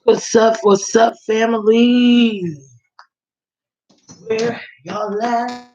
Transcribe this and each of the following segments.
What's up, family? Where y'all at?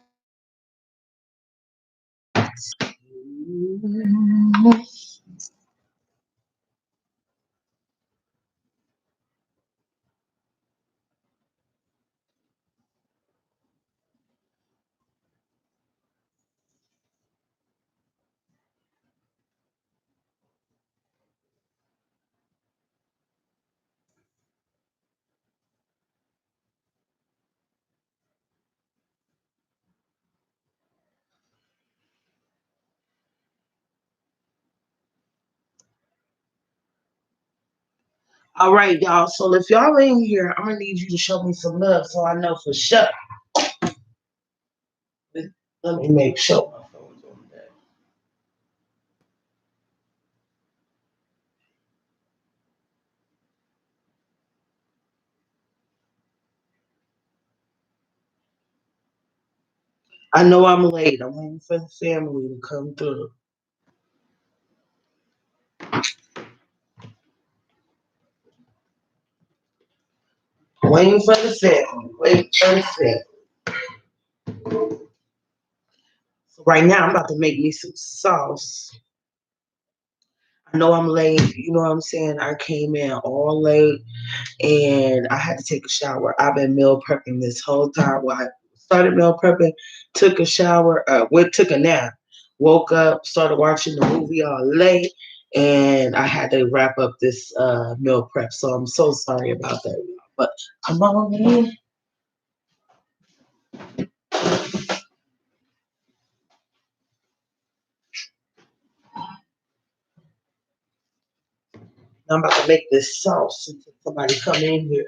All right, y'all. So if y'all in here, I'm gonna need you to show me some love so I know for sure. Let me make sure my phone's on that. I know I'm late. I'm waiting for the family to come through. Waiting for the family. Waiting for the family. So right now, I'm about to make me some sauce. I know I'm late. You know what I'm saying? I came in all late and I had to take a shower. I've been meal prepping this whole time. Well, I started meal prepping, took a shower, took a nap, woke up, started watching the movie all late, and I had to wrap up this meal prep. So I'm so sorry about that, y'all. But come on in. I'm about to make this sauce until somebody come in here.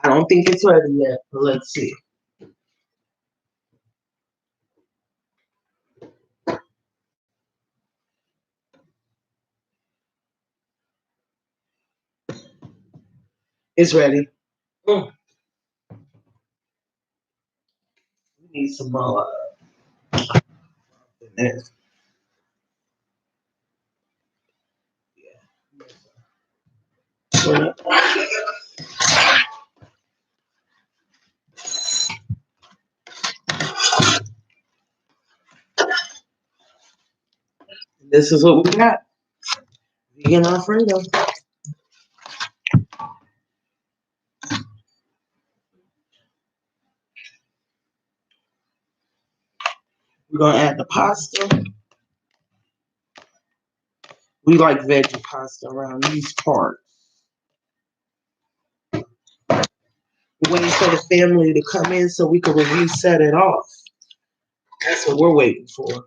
I don't think it's ready yet, but let's see. It's ready. Mm. We need some more in this. Yeah. This is what we got. Vegan Alfredo. We're gonna add the pasta. We like veggie pasta around these parts. We're waiting for the family to come in so we can reset it off. That's what we're waiting for.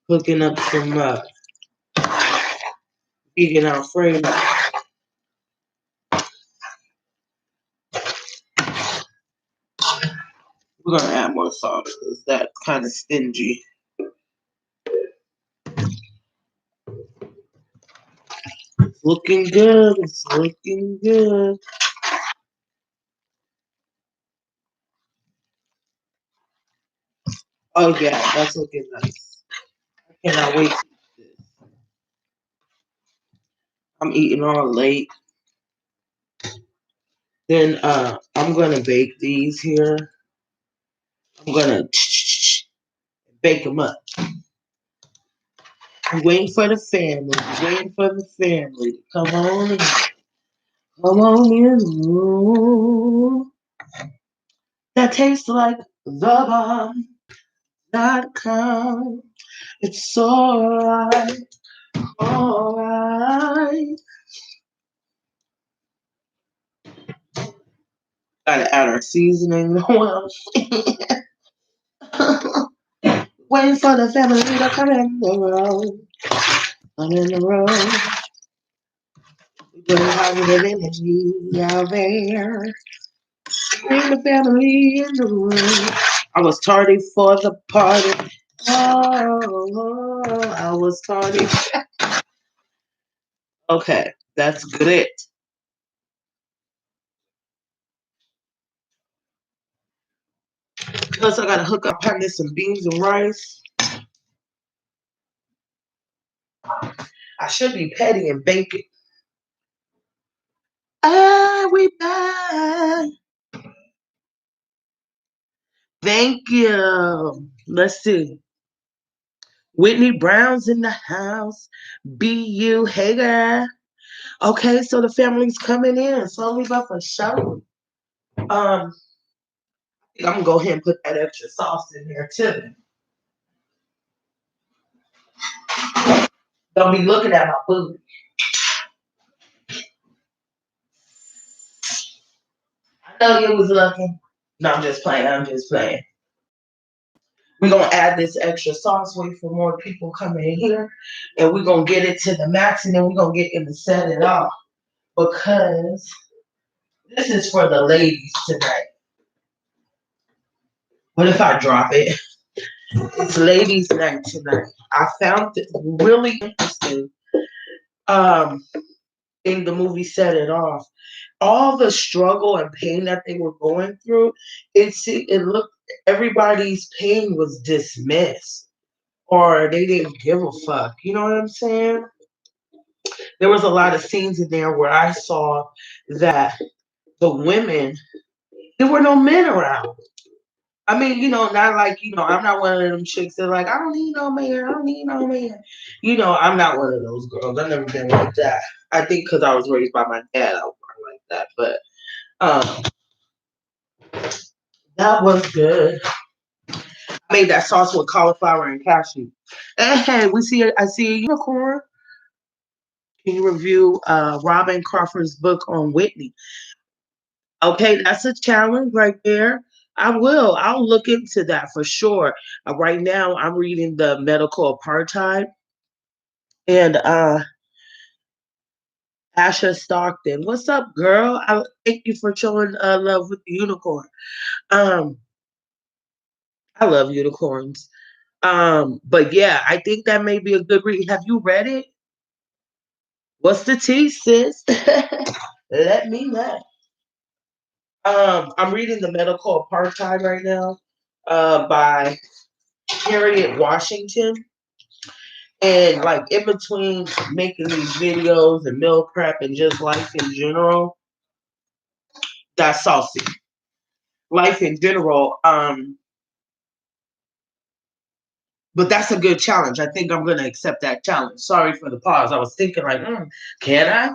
Cooking up some vegan Alfredo. We're gonna add more salt because that's kind of stingy. It's looking good. It's looking good. Oh yeah, that's looking nice. I cannot wait to eat this. I'm eating all late. Then I'm gonna bake these here. I'm gonna bake them up. Waiting for the family. Waiting for the family. Come on in. Come on in the room. That tastes like the bomb.com. It's alright. Alright. Gotta add our seasoning. Waiting for the family to come in the room. Come in the room. We're positive energy out there. Bring the family in the room. I was tardy for the party. Oh, I was tardy. Okay, that's good. Plus, I gotta hook up having some beans and rice. I should be petty and bake it. Ah, we back. Thank you. Let's see. Whitney Brown's in the house. BU, hey girl. Okay, so the family's coming in. Slowly but for sure. I'm gonna go ahead and put that extra sauce in there too. Don't be looking at my food. I know you was looking. No, I'm just playing. I'm just playing. We're gonna add this extra sauce, wait for more people coming in here, and we're gonna get it to the max, and then we're gonna get in to set it off because this is for the ladies tonight. What if I drop it? It's ladies' night tonight. I found it really interesting. Um, in the movie Set It Off, all the struggle and pain that they were going through, it looked everybody's pain was dismissed or they didn't give a fuck. You know what I'm saying? There was a lot of scenes in there where I saw that the women, there were no men around. I mean, not like, I'm not one of them chicks that like, I don't need no man, I don't need no man. I'm not one of those girls. I've never been like that. I think because I was raised by my dad, I was like that. But um, that was good. I made that sauce with cauliflower and cashew. Hey, I see a unicorn. Can you review Robin Crawford's book on Whitney? Okay, that's a challenge right there. I will. I'll look into that for sure. Right now, I'm reading the Medical Apartheid and Asha Stockton. What's up, girl? Thank you for showing love with the unicorn. Um, I love unicorns. But yeah, I think that may be a good read. Have you read it? What's the tea, sis? Let me know. I'm reading The Medical Apartheid right now, by Harriet Washington. And like in between making these videos and meal prep and just life in general, that's saucy. Life in general. But that's a good challenge. I think I'm gonna accept that challenge. Sorry for the pause. I was thinking like, can I?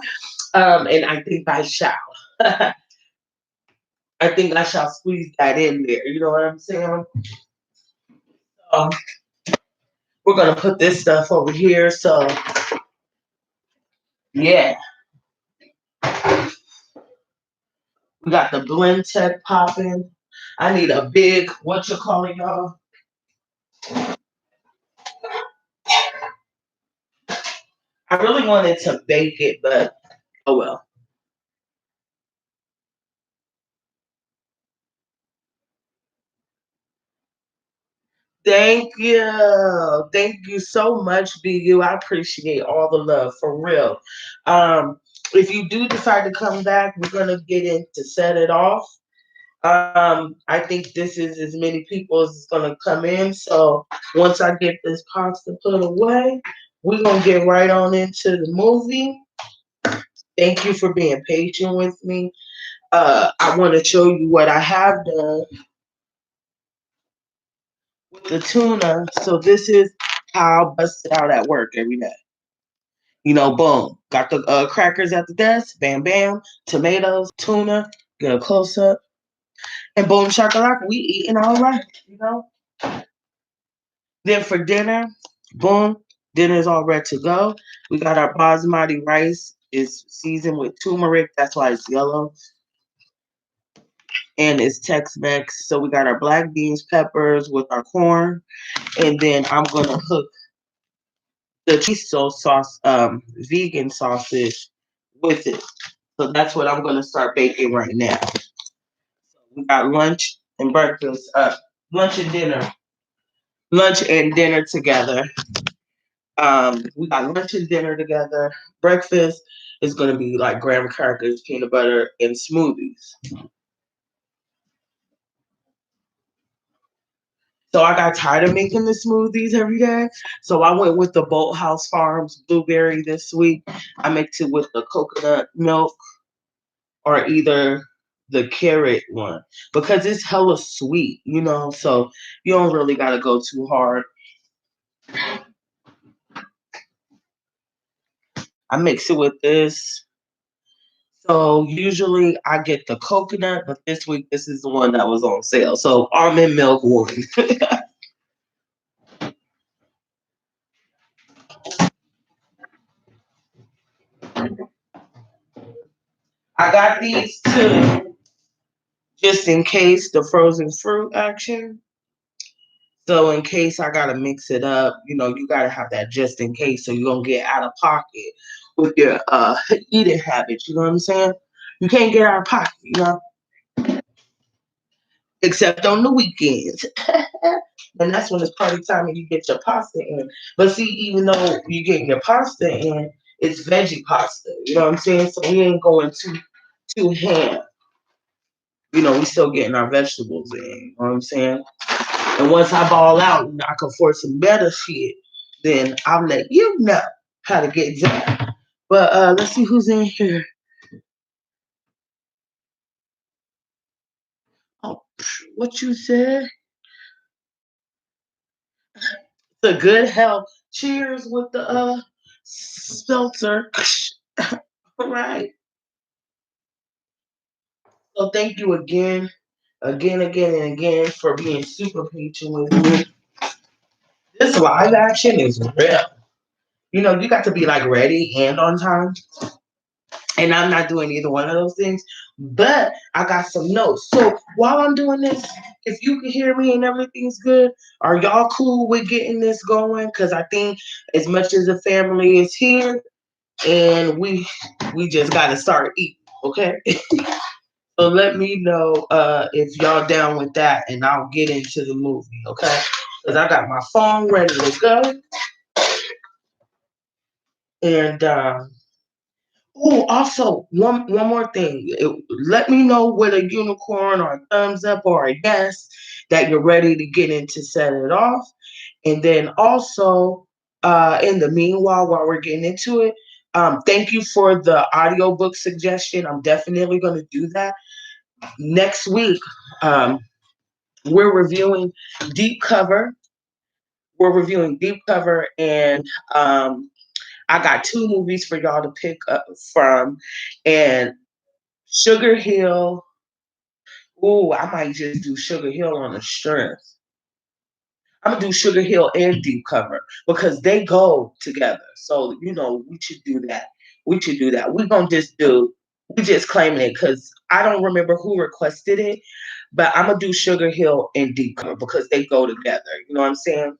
And I think I shall. I think I shall squeeze that in there. You know what I'm saying? Um, we're gonna put this stuff over here. So yeah, we got the blend tech popping. I need a big what you call it, y'all. I really wanted to bake it, but oh well. Thank you. Thank you so much, BU. I appreciate all the love for real. Um, if you do decide to come back, we're gonna get in to set it off. I think this is as many people as is gonna come in. So once I get this pasta put away, we're gonna get right on into the movie. Thank you for being patient with me. I want to show you what I have done with the tuna. So this is how busted out at work every day. You know, boom. Got the crackers at the desk. Bam, bam. Tomatoes, tuna. Get a close up. And boom, shakalaka. We eating all right. You know. Then for dinner, boom. Dinner's all ready to go. We got our basmati rice. It's seasoned with turmeric. That's why it's yellow. And it's Tex-Mex. So we got our black beans, peppers with our corn. And then I'm going to hook the chorizo sauce, vegan sausage with it. So that's what I'm going to start baking right now. So we got lunch and breakfast, lunch and dinner. Lunch and dinner together. We got lunch and dinner together. Breakfast is going to be like graham crackers, peanut butter, and smoothies. So I got tired of making the smoothies every day. So I went with the Boathouse Farms blueberry this week. I mixed it with the coconut milk or either the carrot one because it's hella sweet, you know, so you don't really got to go too hard. I mix it with this. So usually I get the coconut, but this week this is the one that was on sale. So almond milk one. I got these two just in case the frozen fruit action. So in case I gotta mix it up, you know, you gotta have that just in case so you don't get out of pocket with your eating habits, you know what I'm saying? You can't get out of pocket, you know, except on the weekends. And that's when it's party time and you get your pasta in. But see, even though you get your pasta in, it's veggie pasta, you know what I'm saying? So we ain't going too ham. You know, we still getting our vegetables in, you know what I'm saying? And once I ball out and I can afford some better shit, then I'll let you know how to get down. But let's see who's in here. Oh, what you said? The good health. Cheers with the seltzer. All right. So thank you again, and again for being super patient with me. This live action is real. You know, you got to be like ready and on time. And I'm not doing either one of those things, but I got some notes. So while I'm doing this, if you can hear me and everything's good, are y'all cool with getting this going? Because I think as much as the family is here, and we just got to start eating, okay? So let me know if y'all down with that, and I'll get into the movie, okay? Because I got my phone ready to go, and oh, also one more thing. Let me know with a unicorn or a thumbs up or a yes that you're ready to get into set it off. And then also, in the meanwhile, while we're getting into it, thank you for the audiobook suggestion. I'm definitely going to do that. Next week, we're reviewing Deep Cover. We're reviewing Deep Cover, and I got two movies for y'all to pick up from. And Sugar Hill. Ooh, I might just do Sugar Hill on the strength. I'm gonna do Sugar Hill and Deep Cover because they go together. So you know we should do that. We should do that. We just claiming it because I don't remember who requested it, but I'm gonna do Sugar Hill and Deep Cover because they go together. You know what I'm saying?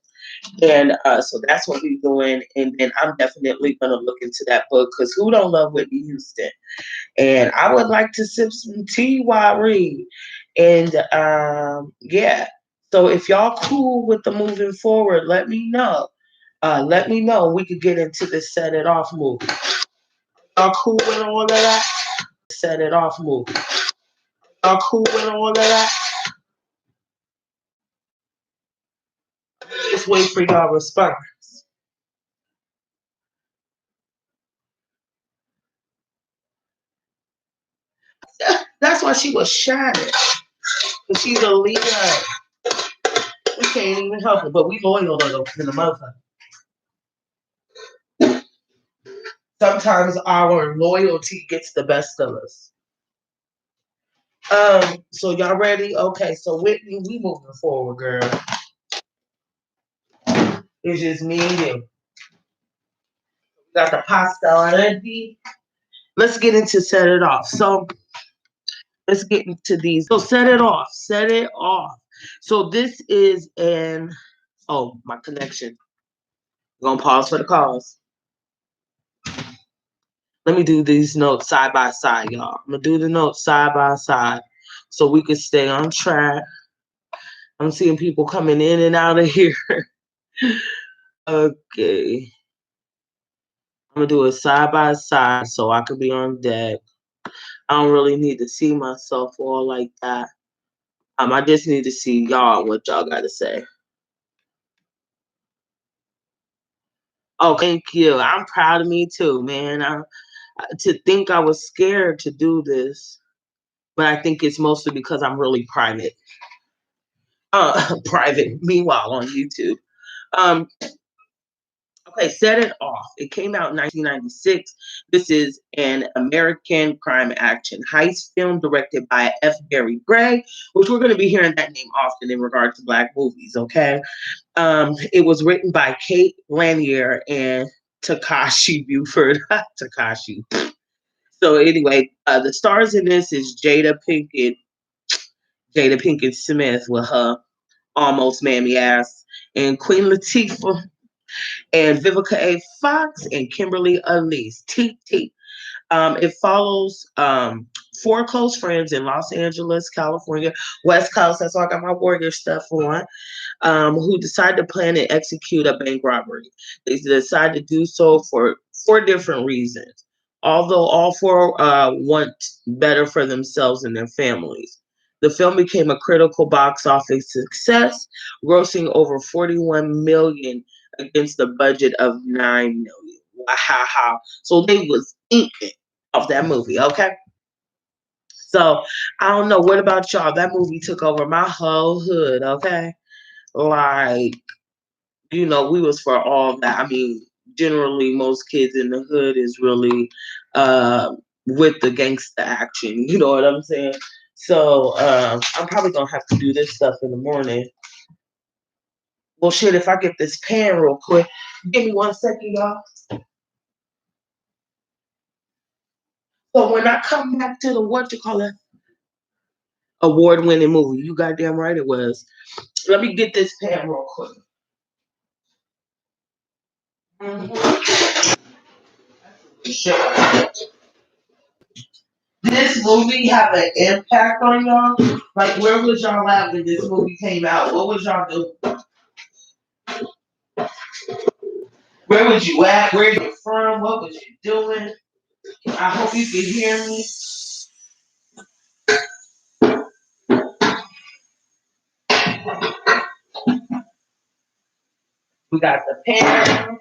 And so that's what we're doing. And then I'm definitely gonna look into that book because who don't love Whitney Houston? And I would like to sip some tea while I read. And yeah. So if y'all cool with the moving forward, let me know. Let me know. We could get into the set it off movie. Y'all cool with all of that? Set it off movie. Y'all cool with all of that? Just wait for y'all response. That's why she was shining. She's a leader. We can't even help her, but we loyal to the mother. Sometimes our loyalty gets the best of us. So y'all ready? Okay, so Whitney, we moving forward, girl. It's just me and you. Got the pasta ready. Let's get into set it off. So let's get into these. So set it off. Set it off. So this is an my connection. We're gonna pause for the calls. Let me do these notes side by side, y'all. I'm gonna do the notes side by side so we can stay on track. I'm seeing people coming in and out of here. Okay. I'm gonna do it side by side so I can be on deck. I don't really need to see myself all like that. I just need to see y'all what y'all gotta say. Oh, thank you. I'm proud of me too, man. To think I was scared to do this, but I think it's mostly because I'm really private. Private. Meanwhile, on YouTube. Um, okay, set it off. It came out in 1996. This is an American crime action heist film directed by F. Gary Gray, which we're going to be hearing that name often in regard to Black movies. Okay. It was written by Kate Lanier and Takashi Buford. Takashi. So anyway, the stars in this is Jada Pinkett Smith with her almost mammy ass, and Queen Latifah, and Vivica A. Fox, and Kimberly Elise. TT. It follows four close friends in Los Angeles, California, West Coast. That's why I got my warrior stuff on. Who decide to plan and execute a bank robbery. They decide to do so for four different reasons, although all four want better for themselves and their families. The film became a critical box office success, grossing over 41 million against the budget of 9 million. Wow. So they was inking off that movie, okay? So I don't know. What about y'all? That movie took over my whole hood, okay? Like, we was for all that. I mean, generally most kids in the hood is really with the gangster action. You know what I'm saying? So I'm probably gonna have to do this stuff in the morning. Well, shit, if I get this pen real quick, give me 1 second, y'all. So when I come back to the award-winning movie, you goddamn right it was. Let me get this pen real quick. Shit. This movie have an impact on y'all? Like, where was y'all at when this movie came out? What was y'all doing? Where was you at? Where you from? What was you doing? I hope you can hear me. We got the pen.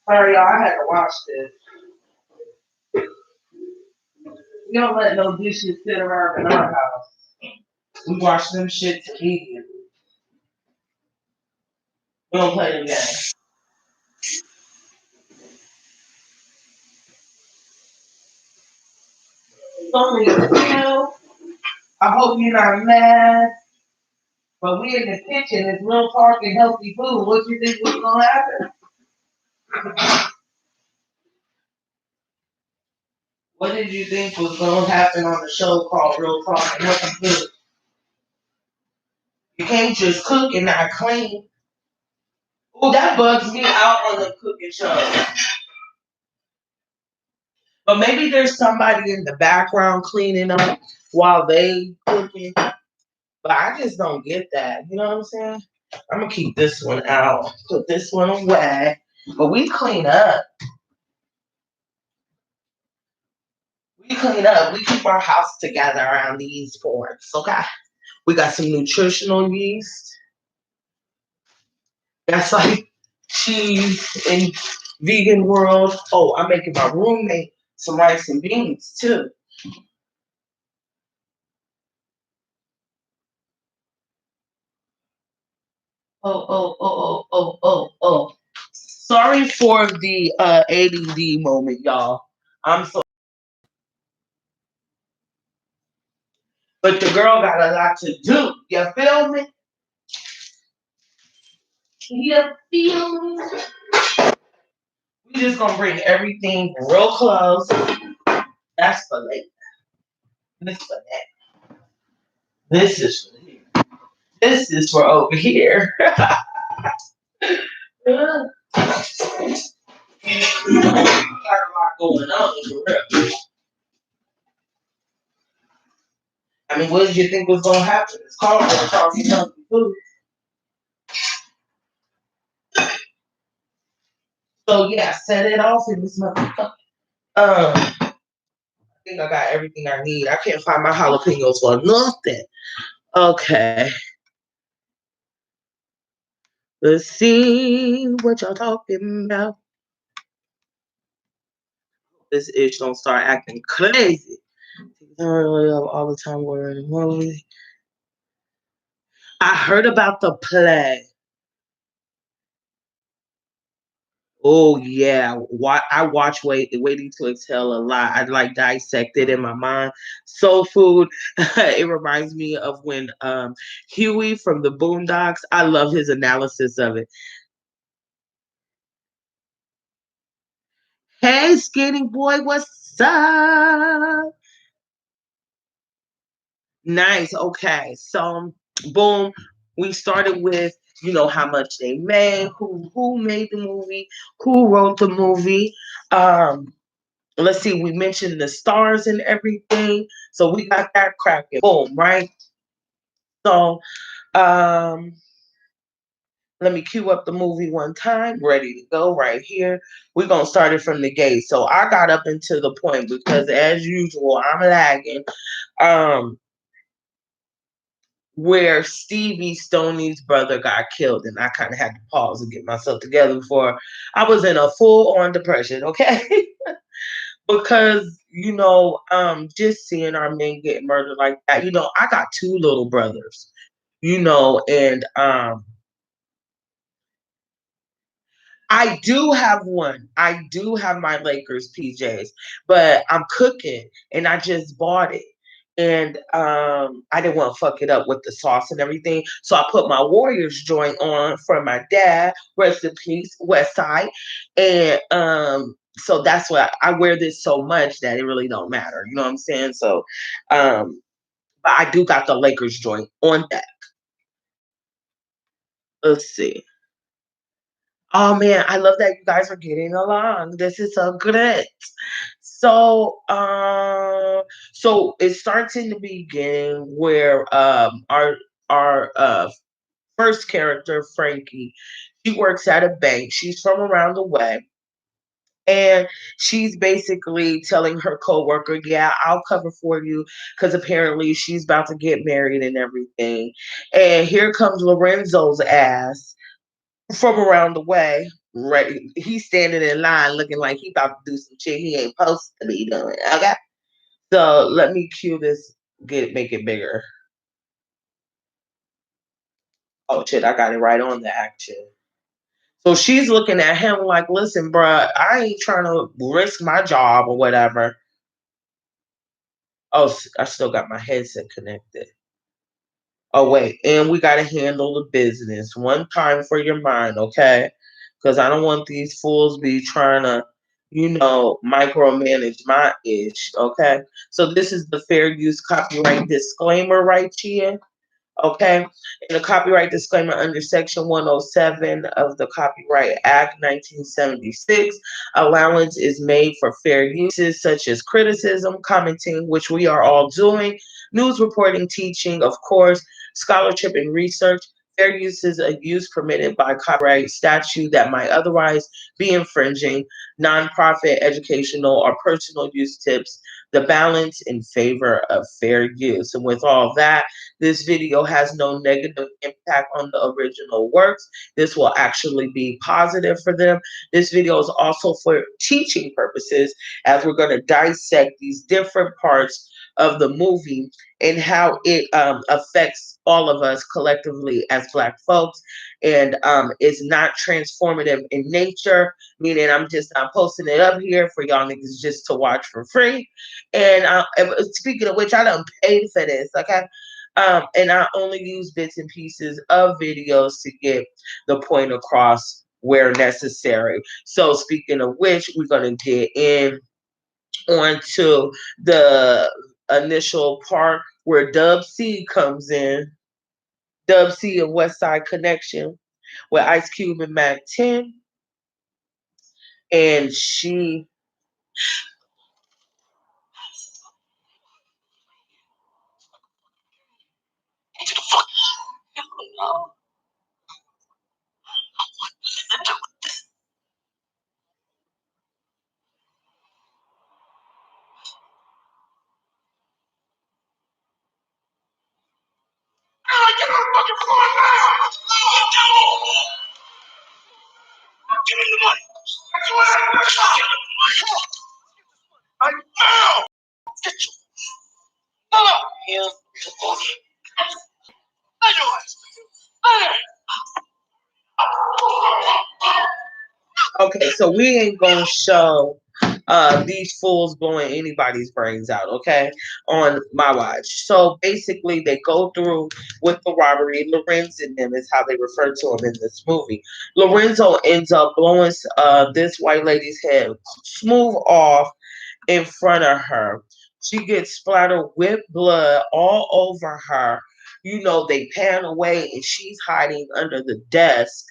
Sorry, y'all. I had to watch this. We don't let no dishes sit around in our house. We wash them shits immediately. We don't play them games. It's only a pill. I hope you're not mad. But we in the kitchen. It's real talk and healthy food. What you think was gonna happen? What did you think was gonna happen on the show called Real Talk and Healthy Food? You can't just cook and not clean. Oh, that bugs me out on the cooking show. But maybe there's somebody in the background cleaning up while they cooking. But I just don't get that. You know what I'm saying? I'm gonna keep this one out. Put this one away. But we clean up. We clean up. We keep our house together around these parts. Okay. We got some nutritional yeast. That's like cheese in vegan world. Oh, I'm making my roommate some rice and beans too. Oh. Sorry for the ADD moment, y'all. I'm so, but the girl got a lot to do. You feel me? You feel me? We just gonna bring everything real close. That's for later. This for that. This is for here. This is for over here. Got a lot going on for real. I mean, what did you think was gonna happen? It's called for talking healthy food. So yeah, set it off in this motherfucker. I think I got everything I need. I can't find my jalapenos for nothing. Okay. Let's see what y'all talking about. This itch don't start acting crazy. All the time we're in a movie. I heard about the play. Oh yeah, I watch Waiting to Exhale a lot. I like dissect it in my mind. Soul food. It reminds me of when Huey from the Boondocks. I love his analysis of it. Hey, skinny boy, what's up? Nice. Okay, so boom, we started with how much they made, who made the movie, who wrote the movie. Let's see, we mentioned the stars and everything. So we got that cracking. Boom, right? So um let me cue up the movie one time. Ready to go right here. We're gonna start it from the gate. So I got up into the point because as usual, I'm lagging. Um where Stevie Stoney's brother got killed, and I kind of had to pause and get myself together before I was in a full on depression, okay? Because just seeing our men get murdered like that, I got two little brothers, and I do have one. I do have my Lakers PJs, but I'm cooking and I just bought it. And I didn't want to fuck it up with the sauce and everything. So I put my Warriors joint on for my dad, rest in peace, West Side. And so that's why I wear this so much that it really don't matter. You know what I'm saying? So but I do got the Lakers joint on that. Let's see. Oh man, I love that you guys are getting along. This is so great. So, so it starts in the beginning where our first character, Frankie, she works at a bank. She's from around the way. And she's basically telling her coworker, "Yeah, I'll cover for you," because apparently she's about to get married and everything. And here comes Lorenzo's ass from around the way. Right, he's standing in line looking like he about to do some shit he ain't supposed to be doing. Okay, so let me cue this. Make it bigger. Oh shit, I got it right on the action. So she's looking at him like, "Listen, bruh, I ain't trying to risk my job or whatever." Oh, I still got my headset connected. Oh wait, and we gotta handle the business one time for your mind, okay? Because I don't want these fools be trying to, micromanage my ish, okay? So this is the fair use copyright disclaimer right here. Okay, in the copyright disclaimer under Section 107 of the Copyright Act 1976, allowance is made for fair uses such as criticism, commenting, which we are all doing, news reporting, teaching, of course, scholarship and research. Fair use is a use permitted by copyright statute that might otherwise be infringing. Nonprofit, educational, or personal use tips the balance in favor of fair use. And with all that, this video has no negative impact on the original works. This will actually be positive for them. This video is also for teaching purposes, as we're going to dissect these different parts of the movie and how it affects all of us collectively as Black folks, and is not transformative in nature, meaning I'm posting it up here for y'all niggas just to watch for free. And speaking of which, I done paid for this, okay? And I only use bits and pieces of videos to get the point across where necessary. So speaking of which, we're going to get in onto the initial part where Dub C comes in. Dub C of West Side Connection with Ice Cube and Mac 10. And she give me the money. I know. Get your here. Okay, so we ain't gonna show these fools blowing anybody's brains out, okay, on my watch. So basically they go through with the robbery. Lorenz and them is how they refer to him in this movie. Lorenzo ends up blowing this white lady's head smooth off in front of her. She gets splattered with blood all over her. You know, they pan away and she's hiding under the desk,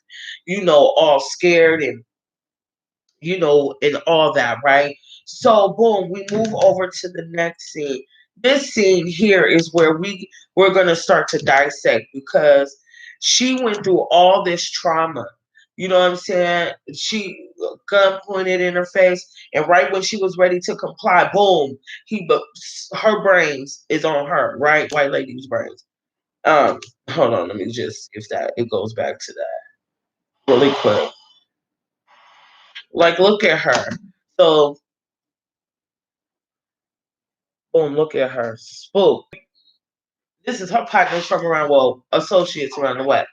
you know, all scared and, you know, and all that, right? So boom, we move over to the next scene. This scene here is where we're gonna start to dissect, because she went through all this trauma. You know what I'm saying? She gun pointed in her face, and right when she was ready to comply, boom, her brains is on her, right? White lady's brains. Hold on, let me just, if that it goes back to that really quick. Like, look at her. So boom, look at her. Spook. This is her partners from around, well, associates around the way.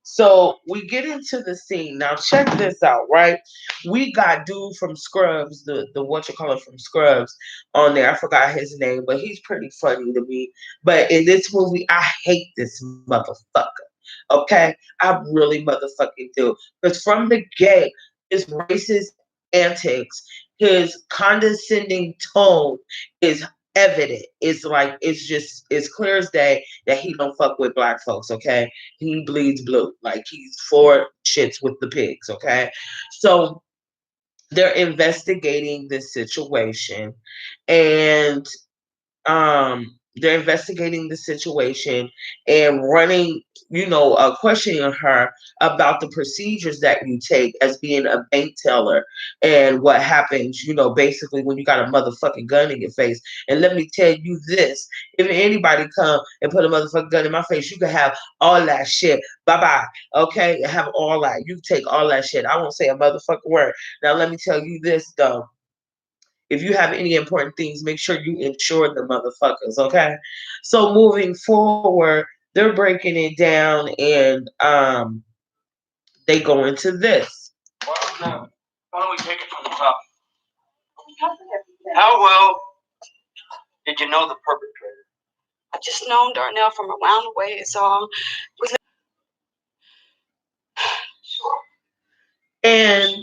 So we get into the scene. Now check this out, right? We got dude from Scrubs, the what you call it from Scrubs on there. I forgot his name, but he's pretty funny to me. But in this movie, I hate this motherfucker. Okay? I really motherfucking do. Because from the get, his racist antics, his condescending tone is evident. It's like it's clear as day that he don't fuck with Black folks, okay? He bleeds blue. Like, he's for shits with the pigs, okay? So they're investigating this situation, and they're investigating the situation and running, you know, questioning her about the procedures that you take as being a bank teller, and what happens, you know, basically when you got a motherfucking gun in your face. And let me tell you this, if anybody come and put a motherfucking gun in my face, you can have all that shit. Bye-bye. Okay? Have all that. You take all that shit. I won't say a motherfucking word. Now let me tell you this though. If you have any important things, make sure you insure the motherfuckers, okay? So moving forward, they're breaking it down, and they go into this. Well, no. Why don't we take it from the top? How well did you know the perpetrator? I just known Darnell from around the way. It's all. Sure. And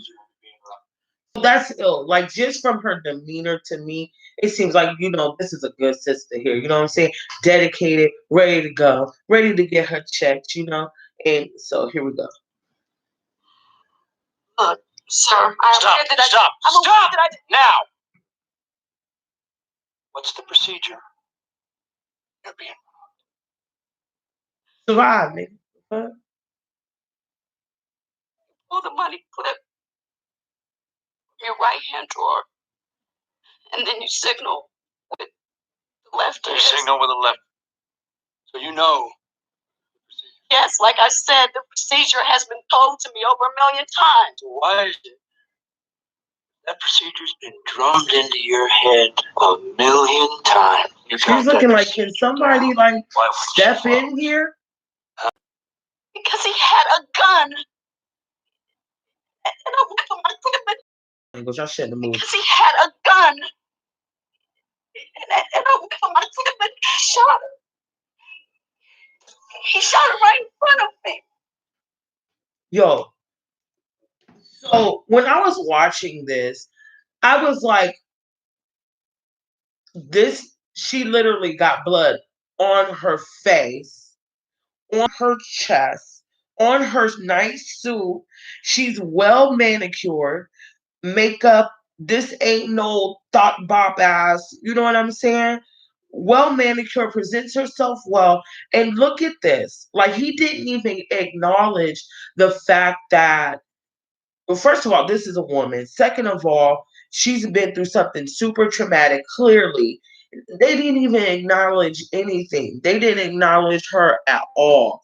that's ill. Like, just from her demeanor to me, it seems like, you know, this is a good sister here. You know what I'm saying? Dedicated, ready to go, ready to get her checked, you know? And so here we go. Look, sir, stop now. What's the procedure? You're being survive, nigga. Pull the money clip from your right hand drawer, and then you signal with the left. You signal with the left. So you know. Yes, like I said, the procedure has been told to me over 1,000,000 times. Why is it? That procedure's been drummed into your head 1,000,000 times. She's looking like, can somebody like step in here? Because he had a gun. And I went for my clip. Y'all shouldn't have moved. Because he had a gun. And I went for my clip and shot her. He shot her right in front of me. Yo. So when I was watching this, I was like, she literally got blood on her face, on her chest, on her nice suit. She's well manicured, makeup. This ain't no thought bop ass. You know what I'm saying? Well manicured, presents herself well. And look at this. Like, he didn't even acknowledge the fact that, well, first of all, this is a woman. Second of all, she's been through something super traumatic. Clearly, they didn't even acknowledge anything. They didn't acknowledge her at all.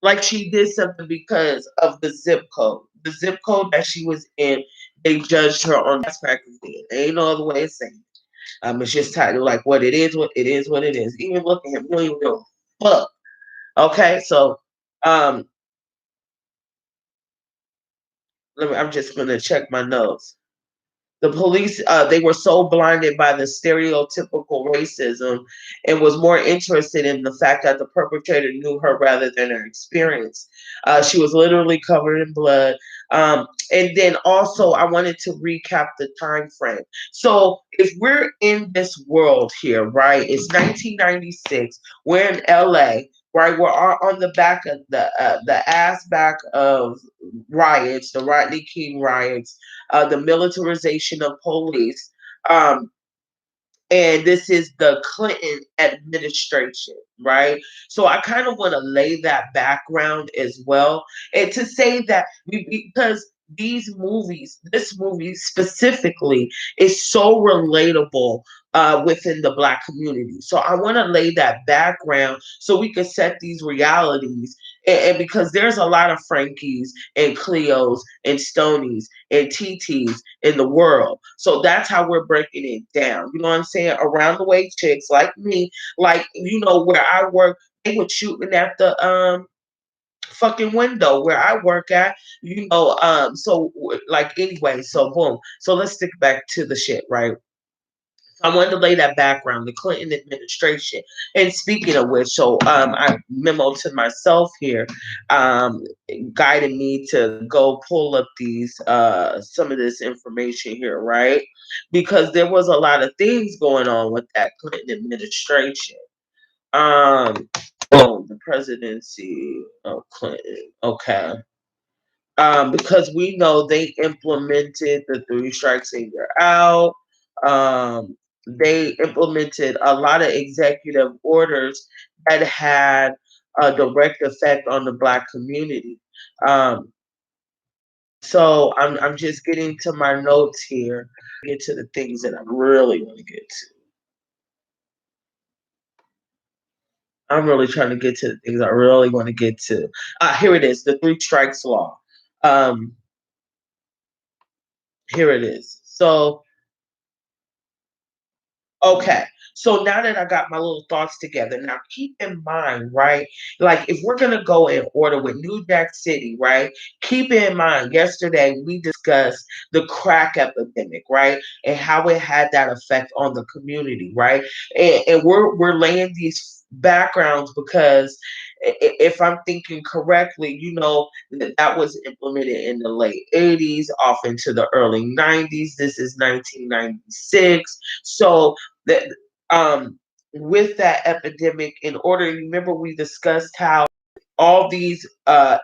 Like, she did something because of the zip code. The zip code that she was in, they judged her on best practice. There ain't no other way of saying it. It's just titled like what it is, what it is, what it is. Even look at him, you don't even know fuck. Okay, so I'm just gonna check my notes. The police, they were so blinded by the stereotypical racism and was more interested in the fact that the perpetrator knew her rather than her experience. She was literally covered in blood. And then also, I wanted to recap the time frame. So if we're in this world here, right, it's 1996, we're in LA, right, we're on the back of the ass back of riots, the Rodney King riots, the militarization of police. Um, and this is the Clinton administration, right? So I kind of want to lay that background as well. And to say that because this movie specifically is so relatable within the Black community. So I want to lay that background so we can set these realities. And because there's a lot of Frankies and Cleos and Stonies and TTs in the world. So that's how we're breaking it down. You know what I'm saying? Around the way chicks like me, like, you know, where I work, they were shooting at the fucking window where I work at, you know, so like anyway, so boom. So let's stick back to the shit, right? So I wanted to lay that background, the Clinton administration. And speaking of which, so I memoed to myself here, um, guiding me to go pull up these some of this information here, right? Because there was a lot of things going on with that Clinton administration. Um, the presidency of Clinton. Okay. Because we know they implemented the three strikes and you're out. Um, they implemented a lot of executive orders that had a direct effect on the Black community. Um, so I'm just getting to my notes here, get to the things that I really want to get to. I'm really trying to get to the things I really want to get to. Here it is, the three strikes law. Um, Here it is. So, okay. So now that I got my little thoughts together, now keep in mind, right? Like, if we're gonna go in order with New Jack City, right? Keep in mind, yesterday we discussed the crack epidemic, right? And how it had that effect on the community, right? And we're laying these backgrounds because if I'm thinking correctly, you know, that was implemented in the late 80s, off into the early 90s. This is 1996. So that with that epidemic, in order, remember we discussed how all these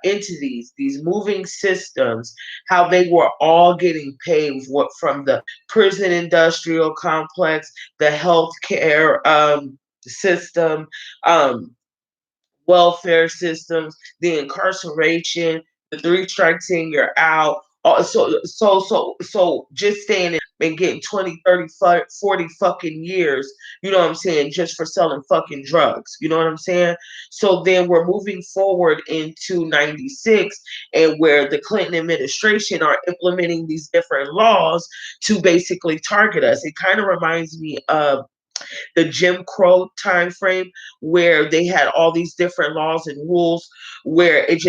entities, these moving systems, how they were all getting paid from the prison industrial complex, the healthcare system, um, welfare systems, the incarceration, the three strikes and you're out. So just staying and getting 20, 30, 40 fucking years, you know what I'm saying, just for selling fucking drugs. You know what I'm saying? So then we're moving forward into 96 and where the Clinton administration are implementing these different laws to basically target us. It kind of reminds me of the Jim Crow time frame where they had all these different laws and rules where it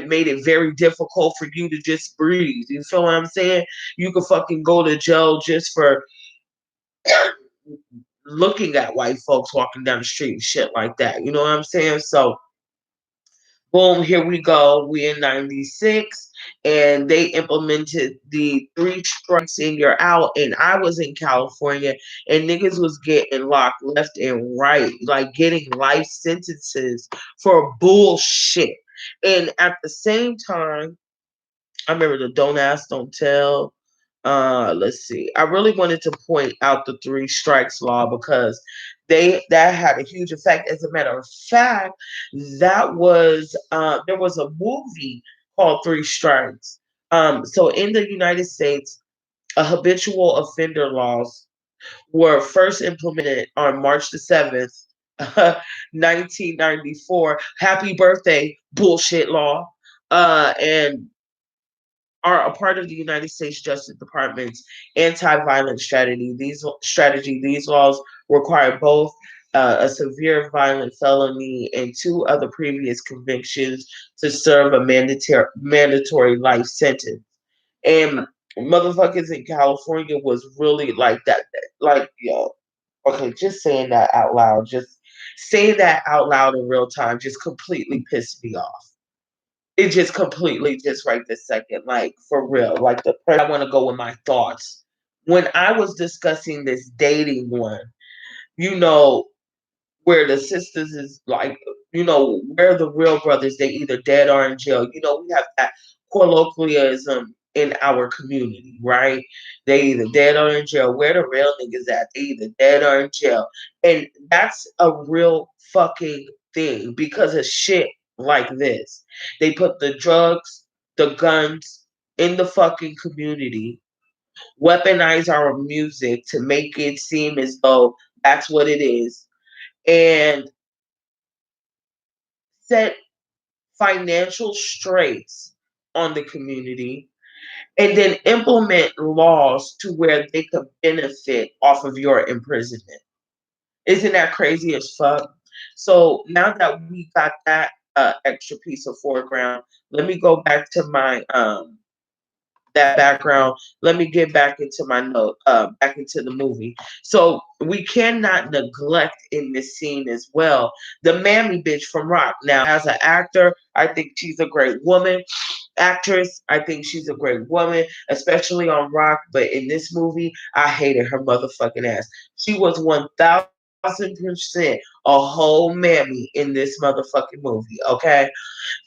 made it very difficult for you to just breathe. You feel what I'm saying? You could fucking go to jail just for looking at white folks walking down the street and shit like that. You know what I'm saying? So boom, here we go. We in 96 and they implemented the three strikes and you're out. And I was in California and niggas was getting locked left and right, like getting life sentences for bullshit. And at the same time, I remember the don't ask, don't tell. Let's see. I really wanted to point out the three strikes law because that had a huge effect. As a matter of fact, that was there was a movie called Three Strikes. So in the United States, habitual offender laws were first implemented on March the 7th, 1994. Happy birthday, bullshit law. And are a part of the United States Justice Department's anti-violence these laws require both a severe violent felony and two other previous convictions to serve a mandatory life sentence. And motherfuckers in California was really like that. Like, yo, okay, just saying that out loud, just saying that out loud in real time just completely pissed me off. It just completely just right this second, like for real. Like I want to go with my thoughts. When I was discussing this dating one, you know, where the sisters is like, where the real brothers, they either dead or in jail. We have that colloquialism in our community, right? They either dead or in jail. Where the real niggas at? They either dead or in jail. And that's a real fucking thing because of shit like this. They put the drugs, the guns in the fucking community, weaponize our music to make it seem as though that's what it is, and set financial straits on the community, and then implement laws to where they could benefit off of your imprisonment. Isn't that crazy as fuck? So now that we got that extra piece of foreground, let me go back to my that background. Let me get back into my note, back into the movie. So we cannot neglect in this scene as well the mammy bitch from Rock. Now, as an actor, I think she's a great woman. Actress, I think she's a great woman, especially on Rock. But in this movie, I hated her motherfucking ass. She was 1000% a whole mammy in this motherfucking movie. Okay,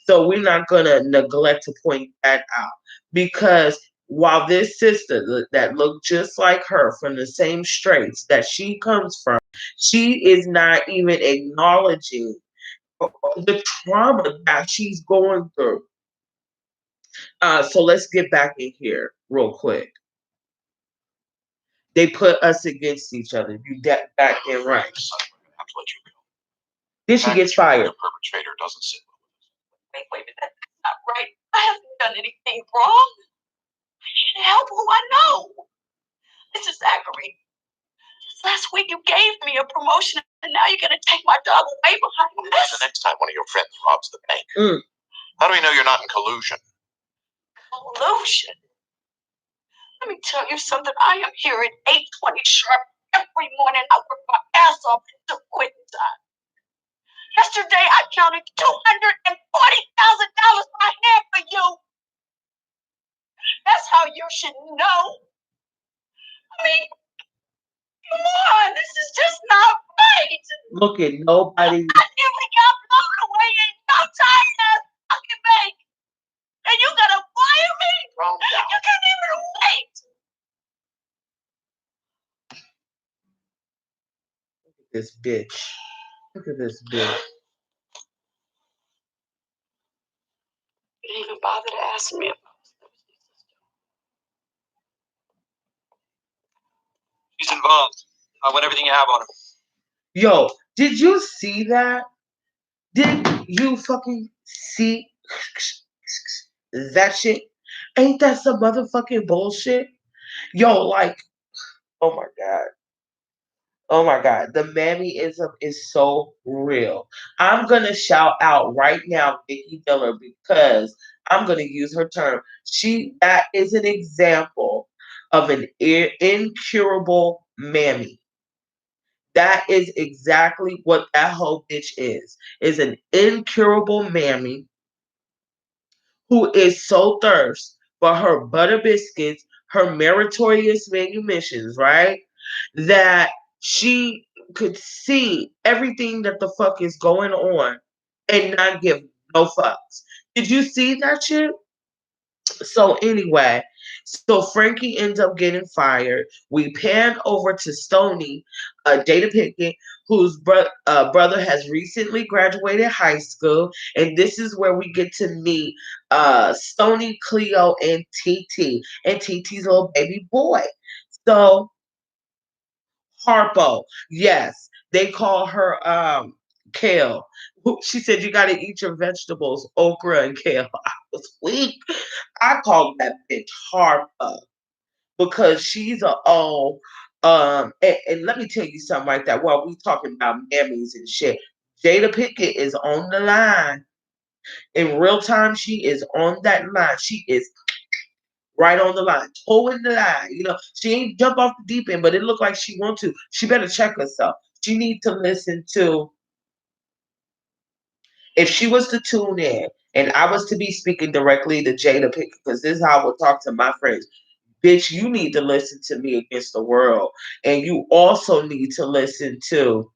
so we're not gonna neglect to point that out because while this sister that looked just like her from the same straits that she comes from, she is not even acknowledging the trauma that she's going through. So let's get back in here real quick. They put us against each other. You get back in right. Have to let you go. Then she gets fired. The perpetrator doesn't sit well with us. Wait, that's not right. I haven't done anything wrong. I need help who I know. This is Zachary. Just last week you gave me a promotion and now you're going to take my job away behind this. The next time one of your friends robs the bank. How do we know you're not in collusion? Collusion? Let me tell you something. I am here at 8:20 sharp every morning. I work my ass off until quitting time. Yesterday I counted $240,000 by hand for you. That's how you should know. I mean, come on, this is just not right. Look at nobody. I nearly got blown away in no time ass fucking bank. And you gonna fire me? You can't even wait. This bitch. Look at this bitch. bother to ask me about She's involved. I want everything you have on her. Yo, did you see that? Did you fucking see that shit? Ain't that some motherfucking bullshit? Yo, like, oh my god. Oh my god. The mammyism is so real. I'm gonna shout out right now Nikki Diller because I'm gonna use her term. That is an example of an incurable mammy. That is exactly what that whole bitch is an incurable mammy who is so thirst for her butter biscuits, her meritorious manumissions, right? That she could see everything that the fuck is going on and not give no fucks. Did you see that shit? So anyway, so Frankie ends up getting fired. We pan over to Stony, Data Pickett, whose brother has recently graduated high school, and this is where we get to meet Stony, Cleo, and TT's little baby boy. So Harpo, yes, they call her Kale. She said you got to eat your vegetables, okra and kale. I was weak. I call that bitch Harpo because she's a and let me tell you something like that. While we talking about mammies and shit, Jada Pickett is on the line in real time. She is on that line. She is right on the line, towing the line. You know, she ain't jump off the deep end, but it looked like she want to. She better check herself. She needs to listen to. If she was to tune in, and I was to be speaking directly to Jada Pickett, because this is how I would talk to my friends. Bitch, you need to listen to Me Against the World. And you also need to listen to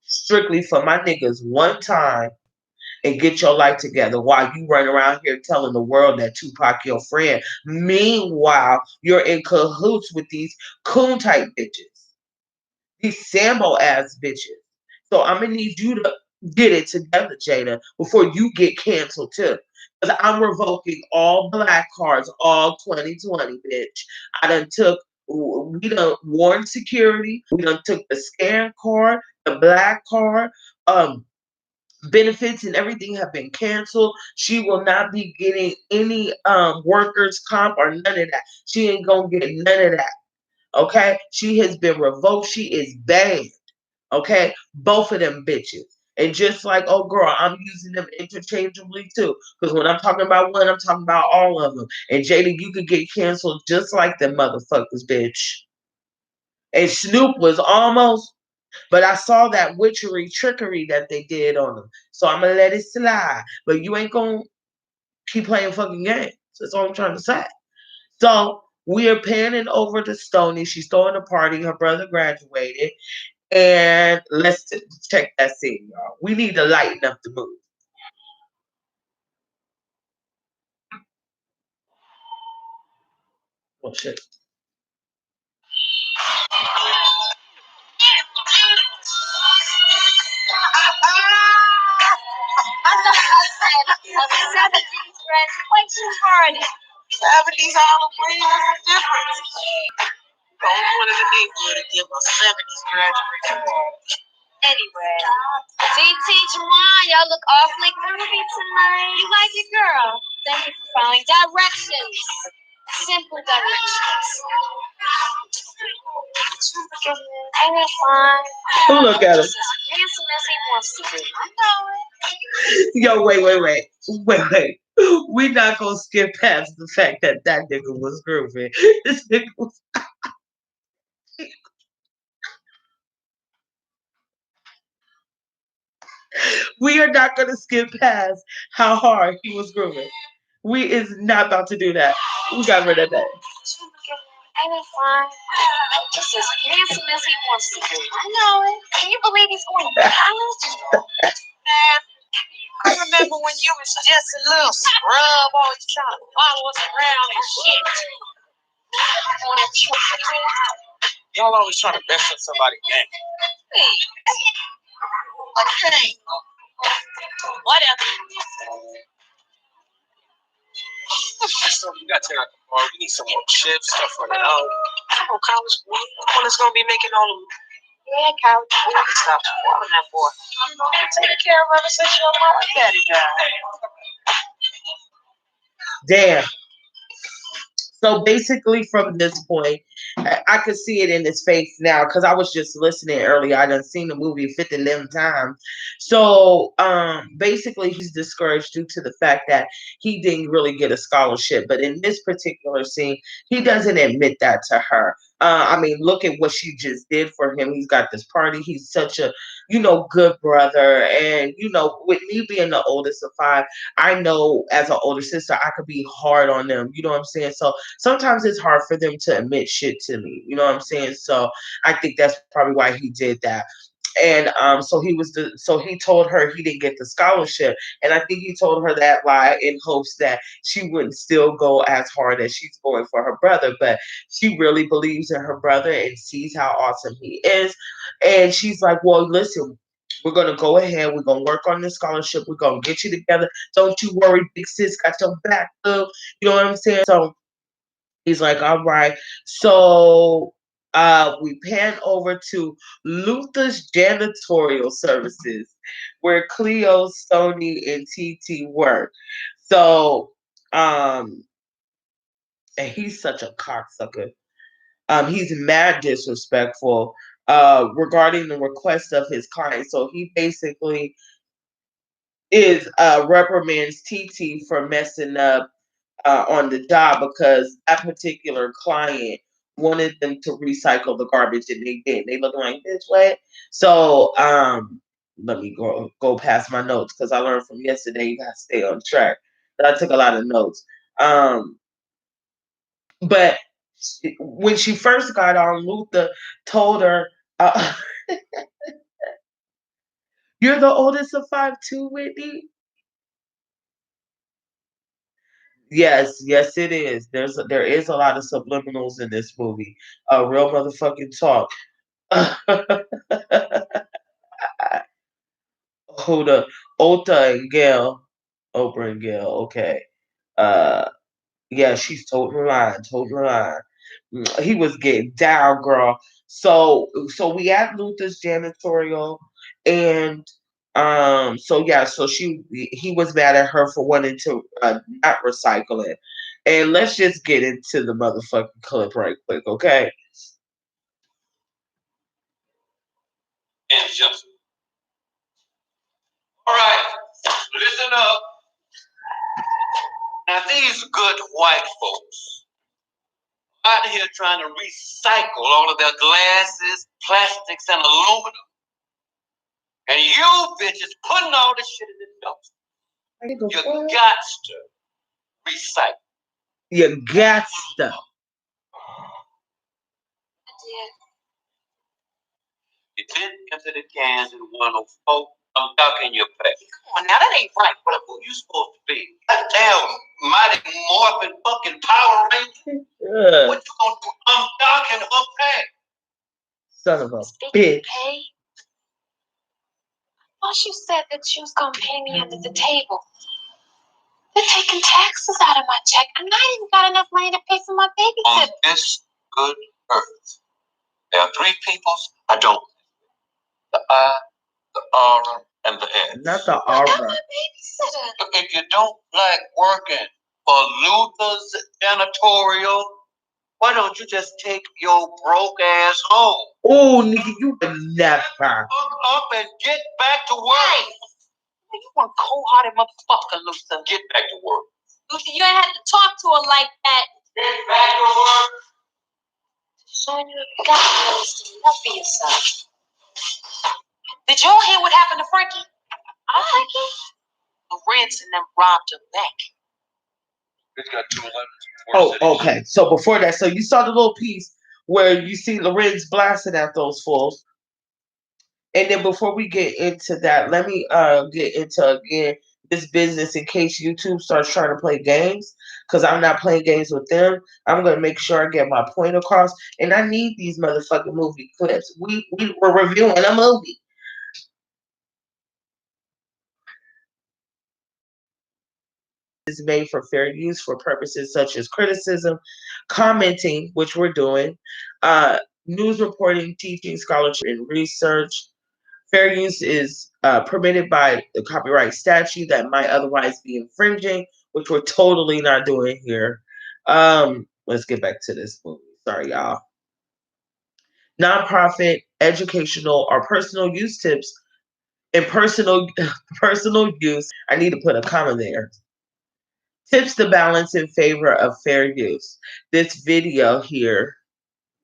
Strictly for My Niggas one time and get your life together while you run around here telling the world that Tupac your friend. Meanwhile, you're in cahoots with these coon type bitches. These Sambo ass bitches. So I'm gonna need you to get it together, Jada, before you get canceled too. Because I'm revoking all black cards, all 2020, bitch. We done warned security. We done took the scan card, the black card, benefits and everything have been canceled. She will not be getting any workers comp or none of that. She ain't gonna get none of that. Okay? She has been revoked. She is banned. Okay? Both of them bitches. And just like, oh girl, I'm using them interchangeably too. Because when I'm talking about one, I'm talking about all of them. And Jada, you could get canceled just like them motherfuckers, bitch. And Snoop was almost, but I saw that witchery trickery that they did on him. So I'm gonna let it slide. But you ain't gonna keep playing fucking games. That's all I'm trying to say. So we are panning over to Stony. She's throwing a party. Her brother graduated. And let's check that scene, y'all. We need to lighten up the mood. Oh shit. a 70s graduation party. 70s Halloween, what's the difference? The only one in the neighborhood to give a 70s graduation party. Anyway, TT, Jamon, y'all look awfully groovy tonight. You like it, girl? Thank you for following directions. Simple directions. I will fine. Look at him. Handsome as he wants to be. I know it. Yo, wait. We not gonna skip past the fact that that nigga was groovy. This nigga was. We are not gonna skip past how hard he was grooving. We is not about to do that. We got rid of that. I will fine. Just as handsome as he wants to be. I know it. Can you believe he's going to college? Man, I remember when you was just a little scrub, always trying to follow us around and shit. Y'all always trying to mess up somebody's game. Please. Okay. Whatever. So you gotta take out the bar. We need some more chips, stuff for that. Oh, come on, college boy. One that's gonna be making all of them. Yeah, college boy. I can stop spoiling that boy. Take care of her since your mom and daddy died. Damn. So basically, from this point, I could see it in his face now because I was just listening earlier. I done seen the movie 50 them times. So basically, he's discouraged due to the fact that he didn't really get a scholarship. But in this particular scene, he doesn't admit that to her. I mean, look at what she just did for him. He's got this party. He's such a, good brother. And, with me being the oldest of five, I know as an older sister, I could be hard on them. You know what I'm saying? So sometimes it's hard for them to admit shit to me. You know what I'm saying? So I think that's probably why he did that. And so he told her he didn't get the scholarship. And I think he told her that lie in hopes that she wouldn't still go as hard as she's going for her brother. But she really believes in her brother and sees how awesome he is. And she's like, well, listen, we're gonna go ahead. We're gonna work on this scholarship. We're gonna get you together. Don't you worry, big sis got your back up. You know what I'm saying? So he's like, all right. So we pan over to Luther's janitorial services, where Cleo, Stoney, and TT work. So and he's such a cocksucker. He's mad disrespectful regarding the request of his client. So he basically is reprimands TT for messing up on the job because that particular client wanted them to recycle the garbage and they did. They look like this way. So let me go past my notes because I learned from yesterday you gotta stay on track. But I took a lot of notes. But when she first got on, Luther told her, "You're the oldest of five too, Whitney." Yes, it is. There is a lot of subliminals in this movie. Real motherfucking talk. Hold up, Ota and Gail, Oprah and Gail. Okay. Uh, yeah, she's totally lying. Totally lying. He was getting down, girl. So we at Luther's janitorial, and so yeah, so he was mad at her for wanting to not recycle it. And let's just get into the motherfucking clip right quick, okay? And just all right, listen up. Now these good white folks out here trying to recycle all of their glasses, plastics, and aluminum. And you bitches putting all this shit in the dumpster. You got to recycle. You got to. You didn't empty the cans in 104. I'm talking your back. Come on now, that ain't right. What you supposed to be? Damn, mighty morphin' fucking Power Ranger. What you gonna do? I'm talking her back. Son of a bitch. Pay? Well, she said that she was gonna pay me under the table. They're taking taxes out of my check, and I ain't got enough money to pay for my babysitter. On this good earth, there are three peoples I don't. The I, the aura, and the S. Not the I got aura. my babysitter. If you don't like working for Luther's janitorial, why don't you just take your broke ass home? Oh, nigga, you would never. Fuck up and get back to work. You one cold-hearted motherfucker, Luther. Get back to work. Luther, you ain't have to talk to her like that. Get back to work. Showing you a goddamn love for yourself. Did y'all hear what happened to Frankie? Frankie? Lorenz and them robbed her back. It's got 211. Oh, okay. So before that, so you saw the little piece where you see Lorenz blasting at those fools. And then before we get into that, let me get into again this business in case YouTube starts trying to play games. Because I'm not playing games with them. I'm gonna make sure I get my point across. And I need these motherfucking movie clips. We're reviewing a movie. is made for fair use for purposes such as criticism, commenting, which we're doing, news reporting, teaching, scholarship, and research. Fair use is permitted by the copyright statute that might otherwise be infringing, which we're totally not doing here. Let's get back to this movie. Sorry, y'all. Nonprofit, educational, or personal use tips and personal use. I need to put a comma there. Tips the balance in favor of fair use. This video here,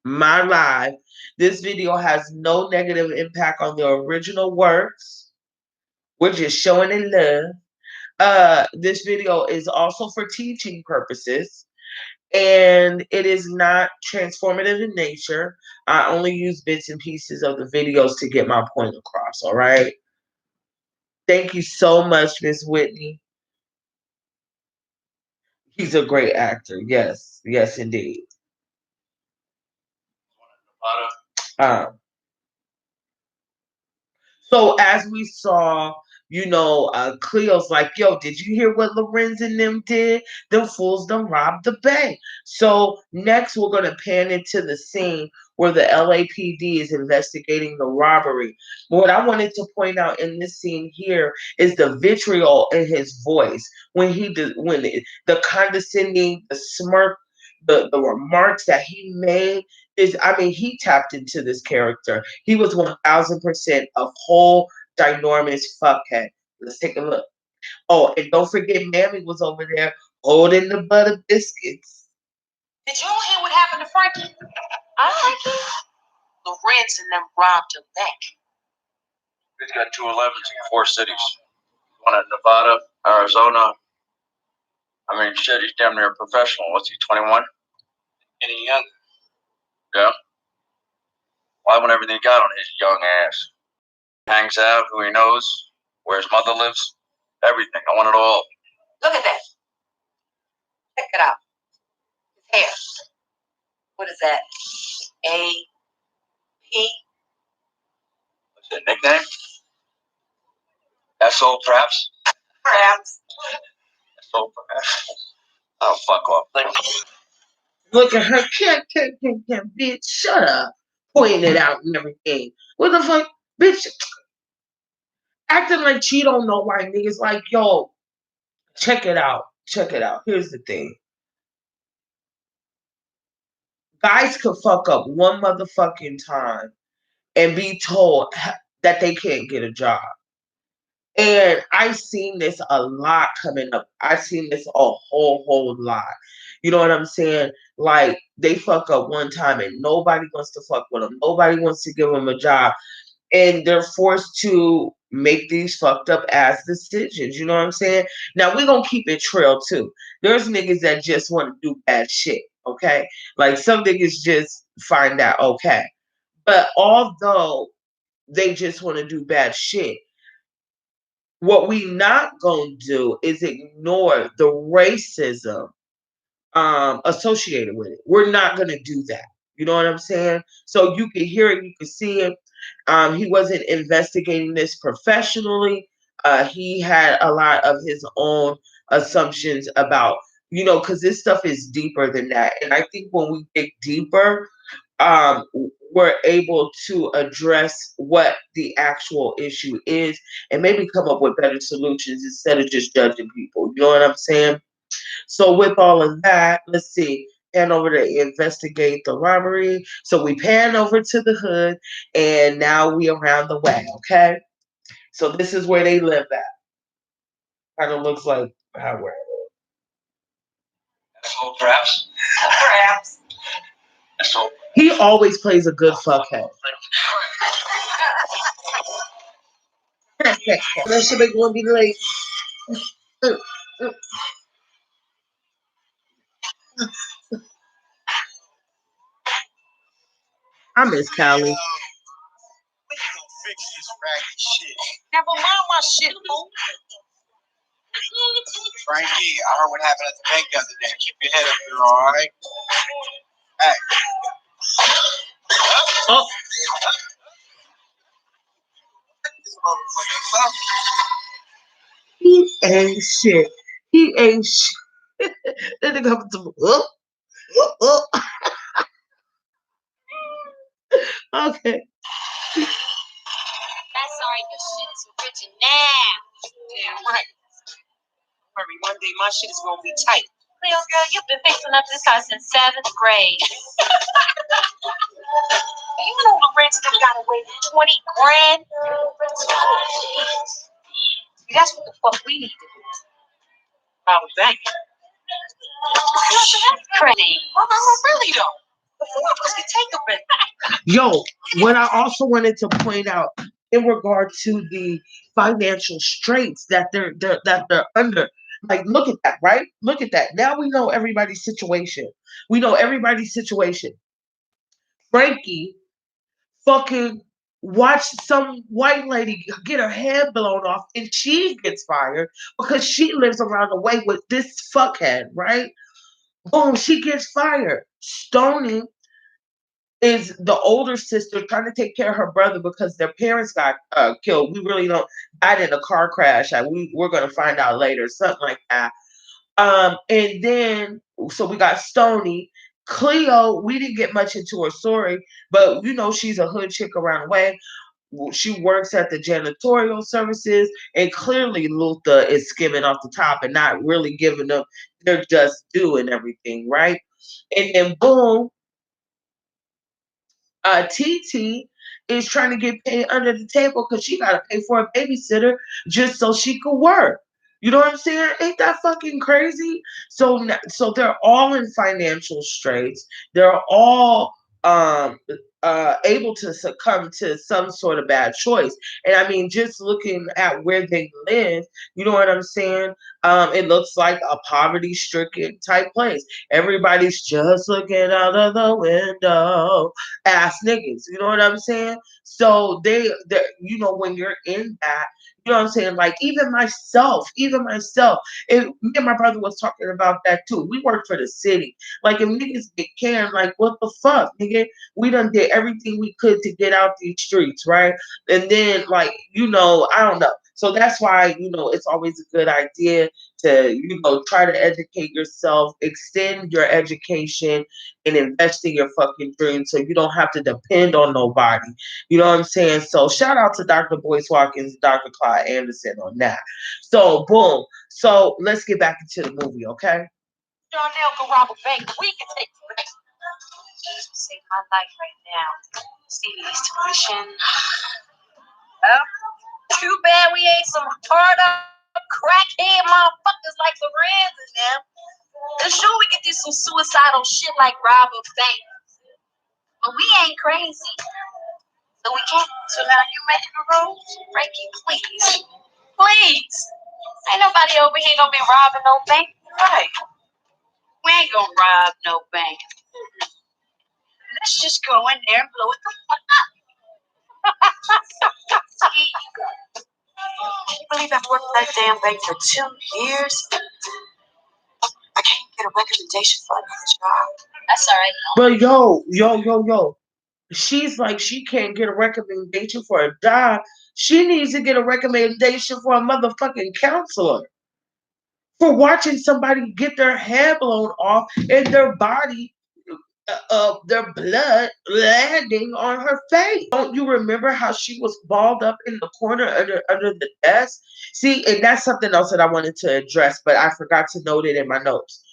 my live, this video has no negative impact on the original works. We're just showing it love. This video is also for teaching purposes, and it is not transformative in nature. I only use bits and pieces of the videos to get my point across, all right? Thank you so much, Miss Whitney. He's a great actor. Yes, yes, indeed. Um, so as we saw, Cleo's like, yo, did you hear what Lorenz and them did? Them fools done robbed the bank. So next we're going to pan into the scene where the LAPD is investigating the robbery. But what I wanted to point out in this scene here is the vitriol in his voice when the condescending, the smirk, the remarks that he made he tapped into this character. He was 1000% a whole ginormous fuckhead. Let's take a look. Oh, and don't forget, Mammy was over there holding the butter biscuits. Did you hear what happened to Frankie? Frankie? Lorenz and them robbed him back. He's got 2 11s in 4 cities. One in Nevada, Arizona. I mean, shit, he's damn near a professional. What's he, 21? Any younger? Yeah. Well, I want everything he got on his young ass. Hangs out, who he knows, where his mother lives, everything. I want it all. Look at that. Check it out. His hair. What is that? A-P? What's his nickname? S.O. Perhaps? Perhaps. S.O. Perhaps. Oh, fuck off. Look at her, can't, bitch, shut up. Pointing it out and everything. What the fuck? Bitch, acting like she don't know why niggas like, yo, check it out. Check it out. Here's the thing. Guys could fuck up one motherfucking time and be told that they can't get a job. And I've seen this a lot coming up. I've seen this a whole lot. You know what I'm saying? Like, they fuck up one time and nobody wants to fuck with them. Nobody wants to give them a job. And they're forced to make these fucked up ass decisions. You know what I'm saying? Now, we're going to keep it trail, too. There's niggas that just want to do bad shit, okay? Like, some niggas just find out, okay. But although they just want to do bad shit, what we not gonna do is ignore the racism associated with it. We're not gonna do that. You know what I'm saying? So you can hear it, you can see it. He wasn't investigating this professionally. He had a lot of his own assumptions about, because this stuff is deeper than that. And I think when we dig deeper, um, we're able to address what the actual issue is and maybe come up with better solutions instead of just judging people. You know what I'm saying? So with all of that, let's see. Pan over to investigate the robbery. So we pan over to the hood, and now we around the way, okay? So this is where they live at. Kind of looks like how we're. So perhaps. Perhaps. So he always plays a good fuckhead. That shit make one be late. I miss Callie. We gonna fix this ragged shit. Never mind my shit, fool. Frankie, I heard what happened at the bank the other day. Keep your head up here, alright? Hey. Oh. He ain't shit. He ain't shit. Then they come to okay. I'm sorry, your shit is original. Damn right. Worry, one day my shit is gonna be tight. Lil girl, you've been fixing up this house since 7th grade. You know the rent still got away with 20 grand. That's what the fuck we need to do. Rob a bank. That's crazy. Well, really though. The four of us can take a bank. Yo, what I also wanted to point out in regard to the financial straits that they're under. Like, look at that, right? Look at that. Now we know everybody's situation. We know everybody's situation. Frankie fucking watched some white lady get her head blown off and she gets fired because she lives around the way with this fuckhead, right? Boom, she gets fired. Stoney is the older sister trying to take care of her brother because their parents got killed. We really don't died in a car crash. We're gonna find out later, something like that. And then so we got Stony. Cleo, we didn't get much into her story, but you know she's a hood chick around the way. She works at the janitorial services, and clearly Luther is skimming off the top and not really giving them their just due and everything, right? And then boom, TT is trying to get paid under the table because she got to pay for a babysitter just so she could work. You know what I'm saying? Ain't that fucking crazy? So they're all in financial straits. They're all able to succumb to some sort of bad choice. And I mean, just looking at where they live, you know what I'm saying? It looks like a poverty-stricken type place. Everybody's just looking out of the window, ass niggas. You know what I'm saying? So they, you know, when you're in that, you know what I'm saying? Like even myself, me and my brother was talking about that too. We work for the city. Like if niggas get canned, like what the fuck, nigga? We done did everything we could to get out these streets, right? And then like, you know, I don't know. So that's why, you know, it's always a good idea to, you know, try to educate yourself, extend your education, and invest in your fucking dreams so you don't have to depend on nobody. You know what I'm saying? So shout out to Dr. Boyce Watkins, Dr. Clyde Anderson on that. So boom. So let's get back into the movie, okay? Darnell can rob a bank. We can take the bank. Save my life right now. See these tuition. Well, too bad we ain't some hard up crackhead motherfuckers like Lorenz and them. And sure we could do some suicidal shit like rob a bank. But we ain't crazy. So we can't. So now you making the rules? Frankie, please. Please. Ain't nobody over here gonna be robbing no bank. Right. We ain't gonna rob no bank. Let's just go in there and blow it the fuck up. See, can you believe I've worked for that damn bank for 2 years? I can't get a recommendation for another job. That's all right. But yo. She's like, she can't get a recommendation for a job. She needs to get a recommendation for a motherfucking counselor for watching somebody get their head blown off and their body, their blood landing on her face. Don't you remember how she was balled up in the corner under the desk? See, and that's something else that I wanted to address, but I forgot to note it in my notes.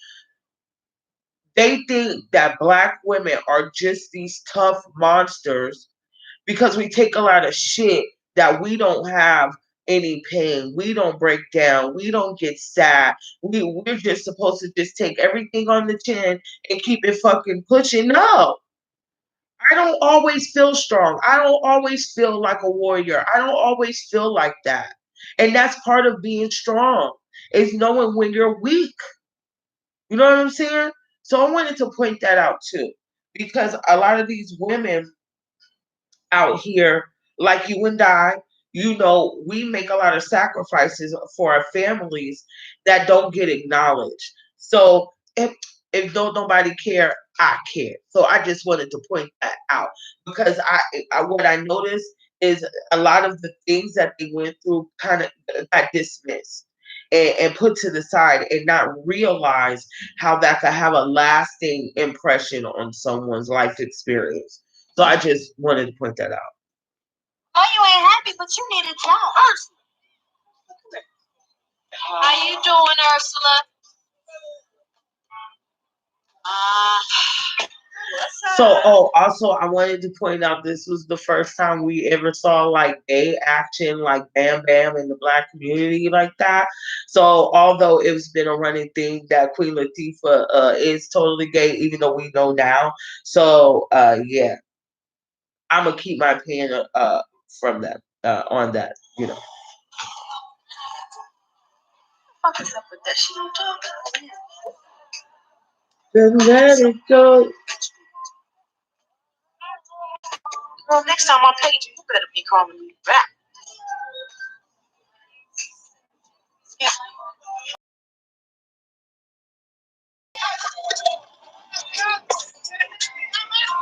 They think that Black women are just these tough monsters because we take a lot of shit that we don't have any pain. We don't break down. We don't get sad. We're just supposed to just take everything on the chin and keep it fucking pushing. No. I don't always feel strong. I don't always feel like a warrior. I don't always feel like that. And that's part of being strong, is knowing when you're weak. You know what I'm saying? So I wanted to point that out too. Because a lot of these women out here, like you and I, you know, we make a lot of sacrifices for our families that don't get acknowledged. So if don't nobody care, I care. So I just wanted to point that out because I what I noticed is a lot of the things that they went through kind of got dismissed. and put to the side and not realize how that could have a lasting impression on someone's life experience. So I just wanted to point that out. Oh, you ain't happy, but you need a job. How you doing, Ursula? So, also, I wanted to point out this was the first time we ever saw like gay action, like Bam Bam in the Black community like that. So, although it's been a running thing that Queen Latifah is totally gay, even though we know now. So, yeah, I'm gonna keep my opinion from that on that, you know. What is up with that? She don't talk. Then let it go. Well, next time I page you, you better be calling me back.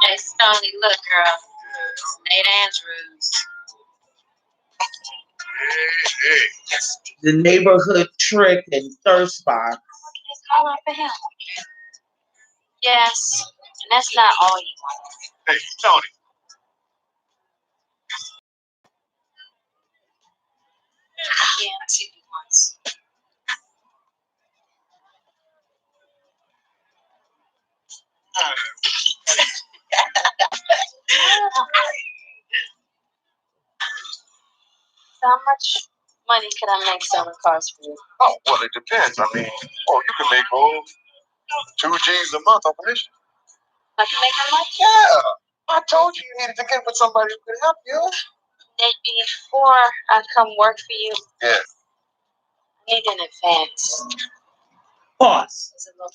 Hey, Stoney, look, girl. Nate Andrews. Hey. The neighborhood trick and thirst box. It's calling for him. Yes, and that's not all you want. Hey, Tony. Yeah, I see you once. So how much money can I make selling cars for you? Oh, well, it depends. I mean, you can make 2 G's a month off commission. I can make how much? Yeah. I told you needed to get with somebody who could help you. Maybe before I come work for you. Yeah. I need an advance. Pause. Does it look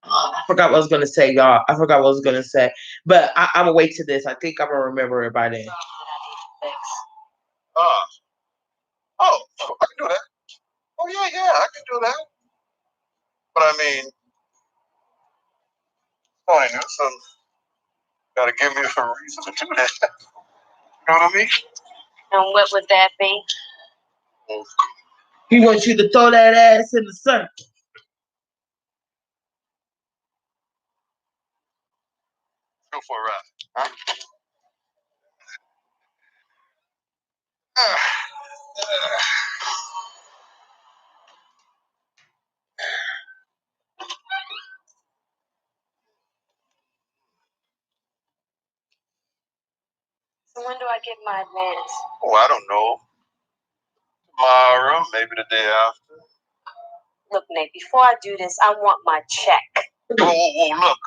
I forgot what I was gonna say, y'all. I forgot what I was gonna say, but I'm gonna wait to this. I think I'm gonna remember it by then. that I need to fix? I can do that. Oh, yeah, I can do that. But I mean, Tony Newsom got to give me a reason to do that. You know what I mean? And what would that be? He wants you to throw that ass in the circle. Go for a ride. Huh? So when do I get my advance? Oh, I don't know. Tomorrow, maybe the day after. Look, Nate, before I do this, I want my check. Whoa, look.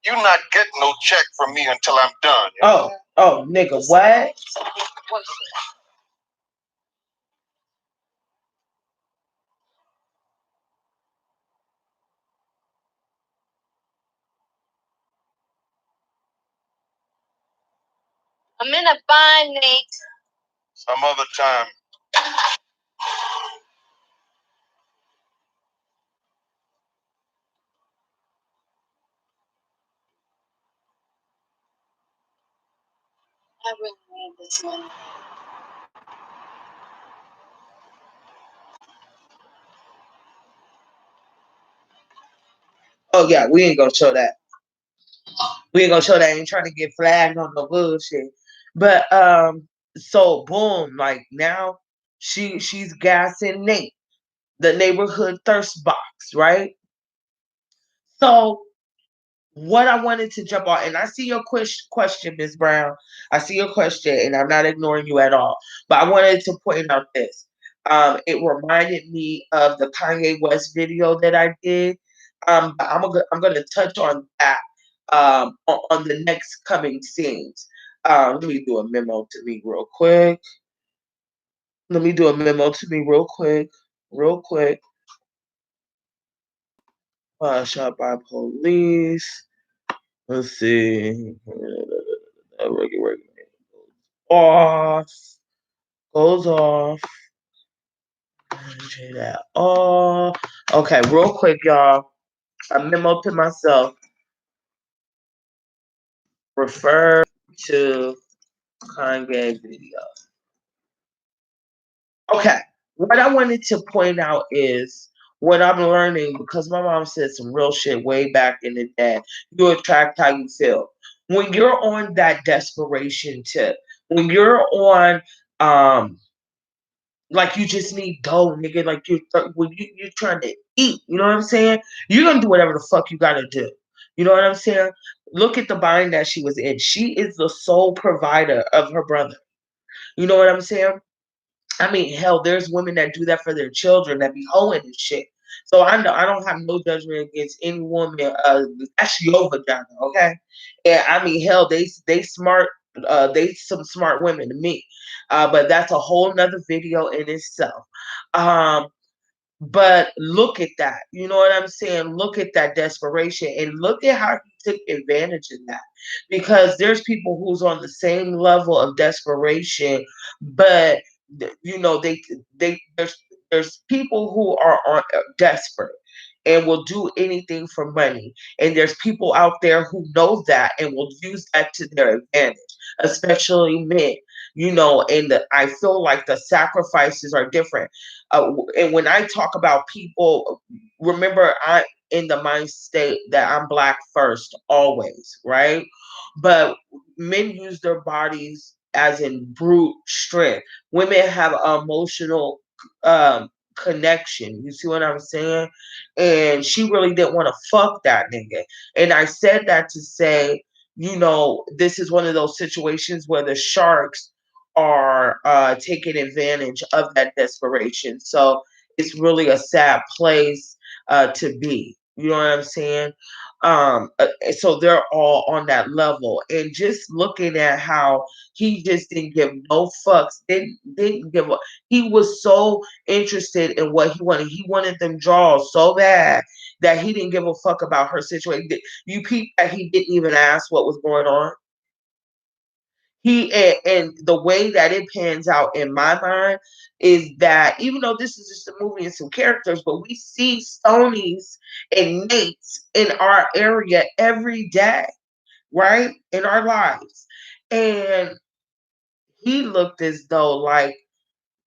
You're not getting no check from me until I'm done. Oh, nigga, what? I'm in a bind, Nate. Some other time. I really need this money. Oh yeah, we ain't gonna show that. We ain't gonna show that. Ain't trying to get flagged on the bullshit. But so boom, like now she's gassing Nate, the neighborhood thirst box, right? So what I wanted to jump on, and I see your question, Ms. Brown. I see your question, and I'm not ignoring you at all. But I wanted to point out this. It reminded me of the Kanye West video that I did. But I'm gonna touch on that on the next coming scenes. Let me do a memo to me real quick. Real quick. Shot by police. Let's see. Off. Goes off. Change that off. Okay, real quick, y'all. A memo to myself. Refer to Kanye video. Okay, what I wanted to point out is what I'm learning because my mom said some real shit way back in the day. You attract how you feel. When you're on that desperation tip, when you're on like you just need dough, nigga. Like when you're trying to eat, you know what I'm saying? You're gonna do whatever the fuck you gotta do. You know what I'm saying? Look at the bind that she was in. She is the sole provider of her brother. You know what I'm saying? I mean, hell, there's women that do that for their children that be hoeing and shit. So I know I don't have no judgment against any woman. That's your vagina, okay? And I mean, hell, they smart. They some smart women to me. But that's a whole nother video in itself. Um, but look at that. You know what I'm saying? Look at that desperation and look at how he took advantage of that. Because there's people who's on the same level of desperation, but you know, they there's people who are on desperate and will do anything for money. And there's people out there who know that and will use that to their advantage, especially men. You know, and I feel like the sacrifices are different. And when I talk about people, remember I'm in the mind state that I'm black first, always, right? But men use their bodies as in brute strength. Women have emotional connection. You see what I'm saying? And she really didn't want to fuck that nigga. And I said that to say, you know, this is one of those situations where the sharks are taking advantage of that desperation. So it's really a sad place to be. You know what I'm saying? So they're all on that level, and just looking at how he just didn't give no fucks, didn't give a. He was so interested in what he wanted. He wanted them draws so bad that he didn't give a fuck about her situation. You peep that he didn't even ask what was going on. He and the way that it pans out in my mind is that even though this is just a movie and some characters, but we see Stonys and Nates in our area every day, right? In our lives. And he looked as though like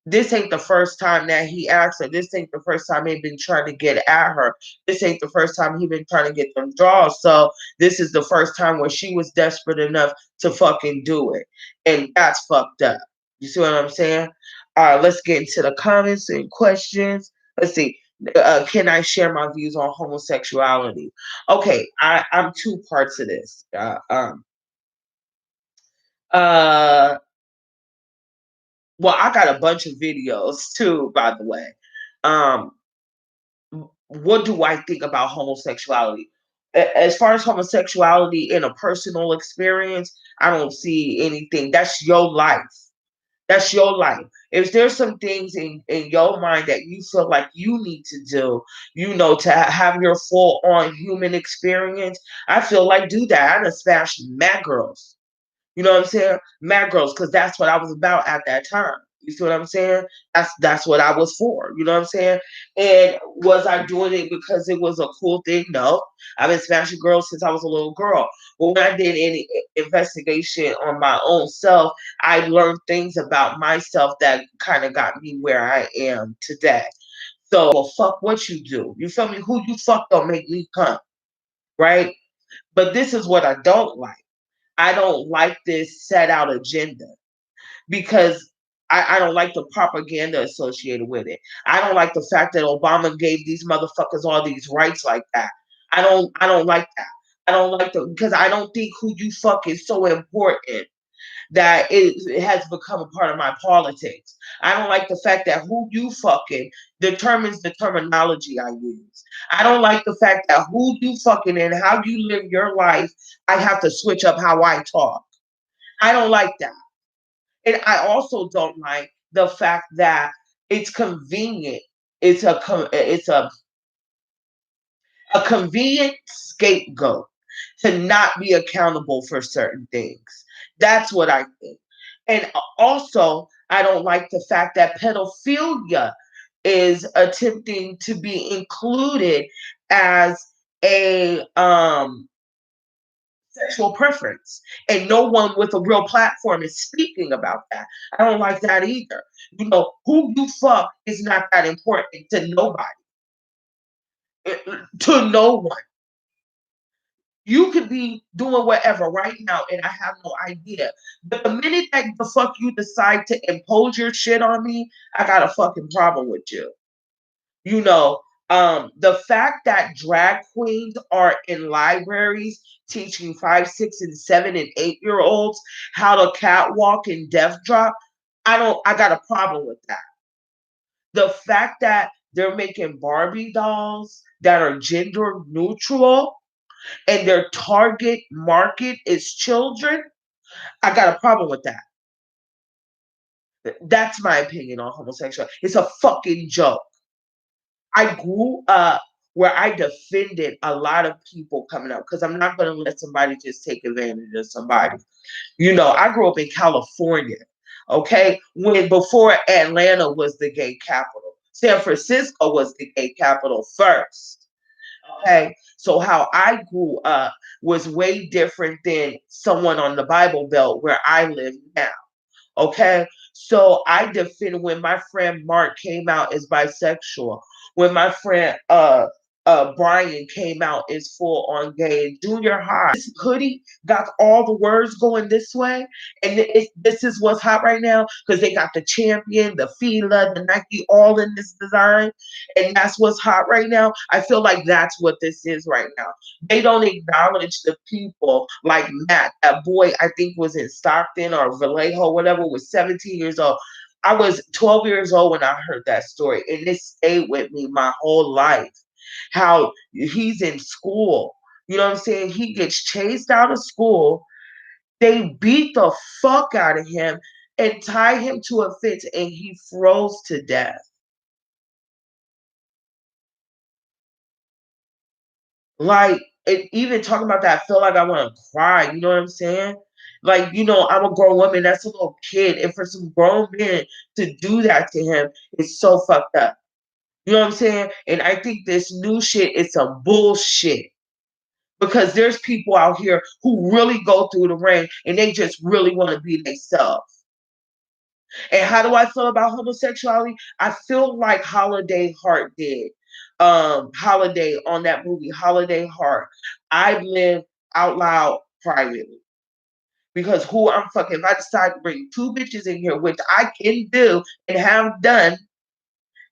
this ain't the first time that he asked her. This ain't the first time he been trying to get at her. This ain't the first time he been trying to get them draws. So this is the first time where she was desperate enough to fucking do it. And that's fucked up. You see what I'm saying? Let's get into the comments and questions. Let's see. Can I share my views on homosexuality? Okay, I'm two parts of this. Uh, well, I got a bunch of videos too, by the way. Um, what do I think about homosexuality? As far as homosexuality in a personal experience, I don't see anything. That's your life. That's your life. If there's some things in your mind that you feel like you need to do, you know, to have your full on human experience, I feel like do that. I done smashed mad girls. You know what I'm saying? Mad girls, because that's what I was about at that time. You see what I'm saying? That's what I was for. You know what I'm saying? And was I doing it because it was a cool thing? No. I've been smashing girls since I was a little girl. But when I did any investigation on my own self, I learned things about myself that kind of got me where I am today. So, well, fuck what you do. You feel me? Who you fuck don't make me come, right? But this is what I don't like. I don't like this set out agenda because I don't like the propaganda associated with it. I don't like the fact that Obama gave these motherfuckers all these rights like that. I don't like that. I don't like the because I don't think who you fuck is so important that it has become a part of my politics. I don't like the fact that who you fucking determines the terminology I use. I don't like the fact that who you fucking and how you live your life, I have to switch up how I talk. I don't like that. And I also don't like the fact that it's convenient. It's a convenient scapegoat to not be accountable for certain things. That's what I think. And also, I don't like the fact that pedophilia is attempting to be included as a sexual preference. And no one with a real platform is speaking about that. I don't like that either. You know, who you fuck is not that important to nobody, to no one. You could be doing whatever right now, and I have no idea. But the minute that the fuck you decide to impose your shit on me, I got a fucking problem with you. You know, the fact that drag queens are in libraries teaching 5, 6, and 7 and 8-year olds how to catwalk and death drop, I got a problem with that. The fact that they're making Barbie dolls that are gender neutral and their target market is children, I got a problem with that. That's my opinion on homosexuality. It's a fucking joke. I grew up where I defended a lot of people coming up because I'm not going to let somebody just take advantage of somebody. You know, I grew up in California, okay, when before Atlanta was the gay capital. San Francisco was the gay capital first. Okay, so how I grew up was way different than someone on the Bible Belt where I live now. Okay, so I defend when my friend Mark came out as bisexual, when my friend Brian came out as full on gay in junior high. This hoodie got all the words going this way, and this is what's hot right now because they got the Champion, the Fila, the Nike, all in this design, and that's what's hot right now. I feel like that's what this is right now. They don't acknowledge the people like Matt, that boy I think was in Stockton or Vallejo, whatever, was 17 years old. I was 12 years old when I heard that story, and it stayed with me my whole life. How he's in school, you know what I'm saying? He gets chased out of school. They beat the fuck out of him and tie him to a fence, and he froze to death. Like, and even talking about that, I feel like I want to cry. You know what I'm saying? Like, you know, I'm a grown woman. That's a little kid. And for some grown men to do that to him is so fucked up. You know what I'm saying? And I think this new shit is some bullshit. Because there's people out here who really go through the rain and they just really want to be themselves. And how do I feel about homosexuality? I feel like Holiday Heart did. Holiday on that movie, Holiday Heart. I live out loud privately. Because who I'm fucking, if I decide to bring two bitches in here, which I can do and have done,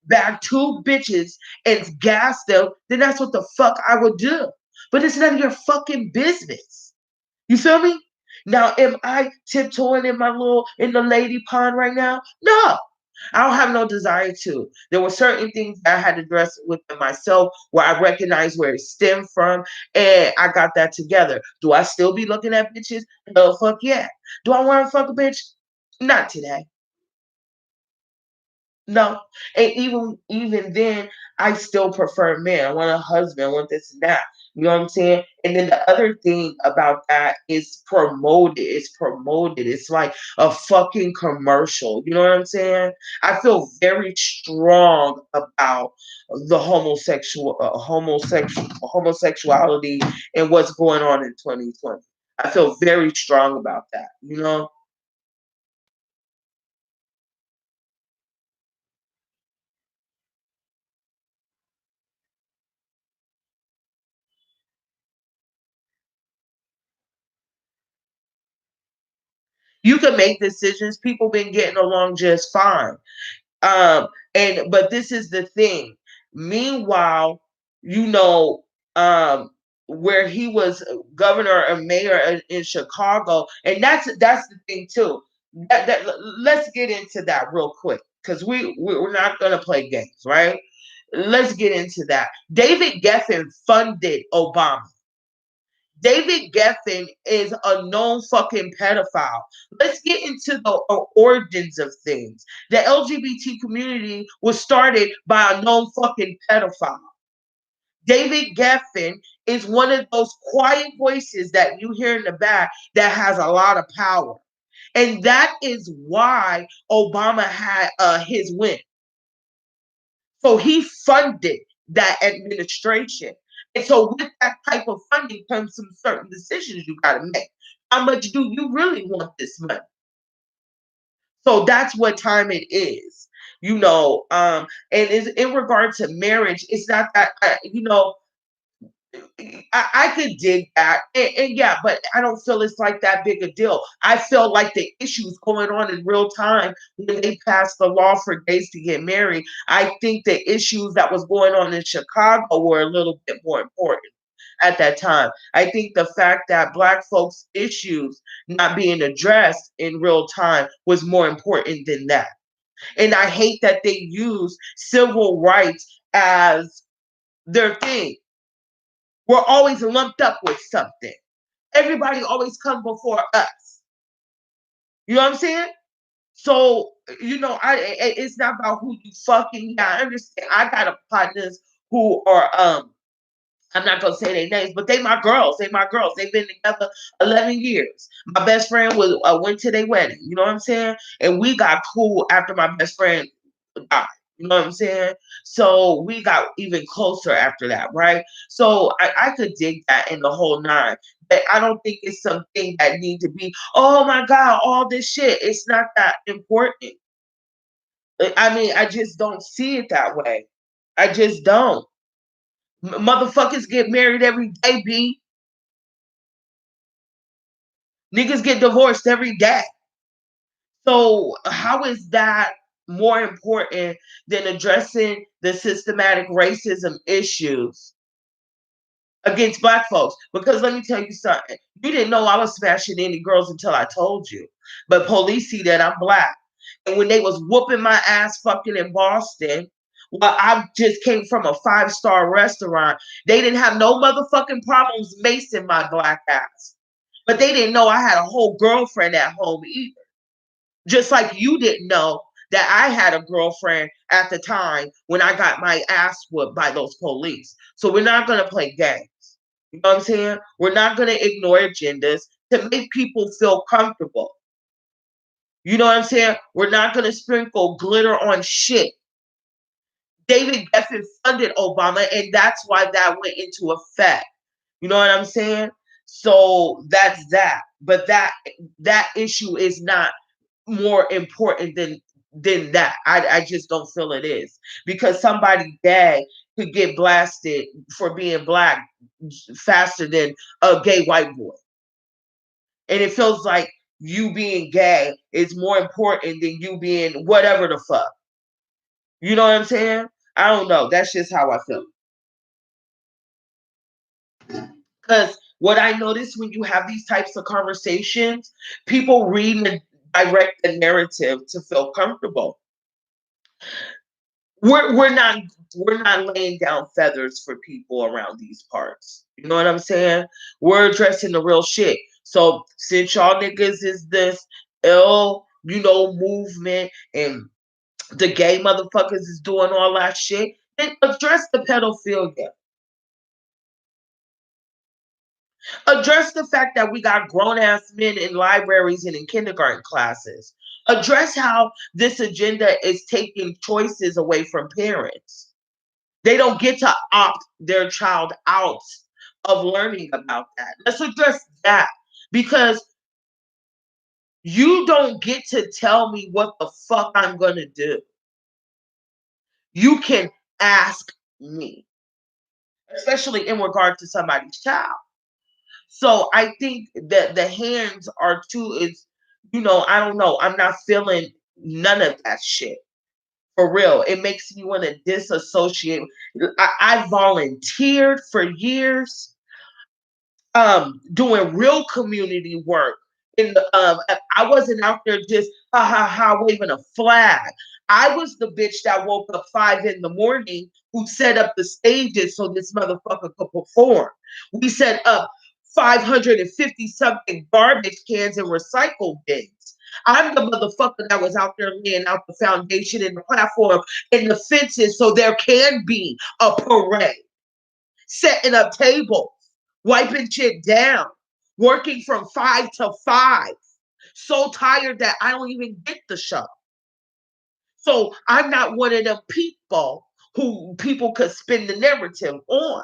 bag two bitches and gas them, then that's what the fuck I would do. But it's none of your fucking business. You feel me? Now, am I tiptoeing in the lady pond right now? No. I don't have no desire to. There were certain things that I had to address within myself where I recognized where it stemmed from, and I got that together. Do I still be looking at bitches? No, fuck yeah. Do I want to fuck a bitch? Not today. No. And even then, I still prefer men. I want a husband, I want this and that. You know what I'm saying? And then the other thing about that is promoted. It's promoted. It's like a fucking commercial. You know what I'm saying? I feel very strong about the homosexuality and what's going on in 2020. I feel very strong about that, you know? You can make decisions. People been getting along just fine. But this is the thing. Meanwhile, you know, where he was governor or mayor in Chicago, and that's the thing too. Let's get into that real quick because we're not gonna play games, right? Let's get into that. David Geffen funded Obama. David Geffen is a known fucking pedophile. Let's get into the origins of things. The LGBT community was started by a known fucking pedophile. David Geffen is one of those quiet voices that you hear in the back that has a lot of power. And that is why Obama had his win. So he funded that administration. And so with that type of funding comes some certain decisions you got to make. How much do you really want this money? So that's what time it is, and is in regard to marriage, it's not that, I could dig that, and yeah, but I don't feel it's like that big a deal. I feel like the issues going on in real time when they passed the law for gays to get married. I think the issues that was going on in Chicago were a little bit more important at that time. I think the fact that Black folks' issues not being addressed in real time was more important than that. And I hate that they use civil rights as their thing. We're always lumped up with something. Everybody always come before us. You know what I'm saying? So, it's not about who you fucking. Yeah, I understand. I got partners who are I'm not gonna say their names, but they my girls. They my girls. They've been together 11 years. My best friend went to their wedding. You know what I'm saying? And we got cool after my best friend died. You know what I'm saying? So we got even closer after that, right? So I could dig that in the whole nine. But I don't think it's something that need to be, oh my God, all this shit. It's not that important. I mean, I just don't see it that way. I just don't. Motherfuckers get married every day, B. Niggas get divorced every day. So how is that more important than addressing the systematic racism issues against Black folks? Because let me tell you something. You didn't know I was smashing any girls until I told you. But police see that I'm Black. And when they was whooping my ass fucking in Boston, well, I just came from a 5-star restaurant. They didn't have no motherfucking problems macing my Black ass. But they didn't know I had a whole girlfriend at home either. Just like you didn't know that I had a girlfriend at the time when I got my ass whooped by those police. So we're not going to play games. You know what I'm saying? We're not going to ignore agendas to make people feel comfortable. You know what I'm saying? We're not going to sprinkle glitter on shit. David Geffen funded Obama, and that's why that went into effect. You know what I'm saying? So that's that. But that issue is not more important than that. I just don't feel it is, because somebody gay could get blasted for being Black faster than a gay white boy, and it feels like you being gay is more important than you being whatever the fuck. You know what I'm saying? I don't know. That's just how I feel. Because what I notice when you have these types of conversations, people read and direct the narrative to feel comfortable. We're not laying down feathers for people around these parts. You know what I'm saying? We're addressing the real shit. So since y'all niggas is this ill, movement, and the gay motherfuckers is doing all that shit, then address the pedophilia. Address the fact that we got grown-ass men in libraries and in kindergarten classes. Address how this agenda is taking choices away from parents. They don't get to opt their child out of learning about that. Let's address that, because you don't get to tell me what the fuck I'm going to do. You can ask me, especially in regard to somebody's child. So I think that the hands are too, I don't know. I'm not feeling none of that shit. For real. It makes me want to disassociate. I volunteered for years doing real community work. I wasn't out there just waving a flag. I was the bitch that woke up 5 a.m. who set up the stages so this motherfucker could perform. We set up 550 something garbage cans and recycle bins. I'm the motherfucker that was out there laying out the foundation and the platform and the fences so there can be a parade. Setting up tables, wiping shit down, working from 5 to 5. So tired that I don't even get the show. So I'm not one of them people who people could spin the narrative on.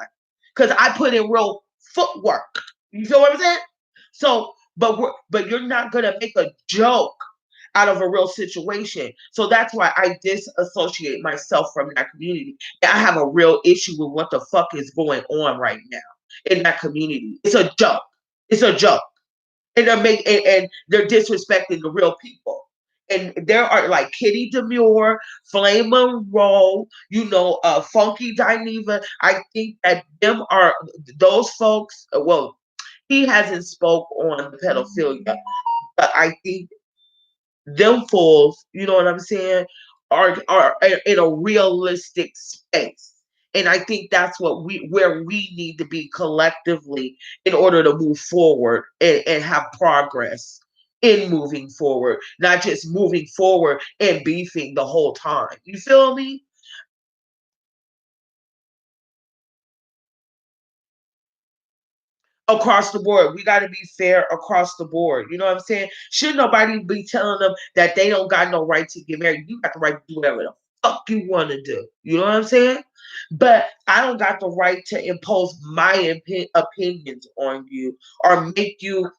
because I put in real footwork. You feel what I'm saying? So, but you're not gonna make a joke out of a real situation. So that's why I disassociate myself from that community. I have a real issue with what the fuck is going on right now in that community. It's a joke. It's a joke. And they're disrespecting the real people. And there are like Kitty Demure, Flame Monroe, Funky Dineva. I think that them are those folks. Well, he hasn't spoke on the pedophilia, but I think them fools, you know what I'm saying, are in a realistic space. And I think that's where we need to be collectively in order to move forward and have progress in moving forward, not just moving forward and beefing the whole time. You feel me? Across the board. We got to be fair across the board. You know what I'm saying? Should nobody be telling them that they don't got no right to get married? You got the right to do whatever the fuck you want to do. You know what I'm saying? But I don't got the right to impose my opinions on you or make you're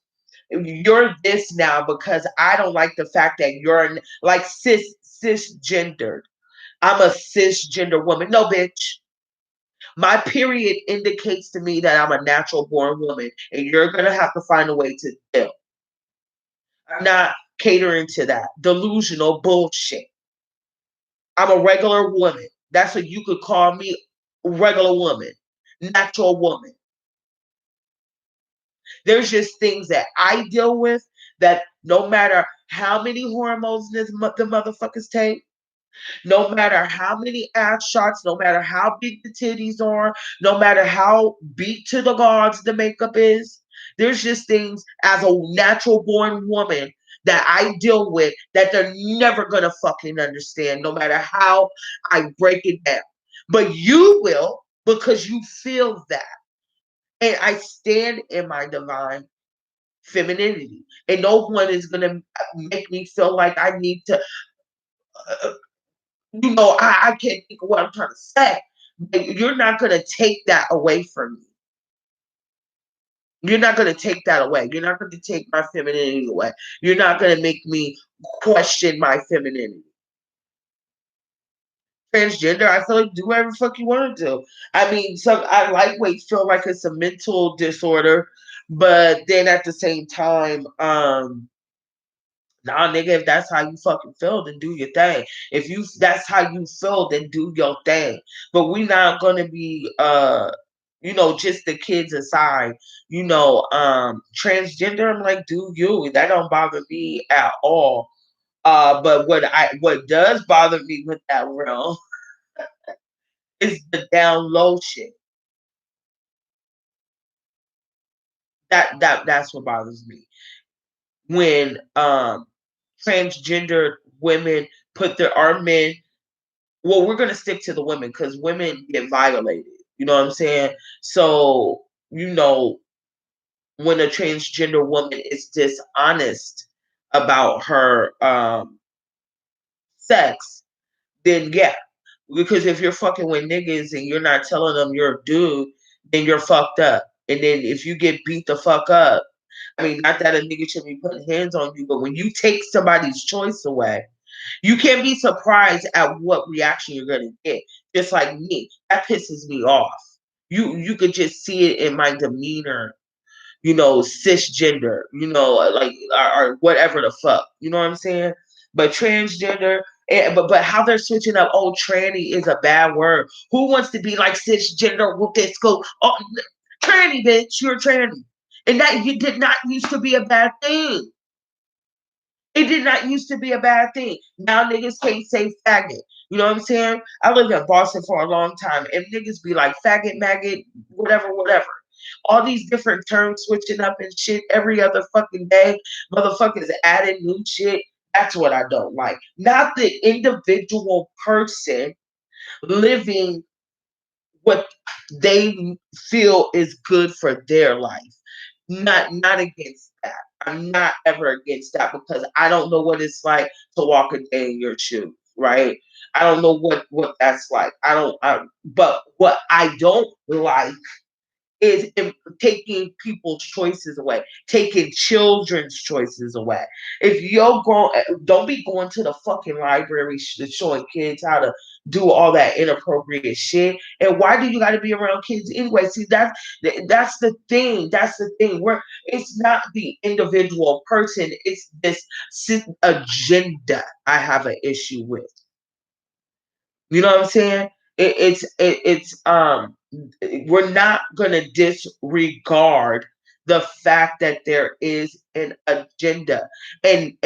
this now because I don't like the fact that you're like cisgendered. I'm a cisgender woman. No, bitch. My period indicates to me that I'm a natural born woman, and you're going to have to find a way to deal. I'm not catering to that delusional bullshit. I'm a regular woman. That's what you could call me, regular woman, natural woman. There's just things that I deal with that no matter how many hormones the motherfuckers take, no matter how many ass shots, no matter how big the titties are, no matter how beat to the gods the makeup is, there's just things as a natural born woman that I deal with that they're never gonna fucking understand, no matter how I break it down. But you will because you feel that. And I stand in my divine femininity. And no one is gonna make me feel like I need to I can't think of what I'm trying to say. But you're not going to take that away from me. You're not going to take that away. You're not going to take my femininity away. You're not going to make me question my femininity. Transgender, I feel like do whatever the fuck you want to do. I mean, I lightweight feel like it's a mental disorder, but then at the same time, nah, nigga, if that's how you fucking feel, then do your thing. If that's how you feel, then do your thing. But we not gonna be just the kids aside, transgender, I'm like, do you. That don't bother me at all. But what does bother me with that realm is the down low shit. That's what bothers me. When transgender women put our men. Well, we're gonna stick to the women because women get violated. You know what I'm saying? So, when a transgender woman is dishonest about her sex, then yeah. Because if you're fucking with niggas and you're not telling them you're a dude, then you're fucked up. And then if you get beat the fuck up, I mean, not that a nigga should be putting hands on you, but when you take somebody's choice away, you can't be surprised at what reaction you're gonna get. Just like me, that pisses me off. You could just see it in my demeanor. Cisgender. Like or whatever the fuck. You know what I'm saying? But transgender. But how they're switching up? Oh, tranny is a bad word. Who wants to be like cisgender? With this go? Oh, tranny, bitch. You're a tranny, and that you did not used to be a bad thing. It did not used to be a bad thing. Now niggas can't say faggot. You know what I'm saying? I lived in Boston for a long time, and niggas be like faggot, maggot, whatever, whatever. All these different terms switching up and shit every other fucking day. Motherfuckers adding new shit. That's what I don't like. Not the individual person living what they feel is good for their life. Not against that. I'm not ever against that because I don't know what it's like to walk a day in your shoes, right? I don't know what that's like. But what I don't like is taking people's choices away, taking children's choices away. If you're grown, don't be going to the fucking library showing kids how to do all that inappropriate shit. And why do you got to be around kids anyway? See, that's the thing. That's the thing. Where it's not the individual person. It's this agenda I have an issue with. You know what I'm saying? It's we're not gonna disregard the fact that there is an agenda. And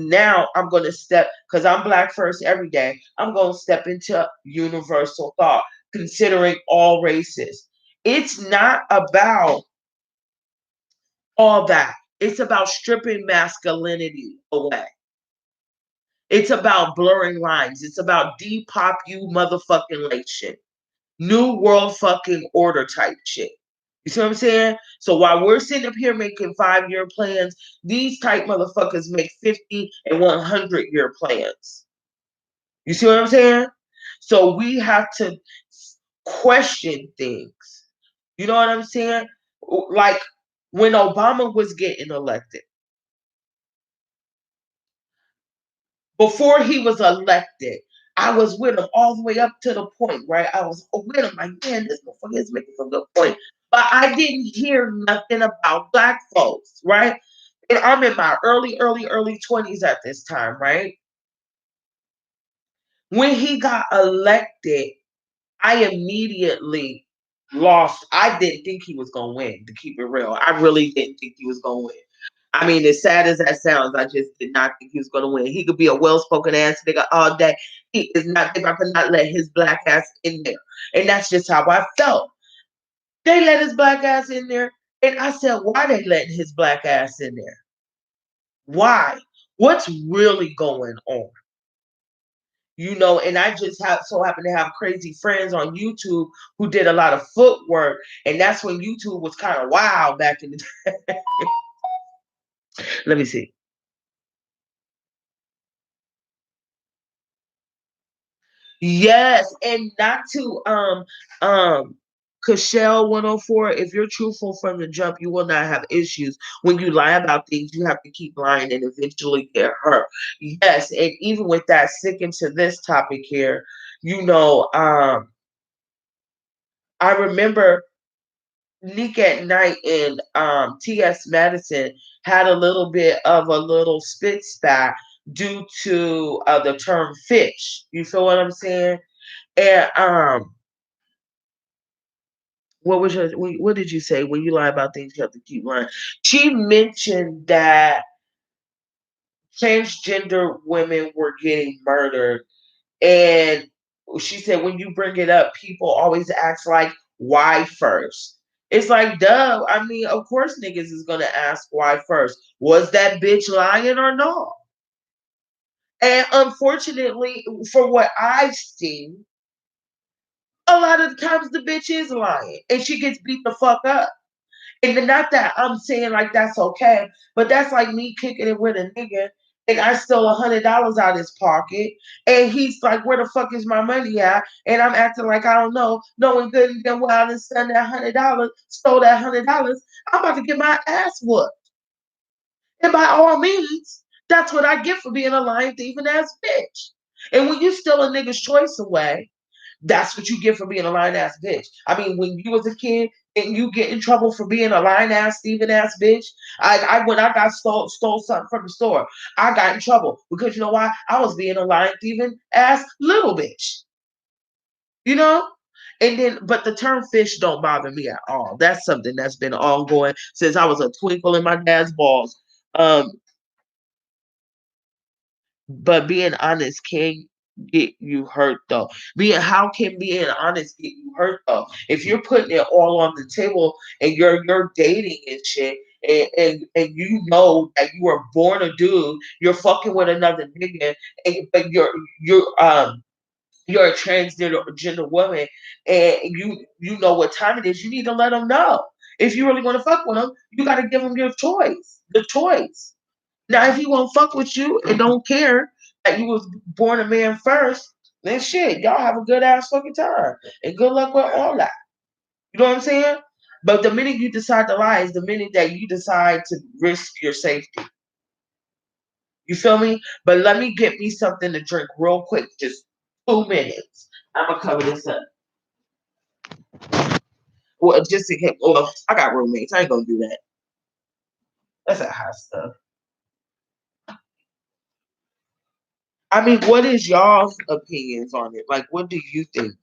now I'm gonna step, because I'm black first every day, I'm gonna step into universal thought, considering all races. It's not about all that. It's about stripping masculinity away. It's about blurring lines. It's about depop you motherfucking like shit. New world fucking order type shit. You see what I'm saying? So while we're sitting up here making 5-year plans, these type motherfuckers make 50 and 100-year plans. You see what I'm saying? So we have to question things. You know what I'm saying? Like when Obama was getting elected, before he was elected, I was with him all the way up to the point, right? I was with him, like, man, this motherfucker is making some good point. But I didn't hear nothing about black folks, right? And I'm in my early 20s at this time, right? When he got elected, I immediately lost. I didn't think he was going to win, to keep it real. I really didn't think he was going to win. I mean, as sad as that sounds, I just did not think he was going to win. He could be a well-spoken ass nigga all day. He is not. They could not let his black ass in there, and that's just how I felt. They let his black ass in there, and I said, "Why they letting his black ass in there? Why? What's really going on?" You know, and I just so happen to have crazy friends on YouTube who did a lot of footwork, and that's when YouTube was kind of wild back in the day. Let me see. Yes, and not to Cashel 104, if you're truthful from the jump, you will not have issues. When you lie about things, you have to keep lying and eventually get hurt. Yes, and even with that, sticking to this topic here, you know, I remember NiiiiGhT and T.S. Madison had a little bit of a little spit spat due to the term fish. You feel what I'm saying? And what did you say? When you lie about things, you have to keep lying. She mentioned that transgender women were getting murdered, and she said when you bring it up, people always ask like, why first? It's like, duh. I mean, of course niggas is gonna ask why first. Was that bitch lying or not? And unfortunately, for what I've seen, a lot of the times the bitch is lying and she gets beat the fuck up. And not that I'm saying like that's okay, but that's like me kicking it with a nigga and I stole $100 out of his pocket, and he's like, "Where the fuck is my money at?" And I'm acting like I don't know, knowing good and damn well I done spent that $100, stole that $100. I'm about to get my ass whooped, and by all means, that's what I get for being a lying, thieving ass bitch. And when you steal a nigga's choice away, that's what you get for being a lying ass bitch. I mean, when you was a kid and you get in trouble for being a lying ass, thieving ass bitch, I when I got stole something from the store, I got in trouble because you know why? I was being a lying, thieving ass little bitch. You know? And then, but the term fish don't bother me at all. That's something that's been ongoing since I was a twinkle in my dad's balls. Um, But being honest can get you hurt though. How can being honest get you hurt though? If you're putting it all on the table and you're dating and shit, and you know that you were born a dude, you're fucking with another nigga, and but you're a transgender woman, and you know what time it is. You need to let them know. If you really want to fuck with them, you got to give them your choice, the choice. Now, if he won't fuck with you and don't care that you was born a man first, then shit, y'all have a good ass fucking time and good luck with all that. You know what I'm saying? But the minute you decide to lie is the minute that you decide to risk your safety. You feel me? But let me get me something to drink real quick, just 2 minutes. I'm gonna cover this up. Well, just to get. Well, I got roommates. I ain't gonna do that. That's that hot stuff. I mean, what is y'all's opinions on it? Like, what do you think?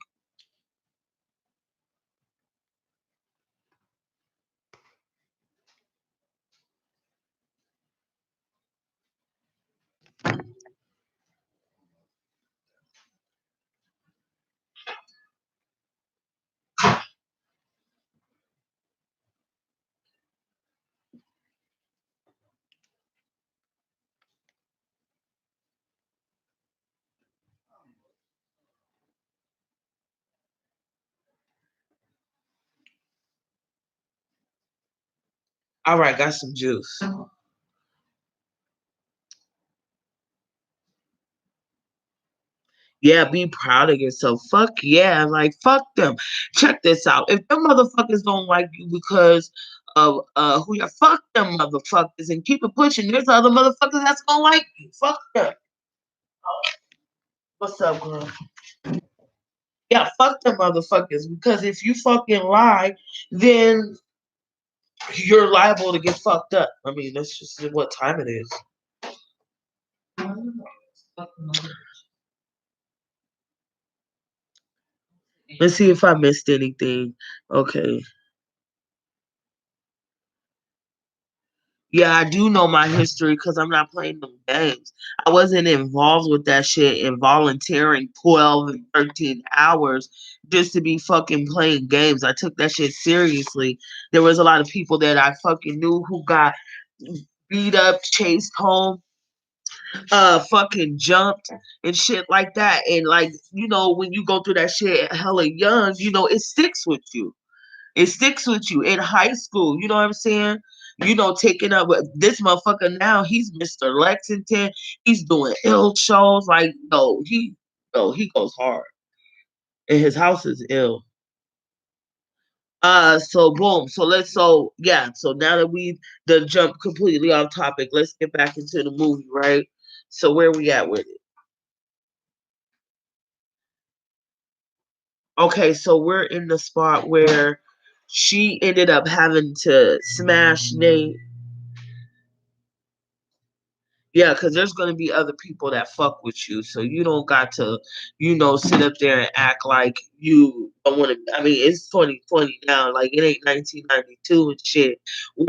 All right, got some juice. Yeah, be proud of yourself. Fuck yeah, like fuck them. Check this out. If them motherfuckers don't like you because of who you fuck them motherfuckers and keep it pushing. There's other motherfuckers that's gonna like you. Fuck them. What's up, girl? Yeah, fuck them motherfuckers because if you fucking lie, then you're liable to get fucked up. I mean, that's just what time it is. Let's see if I missed anything. Okay. Yeah, I do know my history because I'm not playing them games. I wasn't involved with that shit and volunteering 12 and 13 hours just to be fucking playing games. I took that shit seriously. There was a lot of people that I fucking knew who got beat up, chased home, fucking jumped and shit like that. And like, you know, when you go through that shit hella young, you know, it sticks with you. It sticks with you in high school. You know what I'm saying? You know, taking up with this motherfucker now. He's Mr. Lexington. He's doing ill shows. Like, he goes hard. And his house is ill. So boom. So now that we done jumped completely off topic, let's get back into the movie, right? So where we at with it? Okay, so we're in the spot where she ended up having to smash Nate. Yeah, because there's gonna be other people that fuck with you, so you don't got to, sit up there and act like you don't want to. I mean, it's 2020 now, like it ain't 1992 and shit,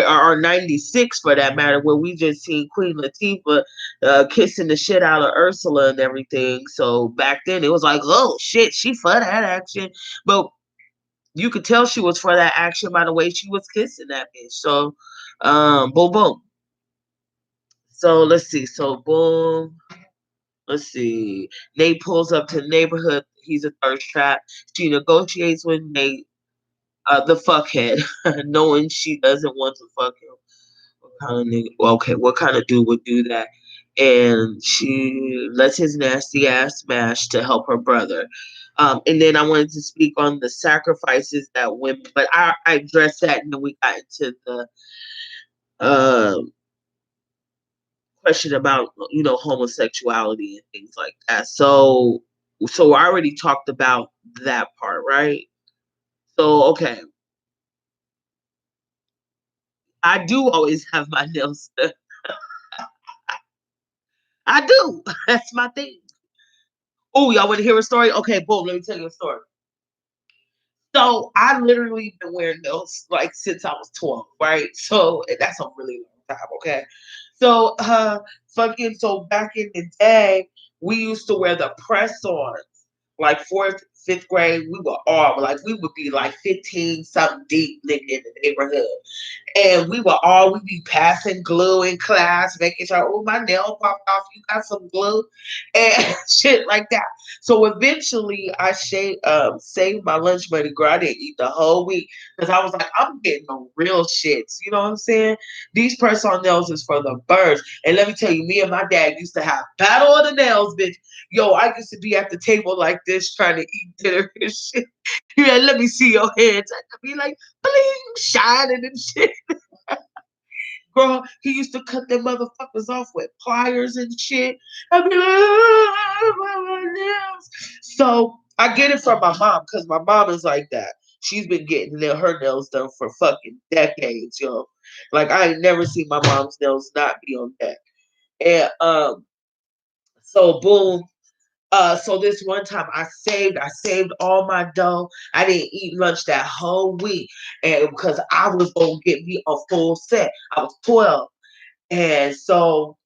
or 96 for that matter, where we just seen Queen Latifah kissing the shit out of Ursula and everything. So back then it was like, oh shit, she for that action, but you could tell she was for that action by the way she was kissing that bitch. So, boom, boom. So let's see. So boom. Let's see. Nate pulls up to the neighborhood. He's a thirst trap. She negotiates with Nate, the fuckhead, knowing she doesn't want to fuck him. What kind of nigga? Well, okay, what kind of dude would do that? And she lets his nasty ass smash to help her brother. And then I wanted to speak on the sacrifices that women, but I addressed that, and then we got into the question about homosexuality and things like that. So I already talked about that part, right? So okay, I do always have my nails done. I do. That's my thing. Oh, y'all want to hear a story? Okay, boom. Let me tell you a story. So I literally been wearing nails like since I was 12, right? So that's a really long time. Okay. So so back in the day, we used to wear the press ons. Like fourth, fifth grade, we were all like we would be like 15 something deep nigga in the neighborhood. And we be passing glue in class, making sure, oh, my nail popped off. You got some glue and shit like that. So eventually I saved my lunch money, girl. I didn't eat the whole week because I was like, I'm getting the real shits. You know what I'm saying? These press on nails is for the birds. And let me tell you, me and my dad used to have battle of the nails, bitch. Yo, I used to be at the table like this trying to eat dinner and shit. You had let me see your hands. I'd be like, bling, shining and shit. Girl, he used to cut them motherfuckers off with pliers and shit. I'd be like, my nails. So I get it from my mom because my mom is like that. She's been getting her nails done for fucking decades, yo. Like I ain't never seen my mom's nails not be on deck. And so boom. So this one time I saved all my dough. I didn't eat lunch that whole week. And because I was gonna get me a full set. I was 12. And so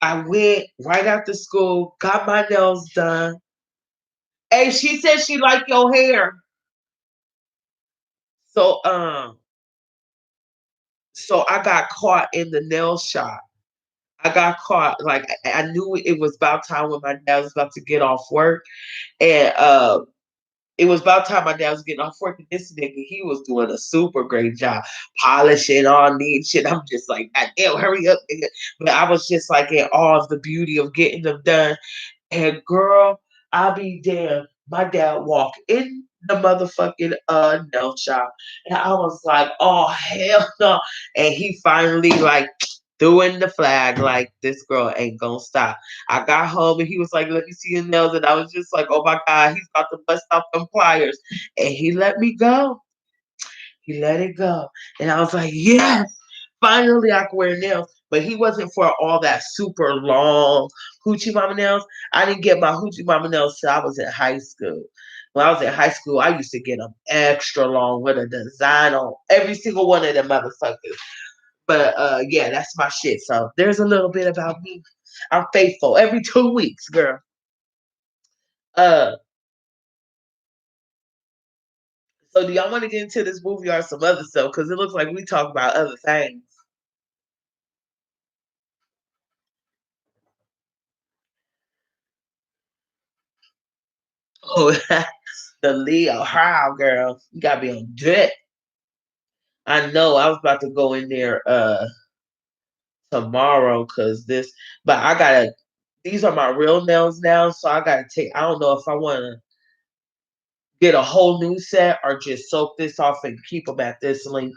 I went right after school, got my nails done. Hey, she said she liked your hair. So so I got caught in the nail shop. I got caught like I knew it was about time when my dad was about to get off work. And it was about time my dad was getting off work, and this nigga, he was doing a super great job polishing all neat shit. I'm just like, God damn, hurry up, nigga. But I was just like in awe of the beauty of getting them done. And girl, I'll be damned. My dad walked in the motherfucking nail shop, and I was like, oh hell no. And he finally like threw in the flag, like this girl ain't gonna stop. I got home and he was like, let me see your nails. And I was just like, oh my God, he's about to bust out them pliers. And he let me go. He let it go. And I was like, yes. Finally, I can wear nails, but he wasn't for all that super long hoochie mama nails. I didn't get my hoochie mama nails till I was in high school. When I was in high school, I used to get them extra long with a design on every single one of them motherfuckers. But yeah, that's my shit. So there's a little bit about me. I'm faithful every 2 weeks, girl. Uh, so do y'all want to get into this movie or some other stuff? Because it looks like we talk about other things. Oh, the Leo how girl. You gotta be on drip. I know I was about to go in there tomorrow because this but I gotta these are my real nails now, so I gotta take I don't know if I wanna get a whole new set or just soak this off and keep them at this length.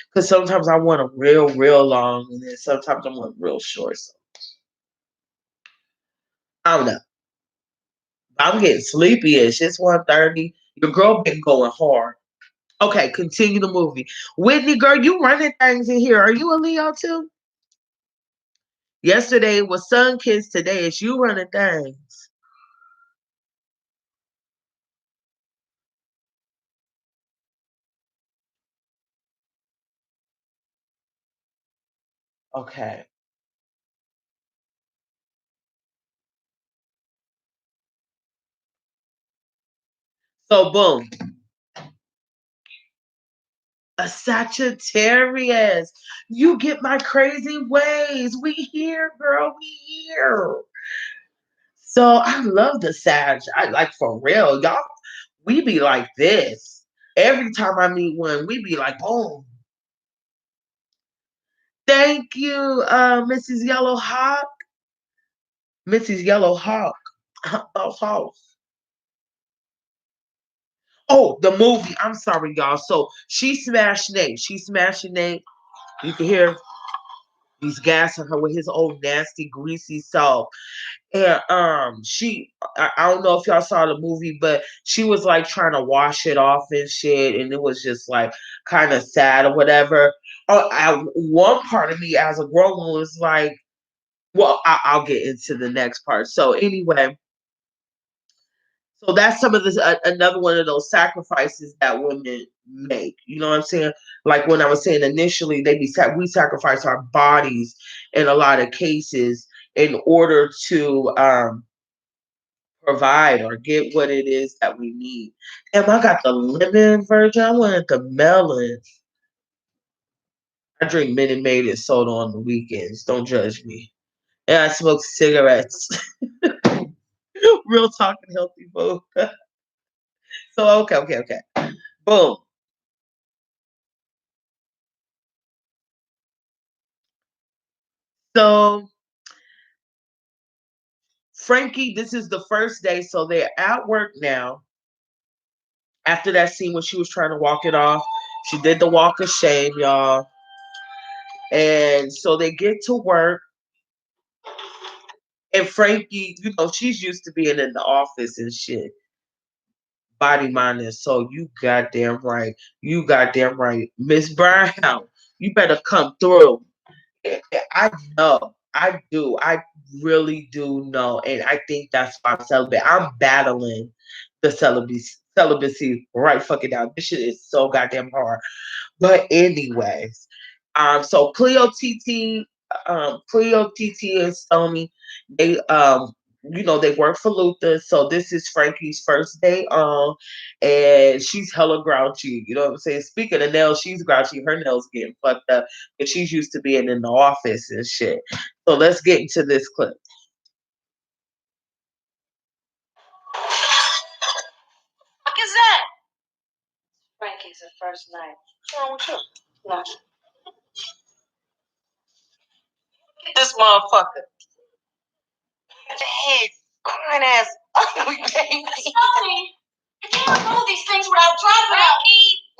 Because sometimes I want them real, real long, and then sometimes I want real short. So I don't know. I'm getting sleepy-ish. It's 1:30. Your girl been going hard. Okay, continue the movie. Whitney, girl, you running things in here. Are you a Leo too? Yesterday was Sun Kids. Today it's you running things. Okay. So boom. A Sagittarius. You get my crazy ways. We here, girl. We here. So I love the Sag. I like for real. Y'all, we be like this. Every time I meet one, we be like, boom. Thank you, Mrs. Yellow Hawk. Mrs. Yellow Hawk. Oh, oh, the movie. I'm sorry, y'all. So she smashed Nate. She smashing Nate. You can hear he's gassing her with his old nasty, greasy self. And I don't know if y'all saw the movie, but she was like trying to wash it off and shit, and it was just like kind of sad or whatever. One part of me as a grown woman was like, well, I'll get into the next part. So anyway, so that's some of this another one of those sacrifices that women make. You know what I'm saying? Like when I was saying initially, we sacrifice our bodies in a lot of cases in order to provide or get what it is that we need. And I got the lemon version. I wanted the melon. I drink Minute Maid and soda on the weekends. Don't judge me. And I smoke cigarettes. Real talking healthy food. So okay. Boom. So Frankie, this is the first day, so they're at work now. After that scene when she was trying to walk it off, she did the walk of shame, y'all. And so they get to work. And Frankie, you know, she's used to being in the office and shit. Body minded. So you goddamn right. You goddamn right. Miss Brown, you better come through. I know. I do. I really do know. And I think that's why I'm celibate. I'm battling the celibacy right fucking down. This shit is so goddamn hard. But anyways, so Cleo TT and Stony, they you know, they work for Luther. So this is Frankie's first day on, and she's hella grouchy. You know what I'm saying? Speaking of nails, she's grouchy. Her nails getting fucked up, but she's used to being in the office and shit. So let's get into this clip. What is that? Frankie's first night. What's wrong with you? Nothing. Get this motherfucker. Hey, crying ass ugly baby. Stony, you can't remove these things without dropping out.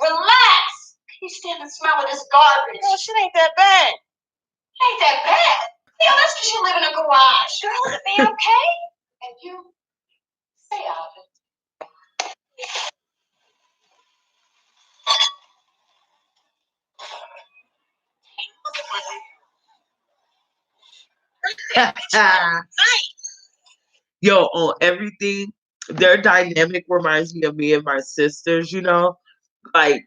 Relax. You stand and smell with this garbage. Girl, shit ain't that bad. Ain't that bad? Yo, that's because you live in a garage. Girl, it'll be okay. And you stay out of it. Yo, on everything, their dynamic reminds me of me and my sisters, you know? Like,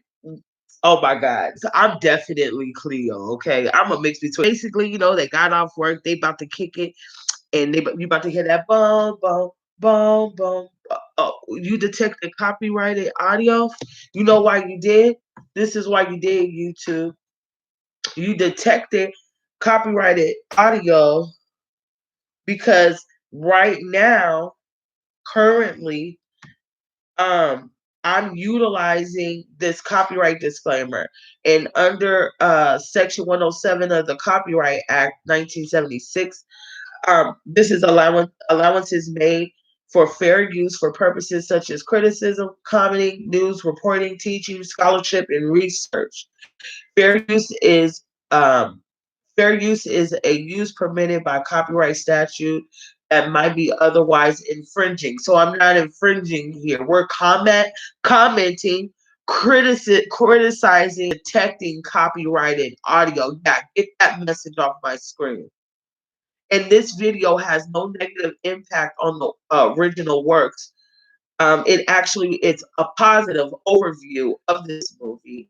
oh my God. So I'm definitely Cleo, okay? I'm a mix between basically, you know, they got off work, they about to kick it, and you about to hear that boom, boom, boom, boom. Oh, you detected copyrighted audio? You know why you did? This is why you did, YouTube. You detected copyrighted audio because right now, currently, I'm utilizing this copyright disclaimer, and under section 107 of the Copyright Act 1976, this is allowances made for fair use for purposes such as criticism, commenting, news reporting, teaching, scholarship, and research. Fair use is um, Fair use is a use permitted by copyright statute that might be otherwise infringing. So I'm not infringing here. We're commenting, criticizing, detecting copyrighted audio. Yeah, get that message off my screen. And this video has no negative impact on the original works. It's a positive overview of this movie.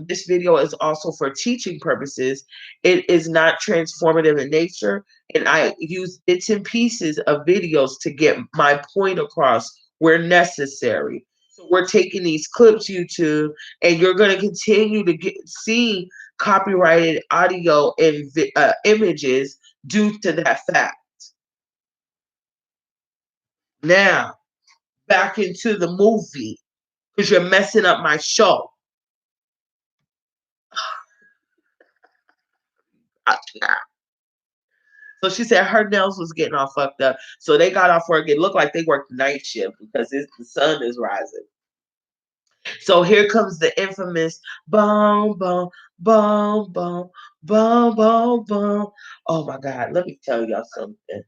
This video is also for teaching purposes. It is not transformative in nature, and I use bits and pieces of videos to get my point across where necessary. So we're taking these clips, YouTube, and you're going to continue to see copyrighted audio and images due to that fact. Now, back into the movie, because you're messing up my show. So she said her nails was getting all fucked up. So they got off work. It looked like they worked night shift because the sun is rising. So here comes the infamous boom, boom, boom, boom, boom, boom, boom. Oh my God, let me tell y'all something.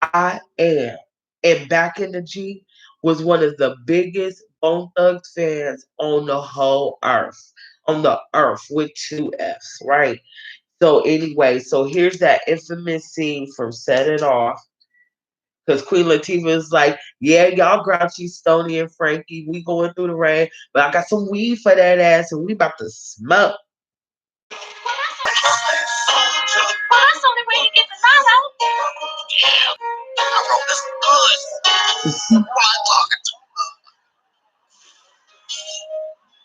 I am, and Back in the G was one of the biggest Bone Thugs fans on the whole earth. On the earth with two F's, right? So anyway, so here's that infamous scene from Set It Off. Because Queen Latifah is like, yeah, y'all grouchy, Stony and Frankie, we going through the rain, but I got some weed for that ass and we about to smoke. Well, that's the only way you get the knot out. I wrote this good. Who I'm talking to?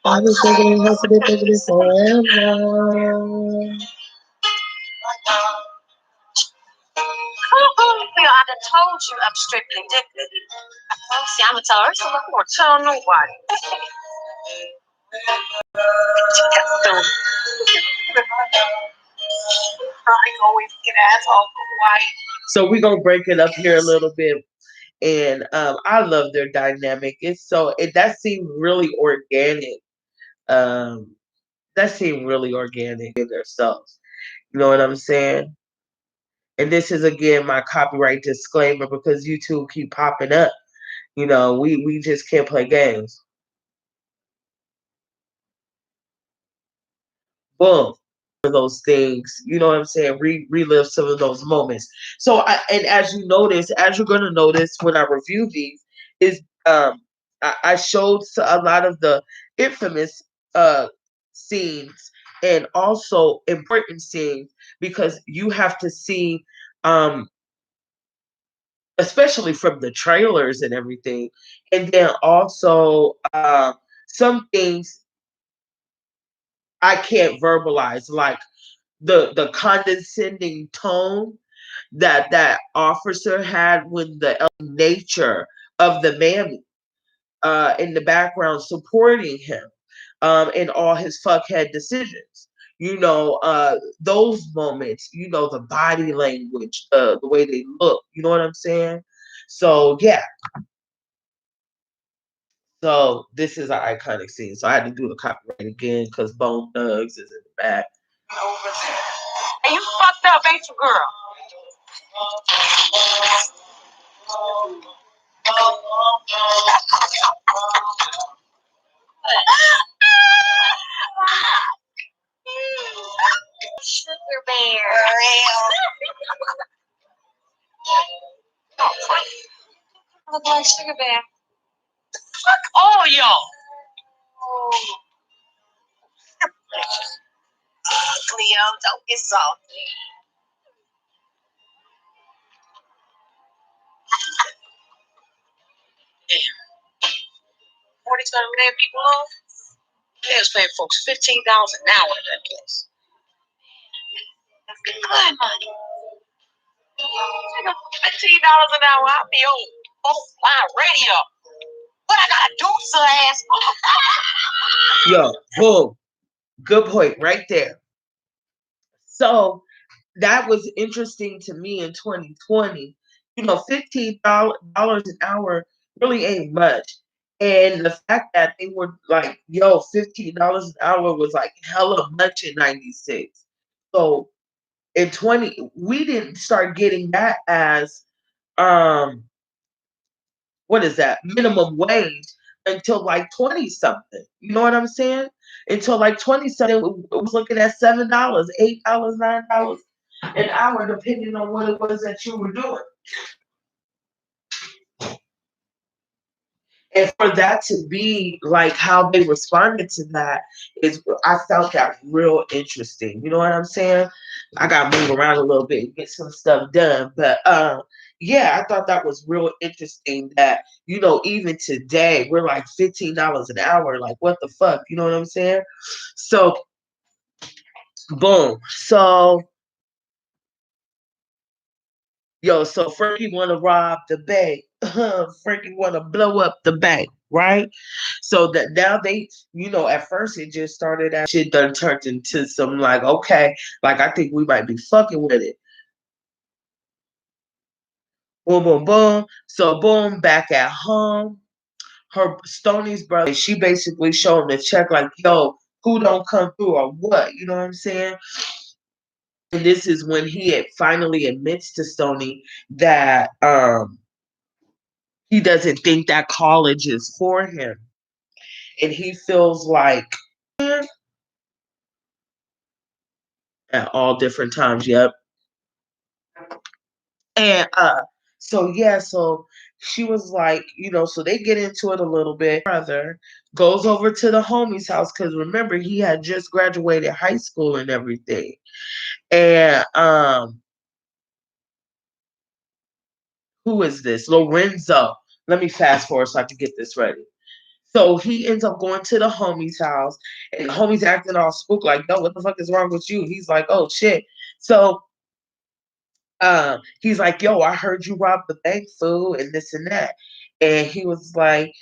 I was thinking forever. I done told you I'm strictly addicted. See, I'm gonna tell her, so I won't tell nobody. So we're gonna break it up here a little bit. And I love their dynamic. That seemed really organic. Um, that seemed really organic in themselves. You know what I'm saying? And this is again my copyright disclaimer because YouTube keep popping up. We just can't play games. Boom. Those things, you know what I'm saying? Relive some of those moments. And as you're gonna notice when I review these, is I showed a lot of the infamous scenes and also important scenes because you have to see, especially from the trailers and everything, and then also some things I can't verbalize, like the condescending tone that officer had when the nature of the mammy in the background supporting him in all his fuckhead decisions. Those moments, the body language, the way they look, you know what I'm saying? So yeah. So this is an iconic scene. So I had to do the copyright again because Bone Thugs is in the back. Hey, you fucked up, ain't you, girl? Sugar bear. Look like sugar bear. Fuck all y'all. Cleo, don't get salty. Damn. 47 million people off? They was paying folks $15 an hour in that place. That's good money. $15 an hour, I'll be on my radio. What I gotta do, sir ass? Yo, boom. Good point right there. So that was interesting to me in 2020. $15 an hour really ain't much. And the fact that they were like, yo, $15 an hour was like hella much in 96. So in 20, we didn't start getting that as what is that, minimum wage until like 20 something. You know what I'm saying? Until like 20 something, we was looking at $7, $8, $9 an hour, depending on what it was that you were doing. And for that to be like how they responded to that I felt that real interesting. You know what I'm saying? I gotta move around a little bit and get some stuff done. But yeah, I thought that was real interesting that, even today we're like $15 an hour. Like what the fuck? You know what I'm saying? So boom. So so Frankie wanna rob the bank. Frankie wanna blow up the bank, right? So that now they, at first it just started out shit done turned into some like, okay, like I think we might be fucking with it. Boom, boom, boom. So boom, back at home, her Stoney's brother, she basically showed him the check like, yo, who don't come through or what? You know what I'm saying? And this is when he had finally admits to Stoney that he doesn't think that college is for him. And he feels like at all different times, yep. And so yeah, so she was like, so they get into it a little bit. Brother goes over to the homie's house because remember he had just graduated high school and everything. And who is this? Lorenzo. Let me fast forward so I can get this ready. So he ends up going to the homie's house, and the homie's acting all spook like, yo, what the fuck is wrong with you? He's like, oh shit. So he's like, yo, I heard you robbed the bank, fool, and this and that. And he was like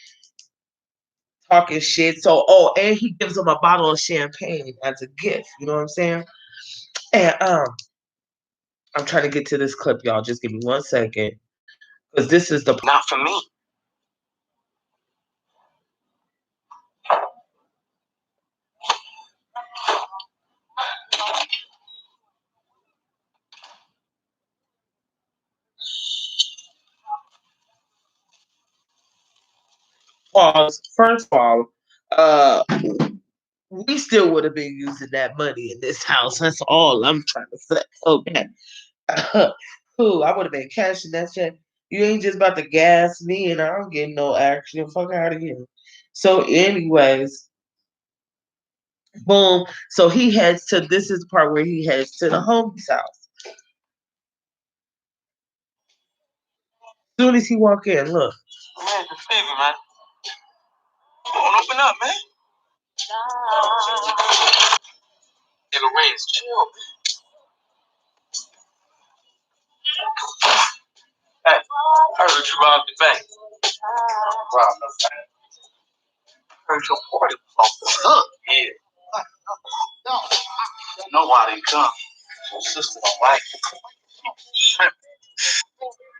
talking shit. So, and he gives him a bottle of champagne as a gift. You know what I'm saying? And I'm trying to get to this clip, y'all. Just give me 1 second. Because this is the Not for me. pause. First of all, uh, we still would have been using that money in this house. That's all I'm trying to say. Okay. Cool. I would have been cashing that shit. You ain't just about to gas me and I don't get no action. Fuck out of here. So, anyways, boom. So he heads to this is the part where he heads to the homie's house. Soon as he walk in, look. Man, it's Stevie, man. Come on, open up, man. It'll raise. Chill, man. Hey, I heard you robbed the bank. Robbed the bank. I heard your party was off the hook. Yeah. You know why they come. Your sister don't like it.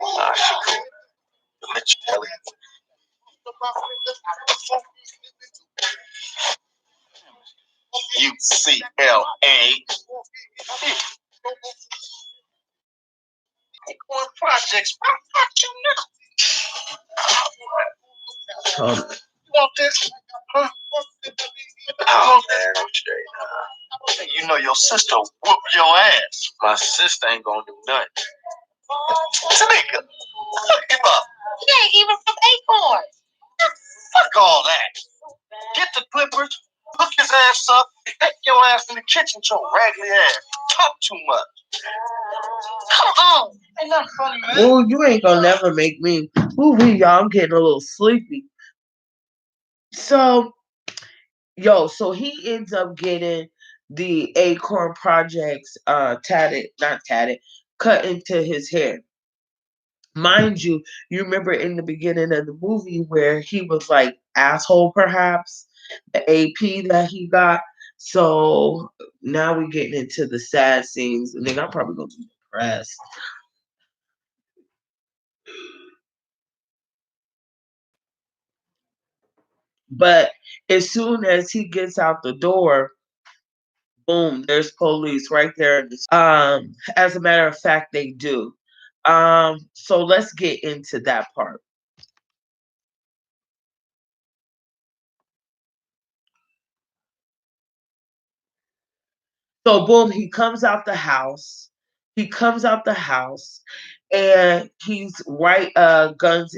Nah, she cool. Let you tell it. UCLA. Acorn Projects. Fuck you now. Hold on. You want this? Huh? Oh, man, I'm straight. You know your sister whoop your ass. My sister ain't gonna do nothing. Tamika, look him up. He ain't even from Acorn. Fuck all that. Get the clippers, hook his ass up, take your ass in the kitchen, your raggedy ass. Talk too much. Come on. Ain't nothing funny, man. Oh, you ain't gonna never make me. Ooh, y'all, I'm getting a little sleepy. So, so he ends up getting the Acorn Projects cut into his hair. Mind you, you remember in the beginning of the movie where he was like asshole, perhaps the AP that he got. So now we're getting into the sad scenes, and then I'm probably gonna be depressed. But as soon as he gets out the door, boom, there's police right there. As a matter of fact, they do. So let's get into that part. So boom, he comes out the house. He comes out the house and he's guns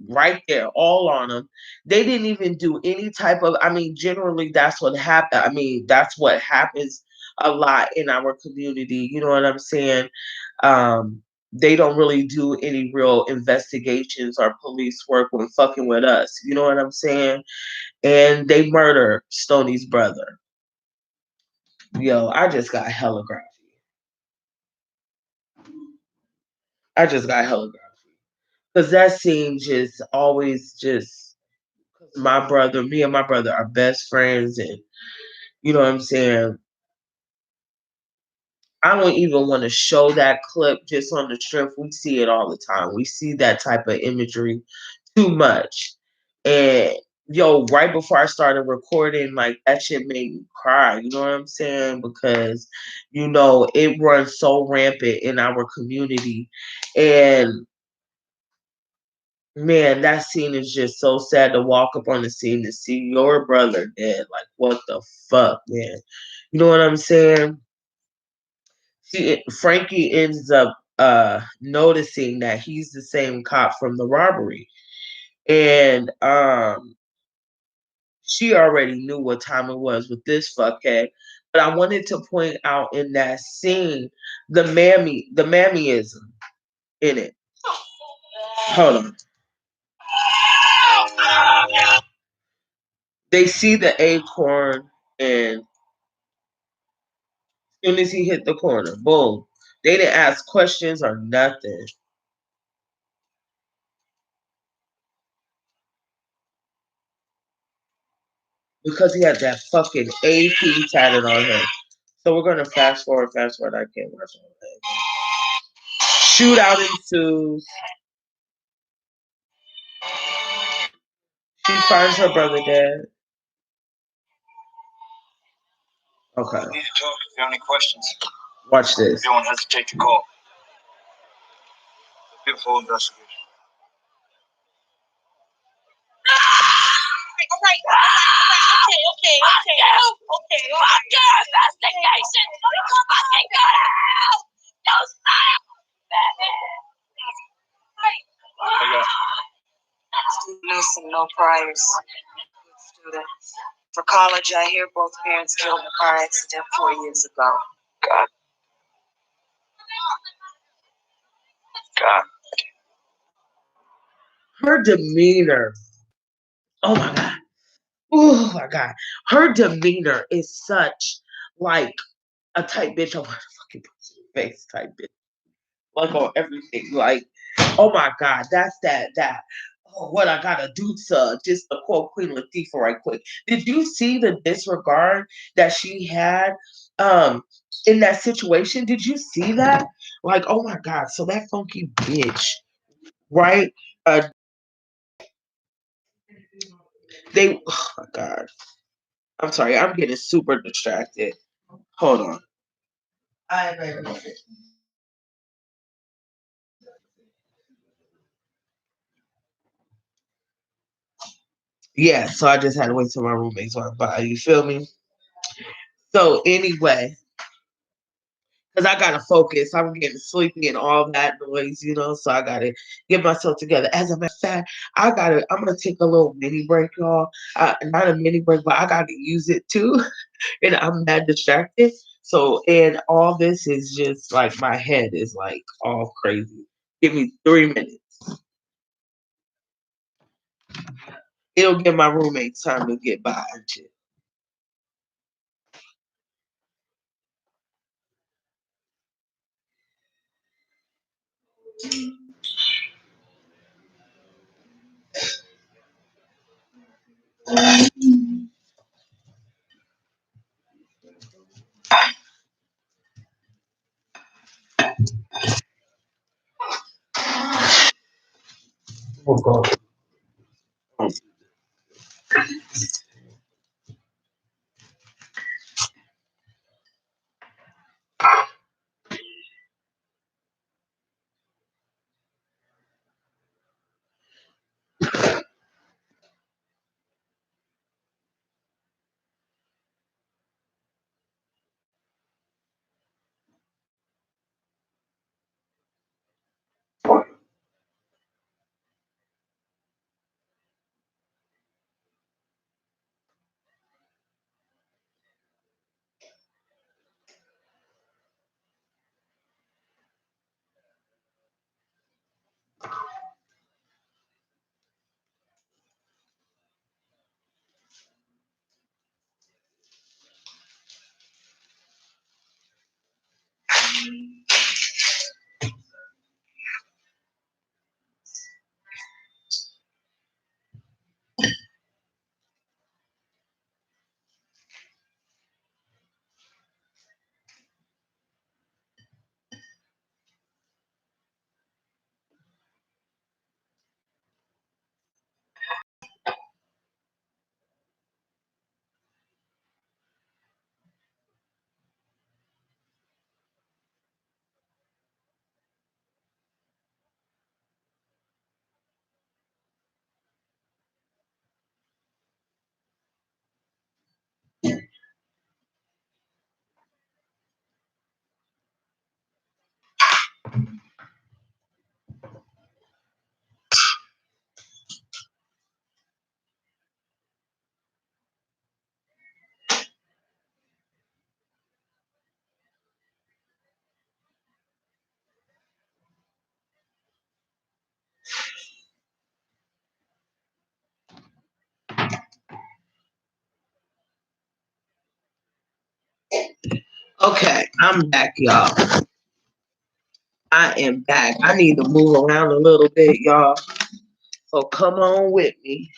right there, all on him. They didn't even do any type of, generally that's what happened. That's what happens a lot in our community. You know what I'm saying? They don't really do any real investigations or police work when fucking with us. You know what I'm saying? And they murder Stoney's brother. Yo, I just got hella graphic. I just got hella graphic. Because that scene just always just, me and my brother are best friends. And you know what I'm saying? I don't even want to show that clip just on the strength. We see it all the time. We see that type of imagery too much. And right before I started recording, like that shit made me cry. You know what I'm saying? Because, it runs so rampant in our community. And man, that scene is just so sad to walk up on the scene to see your brother dead. Like, what the fuck, man? You know what I'm saying? Frankie ends up noticing that he's the same cop from the robbery. And she already knew what time it was with this fuckhead. But I wanted to point out in that scene the mammyism in it. Hold on. They see the acorn, and as soon as he hit the corner, boom. They didn't ask questions or nothing. Because he had that fucking AP tatted on him. So we're gonna fast forward. I can't watch all that. Shootout ensues. She finds her brother dead. Okay. I need to talk if you have any questions. Watch this. Don't hesitate to call. Beautiful investigation. All right. Okay. Fuck your investigation! Fucking go! No smile! Students and no priors. Good students. For college, I hear both parents killed in a car accident 4 years ago. God. Her demeanor. Oh my God. Oh my God. Her demeanor is such like a type bitch. I want to fucking put your face type bitch. Like on everything. Like, oh my God. That's that. Oh, what I gotta do to just to quote Queen Latifah right quick. Did you see the disregard that she had in that situation? Did you see that? Like, oh my God. So that funky bitch, right? Oh my God. I'm sorry, I'm getting super distracted. Hold on. Yeah, so I just had to wait till my roommates went by. You feel me? So anyway, because I gotta focus. I'm getting sleepy and all that noise, so I gotta get myself together. As a matter of fact, I'm gonna take a little mini break, y'all. Not a mini break, but I gotta use it too. And I'm that distracted. So, and all this is just like my head is like all crazy. Give me 3 minutes. It'll give my roommates time to get by and shit. Oh God. Okay, I'm back, y'all. I am back. I need to move around a little bit, y'all. So come on with me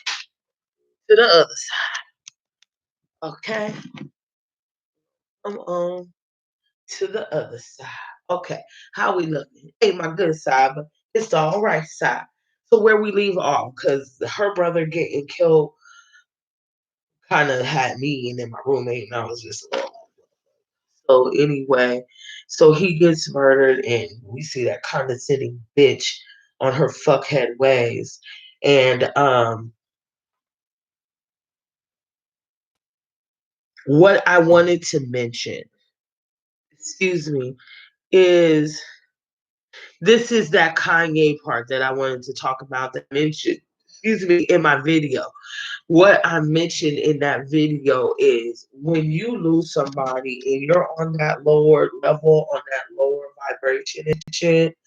to the other side. Okay? Come on to the other side. Okay, how we looking? Ain't my good side, but it's the all right side. So where we leave off, because her brother getting killed kind of had me and then my roommate, and I was just so anyway. So he gets murdered, and we see that condescending bitch on her fuckhead ways, and what I wanted to mention, excuse me, is this is that Kanye part that I wanted to talk about that mentioned, excuse me, in my video. What I mentioned in that video is when you lose somebody and you're on that lower level, on that lower vibration and shit,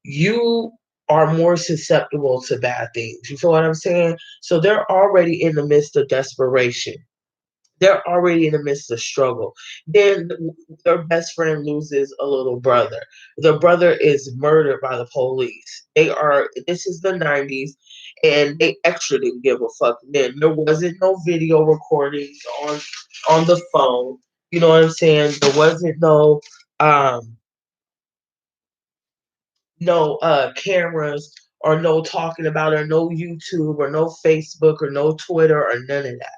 you are more susceptible to bad things. You feel what I'm saying? So they're already in the midst of desperation. They're already in the midst of struggle. Then their best friend loses a little brother. The brother is murdered by the police. This is the 90s, and they extra didn't give a fuck then. There wasn't no video recordings on the phone. You know what I'm saying? There wasn't um no cameras or no talking about it, or no YouTube or no Facebook or no Twitter or none of that.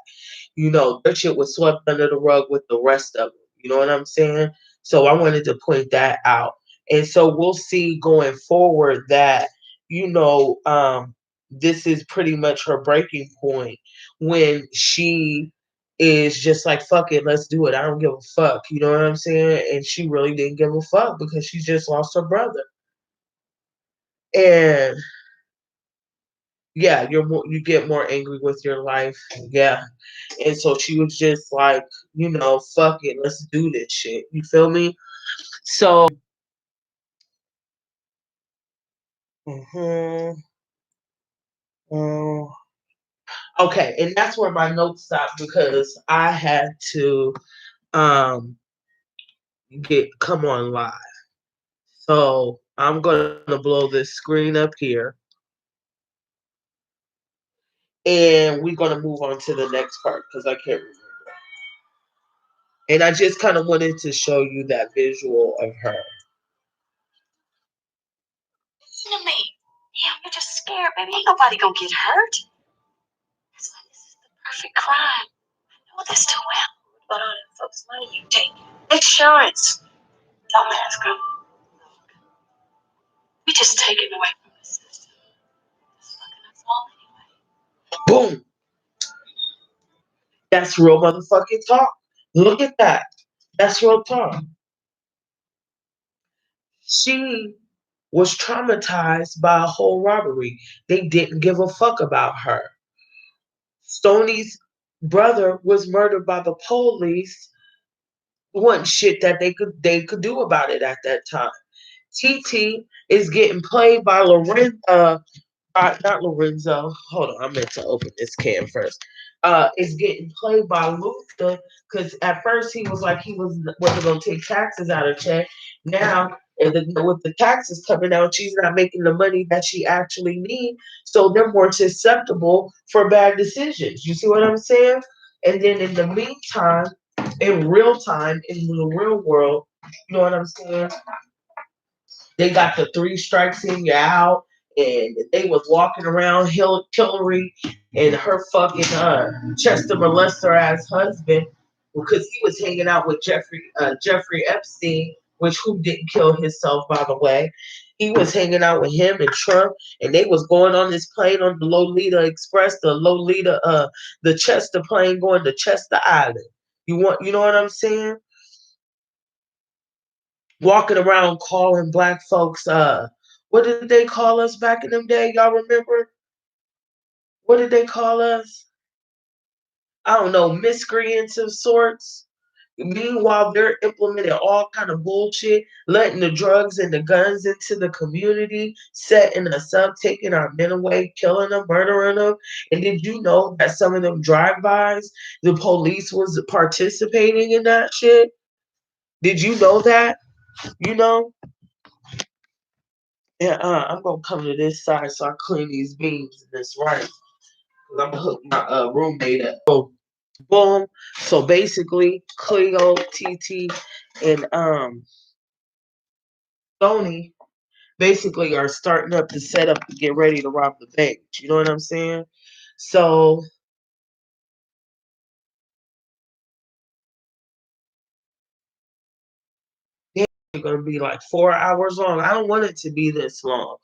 Their shit was swept under the rug with the rest of them. You know what I'm saying? So I wanted to point that out. And so we'll see going forward that, this is pretty much her breaking point when she is just like, fuck it, let's do it. I don't give a fuck. You know what I'm saying? And she really didn't give a fuck because she just lost her brother. And yeah, you get more angry with your life. Yeah. And so she was just like, fuck it, let's do this shit. You feel me? So, mhm, um, okay, and that's where my notes stopped because I had to um come on live. So I'm gonna blow this screen up here, and we're gonna move on to the next part because I can't remember. And I just kind of wanted to show you that visual of her. Listen to me. Yeah, you're just scared, baby. Ain't nobody gonna get hurt. That's why this is the perfect crime. I know this too well. But all them folks' money you take. Insurance. Don't ask them. We just take it away from the system. It's fucking us all anyway. Boom. That's real motherfucking talk. Look at that. That's real talk. She was traumatized by a whole robbery. They didn't give a fuck about her. Stoney's brother was murdered by the police. Wasn't shit that they could do about it at that time. TT is getting played by not Lorenzo. Hold on, I meant to open this can first. Is getting played by Luther because at first he was like he wasn't gonna take taxes out of check. Now, with the taxes coming out, she's not making the money that she actually needs, so they're more susceptible for bad decisions. You see what I'm saying? And then in the meantime, in real time, in the real world, you know what I'm saying? They got the three strikes and you're out, and they was walking around Hillary and her fucking Chester molester ass husband because he was hanging out with Jeffrey Epstein, which who didn't kill himself by the way. He was hanging out with him and Trump, and they was going on this plane on the Lolita Express, the Chester plane going to Chester Island. You know what I'm saying? Walking around calling black folks, what did they call us back in them day? Y'all remember? What did they call us? I don't know, miscreants of sorts. Meanwhile, they're implementing all kind of bullshit, letting the drugs and the guns into the community, setting us up, taking our men away, killing them, murdering them. And did you know that some of them drive-bys, the police was participating in that shit? Did you know that? You know? And I'm gonna come to this side so I clean these beans in this rice. Cause I'm gonna hook my roommate up. So boom. So basically, Cleo, TT, and Sony, basically are starting up to set up to get ready to rob the bank. You know what I'm saying? So it's gonna be like 4 hours long. I don't want it to be this long.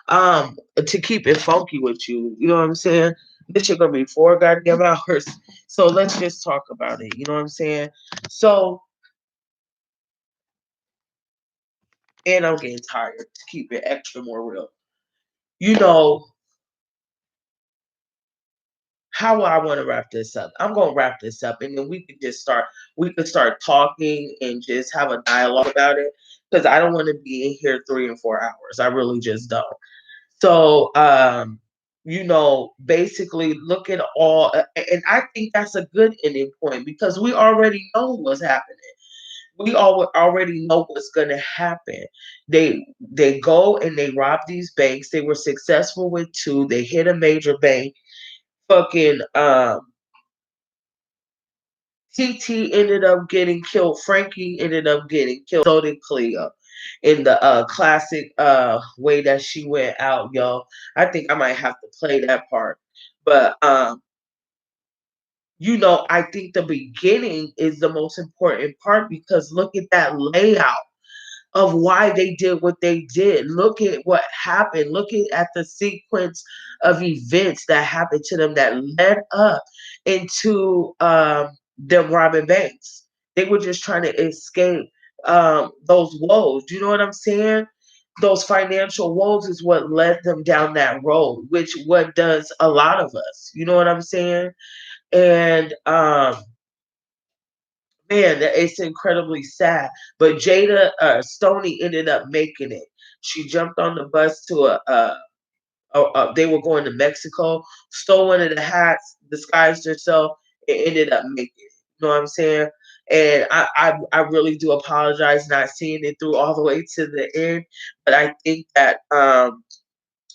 To keep it funky with you. You know what I'm saying? This shit gonna be 4 goddamn hours. So let's just talk about it. You know what I'm saying? So and I'm getting tired to keep it extra more real. You know, how I want to wrap this up. I'm gonna wrap this up, and then we could just start. We could start talking and just have a dialogue about it because I don't want to be in here 3 and 4 hours. I really just don't. So, basically look at all, and I think that's a good ending point because we already know what's happening. We all already know what's going to happen. They go and they rob these banks. They were successful with two. They hit a major bank. Fucking TT ended up getting killed. Frankie ended up getting killed. So did Cleo. In the classic way that she went out, yo. I think I might have to play that part. But I think the beginning is the most important part because look at that layout of why they did what they did. Look at what happened. Look at the sequence of events that happened to them that led up into them robbing banks. They were just trying to escape those woes. Do you know what I'm saying? Those financial woes is what led them down that road, which what does a lot of us. You know what I'm saying? And man, it's incredibly sad. But Jada Stoney ended up making it. She jumped on the bus to they were going to Mexico, stole one of the hats, disguised herself, and ended up making it. You know what I'm saying? And I really do apologize not seeing it through all the way to the end, but I think that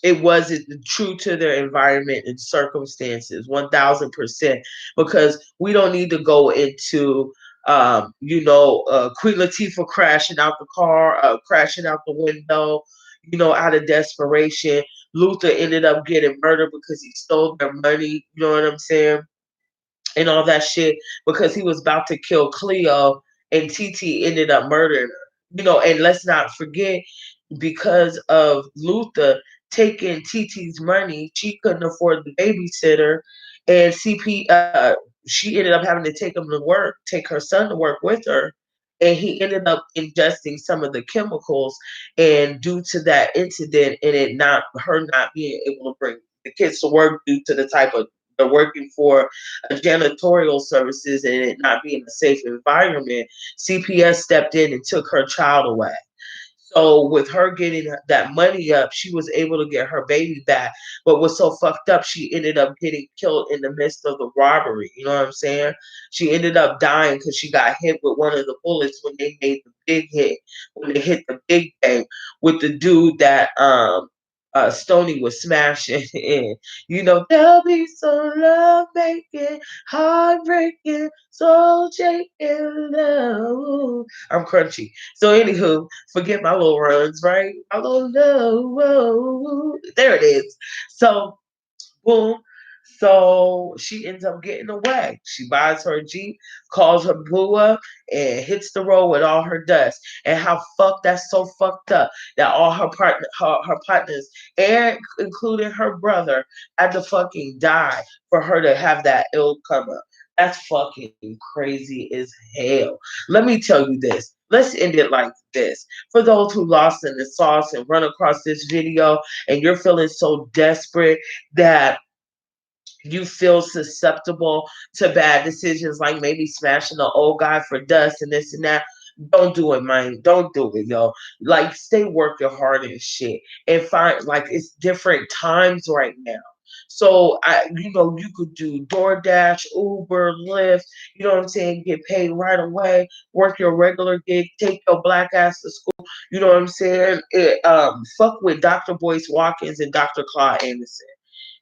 it wasn't true to their environment and circumstances 1000%, because we don't need to go into Queen Latifah crashing out the car, crashing out the window, out of desperation. Luther ended up getting murdered because he stole their money, you know what I'm saying, and all that shit, because he was about to kill Cleo, and TT ended up murdering her. And let's not forget, because of Luther taking TT's money, she couldn't afford the babysitter, and she ended up having to take him to work, take her son to work with her, and he ended up ingesting some of the chemicals, and due to that incident, and her not being able to bring the kids to work due to the type of they're working for janitorial services and it not being a safe environment, CPS stepped in and took her child away. So with her getting that money up, she was able to get her baby back. But what's so fucked up, she ended up getting killed in the midst of the robbery. You know what I'm saying? She ended up dying because she got hit with one of the bullets when they made the big hit, when they hit the big bang with the dude that Stoney was smashing in. There'll be some love making, heartbreaking, soul shaking love. I'm crunchy. So anywho, forget my little runs, right? My little love. Whoa, there it is. So boom. So she ends up getting away. She buys her Jeep, calls her boo up, and hits the road with all her dust. And that's so fucked up that all her partners, and including her brother, had to fucking die for her to have that ill come up. That's fucking crazy as hell. Let me tell you this. Let's end it like this. For those who lost in the sauce and run across this video and you're feeling so desperate that you feel susceptible to bad decisions, like maybe smashing an old guy for dust and this and that, don't do it, man. Don't do it, yo. Like, stay working hard and shit. And find, like, it's different times right now. So, you could do DoorDash, Uber, Lyft, you know what I'm saying? Get paid right away, work your regular gig, take your black ass to school, you know what I'm saying? Fuck with Dr. Boyce Watkins and Dr. Claude Anderson.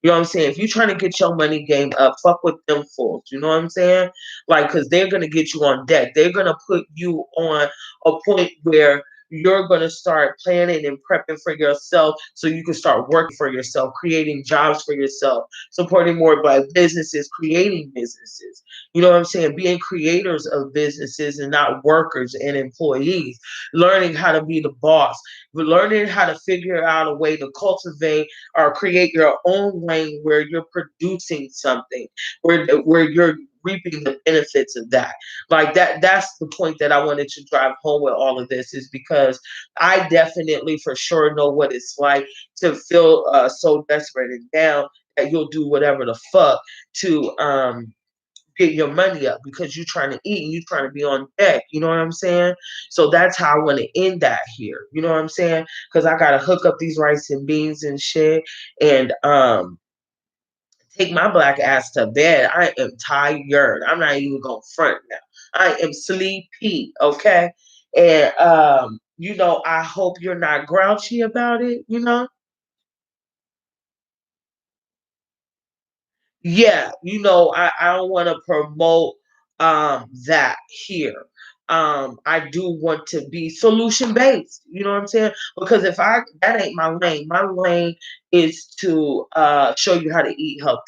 You know what I'm saying? If you're trying to get your money game up, fuck with them fools. You know what I'm saying? Like, because they're going to get you on deck. They're going to put you on a point where you're going to start planning and prepping for yourself so you can start working for yourself, creating jobs for yourself, supporting more black businesses, creating businesses. You know what I'm saying? Being creators of businesses and not workers and employees, learning how to be the boss, learning how to figure out a way to cultivate or create your own lane where you're producing something, where you're reaping the benefits of that. Like that's the point that I wanted to drive home with all of this, is because I definitely for sure know what it's like to feel so desperate and down that you'll do whatever the fuck to get your money up because you're trying to eat and you're trying to be on deck. You know what I'm saying? So that's how I want to end that here. You know what I'm saying? Because I gotta hook up these rice and beans and shit, and take my black ass to bed. I am tired. I'm not even gonna front now. I am sleepy. Okay. And I hope you're not grouchy about it. Yeah, I don't want to promote that here. I do want to be solution based, you know what I'm saying? Because if I that ain't my lane. My lane is to show you how to eat healthy.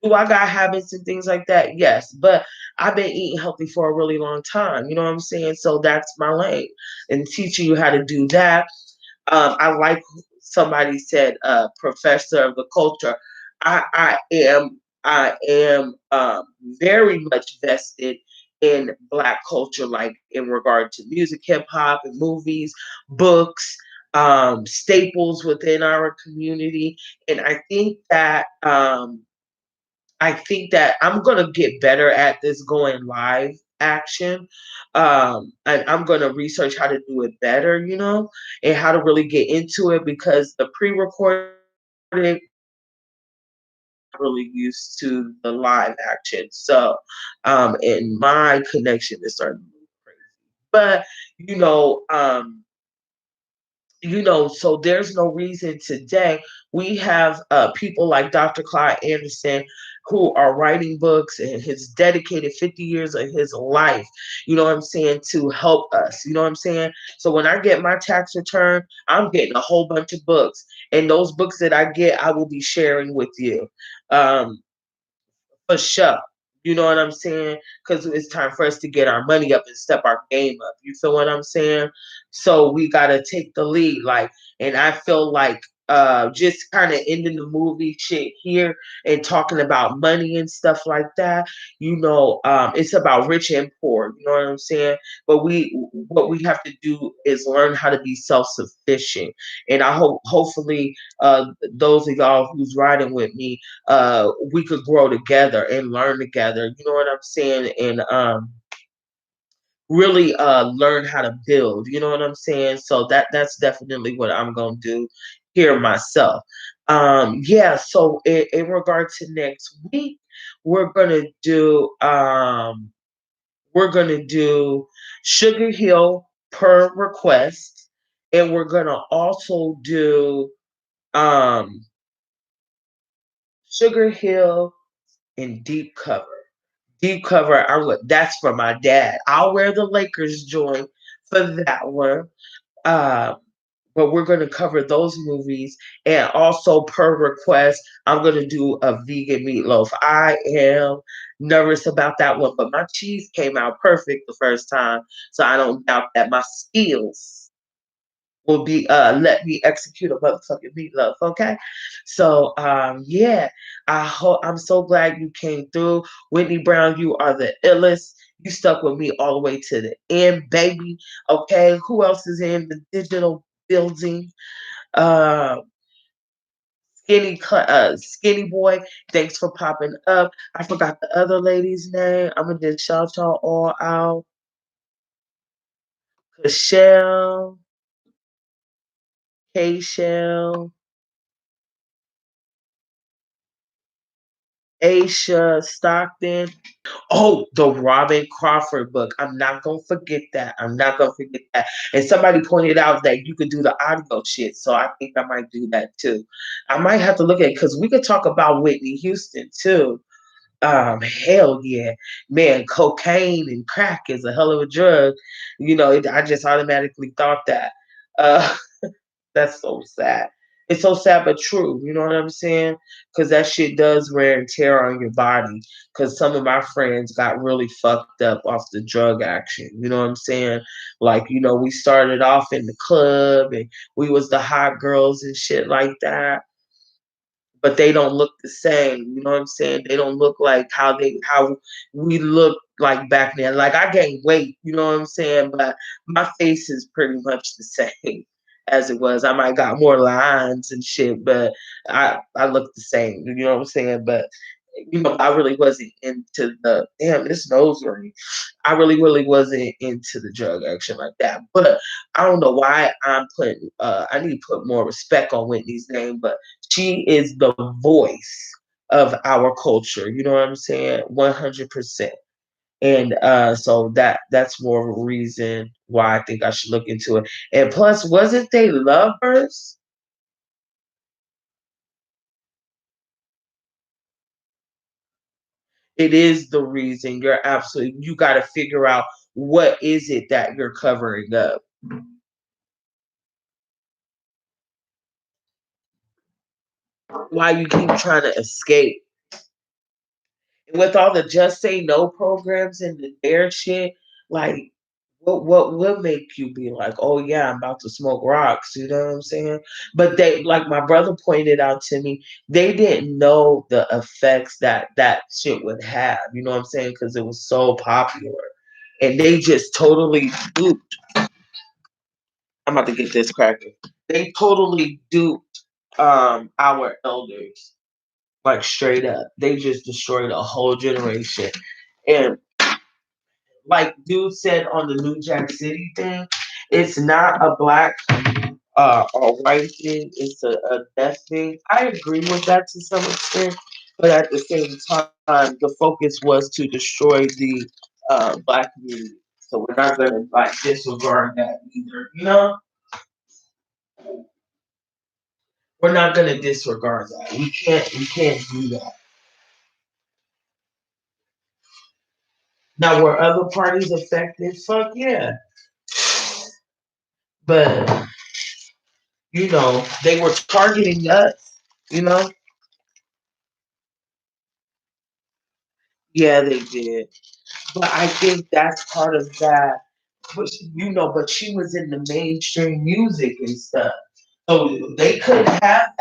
Do I got habits and things like that? Yes, but I've been eating healthy for a really long time, you know what I'm saying? So that's my lane, and teaching you how to do that. I like somebody said, professor of the culture. I am very much vested in Black culture, like in regard to music, hip hop, and movies, books, staples within our community, and I think that I'm gonna get better at this going live action. And I'm gonna research how to do it better, and how to really get into it because the pre-recorded really used to the live action. So, and my connection is starting to move crazy. But you know, um, so there's no reason today. We have people like Dr. Clyde Anderson who are writing books and has dedicated 50 years of his life, you know what I'm saying, to help us. You know what I'm saying? So when I get my tax return, I'm getting a whole bunch of books. And those books that I get, I will be sharing with you. Um, for sure. You know what I'm saying? Because it's time for us to get our money up and step our game up. You feel what I'm saying? So we gotta take the lead. Like, and I feel like just kind of ending the movie shit here and talking about money and stuff like that. It's about rich and poor. You know what I'm saying? But what we have to do is learn how to be self-sufficient. And I hopefully those of y'all who's riding with me, we could grow together and learn together. You know what I'm saying? And really learn how to build. You know what I'm saying? So that's definitely what I'm gonna do here myself. Yeah. So in regard to next week, we're gonna do um we're gonna do Sugar Hill per request, and we're gonna also do um Sugar Hill in deep cover. Deep cover, that's for my dad. I'll wear the Lakers joint for that one. Uh, but we're going to cover those movies. And also, per request, I'm going to do a vegan meatloaf. I am nervous about that one, but my cheese came out perfect the first time. So I don't doubt that my skills will be let me execute a motherfucking meatloaf, okay? So yeah, I'm so glad you came through. Whitney Brown, you are the illest. You stuck with me all the way to the end, baby. Okay, who else is in the digital building? Uh Skinny boy, thanks for popping up. I forgot the other lady's name. I'm gonna just shout y'all all out. Michelle, K Shell, Aisha Stockton. Oh, the Robin Crawford book. I'm not gonna forget that. I'm not gonna forget that. And somebody pointed out that you could do the audio shit, so I think I might do that too. I might have to look at it because we could talk about Whitney Houston too. Hell yeah, man. Cocaine and crack is a hell of a drug. I just automatically thought that. Uh, that's so sad. It's so sad but true. You know what I'm saying? Because that shit does wear and tear on your body. Because some of my friends got really fucked up off the drug action. You know what I'm saying? Like, we started off in the club and we was the hot girls and shit like that, but they don't look the same. You know what I'm saying? They don't look like how we look like back then. Like I gained weight, you know what I'm saying? But my face is pretty much the same as it was. I might got more lines and shit, but I look the same. You know what I'm saying? But I really wasn't into the damn this nose ring. I really wasn't into the drug action like that. But I don't know why I'm putting I need to put more respect on Whitney's name, but she is the voice of our culture. You know what I'm saying? 100%. And so that's more of a reason why I think I should look into it. And plus, wasn't they lovers? It is the reason. You're absolutely. You got to figure out what is it that you're covering up. Why you keep trying to escape? And with all the Just Say No programs and the dare shit, like what would make you be like, oh yeah, I'm about to smoke rocks, you know what I'm saying? But they, like my brother pointed out to me, they didn't know the effects that that shit would have, you know what I'm saying? Because it was so popular. And they just totally duped. I'm about to get this cracking. They totally duped our elders. Like straight up. They just destroyed a whole generation. And like dude said on the New Jack City thing, it's not a black or white thing, it's a death thing. I agree with that to some extent, but at the same time, the focus was to destroy the black community. So we're not gonna like disregard that either. We're not gonna disregard that. We can't do that. Now were other parties affected? Fuck yeah. But they were targeting us, you know? Yeah, they did. But I think that's part of that. But she was in the mainstream music and stuff. So they couldn't have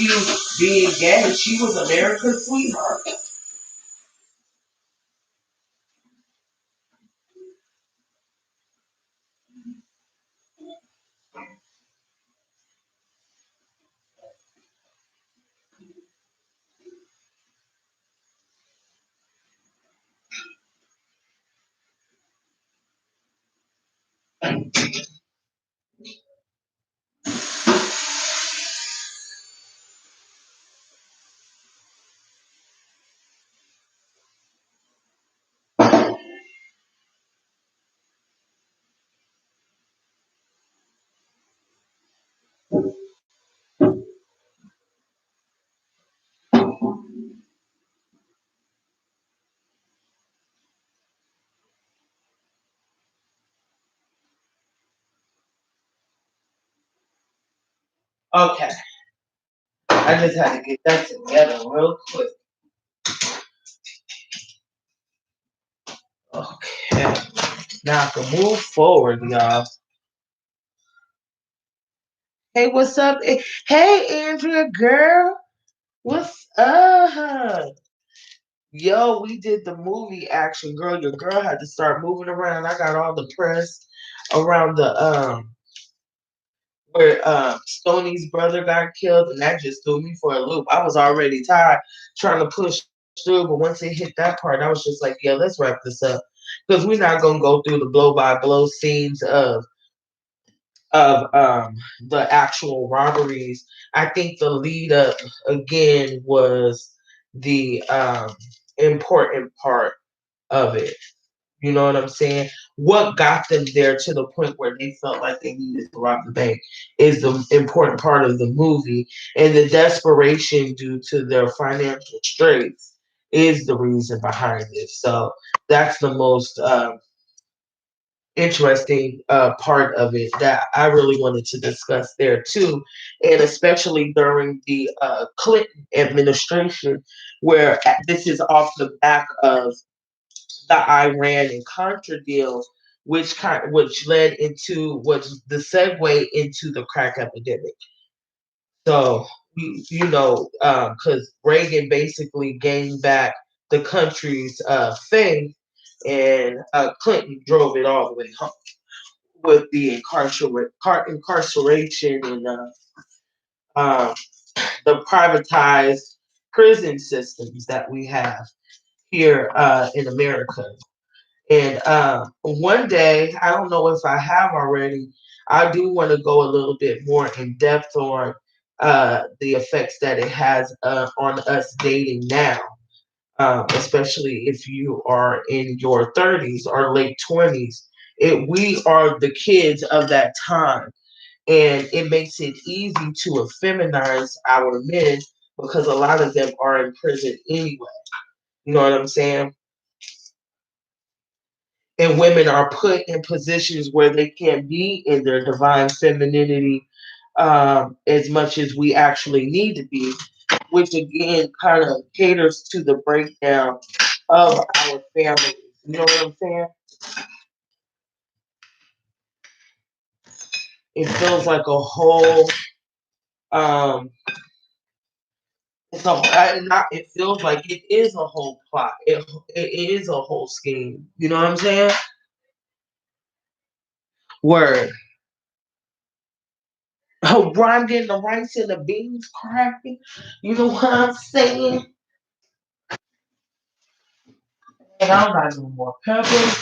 you being gay. She was America's sweetheart. Okay. I just had to get that together real quick. Okay. Now I can move forward, y'all. Hey, what's up? Hey, Andrea, girl. What's up? Yo, we did the movie action, girl. Your girl had to start moving around. I got all the press around the where Stoney's brother got killed, and that just threw me for a loop. I was already tired trying to push through, but once it hit that part, I was just like, yeah, let's wrap this up. Because we're not gonna go through the blow by blow scenes of the actual robberies. I think the lead up again was the important part of it. You know what I'm saying? What got them there to the point where they felt like they needed to rob the bank is the important part of the movie. And the desperation due to their financial straits is the reason behind it. So that's the most interesting part of it that I really wanted to discuss there too, and especially during the Clinton administration, where this is off the back of the Iran and Contra deal, which led into was the segue into the crack epidemic. So because Reagan basically gained back the country's faith, and Clinton drove it all the way home with the incarceration and uh, the privatized prison systems that we have here in America. And one day, I don't know if I have already, I do want to go a little bit more in depth on the effects that it has on us dating now, especially if you are in your 30s or late 20s. We are the kids of that time, and it makes it easy to feminize our men because a lot of them are in prison anyway. You know what I'm saying? And women are put in positions where they can't be in their divine femininity as much as we actually need to be, which again kind of caters to the breakdown of our families. You know what I'm saying? It feels like a whole um, it's not. It feels like it is a whole plot. It is a whole scheme. You know what I'm saying? Word. Oh, bro, I'm getting the rice and the beans cracking. You know what I'm saying? And I don't got no more pepper.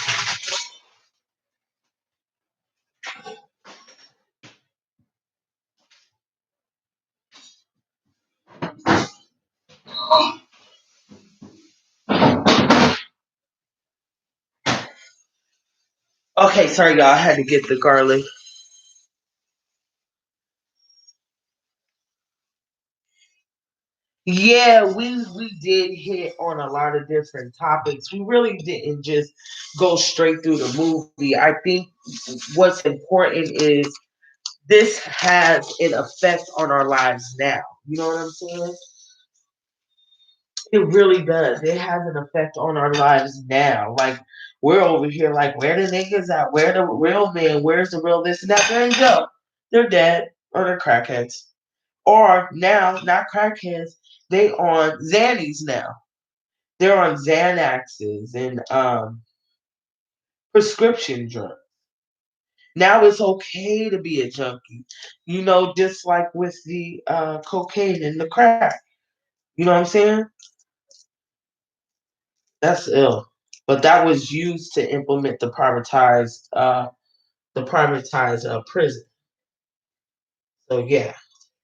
Okay, sorry y'all. I had to get the garlic. Yeah, we did hit on a lot of different topics. We really didn't just go straight through the movie. I think what's important is this has an effect on our lives now. You know what I'm saying? It really does. It has an effect on our lives now. Like we're over here, like where the niggas at? Where the real men? Where's the real this and that? There you go. They're dead or they're crackheads. Or now, not crackheads. They on Xannies now. They're on Xanaxes and prescription drugs. Now it's okay to be a junkie. Just like with the cocaine and the crack. You know what I'm saying? That's ill. But that was used to implement the privatized prison. So yeah.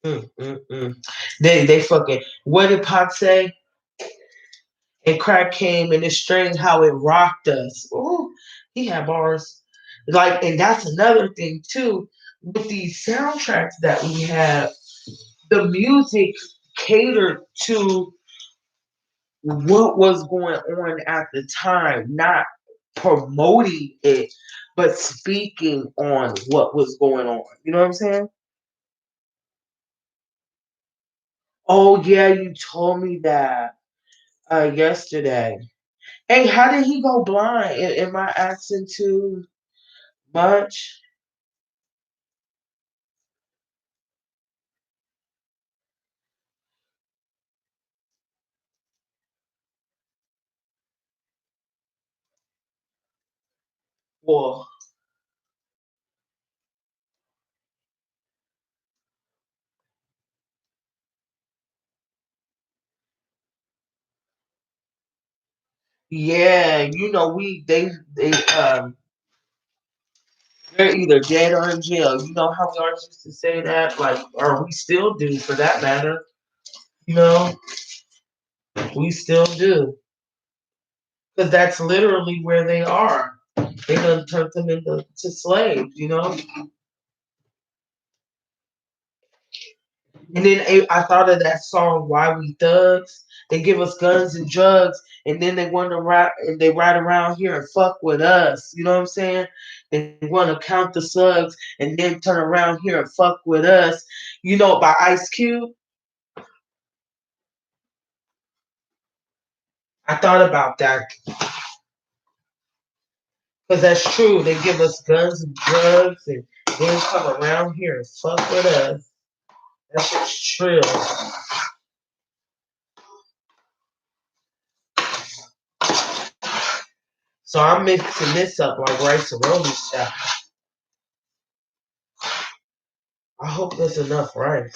Mm. They fucking what did Pop say? And crack came and the string how it rocked us. Ooh, he had bars. Like, and that's another thing too. With these soundtracks that we have, the music catered to what was going on at the time, not promoting it, but speaking on what was going on. You know what I'm saying? Oh yeah, you told me that yesterday. Hey, how did he go blind? Am I asking too much? Well, yeah, they're either dead or in jail. You know how we always used to say that, like, or we still do for that matter. You know, we still do because that's literally where they are. They done turned them into slaves. And then I thought of that song "Why We Thugs." They give us guns and drugs, and then they want to ride and they ride around here and fuck with us. You know what I'm saying? They want to count the slugs and then turn around here and fuck with us. You know, by Ice Cube. I thought about that because that's true. They give us guns and drugs and then come around here and fuck with us. That's just true. So I'm mixing this up like rice and roni style. I hope there's enough rice.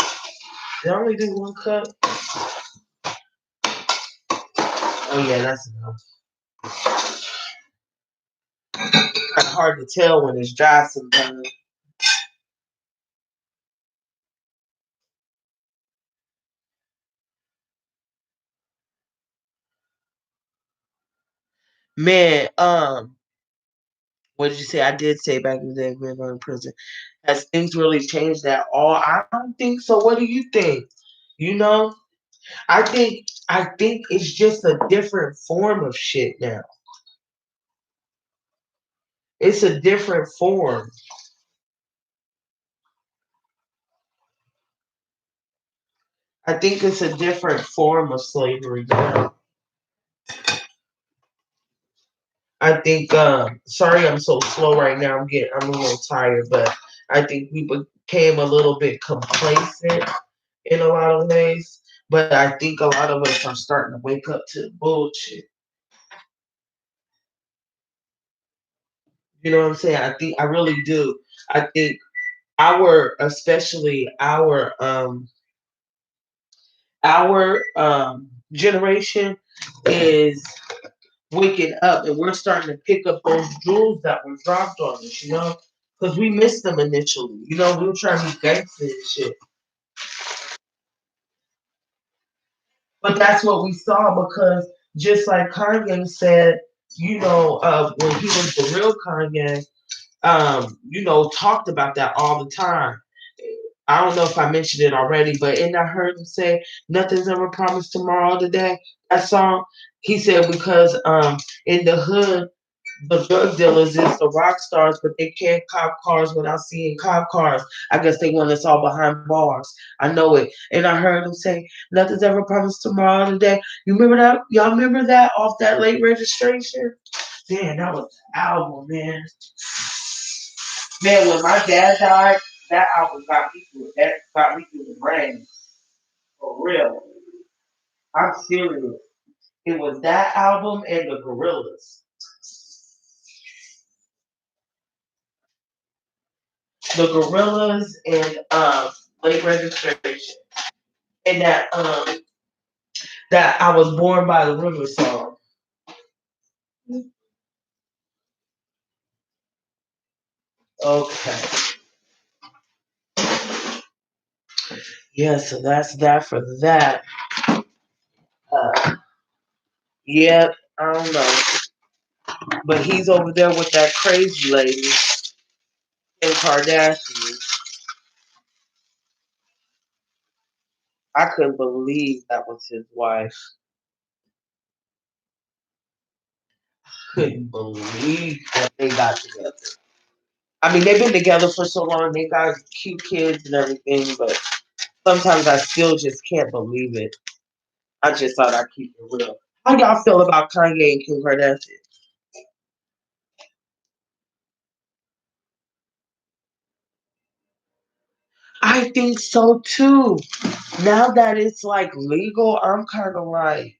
Did I only do 1 cup? Oh yeah, that's enough. Kind of hard to tell when it's dry sometimes. Man, what did you say? I did say back in the day we were in prison. Has things really changed at all? I don't think so. What do you think? You know, I think it's just a different form of shit now. It's a different form. I think it's a different form of slavery now. I think sorry I'm so slow right now. I'm a little tired, but I think we became a little bit complacent in a lot of ways. But I think a lot of us are starting to wake up to the bullshit. You know what I'm saying? I really do. I think especially our generation is waking up and we're starting to pick up those jewels that were dropped on us, you know? Because we missed them initially. You know, we were trying to be gangster and shit. But that's what we saw because just like Kanye said, when he was the real Kanye, talked about that all the time. I don't know if I mentioned it already, but and I heard him say, "Nothing's ever promised tomorrow today." That song, he said, because in the hood, the drug dealers is the rock stars, but they can't cop cars without seeing cop cars. I guess they want us all behind bars. I know it. And I heard him say, "Nothing's ever promised tomorrow today." You remember that? Y'all remember that off that late registration? Man, that was the album, man. Man, when my dad died, that album got me through it. That got me through the brain. For real. I'm serious. It was that album and the Gorillas. The Gorillas and late registration. And that I was born by the river song. Okay. Yeah, so that's that for that. Uh yep, I don't know. But he's over there with that crazy lady, Kim Kardashian. I couldn't believe that was his wife. Couldn't believe that they got together. I mean, they've been together for so long. They got cute kids and everything, but sometimes I still just can't believe it. I just thought I'd keep it real. How y'all feel about Kanye and Kim Kardashian? I think so too. Now that it's like legal, I'm kind of like,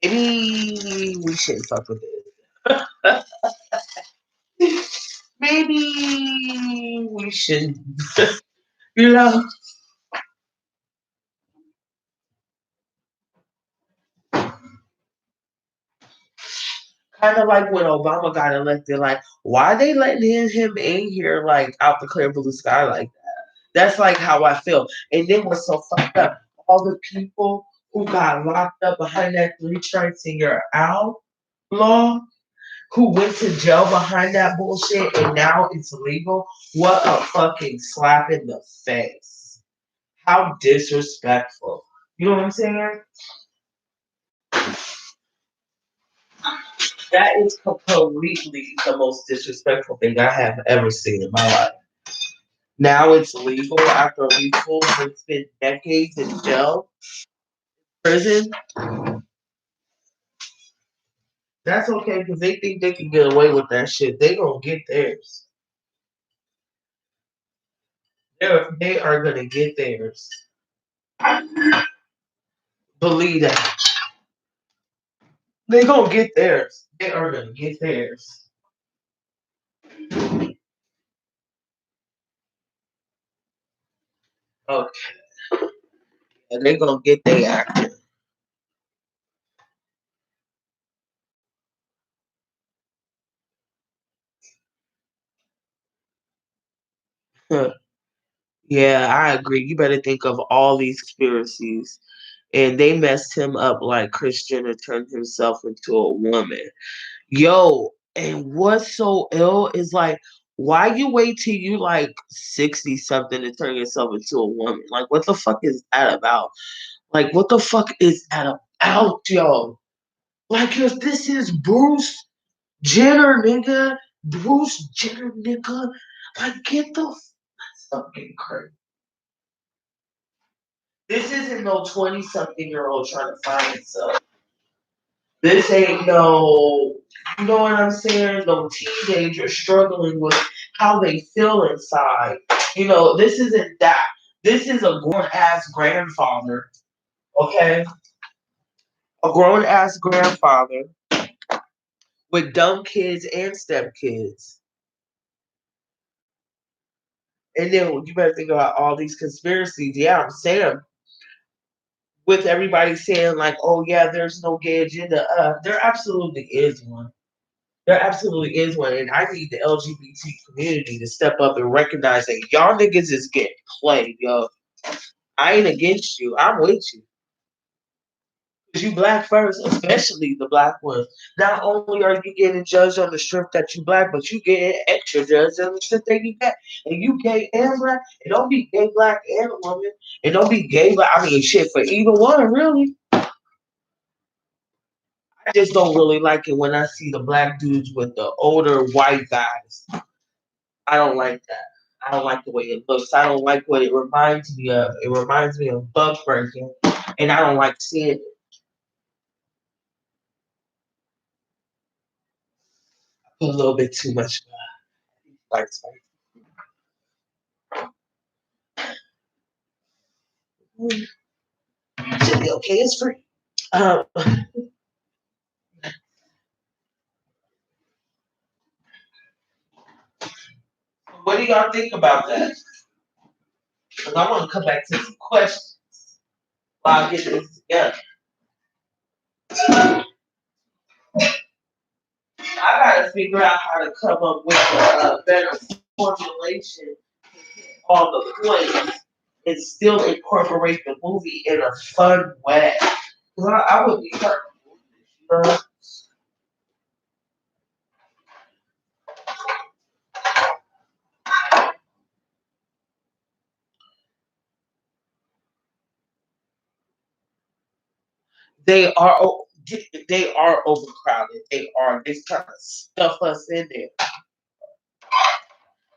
maybe we shouldn't fuck with this. Maybe we shouldn't. You know, kind of like when Obama got elected. Like, why they letting him in here like out the clear blue sky like that? That's like how I feel. And then what's so fucked up? All the people who got locked up behind that 3 strikes and you're out law, who went to jail behind that bullshit, and now it's legal. What a fucking slap in the face. How disrespectful. You know what I'm saying? That is completely the most disrespectful thing I have ever seen in my life. Now it's legal after these fools have spent decades in jail, prison. That's okay because they think they can get away with that shit. They gonna get theirs. They are gonna get theirs. Believe that. They gonna get theirs. They are gonna get theirs. Okay. And they gonna get their acting. Yeah, I agree. You better think of all these conspiracies. And they messed him up like Kris Jenner turned himself into a woman. Yo, and what's so ill is like, why you wait till you like 60 something to turn yourself into a woman? Like, what the fuck is that about? Like, what the fuck is that about, yo? Like, if this is Bruce Jenner, nigga, Bruce Jenner, nigga, like, get the fucking crazy. This isn't no 20 something year old trying to find himself. This ain't no, you know what I'm saying? No teenager struggling with how they feel inside. You know, this isn't that. This is a grown ass grandfather, okay? A grown ass grandfather with dumb kids and stepkids. And then you better think about all these conspiracies. Yeah, I'm saying, with everybody saying, like, oh, yeah, there's no gay agenda. There absolutely is one. There absolutely is one, and I need the LGBT community to step up and recognize that y'all niggas is getting played, yo. I ain't against you. I'm with you. Because you black first, especially the black ones. Not only are you getting judged on the strength that you black, but you getting extra judged on the strength that you black. And you gay and black. And don't be gay black and a woman. And don't be gay black. I mean, shit, for either one, really. I just don't really like it when I see the black dudes with the older white guys. I don't like that. I don't like the way it looks. I don't like what it reminds me of. It reminds me of bug breaking, and I don't like seeing it. A little bit too much like should be okay. It's free. What do y'all think about that? Because I want to come back to some questions while I get this together. I gotta figure out how to come up with a better formulation on the points and still incorporate the movie in a fun way. Because I would be hurt. You know? They are they are overcrowded. They are. They trying to stuff us in there.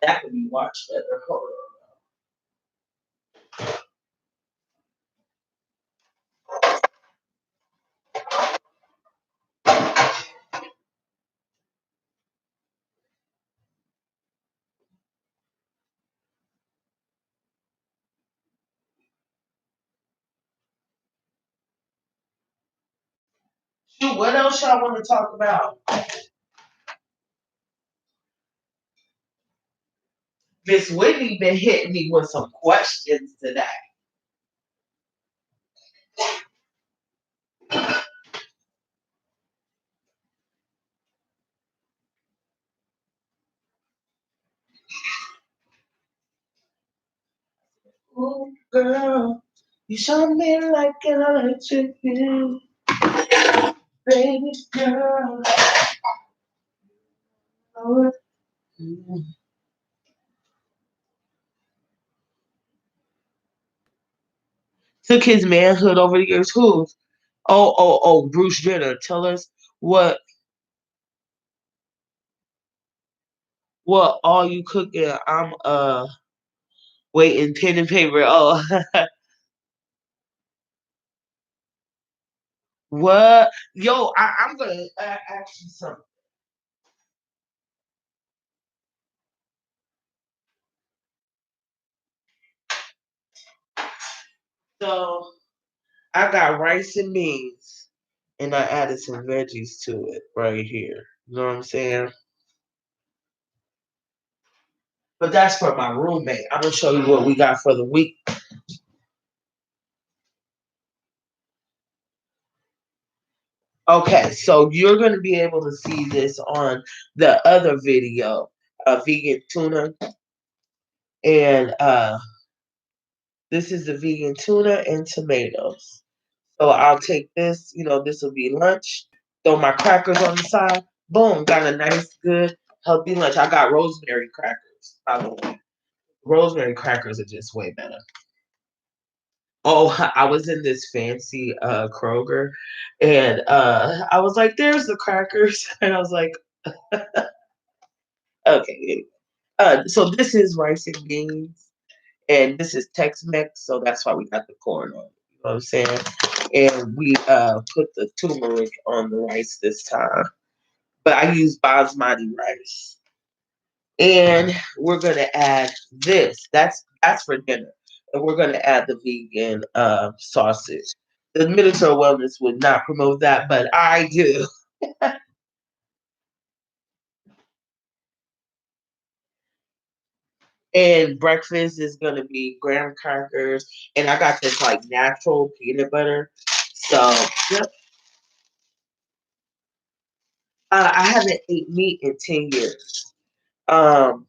That could be watched better. Hold on. Shoot, what else y'all want to talk about? Miss Whitney been hitting me with some questions today. Ooh, girl, you shot me like an electric blue, baby girl. took his manhood over the years. Who's? Oh, Bruce Jenner. Tell us what all you cooking. I'm waiting pen and paper. Oh, what? Yo, I'm gonna ask you something. So I got rice and beans, and I added some veggies to it right here. You know what I'm saying? But that's for my roommate. I'm gonna show you what we got for the week. Okay, so you're gonna be able to see this on the other video, vegan tuna, and this is the vegan tuna and tomatoes. So I'll take this. This will be lunch. Throw my crackers on the side. Boom, got a nice, good, healthy lunch. I got rosemary crackers, by the way. Rosemary crackers are just way better. Oh, I was in this fancy Kroger, and I was like, "There's the crackers," and I was like, "Okay." So this is rice and beans, and this is Tex-Mex, so that's why we got the corn on it. You know what I'm saying? And we put the turmeric on the rice this time, but I use basmati rice. And we're gonna add this. That's for dinner. And we're gonna add the vegan sausage. The Minister of Wellness would not promote that, but I do. And breakfast is gonna be graham crackers, and I got this like natural peanut butter. So yep. I haven't ate meat in 10 years. Um,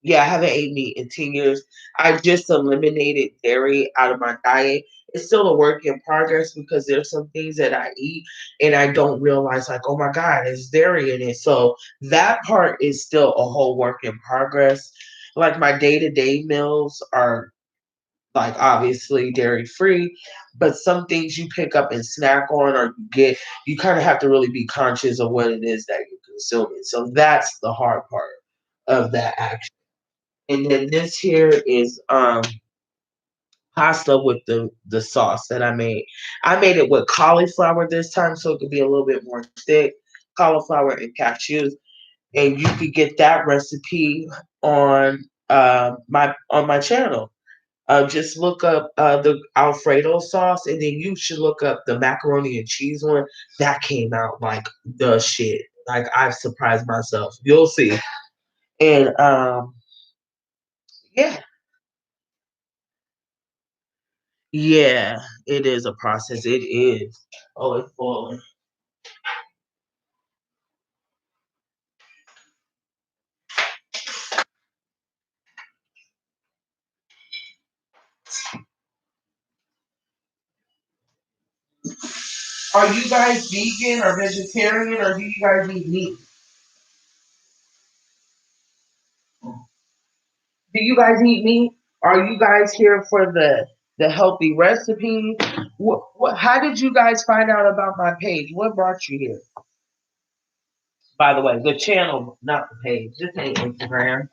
Yeah, I haven't ate meat in 10 years. I just eliminated dairy out of my diet. It's still a work in progress because there's some things that I eat and I don't realize, like, oh my God, there's dairy in it. So that part is still a whole work in progress. Like my day-to-day meals are like obviously dairy free, but some things you pick up and snack on or you kind of have to really be conscious of what it is that you're consuming. So that's the hard part of that action. And then this here is pasta with the sauce that I made. I made it with cauliflower this time so it could be a little bit more thick. Cauliflower and cashews. And you could get that recipe on my channel. Just look up the Alfredo sauce, and then you should look up the macaroni and cheese one. That came out like the shit. Like I've surprised myself. You'll see. And yeah. Yeah, it is a process. It is. Oh, it's falling. Are you guys vegan or vegetarian, or do you guys eat meat? Do you guys eat meat? Are you guys here for the healthy recipes? How did you guys find out about my page? What brought you here? By the way, the channel, not the page. This ain't Instagram.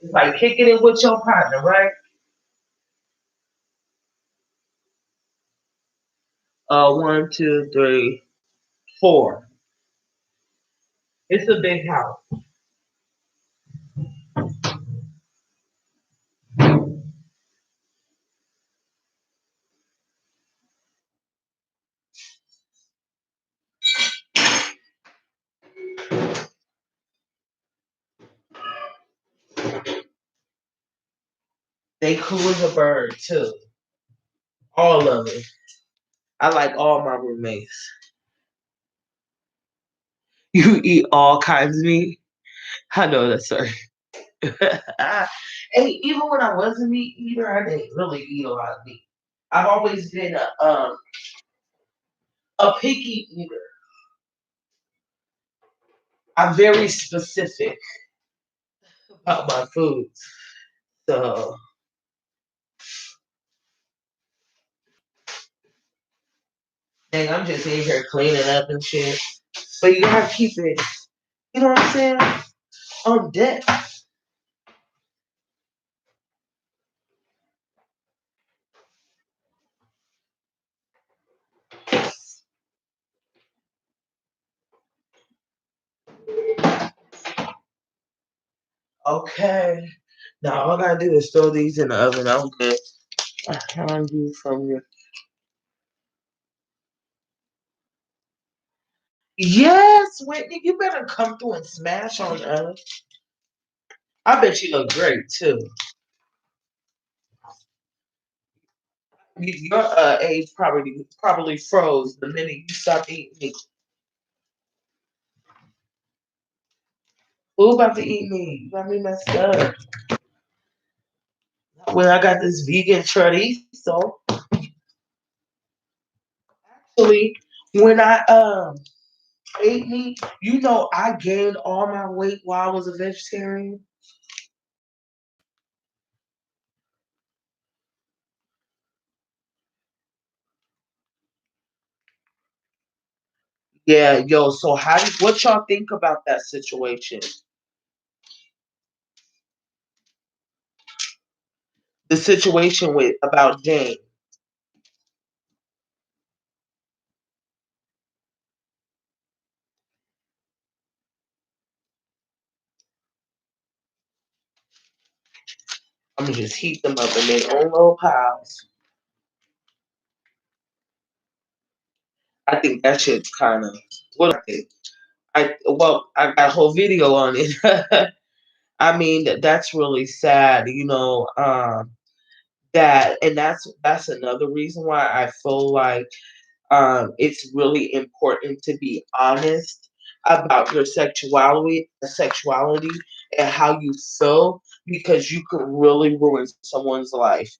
It's like kicking it with your partner, right? 1, 2, 3, 4. It's a big house. They cool as a bird too. All of it. I like all my roommates. You eat all kinds of meat? I know that's sorry. And even when I was a meat eater, I didn't really eat a lot of meat. I've always been a picky eater. I'm very specific about my foods. So dang, I'm just in here cleaning up and shit. But you gotta keep it, you know what I'm saying? On deck. Okay. Now all I gotta do is throw these in the oven. I'm good. How do you from your Yes, Whitney, you better come through and smash on us. I bet you look great too. Your age probably froze the minute you stopped eating meat. Who about to eat meat? You got me messed up. When I got this vegan chorizo, actually, when I ate meat, you know, I gained all my weight while I was a vegetarian. Yeah, yo. So what y'all think about that situation? The situation with about Jane. I'm gonna just heat them up in their own little piles. I think that shit's kind of what I think. I got a whole video on it. I mean, that's really sad, you know. That's another reason why I feel like it's really important to be honest about your sexuality and how you feel because you could really ruin someone's life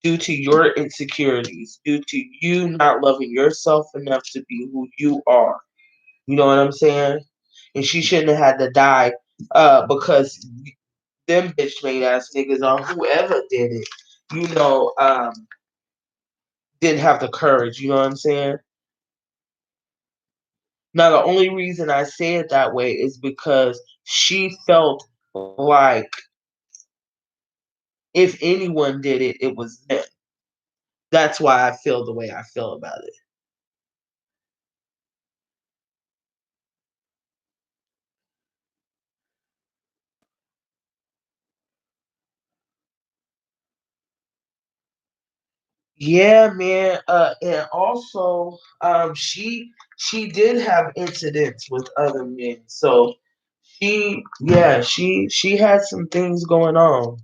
due to your insecurities, due to you not loving yourself enough to be who you are. You know what I'm saying? And she shouldn't have had to die because them bitch made ass niggas or whoever did it, you know, didn't have the courage. You know what I'm saying? Now, the only reason I say it that way is because she felt like if anyone did it, it was them. That's why I feel the way I feel about it. Yeah, man. And also, she did have incidents with other men. So she had some things going on.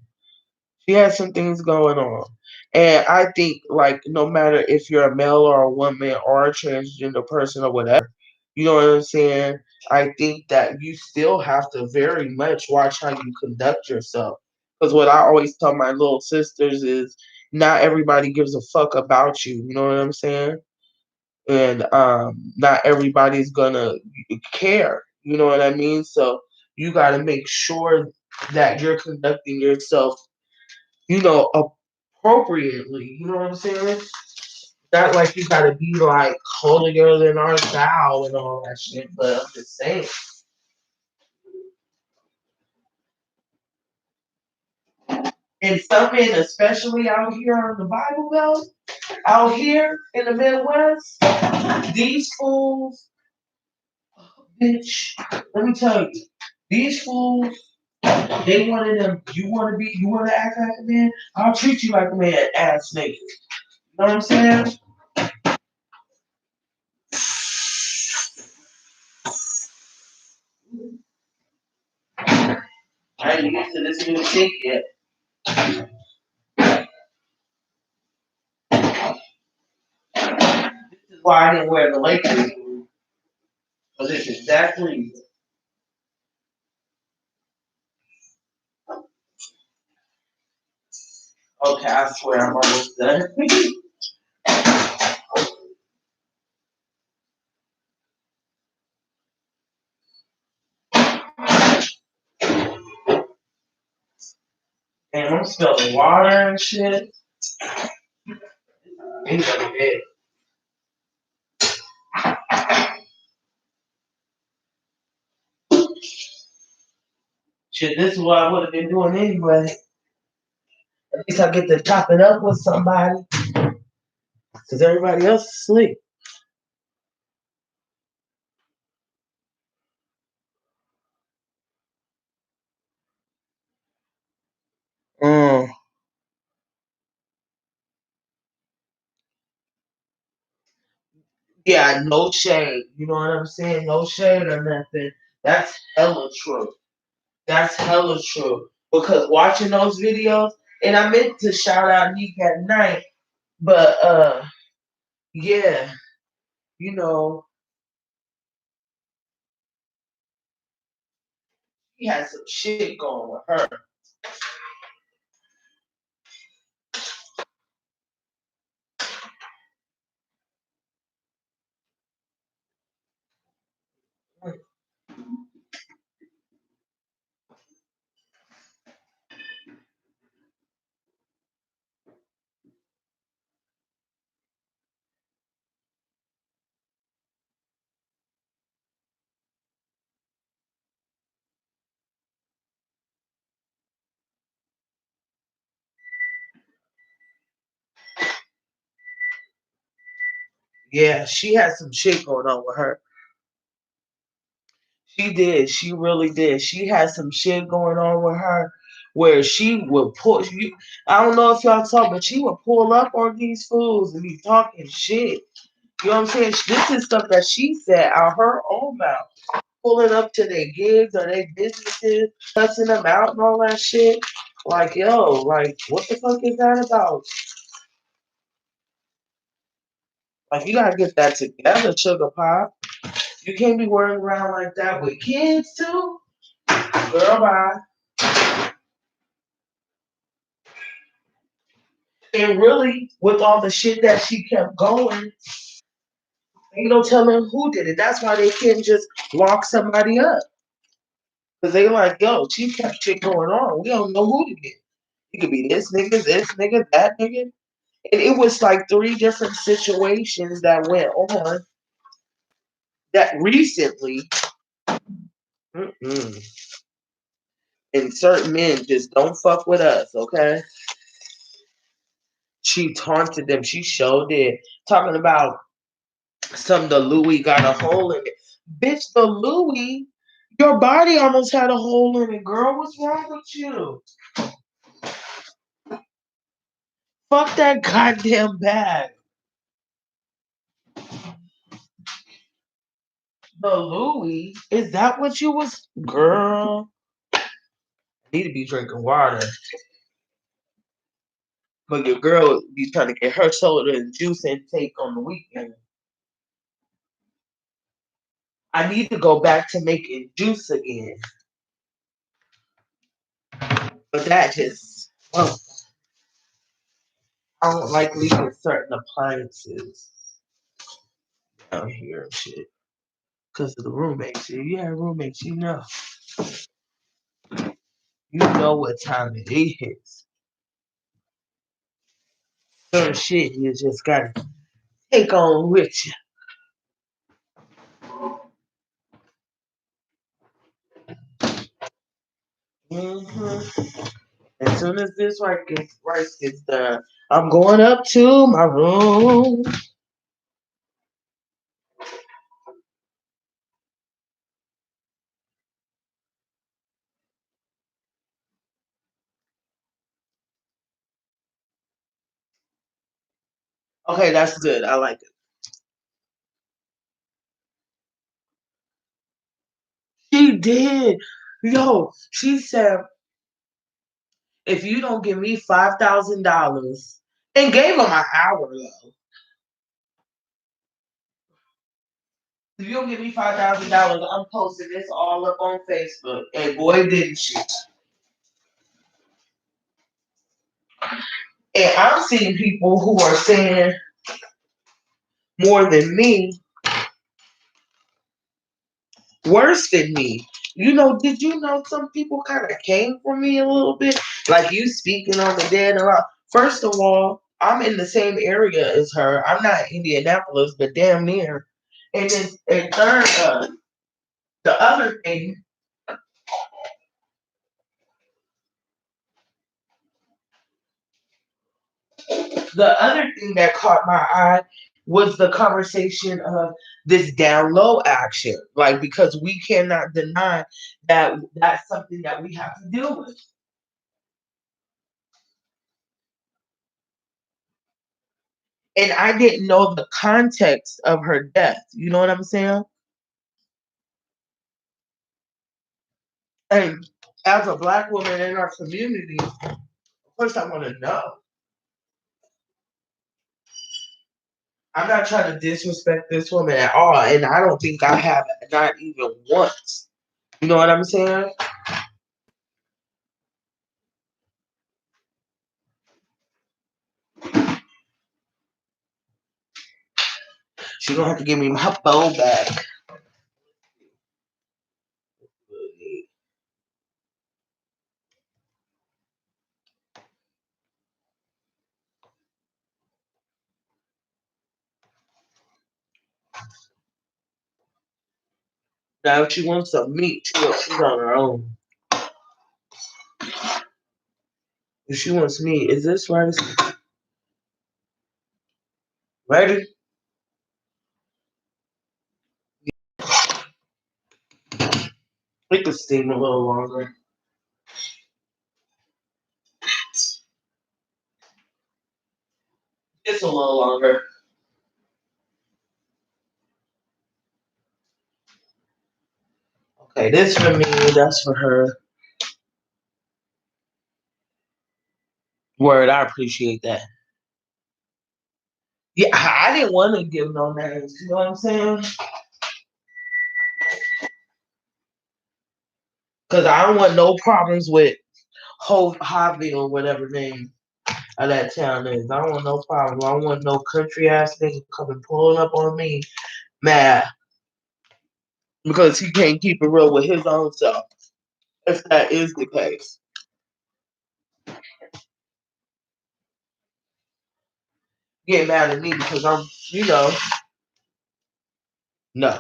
She has some things going on. And I think like no matter if you're a male or a woman or a transgender person or whatever, you know what I'm saying? I think that you still have to very much watch how you conduct yourself. Because what I always tell my little sisters is not everybody gives a fuck about you. You know what I'm saying? And not everybody's gonna care. You know what I mean? So you gotta make sure that you're conducting yourself, you know, appropriately. You know what I'm saying? Not like you gotta be like holier than our thou and all that shit, but I'm just saying. And some men, especially out here on the Bible Belt, out here in the Midwest, these fools, bitch, let me tell you, these fools, they wanted them, you wanna act like a man? I'll treat you like a man, ass nigga. You know what I'm saying? I ain't used to this new shit yet. why I didn't wear the Lakers. For this exact reason. Okay, I swear I'm almost done. And I'm spilling water and shit. Ain't gonna be it. Shit, this is what I would have been doing anyway. At least I get to chop it up with somebody. Because everybody else is asleep. Mm. Yeah, no shade. You know what I'm saying? No shade or nothing. That's hella true. That's hella true. Because watching those videos, and I meant to shout out NiiiiGhT, but yeah, you know, he has some shit going with her. Yeah, she has some shit going on with her. She did. She really did. She had some shit going on with her where she would pull you. I don't know if y'all saw, but she would pull up on these fools and be talking shit. You know what I'm saying? This is stuff that she said out her own mouth. Pulling up to their gigs or their businesses, cussing them out and all that shit. Like, yo, like, what the fuck is that about? Like, you gotta get that together, sugar pop. You can't be running around like that with kids too. Girl, bye. And really, with all the shit that she kept going, ain't no telling who did it. That's why they can't just lock somebody up. Because they like, yo, she kept shit going on. We don't know who did it. It could be this nigga, that nigga. And it was like 3 different situations that went on that recently. Mm-mm. And certain men just don't fuck with us, okay? She taunted them. She showed it. Talking about the Louis got a hole in it. Bitch, the Louis, your body almost had a hole in it, girl. What's wrong with you? Fuck that goddamn bag. The Louis, is that what you was? Girl, I need to be drinking water. But your girl be trying to get her soda and juice intake on the weekend. I need to go back to making juice again. But that just, well, I don't like leaving certain appliances down here and shit. Because of the roommates. If you have roommates, you know. You know what time it is. Certain shit you just gotta take on with you. Mm-hmm. As soon as this rice gets done, I'm going up to my room. Okay, that's good. I like it. She did. Yo, she said, if you don't give me $5,000, and gave him an hour though. If you don't give me $5,000, I'm posting this all up on Facebook. And boy, didn't she. And I'm seeing people who are saying more than me, worse than me. You know, did you know some people kind of came for me a little bit? Like you speaking on the dead a lot. First of all, I'm in the same area as her. I'm not Indianapolis, but damn near. And then and third, the other thing, that caught my eye was the conversation of this down low action. Like because we cannot deny that that's something that we have to deal with. And I didn't know the context of her death. You know what I'm saying? And as a black woman in our community, of course I want to know. I'm not trying to disrespect this woman at all, and I don't think I have, not even once. You know what I'm saying? She gonna have to give me my phone back. Now if she wants some meat, she's on her own. If she wants meat, is this rice ready? It could steam a little longer. It's a little longer. Okay, this for me, that's for her. Word, I appreciate that. Yeah, I didn't want to give no names. You know what I'm saying? Because I don't want no problems with Javi or whatever name of that town is. I don't want no problem. I don't want no country ass nigga coming pulling up on me mad because he can't keep it real with his own self. If that is the case, get mad at me because I'm, no.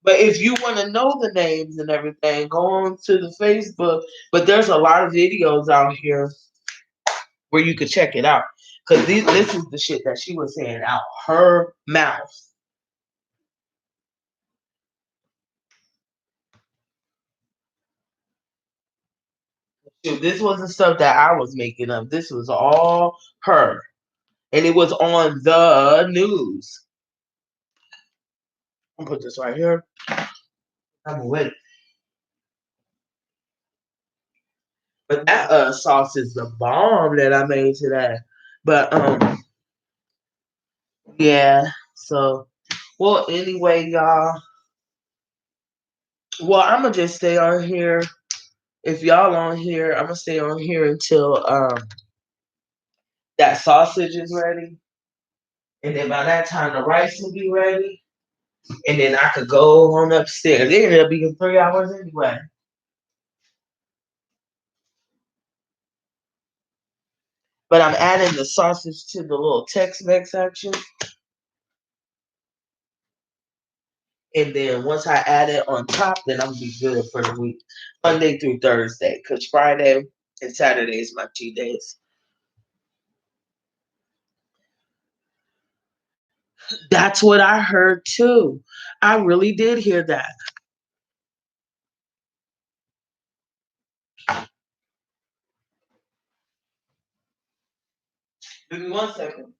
But if you want to know the names and everything, go on to the Facebook. But there's a lot of videos out here where you could check it out. Because this is the shit that she was saying out her mouth. Dude, this wasn't stuff that I was making up. This was all her. And it was on the news. I'm gonna put this right here. I'm with it. But that sauce is the bomb that I made today. But yeah. So well anyway, y'all. Well, I'm gonna just stay on here. If y'all on here, I'm gonna stay on here until that sausage is ready. And then by that time the rice will be ready. And then I could go on upstairs. It ended up being 3 hours anyway. But I'm adding the sausage to the little Tex-Mex section. And then once I add it on top, then I'm gonna be good for the week. Monday through Thursday. Because Friday and Saturday is my cheat days. That's what I heard too. I really did hear that. Give me 1 second.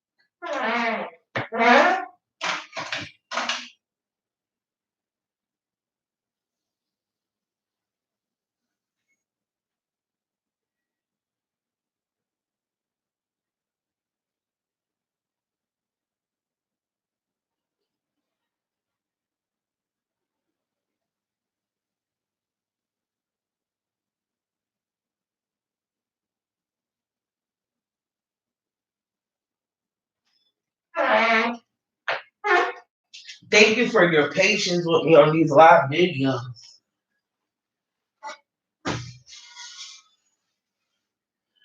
Thank you for your patience with me on these live videos.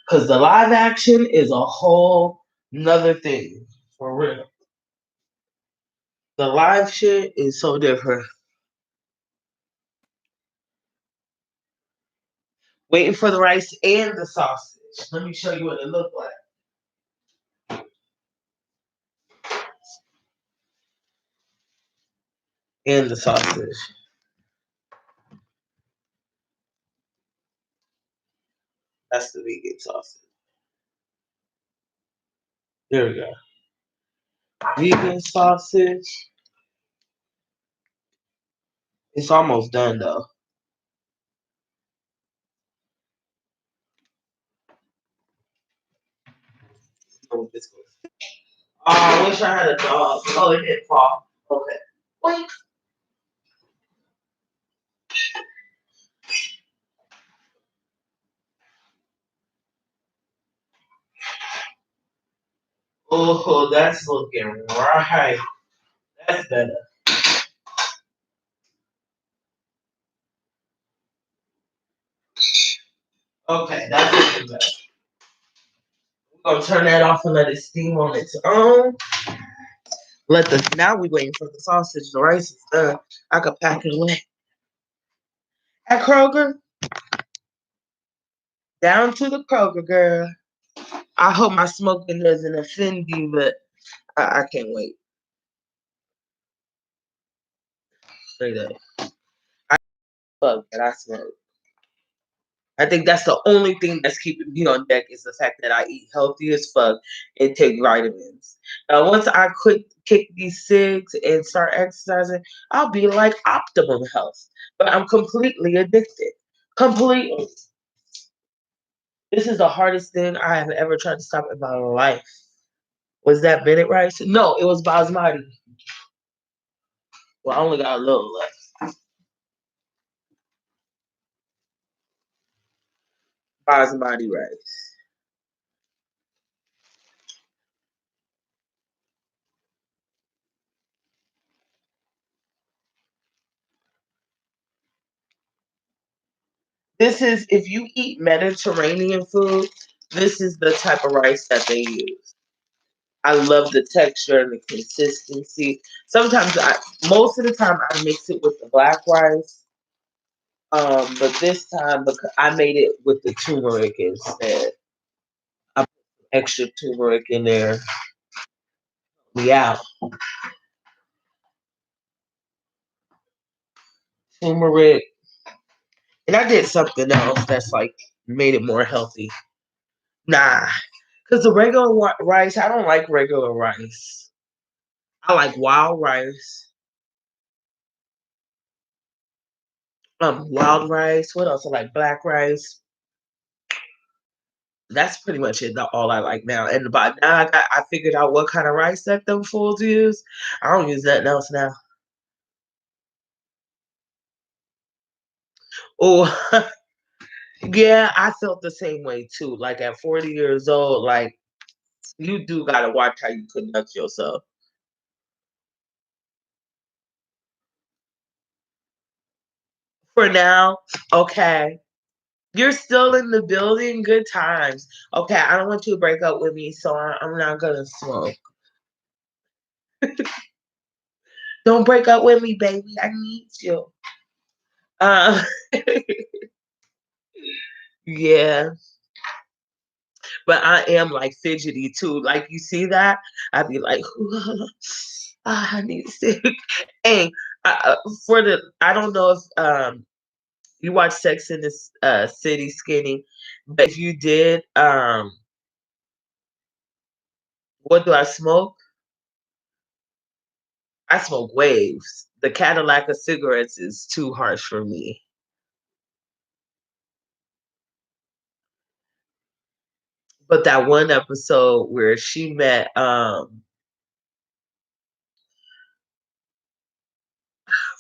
Because the live action is a whole nother thing. For real. The live shit is so different. Waiting for the rice and the sausage. Let me show you what it looked like. And the sausage. That's the vegan sausage. There we go. Vegan sausage. It's almost done though. Oh, I wish I had a dog. Oh, it didn't fall. Okay. Wait. Oh, that's looking right. That's better. Okay, that's looking better. We're gonna turn that off and let it steam on its own. Now we're waiting for the sausage. The rice is done. I could pack it away. At Kroger. Down to the Kroger, girl. I hope my smoking doesn't offend you, but I can't wait. Straight up. I fuck that I smoke. I think that's the only thing that's keeping me on deck is the fact that I eat healthy as fuck and take vitamins. Now, once I kick these cigs and start exercising, I'll be like optimum health. But I'm completely addicted. Completely. This is the hardest thing I have ever tried to stop in my life. Was that Bennett rice? No, it was basmati. Well, I only got a little left. Basmati rice. This is, if you eat Mediterranean food, this is the type of rice that they use. I love the texture and the consistency. Sometimes, most of the time, I mix it with the black rice. But this time, because I made it with the turmeric instead. I put extra turmeric in there. Yeah. Turmeric. And I did something else that's like made it more healthy. Nah. Because the regular rice, I don't like regular rice. I like wild rice. Wild rice. What else? I like black rice. That's pretty much it. All I like now. And by now, I figured out what kind of rice that them fools use. I don't use nothing else now. Oh, yeah, I felt the same way too. Like at 40 years old, like you do gotta watch how you conduct yourself. For now, okay. You're still in the building. Good times. Okay, I don't want you to break up with me, so I'm not gonna smoke. Don't break up with me, baby. I need you. Uh, yeah. But I am like fidgety too. Like you see that? I'd be like, I need to. Hey, for the I don't know if you watch Sex in the City Skinny, but if you did, what do I smoke? I smoke waves. The Cadillac of cigarettes is too harsh for me. But that one episode where she met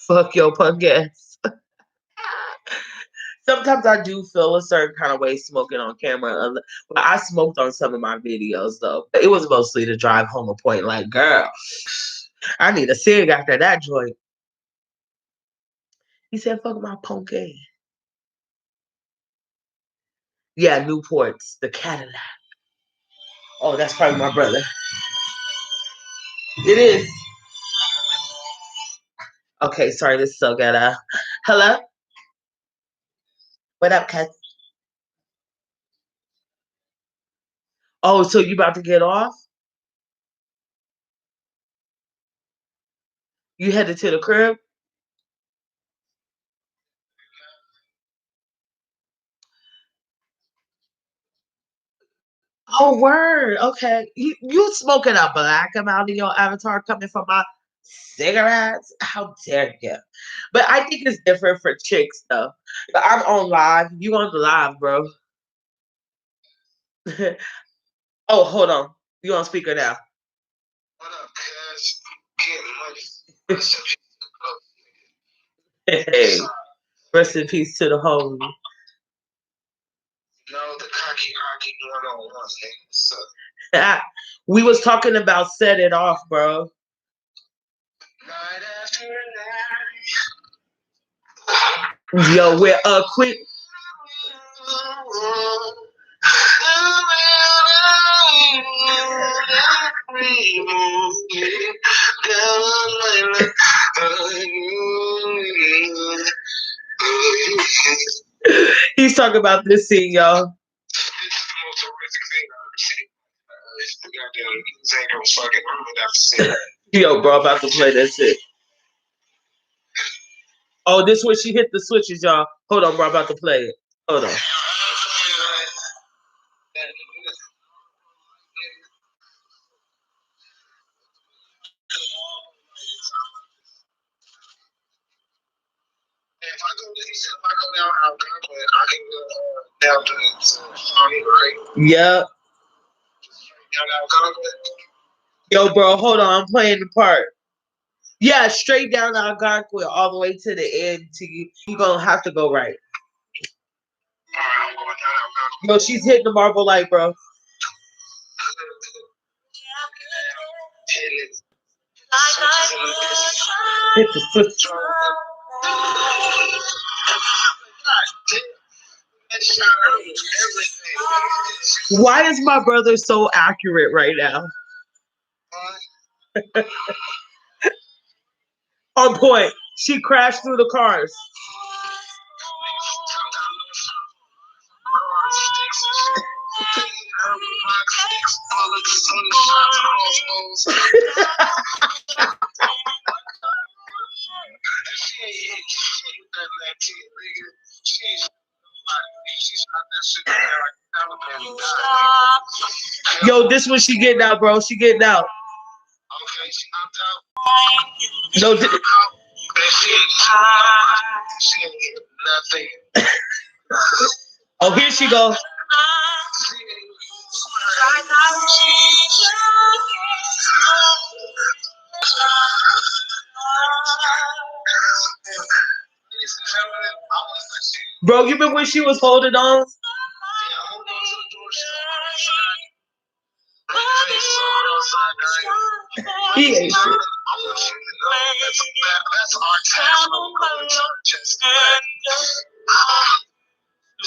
fuck your punk ass. Sometimes I do feel a certain kind of way smoking on camera. But I smoked on some of my videos though. It was mostly to drive home a point like, girl, I need a cig after that joint. He said, fuck my punk ass. Yeah, Newport's, the Cadillac. Oh, that's probably my brother. It is. Okay, sorry, this is so ghetto. Hello? What up, cuz? Oh, so you about to get off? You headed to the crib? Oh, word. Okay. You smoking a black amount in your avatar coming from my cigarettes? How dare you? But I think it's different for chicks, though. But I'm on live. You on the live, bro. Oh, hold on. You on speaker now. What up, cuz? Getting money. Hey, rest in peace to the homie. No, the cocky going on once, nigga. What's up? We was talking about set it off, bro. Night after night. Yo, we're quick. He's talking about this scene, y'all. This is the most horrific thing I've ever seen. The goddamn things ain't gonna fucking ruin after seeing. Yo, bro, about to play that shit. Oh, this when she hit the switches, y'all. Hold on, bro, about to play it. Hold on. If I go down Algonquin, I can go down to Shawnee, right? Yep. Down Algonquin. Yo, bro, hold on. I'm playing the part. Yeah, straight down Algonquin all the way to the end. You gonna have to go right. Alright, I'm going down Algonquin. Yo, she's hitting the marble light, bro. Hit the switch. Why is my brother so accurate right now? On point. She crashed through the cars. Yo, this one she getting out, bro. She getting out. Okay, she knocked out. No, she ain't nothing. Oh, here she goes. Bro, you remember when she was holding on? He ain't shit. That's our town.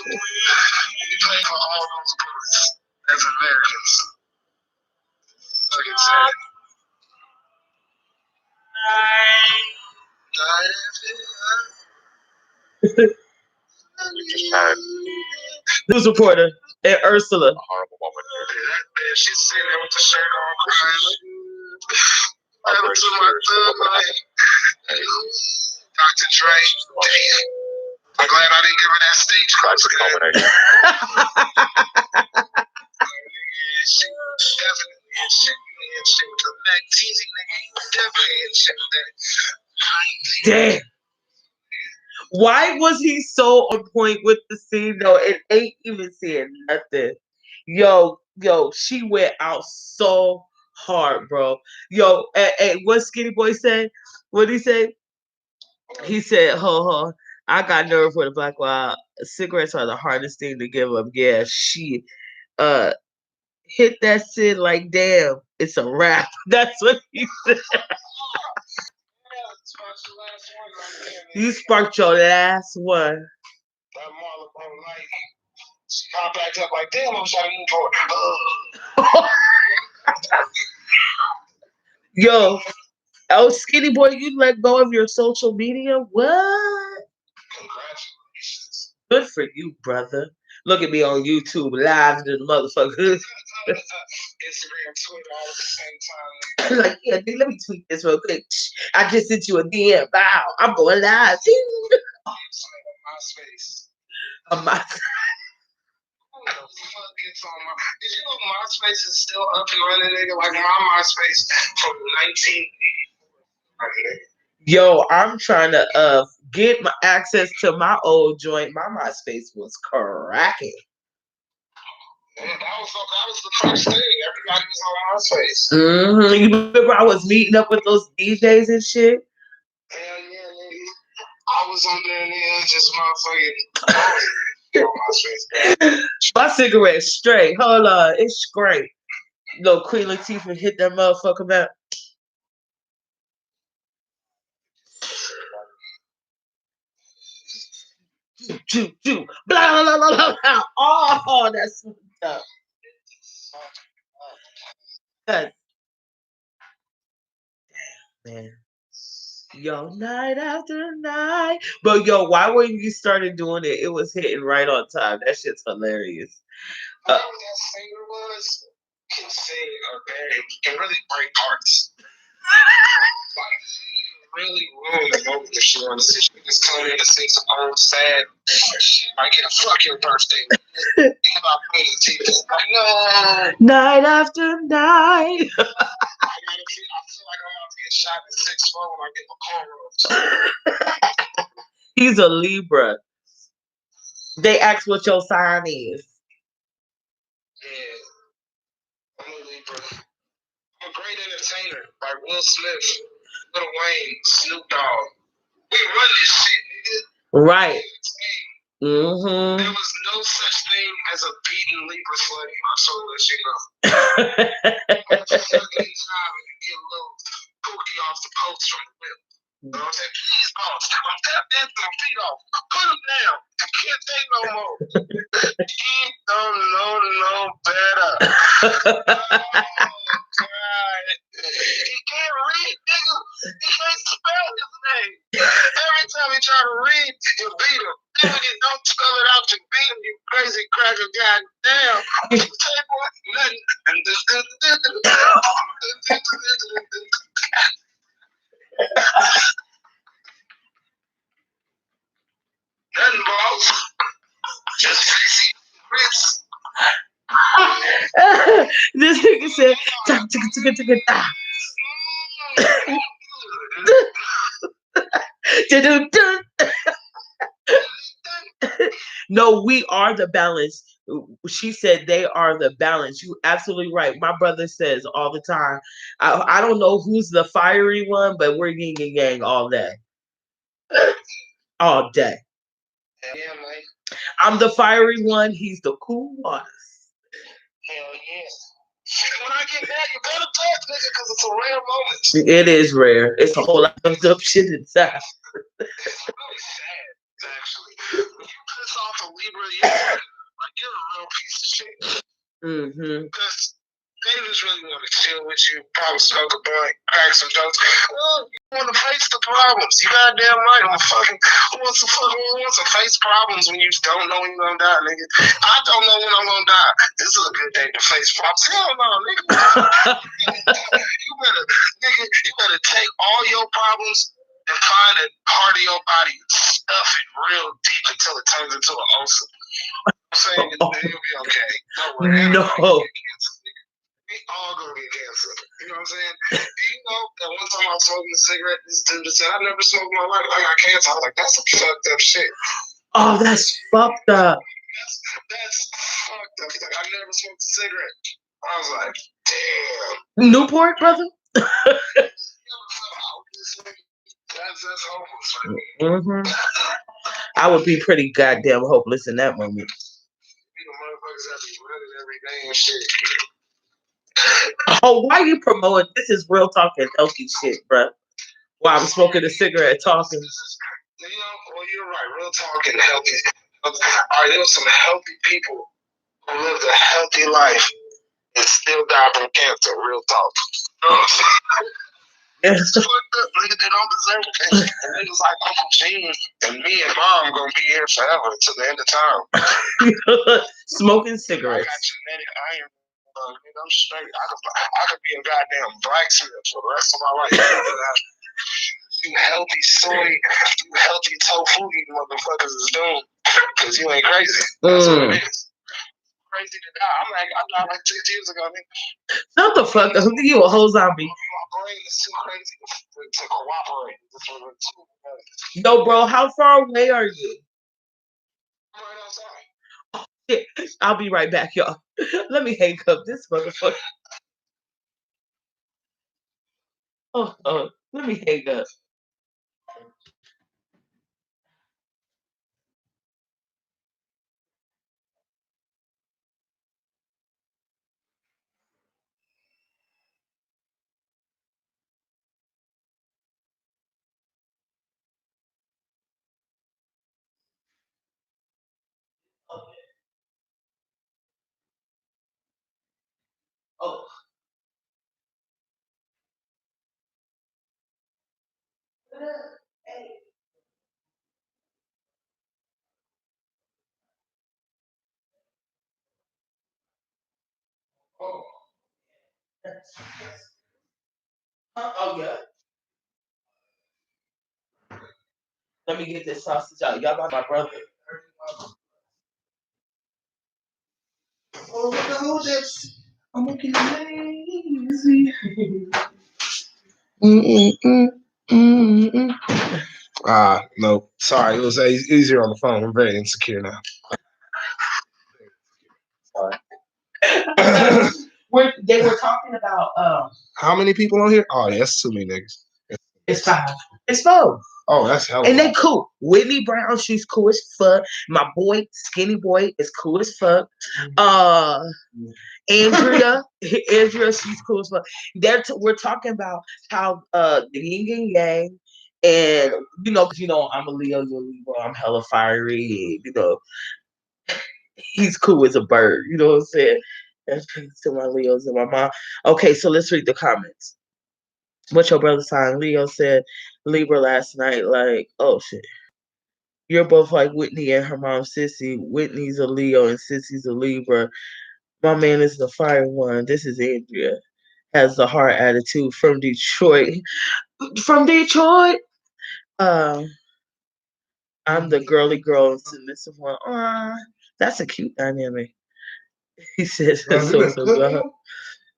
We play for all those bullets as Americans. Like it said. News reporter and Ursula. A horrible moment here. She's sitting there with the shirt on, crying. I'm Happened very to my curious thug what life. Dr. Dre. Damn. I'm glad I didn't give her that stage Classic close. culmination. She definitely in shit. And shit with the back teasing nigga. Definitely in shit with that. Damn. Why was he so on point with the scene though? It ain't even saying nothing. Yo, she went out so hard, bro. Yo, and what Skinny Boy said? What he say? He said, ho, I got nerve for the Black Wild. Cigarettes are the hardest thing to give up. Yeah, she hit that shit like damn, it's a wrap. That's what he said. Sparked the last one right there, nigga. You sparked your last one. That Marla bro light. She popped back up like, damn, I'm shouting you for Yo, oh skinny boy, you let go of your social media? What? Congratulations. Good for you, brother. Look at me on YouTube live to the motherfucker. Instagram, Twitter, all at the same time. Like, yeah, dude, let me tweet this real quick. I just sent you a DM. Wow, I'm going live. MySpace. On my Who the fuck gets on my? Did you know MySpace is still up and running, nigga? Like my MySpace from 1984. Yo, I'm trying to get my access to my old joint. My MySpace was cracking. Yeah, that was the first thing. Everybody was on MySpace. You remember I was meeting up with those DJs and shit? Hell yeah, nigga. I was on there and it was just motherfucking on MySpace. My cigarette straight. Hold on, it's great. Little Queen Latifah hit that motherfucker back. Blah, blah, blah, blah, blah. Oh, that's stuff. Damn, man. Yo, night after night. But yo, why when you started doing it, it was hitting right on time. That shit's hilarious. You know what that singer was? He can sing and really great parts. Like, really ruined the moment if she wanted to sit. She just come in and sing some old sad shit. Like, get a fucking birthday. Think about playing the TV. Like, no. Night after night. I feel like I'm about to get shot in 6'4" when I get my cornrows. He's a Libra. They ask what your sign is. Yeah. I'm a Libra. I'm a great entertainer. Like Will Smith, Lil Wayne, Snoop Dogg. We run this shit, nigga. Right. There was no such thing as a beaten Libra slave. I'm so let you know. I'm just fucking time and get a little cookie off the post from the whip. You know what I'm saying? Please, boss. I'm tapped into my feet off. Put him down. I can't take no more. He don't know no better. Oh, God. He can't read, nigga. He can't spell his name. Every time he try to read, you beat him. Then when you don't spell it out, you beat him, you crazy cracker. Goddamn. You say what? Nothing. Nothing, boss. Just crazy grits. This nigga said, no, we are the balance. She said they are the balance. You absolutely right. My brother says all the time, I don't know who's the fiery one, but we're yin and yang all day. All day. Yeah, man. I'm the fiery one. He's the cool one. Hell yeah. When I get mad, you better talk, nigga, because it's a rare moment. It is rare. It's a whole lot of dumb shit inside. It's really sad, actually. When you piss off a Libra, you're a real piece of shit. Because they just really want to chill with you, probably smoke a blunt, crack some jokes. Well, you want to face the problems. You goddamn right. Who wants to face problems when you don't know when you're going to die, nigga? I don't know when I'm going to die. This is a good day to face problems. Hell no, nigga. You better take all your problems and find a part of your body and stuff it real deep until it turns into an ulcer. I'm saying you'll be okay. Don't worry. No. We all gonna get cancer. You know what I'm saying? Do you know that one time I was smoking a cigarette, this dude said, I never smoked in my life. I got cancer. I was like, that's some fucked up shit. Oh, that's fucked up. That's fucked up. He's like, I never smoked a cigarette. I was like, damn. Newport, brother? That's hopeless, right? I would be pretty goddamn hopeless in that moment. You know, motherfuckers have to be running every day and shit. Oh, why are you promoting? This is real talking healthy shit, bro. while I'm smoking a cigarette, talking. You know, well, you're right. Real talk and healthy. All right, there was some healthy people who lived a healthy life and still died from cancer. Real talk. You know what I'm saying? It's fucked up, nigga. They don't deserve it. And niggas like Uncle Gene and me and Mom gonna be here forever to the end of time. Smoking I cigarettes. got genetic iron. Nigga, I'm straight. I could be a goddamn blacksmith for the rest of my life. You healthy soy, you healthy tofu eating motherfuckers is doomed. Because you ain't crazy. That's what it is. Crazy to die. I died like 6 years ago, nigga. Shut the fuck up. You a whole zombie. My brain is too crazy to cooperate. It's really too Yo, bro, how far away are you? I'm right outside. I'll be right back, y'all. Let me hang up this motherfucker. Oh, let me hang up. Oh. Oh, yeah. Let me get this sausage out. Y'all got my brother. Oh, no, that's... I'm looking lazy. No. Sorry, it was easier on the phone. I'm very insecure now. Sorry. They were talking about How many people on here? Oh, yeah, that's too many niggas. it's 5. It's 4. Oh, that's hell. And they cool. Whitney Brown, she's cool as fuck. My boy, Skinny Boy, is cool as fuck. Andrea, she's cool as fuck. We're talking about how the yin and yang, and because I'm a Leo, you're a Libra, I'm hella fiery, he's cool as a bird. You know what I'm saying? That's thanks to my Leos and my mom. Okay, so let's read the comments. What your brother sign? Leo said Libra last night. Like, oh shit. You're both like Whitney and her mom, Sissy. Whitney's a Leo and Sissy's a Libra. My man is the fire one. This is Andrea. Has the heart attitude from Detroit. From Detroit. I'm the girly girl and submissive one. That's a cute dynamic. He says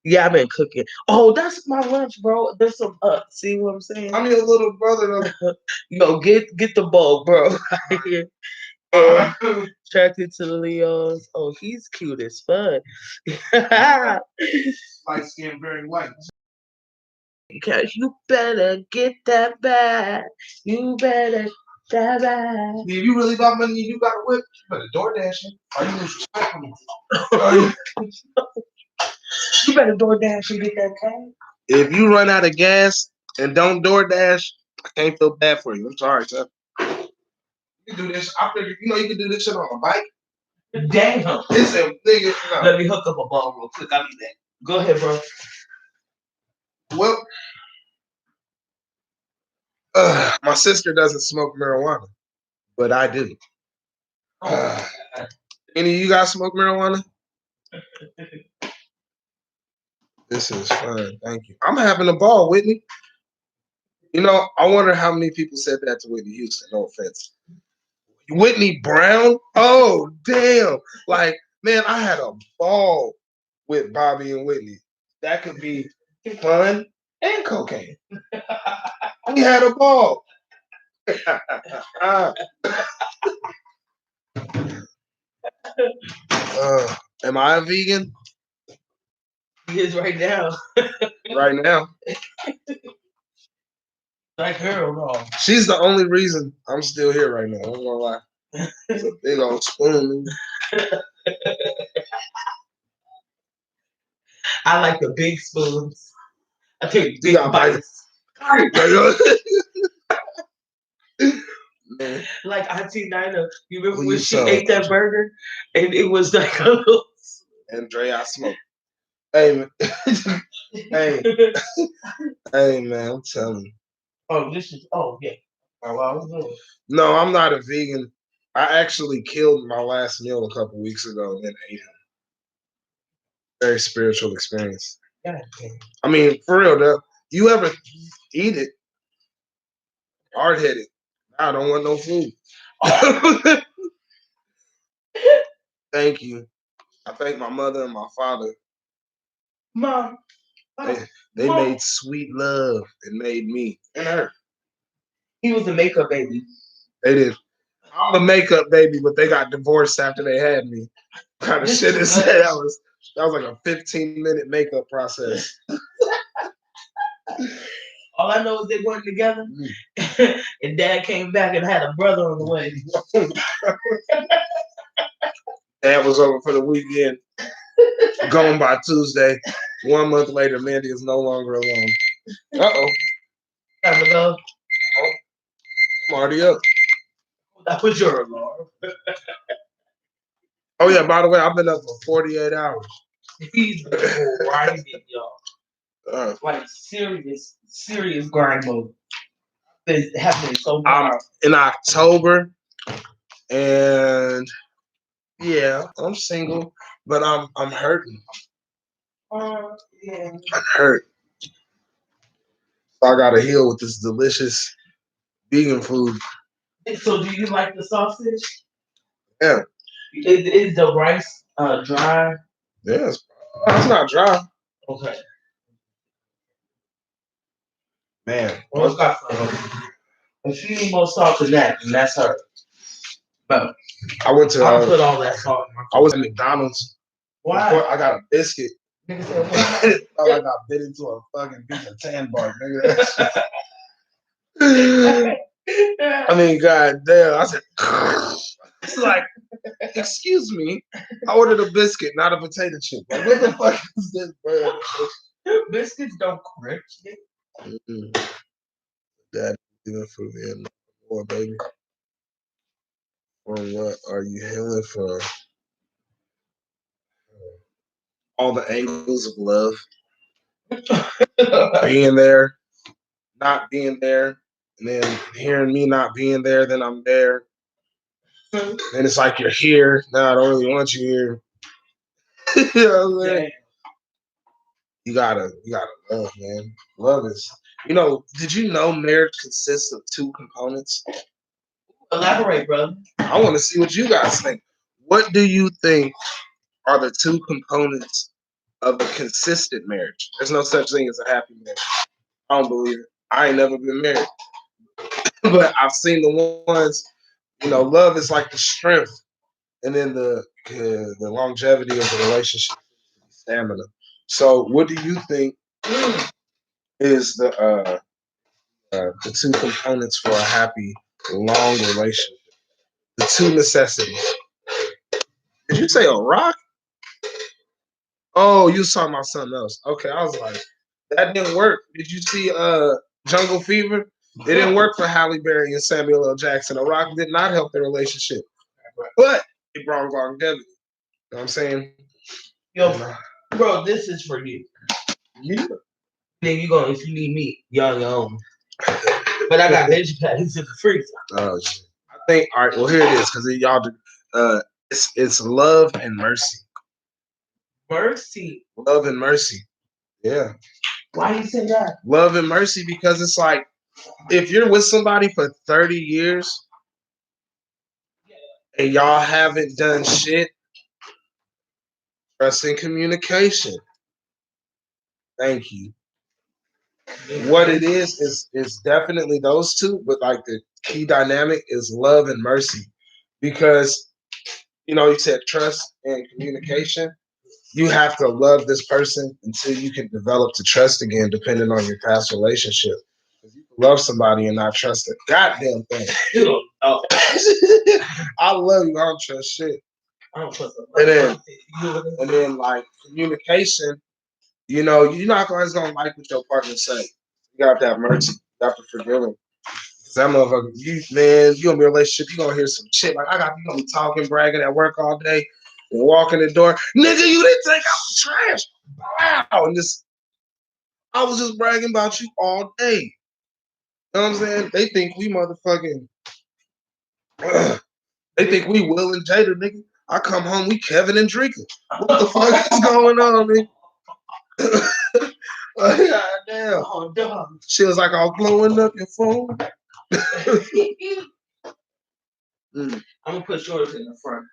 yeah, I've been cooking. Oh, that's my lunch, bro. There's some see what I'm saying? I'm your little brother. Yo, get the bowl, bro. And attracted to the Leos. Oh, he's cute as fuck. Light skin, very white. Because you better get that bag. You better that bag. If you really got money and you got a whip, you better door dashing. Or you lose respect from me. You better door dash and get that cake. If you run out of gas and don't door dash, I can't feel bad for you. I'm sorry, sir. You can do this. I figured, you can do this shit on a bike. Damn. It's a nigga. No. Let me hook up a ball real quick. I'll be back. Go ahead, bro. Well, my sister doesn't smoke marijuana, but I do. Any of you guys smoke marijuana? This is fun. Thank you. I'm having a ball, Whitney. I wonder how many people said that to Whitney Houston. No offense. Whitney Brown? Oh, damn. Like, man, I had a ball with Bobby and Whitney. That could be fun and cocaine. We had a ball. Am I a vegan? He is right now. Right now. Like her or wrong? She's the only reason I'm still here right now. I'm gonna lie. It's a big old spoon. I like the big spoons. I take big bites. Man, Like Auntie Nina, you remember Who when you she saw? ate that burger and it was like a little. Andre, I smoke. Hey, man. hey, hey, man, I'm telling you. Oh, this is. Oh, yeah. Oh, wow. No, I'm not a vegan. I actually killed my last meal a couple weeks ago and then ate him. Very spiritual experience. Yeah. I mean, for real, though, you ever eat it? Hard headed. I don't want no food. Thank you. I thank my mother and my father. Mom. They made sweet love and made me and her. He was a makeup baby. They did. I'm a makeup baby, but they got divorced after they had me. Kind of shit is that? That was like a 15-minute makeup process. All I know is they weren't together, and Dad came back and had a brother on the way. Dad was over for the weekend, gone by Tuesday. 1 month later, Mandy is no longer alone. Uh-oh. Time to go. I'm already up. That was your alarm. Oh, yeah, by the way, I've been up for 48 hours. He's been grinding, y'all. Like serious grind mode. It's happening so I'm far. in October, and yeah, I'm single, but I'm hurting. Yeah. I'm hurt. So I gotta heal with this delicious vegan food. So do you like the sausage? Yeah. Is the rice dry? Yeah, it's not dry. Okay. Man. Well, got some. If she need more salt than that, then that's her. But I went to I'll put all that salt in my food. I was at McDonald's. Why? Before I got a biscuit. Nigga said, why? Thought I got bit into a fucking piece of tan bark, nigga. I mean, goddamn. I said, it's like, excuse me. I ordered a biscuit, not a potato chip. Like, what the fuck is this, bro? Biscuits don't crimp. That even for me more, baby. From what are you healing from? All the angles of love. Being there, not being there, and then hearing me not being there, then I'm there. Then it's like you're here. Now I don't really want you here. You know what I'm saying? You gotta love, man. Love is, did you know marriage consists of two components? Elaborate, brother. I want to see what you guys think. What do you think are the two components of a consistent marriage? There's no such thing as a happy marriage. I don't believe it. I ain't never been married. But I've seen the ones, love is like the strength, and then the longevity of the relationship, stamina. So, what do you think is the two components for a happy, long relationship? The two necessities. Did you say a rock? Oh, you was talking about something else. Okay, I was like, that didn't work. Did you see Jungle Fever? It didn't work for Halle Berry and Samuel L. Jackson. A rock did not help their relationship, but it brought longevity. You know what I'm saying? Yo, bro, this is for you. Yeah. Then you go if you need me, y'all your own. But I got veggie patties in the freezer. Oh, shit. I think. All right. Well, here it is because y'all do. It's love and mercy. Mercy. Love and mercy. Yeah. Why you say that? Love and mercy because it's like if you're with somebody for 30 years and y'all haven't done shit, trust and communication. Thank you. What it is definitely those two, but like the key dynamic is love and mercy. Because, you said trust and communication. You have to love this person until you can develop to trust again, depending on your past relationship. If you can love somebody and not trust a goddamn thing. I love you, I don't trust shit. I don't trust them. And then like communication, you're not always gonna like what your partner say. You have to have mercy. You have to forgive him. Cause that motherfucker, you gonna be in a relationship, you gonna hear some shit like you gonna be talking, bragging at work all day, and walk in the door, nigga, you didn't take out the trash. Wow, and I was just bragging about you all day. You know what I'm saying? They think we motherfucking, they think we Will and Jada, nigga. I come home, we Kevin and Drinker. What the fuck is going on, nigga? God damn. Oh, dog. She was like, I'll blowing up your phone. I'm gonna put yours in the front.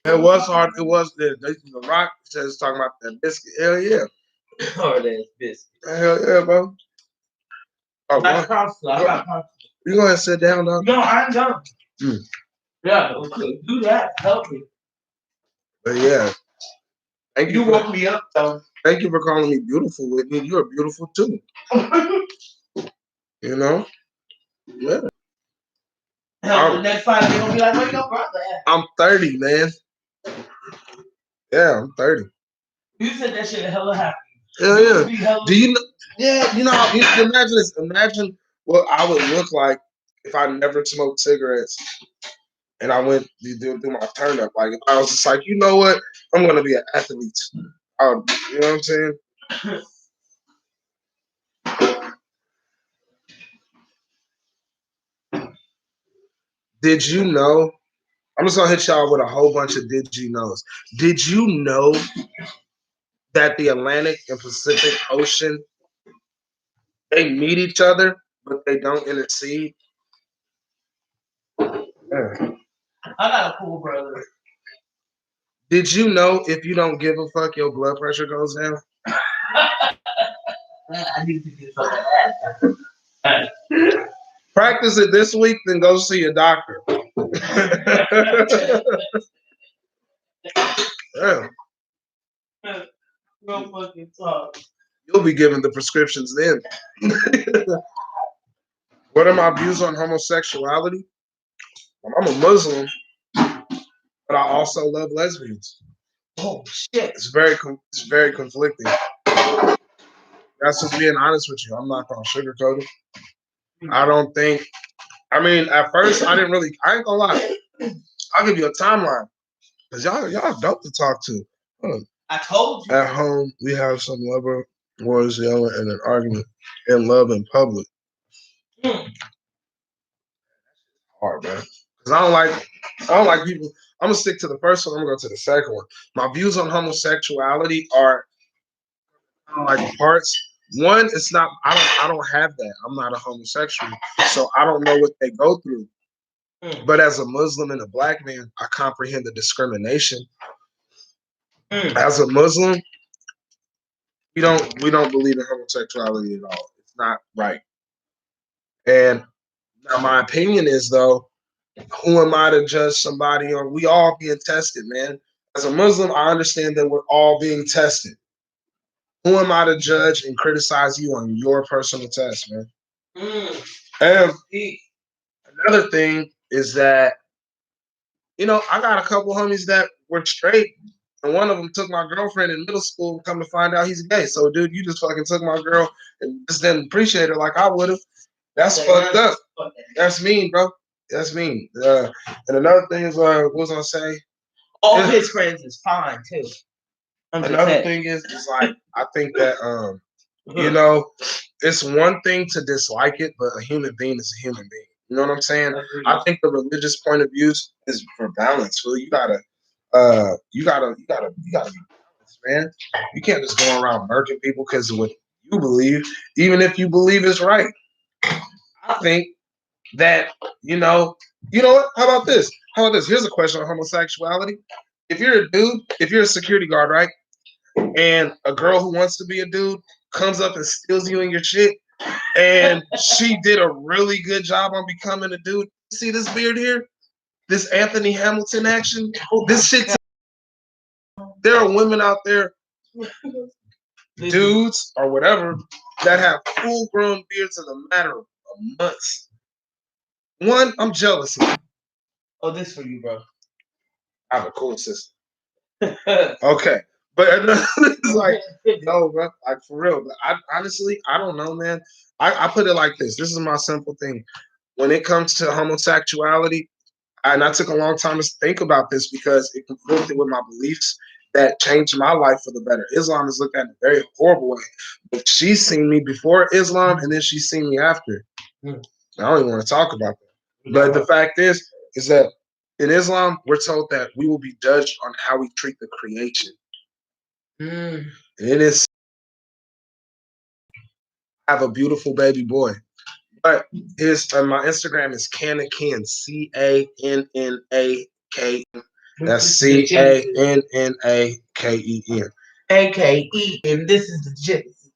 It was hard. It was the Rock says talking about that biscuit. Hell yeah. Oh, that's biscuit. Hell yeah, bro. Oh, That's possible. I got possible. You go ahead and sit down, dog. No, I'm done. Yeah, okay. Do that. Help me. But yeah. Thank You woke me up, though. Thank you for calling me beautiful, Whitney. You're beautiful too. You know? Yeah. Hell, the next fight, they're gonna be like, where your brother at? I'm 30, man. Yeah, I'm 30. You said that shit hella happy. Hell yeah. Do you know? Yeah, you know, you imagine this. Imagine what I would look like if I never smoked cigarettes and I went to do my turn up. Like, if I was just like, you know what? I'm going to be an athlete. You know what I'm saying? Did you know? I'm just going to hit y'all with a whole bunch of did you knows. Did you know that the Atlantic and Pacific Ocean, they meet each other, but they don't intercede? Yeah. I got a cool brother. Did you know if you don't give a fuck, your blood pressure goes down? I need to get some of that. Practice it this week, then go see a doctor. Yeah. Real fucking talk. You'll be given the prescriptions then. What are my views on homosexuality? I'm a Muslim, but I also love lesbians. Oh shit! It's very conflicting. That's just being honest with you. I'm not gonna sugarcoat it. I don't think. I mean, at first, I ain't gonna lie. I'll give you a timeline because y'all dope to talk to. I told you. At home, we have some lover wars yelling and an argument in love in public. Hard, man. Because I don't like people. I'm gonna stick to the first one. I'm gonna go to the second one. My views on homosexuality are like parts. One, it's not. I don't have that. I'm not a homosexual, so I don't know what they go through. But as a Muslim and a black man, I comprehend the discrimination. As a Muslim, we don't believe in homosexuality at all. It's not right. And now my opinion is, though, who am I to judge somebody on? We all being tested, man. As a Muslim, I understand that we're all being tested. Who am I to judge and criticize you on your personal test, man? And another thing is that, you know, I got a couple homies that were straight, and one of them took my girlfriend in middle school. Come to find out he's gay. So, dude, you just fucking took my girl and just didn't appreciate her like I would have. That's fucked up. That's mean, bro. That's mean. And another thing is, what was I say? All his friends is fine too. Another thing is like, I think that you know, it's one thing to dislike it, but a human being is a human being. You know what I'm saying? I think the religious point of view is for balance. Well, you gotta be balanced, man. You can't just go around murdering people because of what you believe, even if you believe it's right. I think that, you know what? How about this? Here's a question on homosexuality. If you're a dude, if you're a security guard, right? And a girl who wants to be a dude comes up and steals you in your shit, and she did a really good job on becoming a dude. See this beard here? This Anthony Hamilton action? This shit. There are women out there, dudes or whatever, that have full-grown beards in a matter of months. One, I'm jealous of. Oh, this for you, bro. I have a cool sister. Okay. But it's like, no, bro, like for real. But I honestly, I don't know, man. I put it like this. This is my simple thing. When it comes to homosexuality, and I took a long time to think about this because it conflicted with my beliefs that changed my life for the better. Islam is looked at in a very horrible way. But she's seen me before Islam, and then she's seen me after. I don't even want to talk about that. But the fact is that in Islam, we're told that we will be judged on how we treat the creation. And it is, I have a beautiful baby boy. But his my Instagram is Cannaken, CANNAK. That's CANNAKEN. AKE, this is the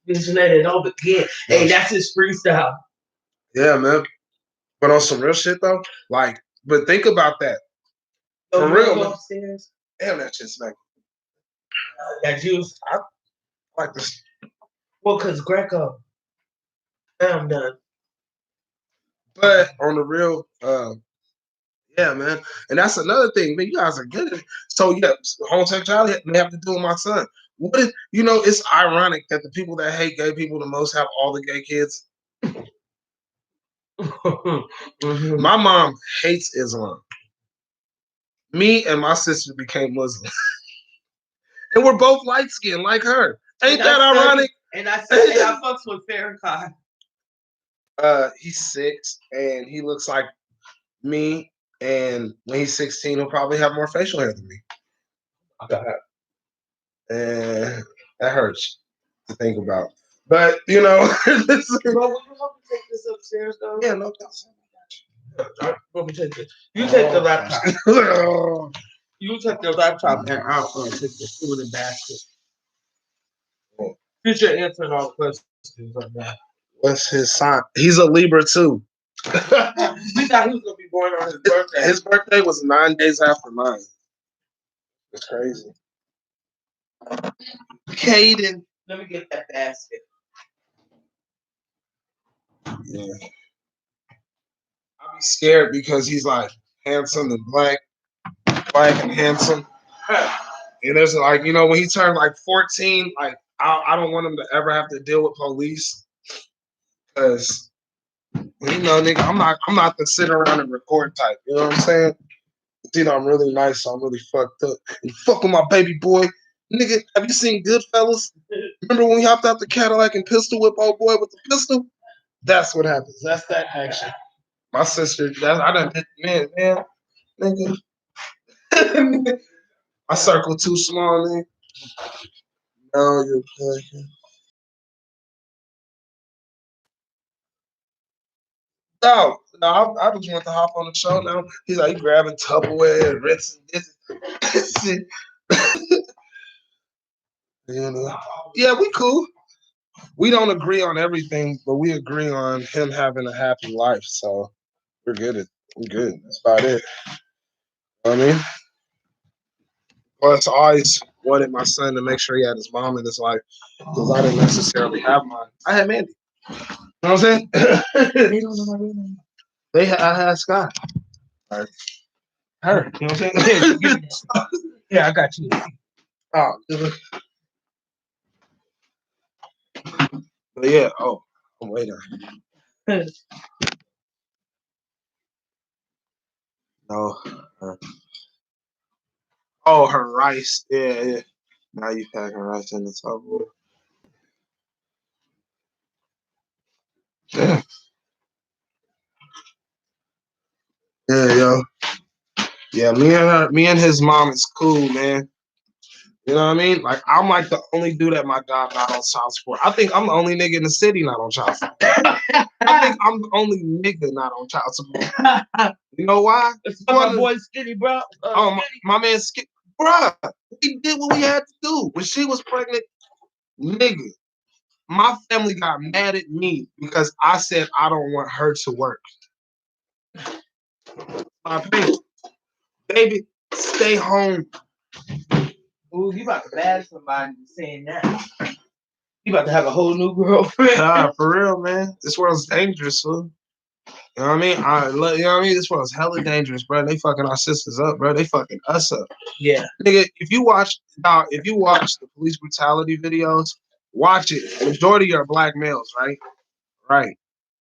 just let it all begin. Hey, that's his freestyle. Yeah, man. But on some real shit though, like, but think about that. For real, man. Upstairs. Damn, that shit smack. That juice. I like this. Well, cause Greco. I'm done. But on the real, yeah, man. And that's another thing, man. You guys are good at it. So yeah, homosexuality may have to do with my son. What if, it's ironic that the people that hate gay people the most have all the gay kids. My mom hates Islam. Me and my sister became Muslim. And we're both light skinned like her. Ain't that ironic? And I fucks with Farrakhan. He's 6 and he looks like me. And when he's 16, he'll probably have more facial hair than me. And that hurts to think about. But Bro, will you help me take this upstairs though? Yeah, no doubt. Let me take this. You take the laptop. You take the laptop and I'll take the food and basket. Future answering all the questions right now. What's his sign? He's a Libra too. We thought he was gonna be born on his birthday. His birthday was 9 days after mine. It's crazy. Caden. Let me get that basket. Yeah. I'll be scared because he's like handsome and black and handsome. And there's like, when he turned like 14, like I don't want him to ever have to deal with police. Cause nigga, I'm not the sit around and record type. You know what I'm saying? I'm really nice, so I'm really fucked up. You fuck with my baby boy. Nigga, have you seen Goodfellas? Remember when we hopped out the Cadillac and pistol whip old boy with the pistol? That's what happens. That's that action. My sister, I done hit man, nigga. My circle too small, nigga. No, you're playing. No, I just want to hop on the show now. He's like grabbing Tupperware and rinsing this. Yeah, we cool. We don't agree on everything, but we agree on him having a happy life. So we're good. We're good. That's about it. You know what I mean? Plus, I always wanted my son to make sure he had his mom in his life because I didn't necessarily have mine. I had Mandy. You know what I'm saying? You don't know my real name. I had Scott. Her. You know what I'm saying? Yeah, I got you. Oh, but yeah. Oh, wait a minute. No. Oh, her rice. Yeah. Now you packing rice in the Tupperware. Yeah. Yeah, yo. Yeah, me and his mom is cool, man. You know what I mean? Like, I'm like the only dude at my job not on child support. I think I'm the only nigga in the city not on child support. I think I'm the only nigga not on child support. You know why? It's my boy Skinny, bro. My man Skinny. Bruh, we did what we had to do. When she was pregnant, nigga, my family got mad at me because I said I don't want her to work. My opinion. Baby, stay home. Ooh, you about to bash somebody saying that. You about to have a whole new girlfriend. Nah, for real, man. This world's dangerous, fool. You know what I mean? You know what I mean? This world's hella dangerous, bro. They fucking our sisters up, bro. They fucking us up. Yeah. Nigga, if you watch the police brutality videos, watch it. The majority are black males, right? Right.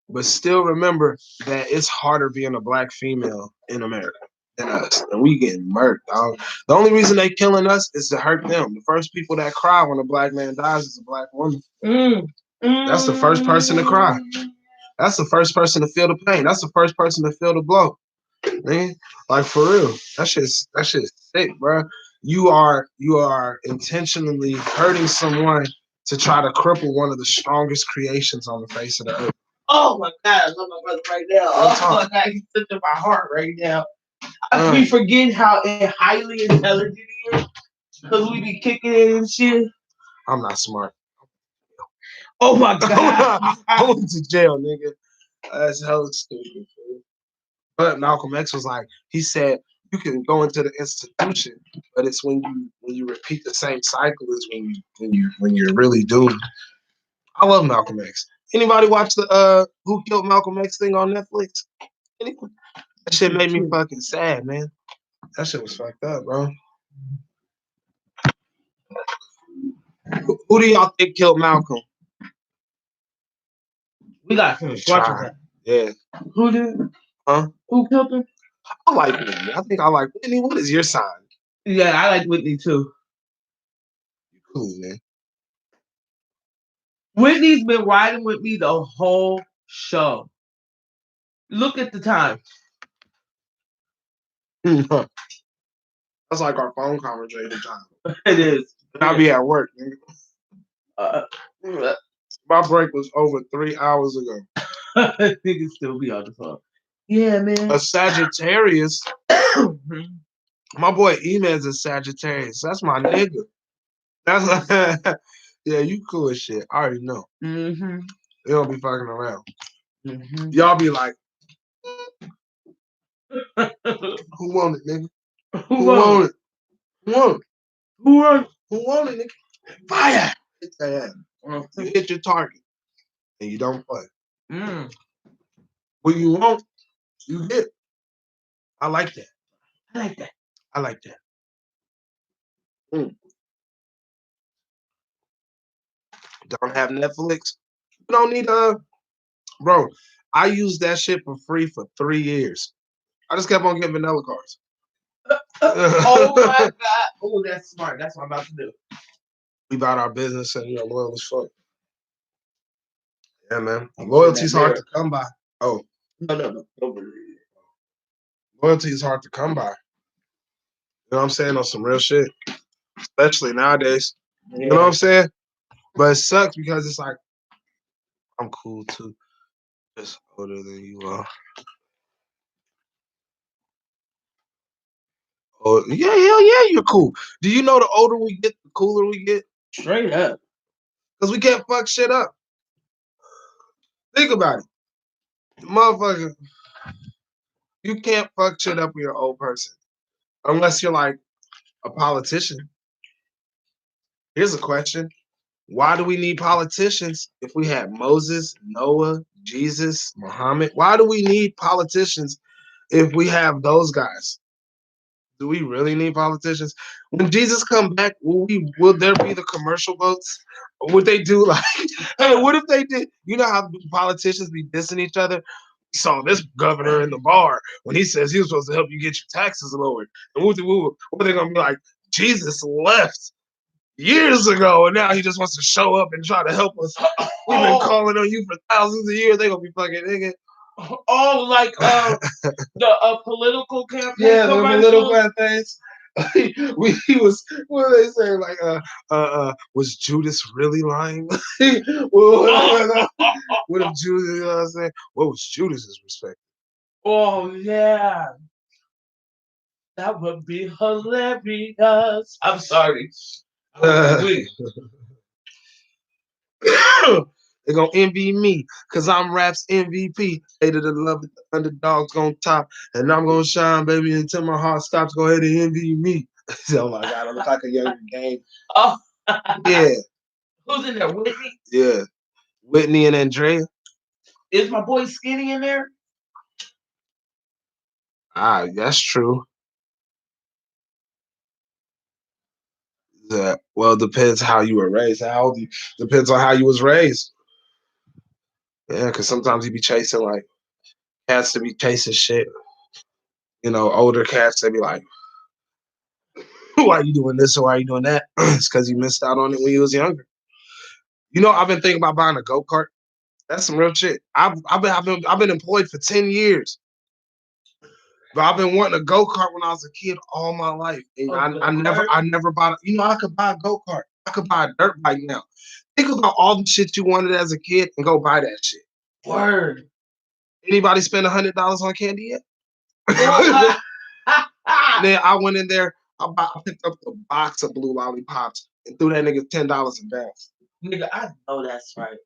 But still remember that it's harder being a black female in America than us. And we getting murked, dog. The only reason they killing us is to hurt them. The first people that cry when a black man dies is a black woman. That's the first person to cry. That's the first person to feel the pain. That's the first person to feel the blow. Man, like for real. That shit's sick, bro. You are intentionally hurting someone to try to cripple one of the strongest creations on the face of the earth. Oh my God, I love my brother right now. Oh my God, he's touching my heart right now. I be forgetting how highly intelligent he is because we be kicking it and shit. I'm not smart. Oh my God. I went to jail, nigga. That's hella stupid. But Malcolm X was like, he said, you can go into the institution, but it's when you repeat the same cycle is when you're really doomed. I love Malcolm X. Anybody watch the Who Killed Malcolm X thing on Netflix? Anyone? That shit made me fucking sad, man. That shit was fucked up, bro. Who do y'all think killed Malcolm? We got to finish watching that. Yeah. Who did? Huh? Who killed him? I like Whitney. I think I like Whitney. What is your sign? Yeah, I like Whitney too. You cool, man. Whitney's been riding with me the whole show. Look at the time. That's like our phone conversation time. It is. I'll be at work, nigga. My break was over 3 hours ago. Niggas still be on the phone. Yeah, man. A Sagittarius. My boy E-Man's a Sagittarius. That's my nigga. That's yeah, you cool as shit. I already know. Mm-hmm. They don't be fucking around. Mm-hmm. Y'all be like, who want it, nigga? Who want it? Who want it? Who want it? Who want it, nigga? Fire! Hit that ass. You hit your target. And you don't play. What you want, you get. I like that. I like that. I like that. Don't have Netflix. You don't need bro. I used that shit for free for 3 years. I just kept on getting vanilla cards. Oh my God. Oh, that's smart. That's what I'm about to do. We bought our business and loyal as fuck. Yeah, man. Loyalty's hard to come by. Oh. No. Loyalty is hard to come by. You know what I'm saying? On some real shit. Especially nowadays. Yeah. You know what I'm saying? But it sucks because it's like, I'm cool too. Just older than you are. Oh, yeah, hell yeah, you're cool. Do you know the older we get, the cooler we get? Straight up. Because we can't fuck shit up. Think about it. Motherfucker, you can't fuck shit up with your old person. Unless you're like a politician. Here's a question. Why do we need politicians if we had Moses, Noah, Jesus, Muhammad? Why do we need politicians if we have those guys? Do we really need politicians? When Jesus come back, will there be the commercial votes? Or would they do like, hey, what if they did? You know how politicians be dissing each other? We saw this governor in the bar when he says he was supposed to help you get your taxes lowered. And what are they gonna be like? Jesus left years ago, and now he just wants to show up and try to help us. We've been calling on you for thousands of years. They gonna be fucking nigga. Oh, like the political campaign. Yeah, the political campaigns. He was, what do they say? Like, was Judas really lying? What if Judas? You know what I'm saying? What was Judas's respect? Oh yeah, that would be hilarious. I'm sorry. They're gonna envy me because I'm rap's MVP. Hated the love that the underdog's gonna top, and I'm gonna shine, baby, until my heart stops. Go ahead and envy me. Oh my God, I look like a younger game. Oh, yeah. Who's in there? Whitney? Yeah, Whitney and Andrea. Is my boy Skinny in there? That's true. Well, it depends how you were raised. How old you depends on how you was raised. Yeah, because sometimes you be chasing like cats to be chasing shit. You know, older cats they be like, "Why are you doing this or why are you doing that?" It's because you missed out on it when you was younger. You know, I've been thinking about buying a go kart. That's some real shit. I've been employed for 10 years. But I've been wanting a go kart when I was a kid all my life. And I never bought it. You know, I could buy a go kart. I could buy a dirt bike now. Think about all the shit you wanted as a kid and go buy that shit. Word. Anybody spend $100 on candy yet? Then I went in there, I picked up a box of blue lollipops and threw that nigga $10 in bags. Nigga, I know that's right.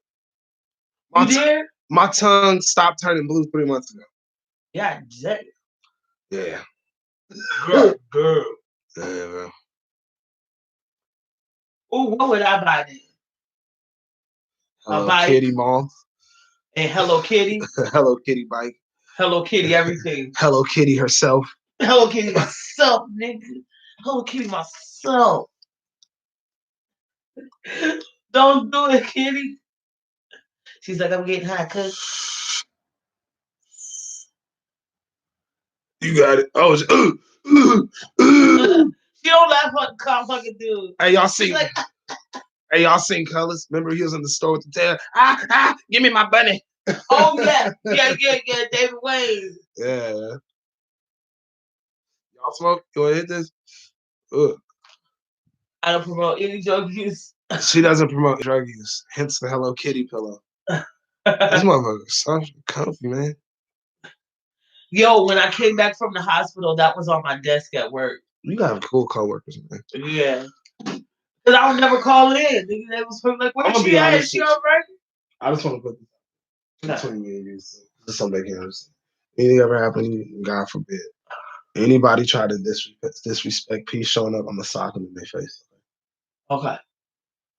My, You did? my tongue stopped turning blue 3 months ago. Yeah, Jay. Yeah. Girl. Yeah, man. Oh, what would I buy then? Hello bike. Kitty mall. And Hello Kitty. Hello Kitty bike. Hello Kitty, everything. Hello Kitty herself. Hello Kitty myself, nigga. Hello Kitty myself. Don't do it, Kitty. She's like, I'm getting high, cuz. You got it. Oh, she don't laugh like a fucking dude. Hey, y'all seen? Like, hey, y'all seen Colors? Remember he was in the store with the tail? Give me my bunny. Oh yeah, David Wayne. Yeah. Y'all smoke? You wanna hit this? Ugh. I don't promote any drug use. She doesn't promote drug use. Hence the Hello Kitty pillow. This motherfucker's so comfy, man. Yo, when I came back from the hospital, that was on my desk at work. You got cool coworkers, man. Yeah. Because I would never call in. They was like, where's she at? Is she all right? I just want to put this between me and you. So just something they can understand. Anything ever happen, God forbid. Anybody try to disrespect peace showing up, I'm going to sock them in their face. Okay.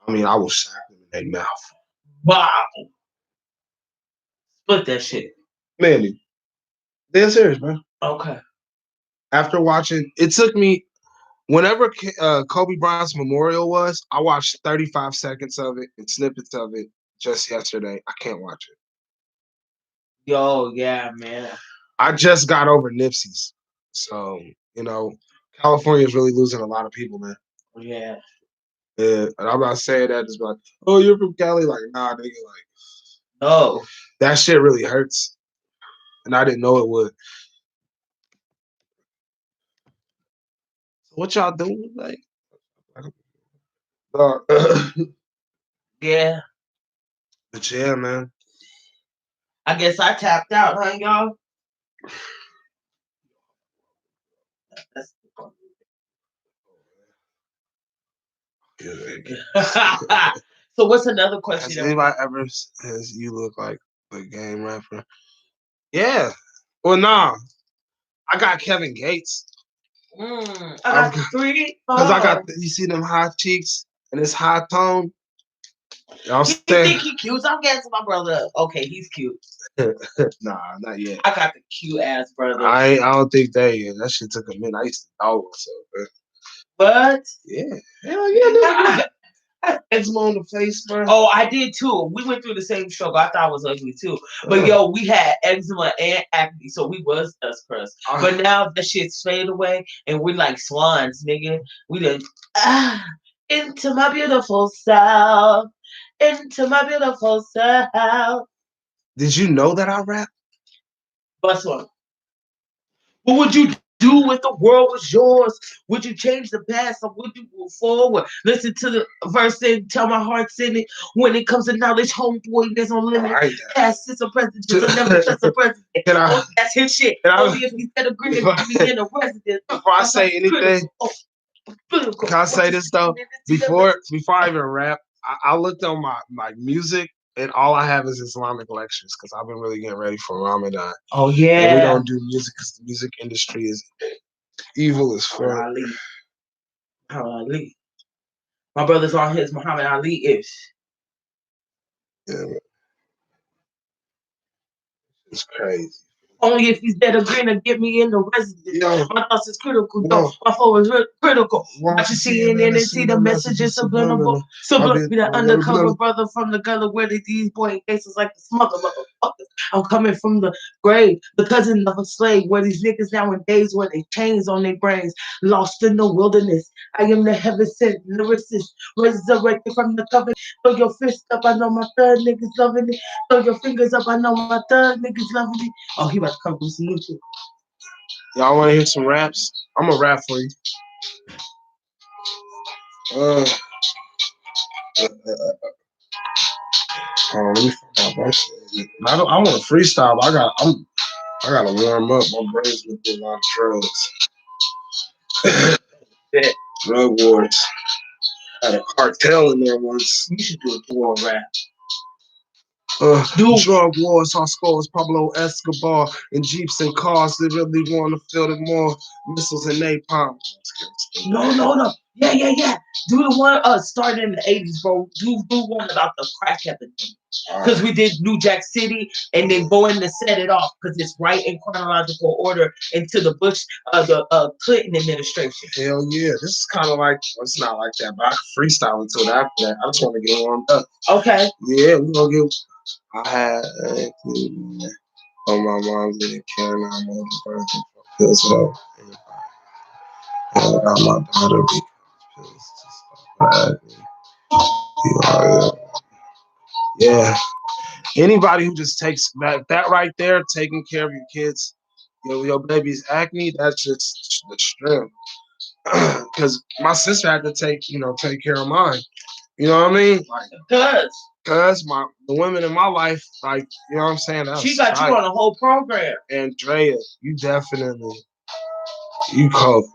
I mean, I will sock them in their mouth. Wow. Split that shit. Man, they're serious, man. Okay. After watching, it took me, whenever Kobe Bryant's memorial was, I watched 35 seconds of it and snippets of it just yesterday. I can't watch it. Yo, yeah, man. I just got over Nipsey's. So, you know, California is really losing a lot of people, man. Yeah. Yeah, and I'm not saying that just like, oh, you're from Cali? Like, nah, nigga, like, no. That shit really hurts. And I didn't know it would. So what y'all doing? Like, yeah. But yeah, man. I guess I tapped out, huh, y'all? That's so what's another question? Has anybody ever says you look like a game rapper? Yeah. Well, nah. I got Kevin Gates. I got 3. Because I got, you see them high cheeks and this high tone? You know what I'm saying? You think he cute? I'm guessing my brother. Okay, he's cute. Nah, not yet. I got the cute ass brother. I don't think that shit took a minute. I used to dog myself, man. But yeah, hell yeah, eczema on the face, bro. Oh, I did too. We went through the same struggle. I thought I was ugly too. But yo, we had eczema and acne, so we was dust crust. But now the shit's faded away and we're like swans, nigga. We done into my beautiful self. Into my beautiful self. Did you know that I rap? Bust one. What would you do if the world was yours? Would you change the past or would you move forward? Listen to the verse and tell my heart's in it. When it comes to knowledge, homeboy, there's no limit. Past is a present, just never trust a president. That's his shit. Only if he said agreement with me in a residence. Before I say anything, can I say this though? Before I even rap, I looked on my music. And all I have is Islamic lectures because I've been really getting ready for Ramadan. Oh, yeah. And we don't do music because the music industry is evil as fuck. Ali. My brother's on his Muhammad Ali-ish. Yeah. It's crazy. Only if he's dead or green to get me in the residence. Yo. My thoughts is critical, Yo. though. My flow is critical. Watch Watch you CNN and see the messages subliminal. Subliminal. Be the undercover brother from the gutter where these boy faces like the smuggler motherfuckers. I'm coming from the grave, the cousin of a slave, where these niggas nowadays wear they chains on their brains, lost in the wilderness. I am the heaven sent lyricist, resurrected from the coven. Throw your fist up, I know my third niggas loving it. Throw your fingers up, I know my third niggas loving it. Oh, he about to come from some YouTube. Y'all want to hear some raps? I'm gonna rap for you. Hold on, let me find my shit. I want to freestyle. But I gotta warm up. My brain's been doing a lot of drugs. Drug wars. Had a cartel in there once. You should do a war rap. Drug wars, our scores, Pablo Escobar, and Jeeps and cars. They really want to feel it more. Missiles and napalm. No. Yeah. Do the one starting in the 80s, bro. Do one about the crack epidemic. Because we did NiiiiGhT and then go in to set it off because it's right in chronological order into the Bush, the Clinton administration. Hell yeah. This is kind of like, well, it's not like that, but I can freestyle until after that. I just want to get warmed up. Okay. Yeah, we're going to get. I had on my mom's didn't care now. I'm on the birth pills up. I got my daughter because pills to stop acne. Yeah. Anybody who just takes that right there, taking care of your kids, your baby's acne, that's just the strength. Because my sister had to take care of mine. You know what I mean? Like, Cause the women in my life, like, you know what I'm saying? She got you on a whole program. And Drea, you called for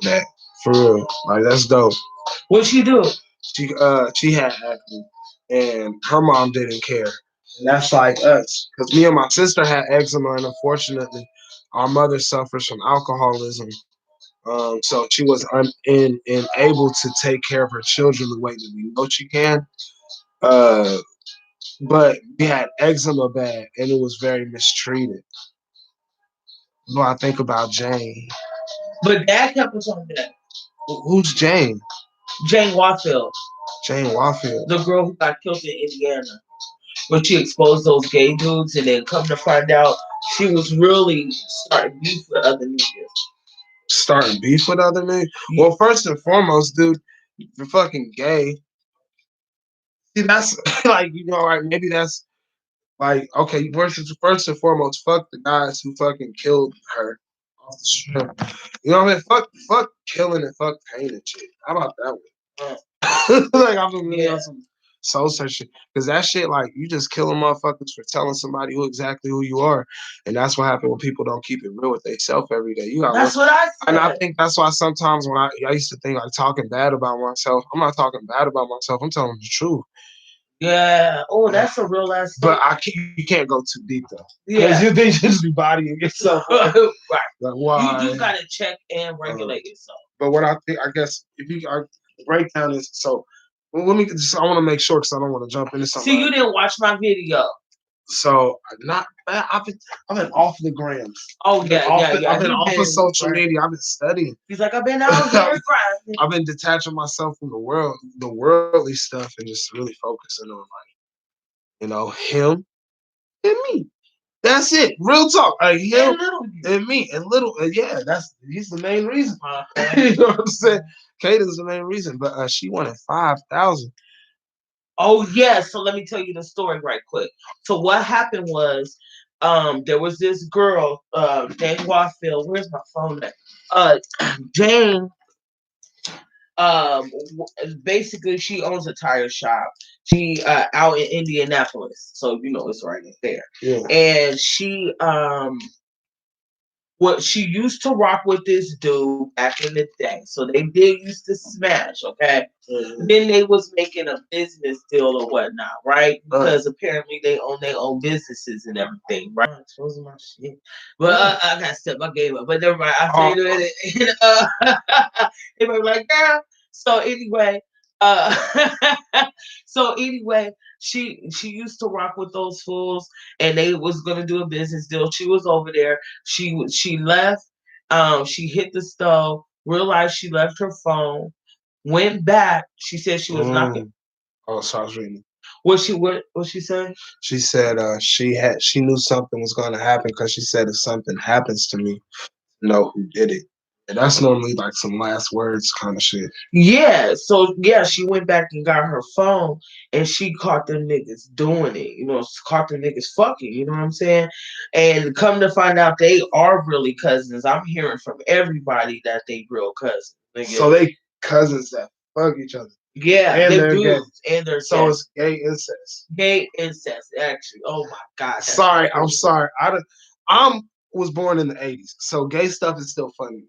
that. For real. Like, that's dope. What'd she do? She had acne and her mom didn't care. And that's like us. Because me and my sister had eczema, and unfortunately our mother suffers from alcoholism. So she was unable to take care of her children the way that we know she can. But we had eczema bad, and it was very mistreated. When I think about Jane. But Dad kept us on that. Who's Jane? Jane Warfield. Jane Warfield. The girl who got killed in Indiana. But she exposed those gay dudes, and then come to find out she was really starting beef with other niggas. Starting beef with other niggas? Well, first and foremost, dude, you're fucking gay. See, that's like, right, maybe that's like, okay, first and foremost, fuck the guys who fucking killed her off the strip. You know what I mean? Fuck killing and fuck pain and shit. How about that one? Like, I've been really on some soul searching. Because that shit, like, you just killing motherfuckers for telling somebody exactly who you are. And that's what happens when people don't keep it real with themselves every day. That's what I said. And I think that's why sometimes when I used to think, like, talking bad about myself, I'm not talking bad about myself. I'm telling the truth. Yeah. Oh, that's a real ass. But you can't go too deep though. Yeah. You think you just be bodying yourself. Right. Like, why? You do gotta check and regulate yourself. But what I think, I guess, if you breakdown is so. Well, let me just. I want to make sure because I don't want to jump into something. See, you didn't watch my video. So I've been off the gram. Oh yeah. I've been off of social media. I've been studying. He's like, I've been out here grinding. I've been detaching myself from the worldly stuff, and just really focusing on, like, him and me. That's it. Real talk. Like, him and me and little. Yeah, he's the main reason. You know what I'm saying? Kate is the main reason, but she wanted 5,000. Oh yeah. So let me tell you the story right quick. So what happened was, there was this girl, Jane Warfield. Where's my phone at? Jane. Basically, she owns a tire shop. She out in Indianapolis, so it's right there. Yeah. And she she used to rock with this dude back in the day. So they did used to smash, okay? Mm-hmm. Then they was making a business deal or whatnot, right? Because apparently they own their own businesses and everything, right? Those are my shit. But I got to step my game up. But never mind. I say it. They were like, yeah. So anyway, Uh, so anyway, she used to rock with those fools, and they was gonna do a business deal. She was over there. She left. She hit the stove. Realized she left her phone. Went back. She said she was knocking. Oh, so I was reading. What she said? She said she knew something was going to happen because she said if something happens to me, know who did it. And that's normally like some last words kind of shit. Yeah, so yeah, she went back and got her phone and she caught them niggas doing it, caught them niggas fucking, you know what I'm saying? And come to find out they are really cousins. I'm hearing from everybody that they real cousins. So they cousins that fuck each other. Yeah, and they they're do. gay. And they're so gay. It's gay incest. Gay incest, actually. Oh my God. Sorry, I'm sorry. I was born in the 80s, so gay stuff is still funny.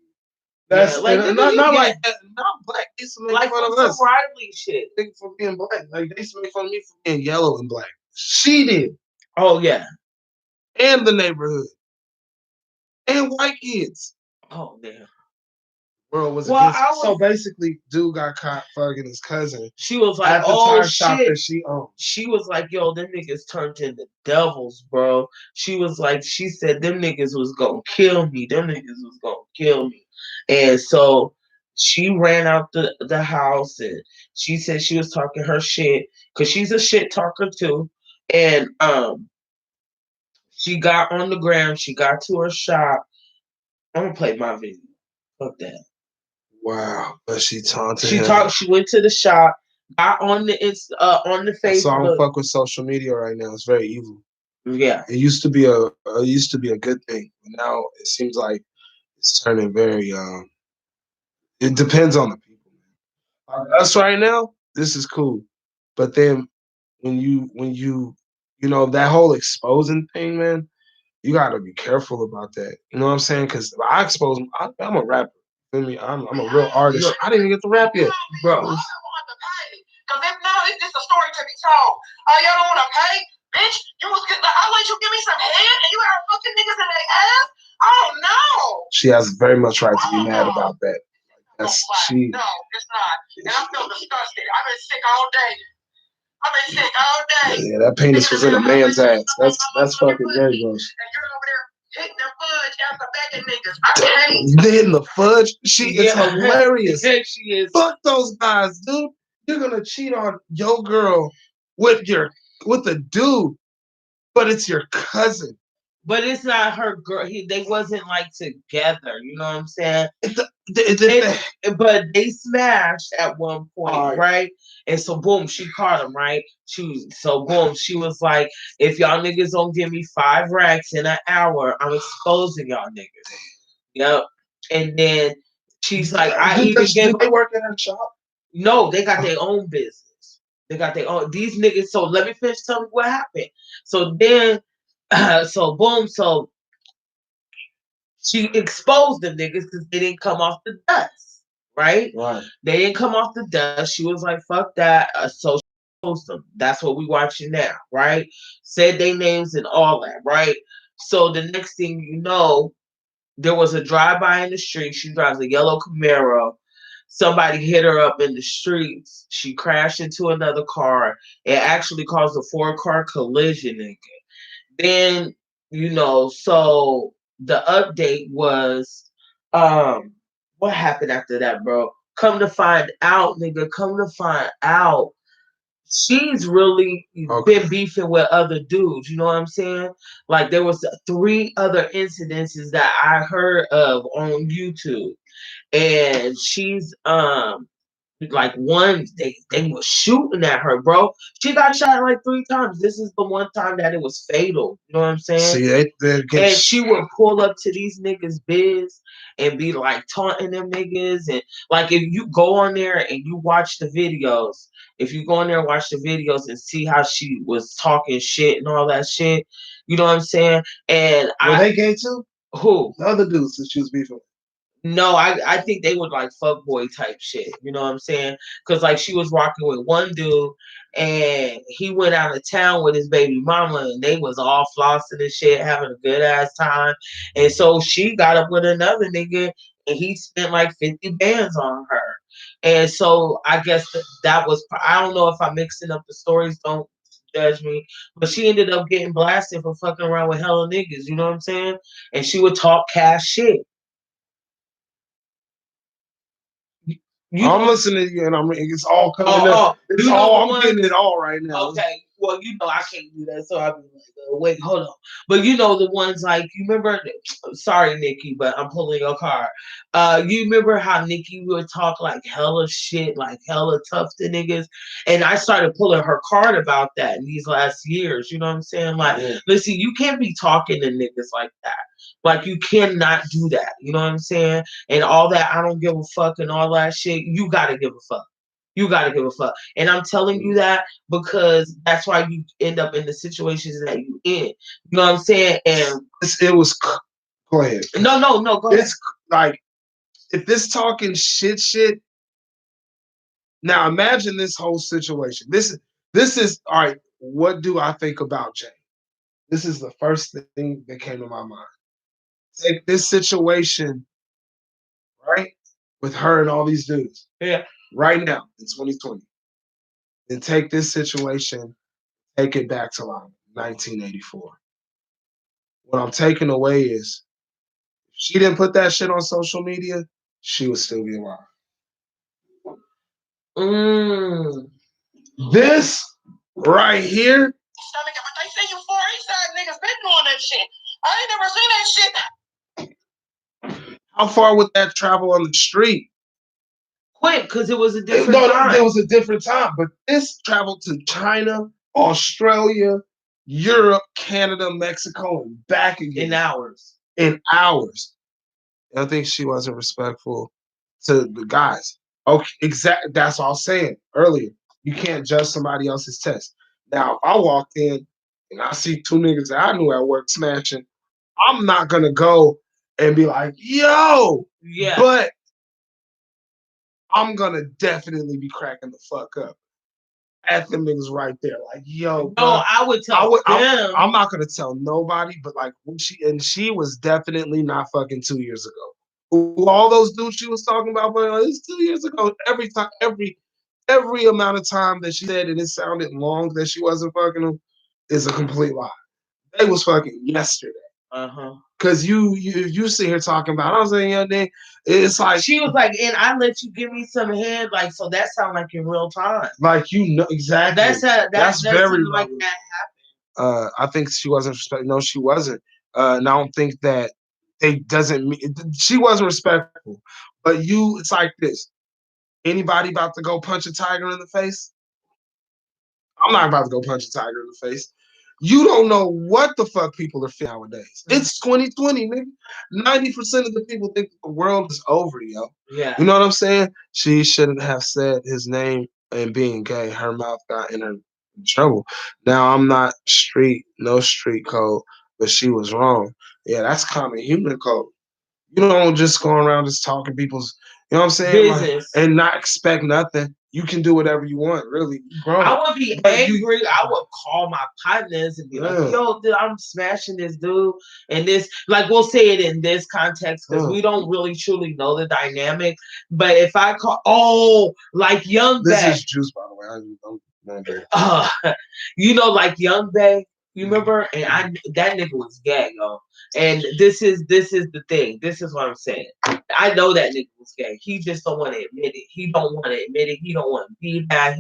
That's like not like not black. They used to make like fun of some us. Riley shit. For being black. Like they used to make fun of me for being yellow and black. She did. Oh yeah. And the neighborhood. And white kids. Oh damn. World was against. So basically, dude got caught fucking his cousin. She was like, at the "Oh tire shop shit!" that she owned. She was like, "Yo, them niggas turned into devils, bro." She was like, she said, "Them niggas was gonna kill me. Them niggas was gonna kill me." And so she ran out the house, and she said she was talking her shit because she's a shit talker too. And she got on the ground. She got to her shop. I'm gonna play my video. Fuck that. Wow, but she taunted She him. talked. She went to the shop. Got on the Facebook. So I don't fuck with social media right now. It's very evil. Yeah, it used to be a good thing, but now it seems like it's turning very. It depends on the people, man. Us right now, this is cool, but then when you that whole exposing thing, man, you got to be careful about that. You know what I'm saying? Because I expose. I'm a rapper. Feel me? I'm a real artist. Look, I didn't even get to rap yet, bro. Because if not, it's just a story to be told. Y'all don't want to pay? Bitch, I'll let you give me some head and you got fucking niggas in their ass? Oh, no. She has very much right to be mad about that. That's she. No, it's not. And I feel disgusted. I've been sick all day. I've been sick all day. Yeah, that penis was in a man's ass. That's fucking very gross. And you're over there hitting the fudge after backing niggas. I can't. Hitting the fudge? She is hilarious. Yeah, she is. Fuck those guys, dude. You're gonna cheat on your girl with a dude, but it's your cousin. But it's not her girl. They wasn't like together. You know what I'm saying? But they smashed at one point, right? And so boom, she caught him, right? She was like, if y'all niggas don't give me 5 racks in an hour, I'm exposing y'all niggas. Yep. And then she's like, do they work at her shop? No, they got their own business. They got their own. These niggas. So let me finish telling you what happened. So then, so she exposed the niggas because they didn't come off the dust, right? Right. They didn't come off the dust. She was like, "Fuck that." So she exposed them. That's what we watching now, right? Said their names and all that, right? So the next thing you know, there was a drive-by in the street. She drives a yellow Camaro. Somebody hit her up in the streets. She crashed into another car. It actually caused a 4-car collision. Then, so the update was, what happened after that, bro? Come to find out, she's really been beefing with other dudes. You know what I'm saying? Like there was 3 other incidences that I heard of on YouTube, and she's like one, they were shooting at her, bro. She got shot like 3 times. This is the one time that it was fatal. You know what I'm saying? See, and she would pull up to these niggas' biz and be like taunting them niggas. And like if you go on there and you watch the videos, if you go on there and watch the videos and see how she was talking shit and all that shit, you know what I'm saying? And were they gay too? Who? The other dudes that she was beefing with. No, I think they would like fuckboy type shit. You know what I'm saying? Because like she was rocking with one dude and he went out of town with his baby mama and they was all flossing and shit, having a good ass time. And so she got up with another nigga and he spent like 50 bands on her. And so I guess that was, I don't know if I'm mixing up the stories, don't judge me, but she ended up getting blasted for fucking around with hella niggas, you know what I'm saying? And she would talk cash shit. I'm listening to you, and it's all coming up. It's all, I'm getting it all right now. Okay, well, I can't do that, so I'll be like, wait, hold on. But the ones like, you remember, sorry, Nikki, but I'm pulling your card. You remember how Nikki would talk like hella shit, like hella tough to niggas? And I started pulling her card about that in these last years, you know what I'm saying? Like, listen, you can't be talking to niggas like that. Like, you cannot do that, you know what I'm saying? And all that, I don't give a fuck and all that shit, you gotta give a fuck. You gotta give a fuck. And I'm telling you that because that's why you end up in the situations that you in. You know what I'm saying? And it was, go ahead. No, go ahead. It's like, if this talking shit, now imagine this whole situation. This is, all right, what do I think about Jay? This is the first thing that came to my mind. Take this situation, right, with her and all these dudes. Yeah. Right now, in 2020. And take this situation, take it back to like 1984. What I'm taking away is, if she didn't put that shit on social media, she would still be alive. This right here. They say you 4 Eastside niggas been doing that shit. I ain't never seen that shit. How far would that travel on the street? Quick, because it was a different time. It was a different time. But this traveled to China, Australia, Europe, Canada, Mexico, and back again. In hours. In hours. I think she wasn't respectful to the guys. Okay, exactly. That's what I was saying earlier. You can't judge somebody else's test. Now, if I walked in and I see 2 niggas that I knew at work smashing, I'm not gonna go and be like, yo. Yeah. But I'm gonna definitely be cracking the fuck up at them niggas right there. Like, yo. No, I would tell them. I'm not gonna tell nobody, but like, she was definitely not fucking 2 years ago. All those dudes she was talking about, but it was 2 years ago. Every time, every amount of time that she said, and it sounded long that she wasn't fucking them, is a complete lie. They was fucking yesterday. Cause you sit here talking about, I was saying, yeah, then it's like she was like, and I let you give me some head, like, so that sound like in real time. Like, exactly. That's very like that happened. I think she wasn't respectful. No, she wasn't. And I don't think that it doesn't mean she wasn't respectful. But it's like this. Anybody about to go punch a tiger in the face? I'm not about to go punch a tiger in the face. You don't know what the fuck people are feeling nowadays. It's 2020, nigga. 90% of the people think the world is over, yo. Yeah. You know what I'm saying? She shouldn't have said his name and being gay. Her mouth got in her trouble. Now, I'm not no street code, but she was wrong. Yeah, that's common human code. You don't just go around just talking people's, you know what I'm saying? Business. Like, and not expect nothing. You can do whatever you want, really. I would be angry. I would call my partners and be like, yo, dude, I'm smashing this dude. And this, like, we'll say it in this context because we don't really truly know the dynamic. But if I call, like Young Bay. This is juice, by the way. I'm like Young Bay. You remember? And that nigga was gay, yo. And this is the thing. This is what I'm saying. I know that nigga was gay. He just don't want to admit it. He don't want to admit it. He don't want to be that,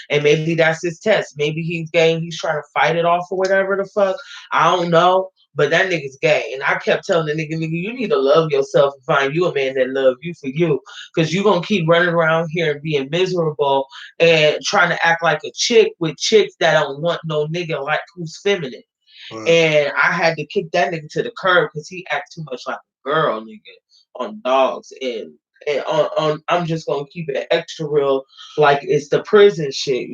and maybe that's his test. Maybe he's gay and he's trying to fight it off or whatever the fuck. I don't know. But that nigga's gay. And I kept telling the nigga, you need to love yourself and find you a man that loves you for you. Because you're going to keep running around here and being miserable and trying to act like a chick with chicks that don't want no nigga like who's feminine. Right. And I had to kick that nigga to the curb because he act too much like a girl, nigga, on dogs. And on I'm just going to keep it extra real like it's the prison shit,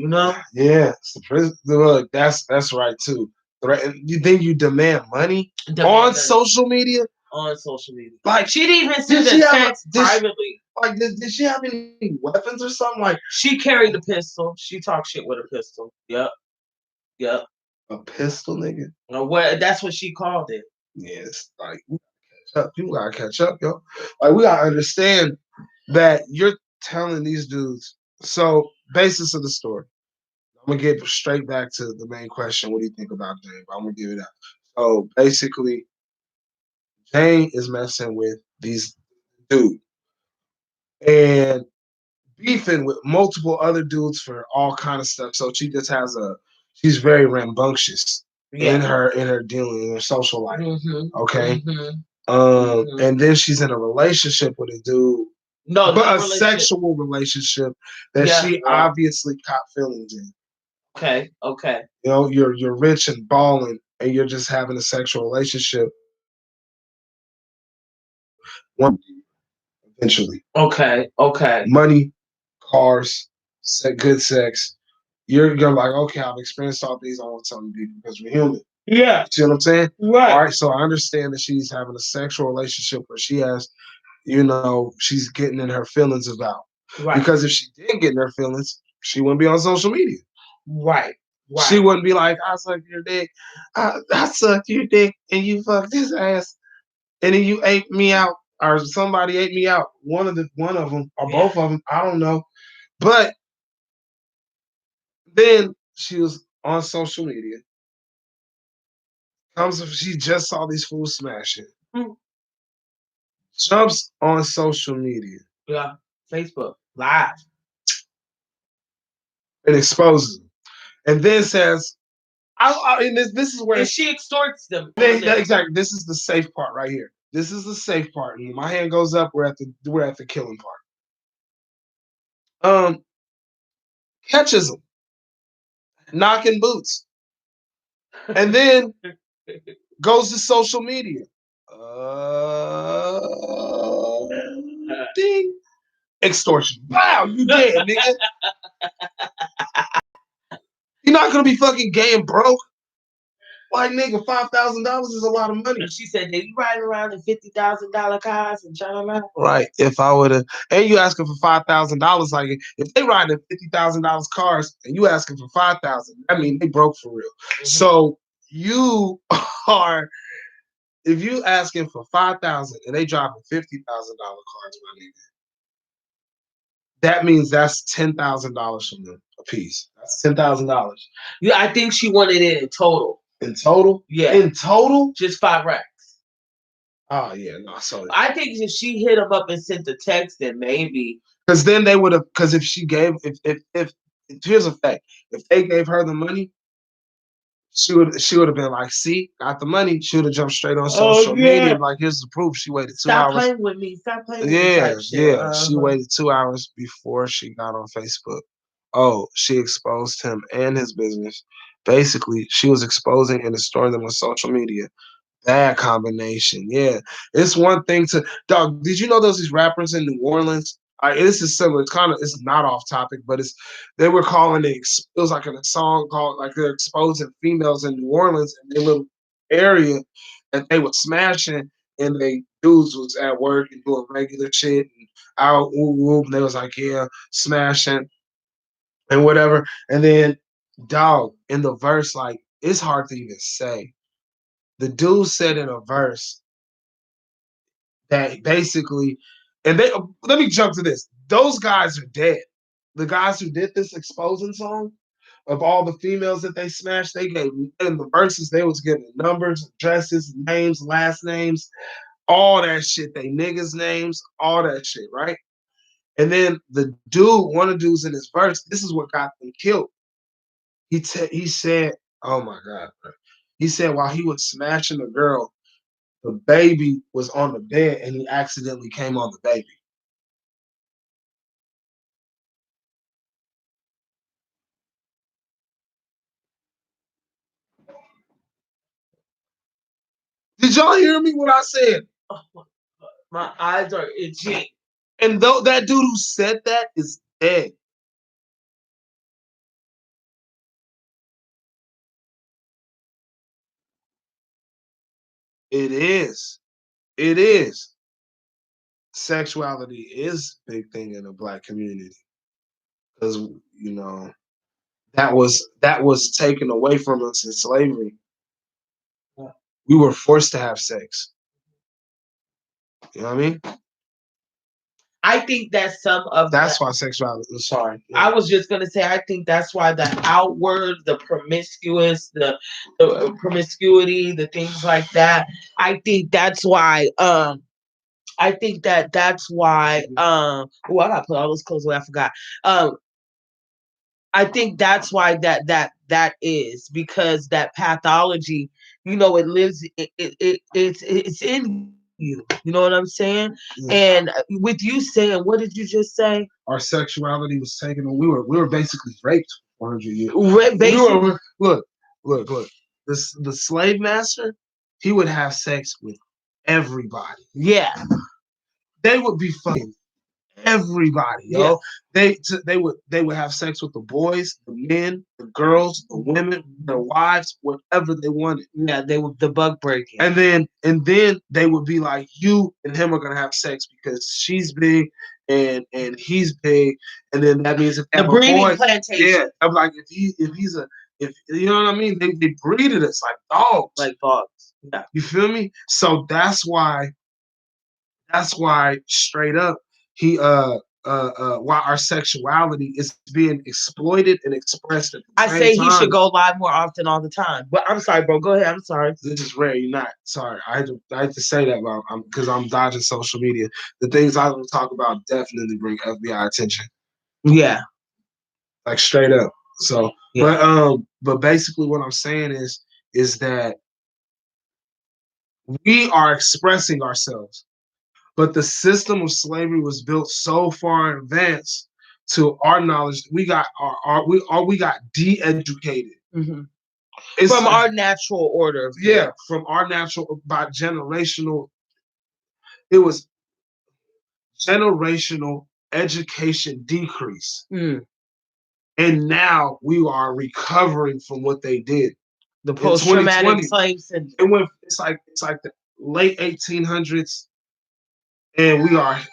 Yeah, it's the prison. Look, that's right, too. Then you demand money on social media? On social media. Like, she didn't even send a text privately. Did she have any weapons or something? Like, she carried a pistol. She talked shit with a pistol. Yep. A pistol, nigga? That's what she called it. Yeah, it's like, people gotta catch up, yo. Like, we gotta understand that you're telling these dudes. So, basis of the story. I'm gonna get straight back to the main question. What do you think about Jane? I'm gonna give it up. So basically, Jane is messing with these dudes and beefing with multiple other dudes for all kind of stuff. So she just has she's very rambunctious in her dealing in her social life. Okay. And then she's in a relationship with a dude. No, but a sexual relationship that she obviously caught feelings in. Okay. You know, you're rich and balling, and you're just having a sexual relationship. One eventually. Okay. Money, cars, good sex. You're like, okay, I've experienced all these. I want something deeper because we're human. Yeah. See what I'm saying? Right. All right. So I understand that she's having a sexual relationship where she has, you know, she's getting in her feelings about. Right. Because if she didn't get in her feelings, she wouldn't be on social media. Right. She wouldn't be like, I sucked your dick. I sucked your dick and you fucked his ass. And then you ate me out. Or somebody ate me out. One of them, or both of them. I don't know. But then she was on social media. She just saw these fools smashing. Jumps on social media. Yeah. Facebook Live. And exposes them. And then says, and this is where and she extorts them. Exactly. This is the safe part right here. This is the safe part. And when my hand goes up, we're at the killing part. Catches them, knocking boots, and then goes to social media. Ding. Extortion. Wow, you dead, nigga. You're not gonna be fucking gay and broke. Like, nigga, $5,000 is a lot of money. And she said, "They you riding around in $50,000 cars and China?" Right. If I would have, and you asking for $5,000, like if they riding in $50,000 cars and you asking for $5,000, I mean they broke for real. So you are, if you asking for $5,000 and they driving $50,000 cars, my nigga, that means that's $10,000 from them a piece. That's $10,000. Yeah, I think she wanted it in total. In total? Yeah. In total? Just 5 racks. Oh yeah, no. So I think if she hit him up and sent the text, then maybe. Because then they would have. Because if she gave, if here's a fact, if they gave her the money, she would have been like, see, got the money. She would have jumped straight on social media. Like, here's the proof. She waited 2 hours. Stop playing with me. Stop playing with me. Type shit. She waited 2 hours before she got on Facebook. Oh, she exposed him and his business. Basically, she was exposing and destroying them on social media. Bad combination. Yeah. It's one thing to dog. Did you know there's these rappers in New Orleans? This is similar. It's not off topic, but they were calling it was like in a song called like they're exposing females in New Orleans in their little area that they were smashing and they dudes was at work and doing regular shit and out and they was like, yeah, smashing and whatever. And then dog in the verse, like it's hard to even say. The dude said in a verse that basically, and they let me jump to this. Those guys are dead. The guys who did this exposing song, of all the females that they smashed, they gave in the verses, they was giving numbers, addresses, names, last names, all that shit. They niggas' names, all that shit, right? And then the dude, one of the dudes in his verse, this is what got them killed. He said, oh my God, bro. He said while he was smashing a girl, the baby was on the bed and he accidentally came on the baby. Did y'all hear me what I said? Oh, my eyes are itching. And though that dude who said that is dead. It is. It is. Sexuality is a big thing in the Black community. Because, you know, that was taken away from us in slavery. We were forced to have sex. You know what I mean? I think that some of That's why sexuality. Sorry, I was just gonna say I think that's why the outward, the promiscuous, the promiscuity, the things like that. I think that's why. I think that's why. Oh, I gotta put all those clothes away. I forgot. I think that's why that is because that pathology, it lives. It's in you. You know what I'm saying? Yeah. And with you saying, what did you just say? Our sexuality was taken, and we were basically raped for 100 years. Look. The slave master, he would have sex with everybody. Yeah. They would be fucking everybody, yo. Yeah. They would have sex with the boys, the men, the girls, the women, their wives, whatever they wanted. Yeah, they would the bug breaking. And then they would be like, you and him are gonna have sex because she's big and he's big, and then that means if they the have breeding a boy, plantation. yeah, I'm like if you know what I mean, they breeded us like dogs. Like dogs. Yeah. You feel me? So that's why straight up he why our sexuality is being exploited and expressed at the same say time. He should go live more often all the time. But I'm sorry, bro. Go ahead. I'm sorry. This is rare. You're not. Sorry. I had to say that because I'm dodging social media. The things I don't talk about definitely bring FBI attention. Yeah. Like straight up. So yeah. But basically what I'm saying is that we are expressing ourselves. But the system of slavery was built so far in advance to our knowledge. We got we got de-educated. Mm-hmm. From our natural order. Yeah, from our natural by generational. It was generational education decrease. And now we are recovering from what they did. The post-traumatic slave syndrome. It's like the late 1800s. And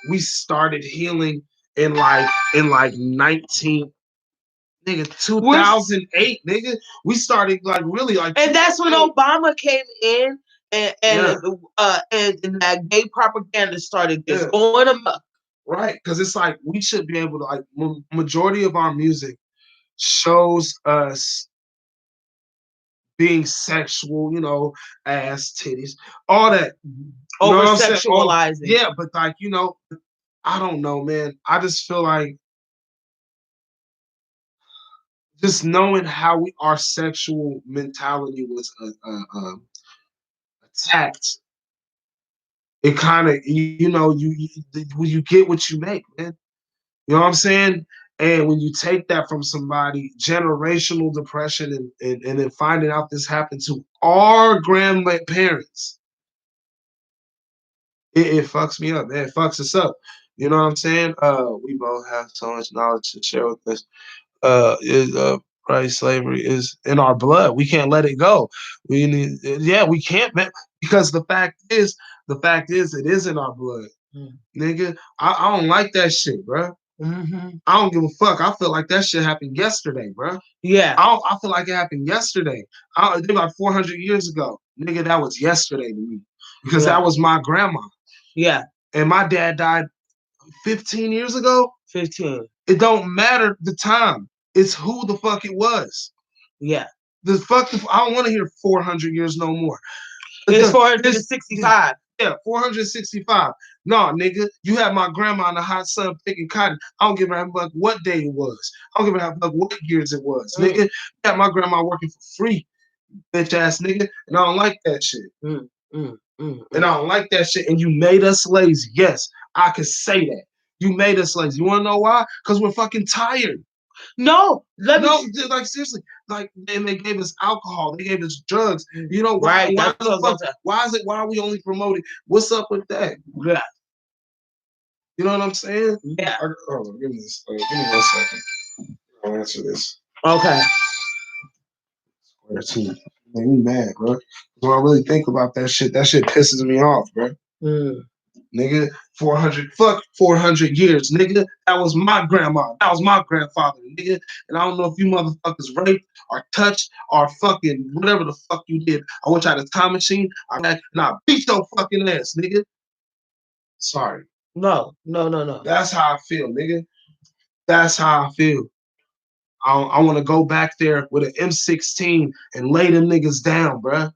we started healing in like 2008, nigga. We started like really like, and that's when Obama came in and that gay propaganda started just going amok. Right, because it's like we should be able to like majority of our music shows us being sexual, ass, titties, all that. Over sexualizing. Yeah, but like, I don't know, man. I just feel like just knowing how our sexual mentality was attacked. It kind of, you get what you make, man. You know what I'm saying? And when you take that from somebody, generational depression, and then finding out this happened to our grandparents, it fucks me up, man. It fucks us up. You know what I'm saying? We both have so much knowledge to share with us. Right, slavery is in our blood. We can't let it go. We can't, because the fact is it is in our blood. Nigga, I don't like that shit, bro. I don't give a fuck. I feel like that shit happened yesterday, bro. Yeah. I feel like it happened yesterday. Think about 400 years ago. Nigga, that was yesterday to me. Because that was my grandma. Yeah. And my dad died 15 years ago. 15. It don't matter the time. It's who the fuck it was. Yeah. I don't want to hear 400 years no more. It's 465. Yeah, 465. No, nigga, you have my grandma in the hot sun picking cotton. I don't give a fuck what day it was. I don't give a fuck what years it was. Nigga, you have my grandma working for free, bitch ass nigga, and I don't like that shit. And I don't like that shit. And you made us lazy. Yes, I could say that. You made us lazy. You wanna know why? Because we're fucking tired. No, like seriously, like, and they gave us alcohol, they gave us drugs. You know why? Right, why the fuck? Why are we only promoting? What's up with that? Yeah. You know what I'm saying? Yeah. Oh, give me 1 second. I'll answer this. Okay. Made me mad, bro. When I really think about that shit pisses me off, bro. Nigga, 400 years, nigga. That was my grandma. That was my grandfather, nigga. And I don't know if you motherfuckers raped or touched or fucking whatever the fuck you did. I went out a time machine, and I beat your fucking ass, nigga. Sorry. No. That's how I feel, nigga. That's how I feel. I want to go back there with an M16 and lay them niggas down, bruh.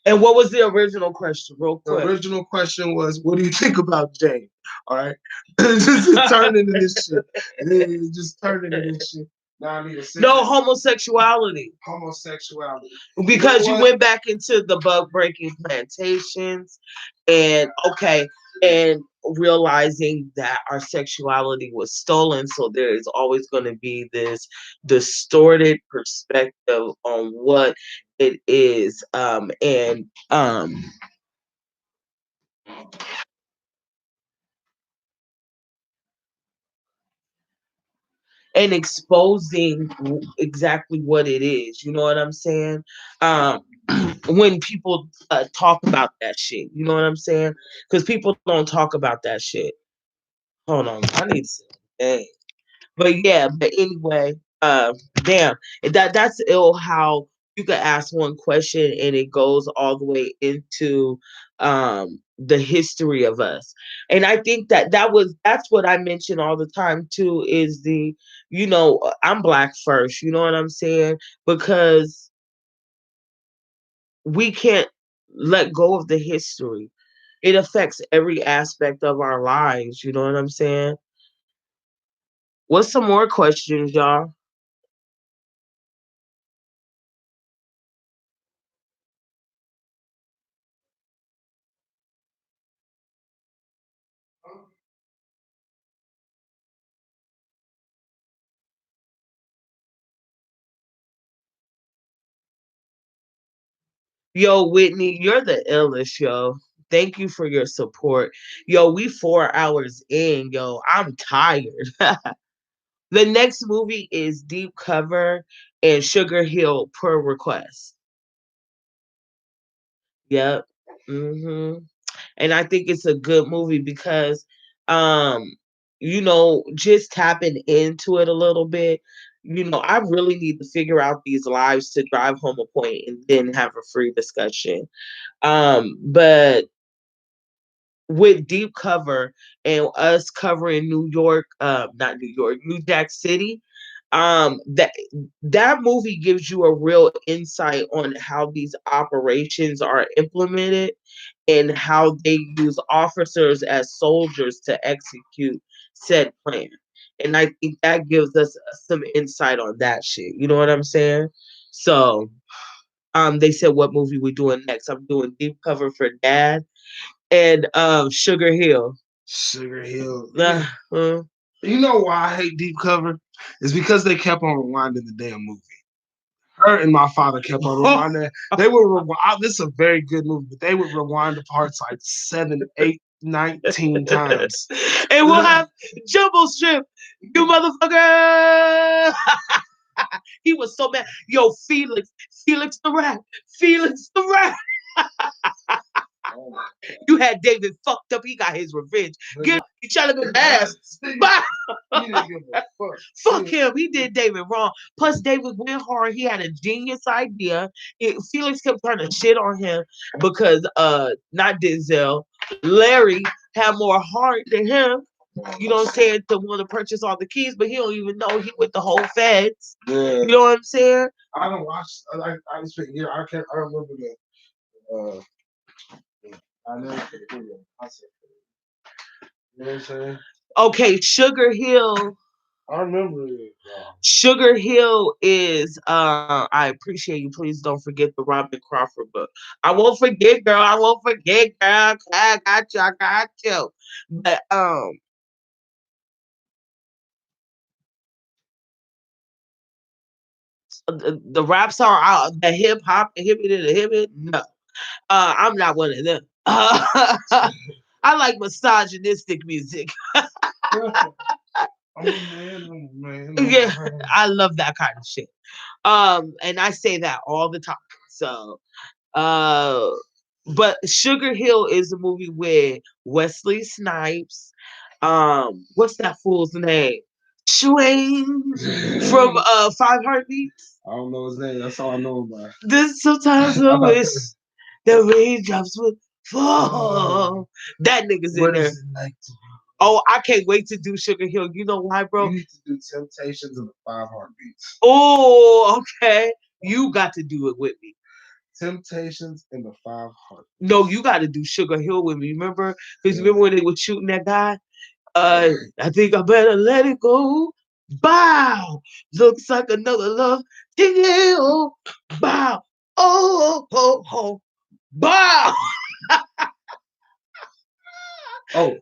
And what was the original question, real The quick? original question was, what do you think about Jane? All right. Just turn into this shit. And then it just turned into this shit. Now I need to sit No, there. homosexuality. Homosexuality. Because you what? went back into the bug breaking plantations and and realizing that our sexuality was stolen. So there is always going to be this distorted perspective on what it is. And exposing exactly what it is. You know what I'm saying? Um, when people talk about that shit, you know what I'm saying? Because people don't talk about that shit. Hold on, I need to. Dang. But yeah, but anyway, damn, that's ill how you could ask one question and it goes all the way into the history of us. And I think that's what I mention all the time too is I'm black first, you know what I'm saying? Because we can't let go of the history. It affects every aspect of our lives, you know what I'm saying? What's some more questions, y'all? Yo, Whitney, you're the illest, yo. Thank you for your support. Yo, we 4 hours in, yo. I'm tired. The next movie is Deep Cover and Sugar Hill per request. Yep. And I think it's a good movie because just tapping into it a little bit. I really need to figure out these lives to drive home a point and then have a free discussion. But with Deep Cover and us covering New York, not New York, New Jack City, that movie gives you a real insight on how these operations are implemented and how they use officers as soldiers to execute said plan. And I think that gives us some insight on that shit. You know what I'm saying? So, they said what movie we doing next. I'm doing Deep Cover for Dad and Sugar Hill. Sugar Hill. Uh, You know why I hate Deep Cover? It's because they kept on rewinding the damn movie. Her and my father kept on rewinding. They would rewind. This is a very good movie, but they would rewind the parts like 7, 8, 19 times. And we'll have Jumbo Strip, you motherfucker. He was so mad. Yo, Felix the Rat, Felix the Rat. You had David fucked up. He got his revenge. He tried to be mad. Fuck him. He did David wrong. Plus, David went hard. He had a genius idea. Felix kept trying to shit on him because not Denzel. Larry had more heart than him. You know what I'm saying? To want to purchase all the keys, but he don't even know he with the whole feds. Yeah. You know what I'm saying? I don't watch. I just think, yeah, I can't. I remember the. I never could hear you. You know what I'm saying? Okay, Sugar Hill. I remember it. Sugar Hill is I appreciate you. Please don't forget the Robin Crawford book. I won't forget, girl. I won't forget, girl. I got you. I got you. But the rap song, the hip hop, the hippie, no. I'm not one of them. I like misogynistic music. I'm a man. Yeah, I love that kind of shit. And I say that all the time. So, but Sugar Hill is a movie with Wesley Snipes. What's that fool's name? Swing from Five Heartbeats. I don't know his name. That's all I know about. This sometimes I wish the raindrops would Fuck. That nigga's in there. Oh, I can't wait to do Sugar Hill. You know why, bro? You need to do Temptations and the 5 Heartbeats. Oh, okay. You got to do it with me. Temptations and the 5 Heartbeats. No, you got to do Sugar Hill with me. Remember? Because remember when they were shooting that guy? I think I better let it go. Bow. Looks like another love. Ting-a-oh. Bow. Oh, oh, oh. Bow. Oh,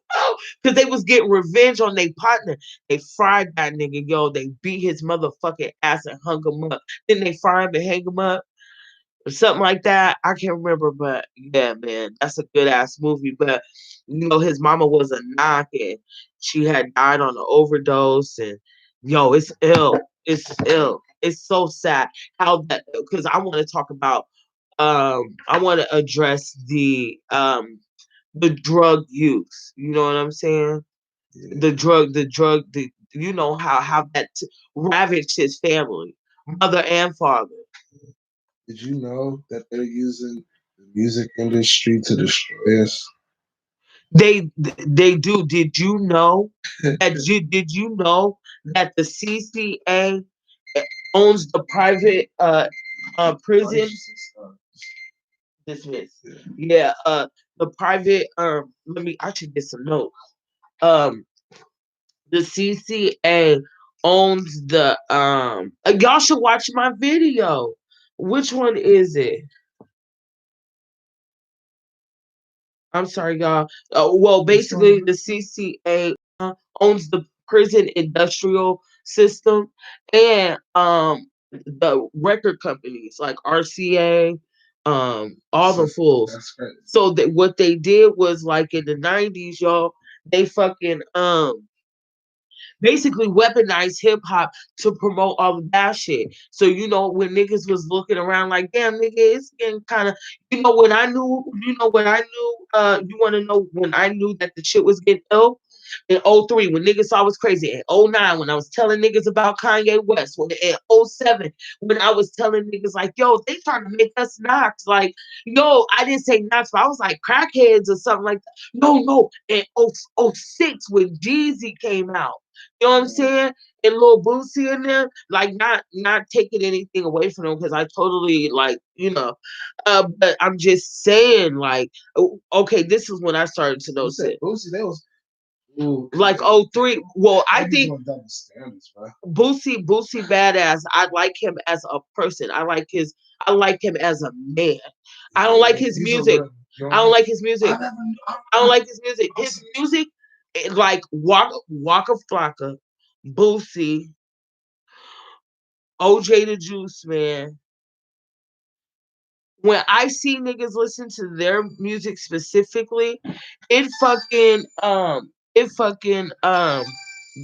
because they was getting revenge on their partner. They fried that nigga, yo. They beat his motherfucking ass and hung him up. Then they fry him and hang him up. Or something like that. I can't remember, but yeah, man, that's a good ass movie. But you know, his mama was a knock and she had died on an overdose, and yo, it's ill. It's ill. It's so sad how that, because I want to talk about I want to address the drug use. You know what I'm saying? Yeah. The you know how that ravaged his family, mother and father. Did you know that they're using the music industry to destroy us? They do. Did you know did you know that the CCA owns the private prison? Dismiss. Yeah, the private let me, I should get some notes. Um the CCA owns the y'all should watch my video. Which one is it? I'm sorry, y'all. Well, basically, the CCA owns the prison industrial system and the record companies like RCA, all the fools. That's right. So that what they did was like in the 90s, y'all, they fucking basically weaponized hip hop to promote all of that shit. So you know when niggas was looking around like, damn nigga, it's getting kind of, when I knew, you want to know when I knew that the shit was getting ill? In '03, when niggas saw I was crazy. In '09, when I was telling niggas about Kanye West. In '07, when I was telling niggas like, yo, they trying to make us knocks. Like, yo, I didn't say knocks, but I was like crackheads or something like that. No. In '06, when Jeezy came out. You know what I'm saying? And Lil Boosie in there, like not taking anything away from them because I totally like, but I'm just saying, like, okay, this is when I started to know shit. Boosie, that was like '03. Well, I think double standards, bro. Boosie badass. I like him as a person. I like him as a man. I don't like his music. I don't like his music. I don't like his music. His music, like Waka Flocka, Boosie, OJ the Juice Man. When I see niggas listen to their music specifically, it fucking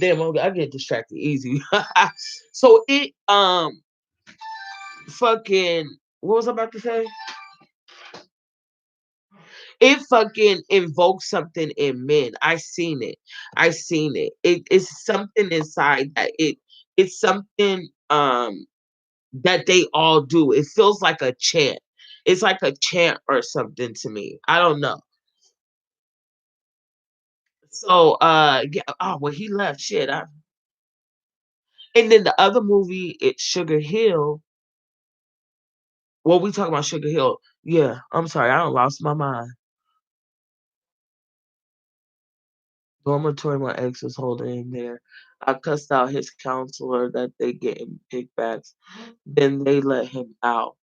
damn, I get distracted easy. So it fucking, what was I about to say? It fucking invokes something in men. I seen it. It's something inside that it's something that they all do. It feels like a chant. It's like a chant or something to me. I don't know. So yeah, oh well, he left. Shit. And then the other movie, it's Sugar Hill. Well, we talking about Sugar Hill. Yeah, I'm sorry, I don't lost my mind. Dormitory, my ex was holding in there. I cussed out his counselor that they getting kickbacks. Then they let him out.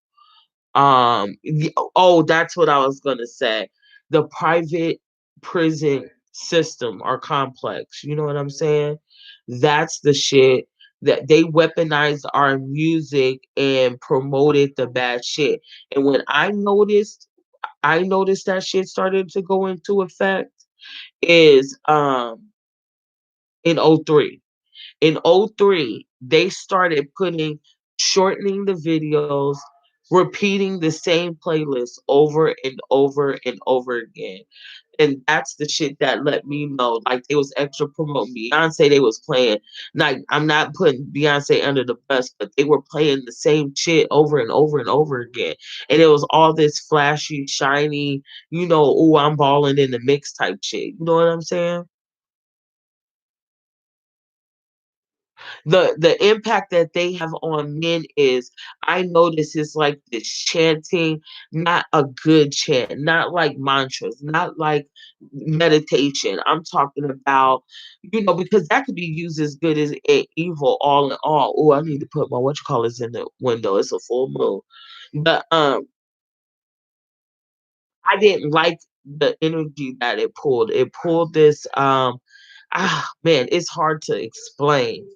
Oh, that's what I was gonna say. The private prison system or complex. You know what I'm saying? That's the shit that they weaponized our music and promoted the bad shit. And when I noticed that shit started to go into effect is in '03. In '03, they started shortening the videos, repeating the same playlist over and over and over again. And that's the shit that let me know, like they was extra promoting Beyonce. They was playing, like I'm not putting Beyonce under the bus, but they were playing the same shit over and over and over again. And it was all this flashy, shiny, oh, I'm balling in the mix type shit. You know what I'm saying? The impact that they have on men is, I notice it's like this chanting, not a good chant, not like mantras, not like meditation. I'm talking about, because that could be used as good as evil all in all. Oh, I need to put my what you call this in the window. It's a full moon. But I didn't like the energy that it pulled. It pulled this man, it's hard to explain.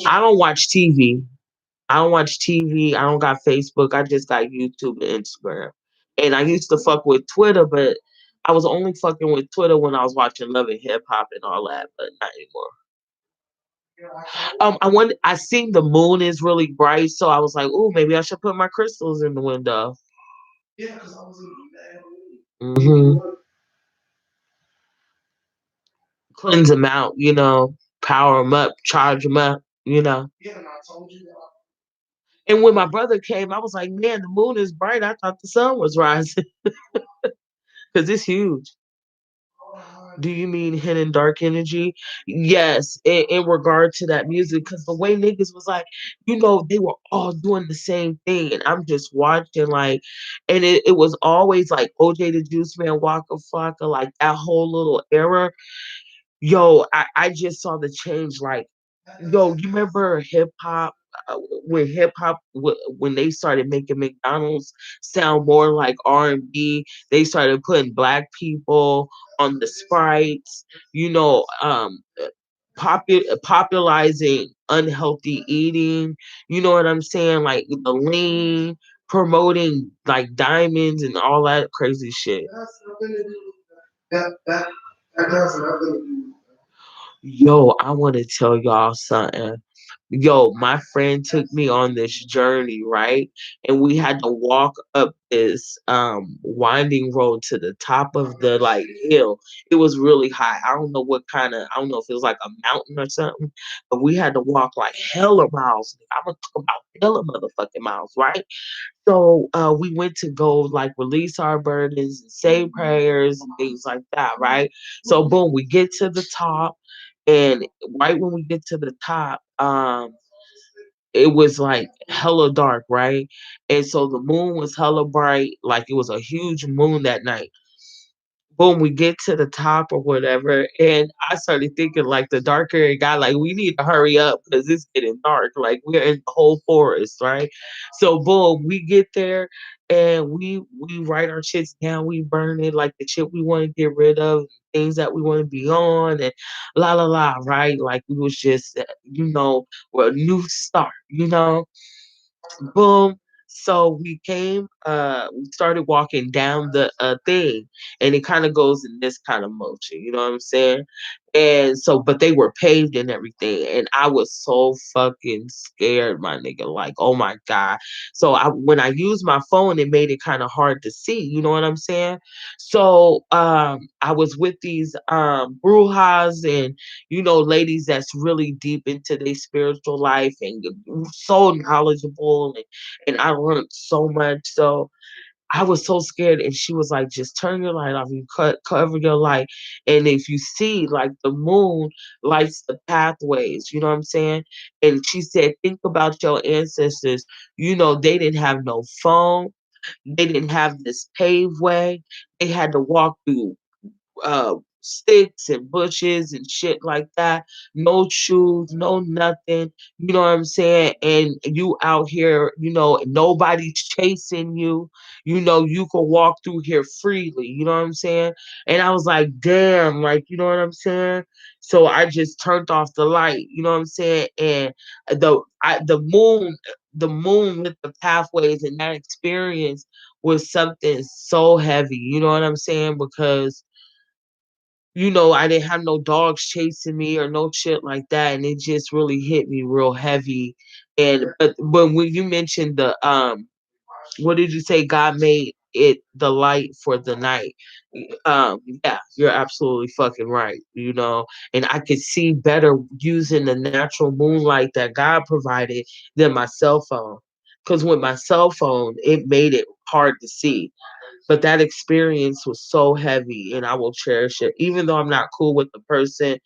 I don't watch TV. I don't watch TV. I don't got Facebook. I just got YouTube and Instagram. And I used to fuck with Twitter, but I was only fucking with Twitter when I was watching Love and Hip Hop and all that, but not anymore. I seen the moon is really bright, so I was like, "Oh, maybe I should put my crystals in the window." Yeah, because I was in Hmm. Cleanse them out, power them up, charge them up. Yeah, and I told you that. And when my brother came, I was like, "Man, the moon is bright. I thought the sun was rising because it's huge." Do you mean hidden dark energy? Yes, in regard to that music, because the way niggas was like, they were all doing the same thing, and I'm just watching and it was always like OJ the Juice Man, Waka Flocka, like that whole little era. Yo, I just saw the change. Like, yo, you remember hip hop? When hip hop, when they started making McDonald's sound more like R&B, they started putting black people on the sprites. Popularizing unhealthy eating. You know what I'm saying? Like the lean, promoting like diamonds and all that crazy shit. That's nothing to do with that has nothing to do Yo, I want to tell y'all something. Yo, my friend took me on this journey, right? And we had to walk up this winding road to the top of the like hill. It was really high. I don't know if it was like a mountain or something, but we had to walk like hella miles. I'm gonna talk about hella motherfucking miles, right? So we went to go like release our burdens and say prayers and things like that, right? So boom, we get to the top, and right when we get to the top, it was like hella dark, right? And so the moon was hella bright, like it was a huge moon that night. Boom, we get to the top or whatever, and I started thinking like the darker it got, like we need to hurry up because it's getting dark. Like we're in the whole forest, right? So boom, we get there and we write our shits down, we burn it like the shit we want to get rid of, things that we want to be on, and la la la, right? Like we was just we're a new start, boom. So we started walking down the thing, and it kind of goes in this kind of motion, you know what I'm saying? And so, but they were paved and everything, and I was so fucking scared, my nigga. Like, oh my God. So when I used my phone, it made it kind of hard to see, you know what I'm saying? So I was with these brujas and ladies that's really deep into their spiritual life and so knowledgeable, and I learned so much. So I was so scared, and she was like, "Just turn your light off. You cover your light, and if you see like the moon lights the pathways, you know what I'm saying?" And she said, "Think about your ancestors. They didn't have no phone. They didn't have this paved way. They had to walk through sticks and bushes and shit like that. No shoes, no nothing. You know what I'm saying? And you out here, nobody's chasing you. You can walk through here freely. You know what I'm saying?" And I was like, damn, like, you know what I'm saying? So I just turned off the light. You know what I'm saying? And the moon lit the pathways, and that experience was something so heavy. You know what I'm saying? Because I didn't have no dogs chasing me or no shit like that, and it just really hit me real heavy. And but when you mentioned the what did you say God made it the light for the night. Yeah, you're absolutely fucking right, and I could see better using the natural moonlight that God provided than my cell phone. Because with my cell phone, it made it hard to see. But that experience was so heavy, and I will cherish it. Even though I'm not cool with the person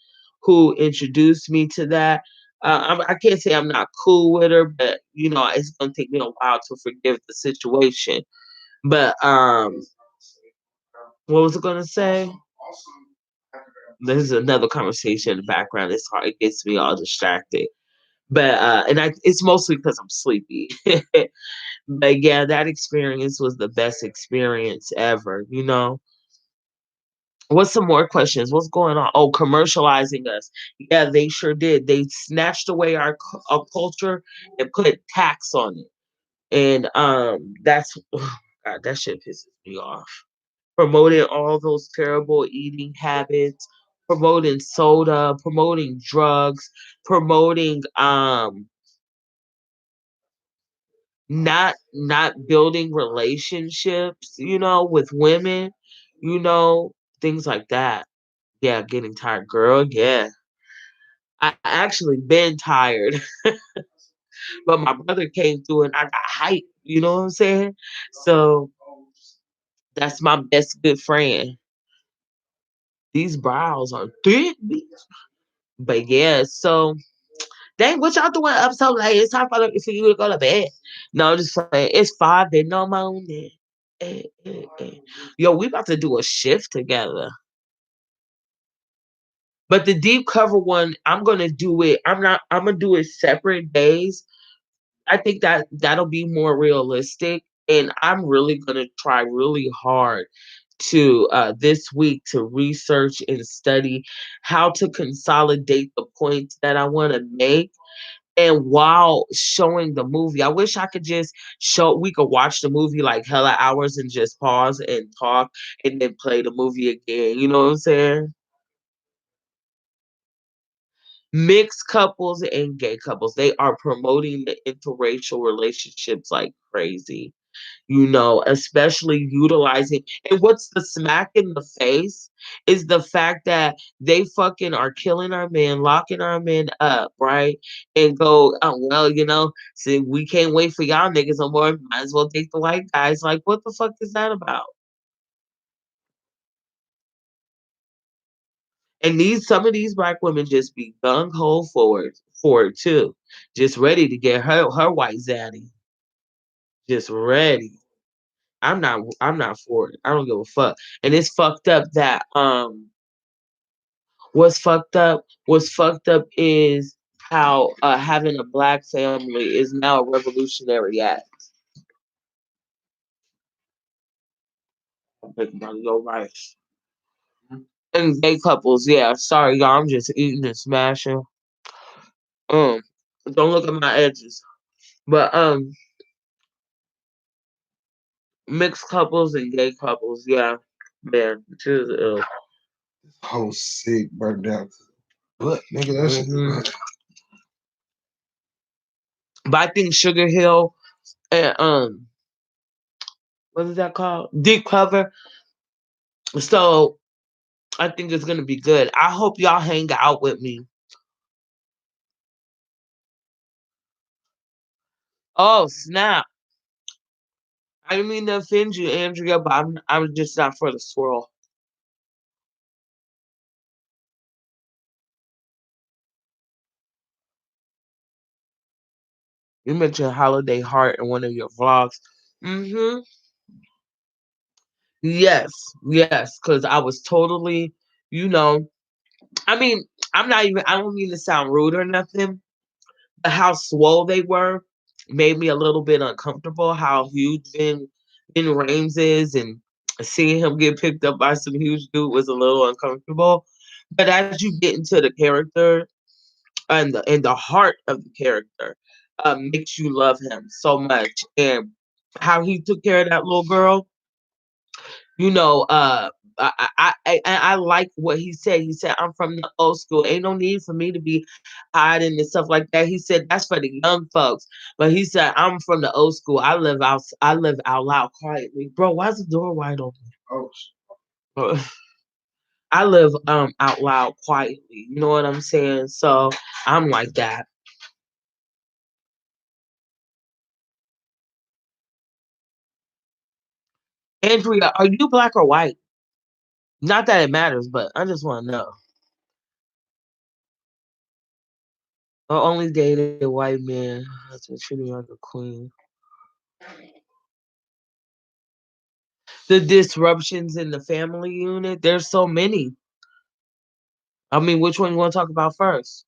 who introduced me to that, I can't say I'm not cool with her, but it's gonna take me a while to forgive the situation. But what was I gonna say? There's another conversation in the background. It's hard. It gets me all distracted. But it's mostly because I'm sleepy. But yeah, that experience was the best experience ever. What's some more questions? What's going on? Oh, commercializing us. Yeah, they sure did. They snatched away our culture and put tax on it. And that's God, that shit pisses me off. Promoting all those terrible eating habits, promoting soda, promoting drugs, promoting not building relationships, with women, you know, things like that. Yeah, getting tired, girl. Yeah. I actually been tired, but my brother came through and I got hype, you know what I'm saying? So that's my best good friend. These brows are thick, bitch. But yeah, so dang, what y'all doing up so late? It's time for you to go to bed. No, I'm just saying it's 5 in the morning. Yo, we about to do a shift together. But the deep cover one, I'm gonna do it. I'm gonna do it separate days. I think that'll be more realistic. And I'm really gonna try really hard to this week to research and study how to consolidate the points that I want to make. And while showing the movie, I wish I could just we could watch the movie like hella hours and just pause and talk and then play the movie again. You know what I'm saying? Mixed couples and gay couples, they are promoting the interracial relationships like crazy, especially utilizing. And what's the smack in the face is the fact that they fucking are killing our men, locking our men up, right? And go, oh, well, see, we can't wait for y'all niggas no more. Might as well take the white guys. Like, what the fuck is that about? And some of these black women just be gung ho for it too, just ready to get her white zaddy, just ready. I'm not for it. I don't give a fuck. And it's fucked up that what's fucked up is how having a black family is now a revolutionary act. I'm thinking about your rice. And gay couples, yeah. Sorry, y'all. I'm just eating and smashing. Um, don't look at my edges. But mixed couples and gay couples, yeah. Man, it is ill. Whole sick, burnt down. What, nigga? That shit. But I think Sugar Hill and what is that called? Deep cover. So I think it's gonna be good. I hope y'all hang out with me. Oh snap! I didn't mean to offend you, Andrea, but I'm just not for the swirl. You mentioned Holiday Heart in one of your vlogs. Mm-hmm. Yes, yes, because I was totally, you know, I mean, I don't mean to sound rude or nothing, but how swole they were made me a little bit uncomfortable. How huge Ben Rames is, and seeing him get picked up by some huge dude was a little uncomfortable. But as you get into the character and the heart of the character, makes you love him so much, and how he took care of that little girl, you know, I like what he said. He said, I'm from the old school. Ain't no need for me to be hiding and stuff like that. He said that's for the young folks. But he said, I'm from the old school. I live out loud quietly. Bro, why is the door wide open? Oh. I live out loud quietly. You know what I'm saying? So I'm like that. Andrea, are you black or white? Not that it matters, but I just want to know. I only dated white men. That's what treating me like a queen. The disruptions in the family unit, there's so many. I mean, which one you want to talk about first?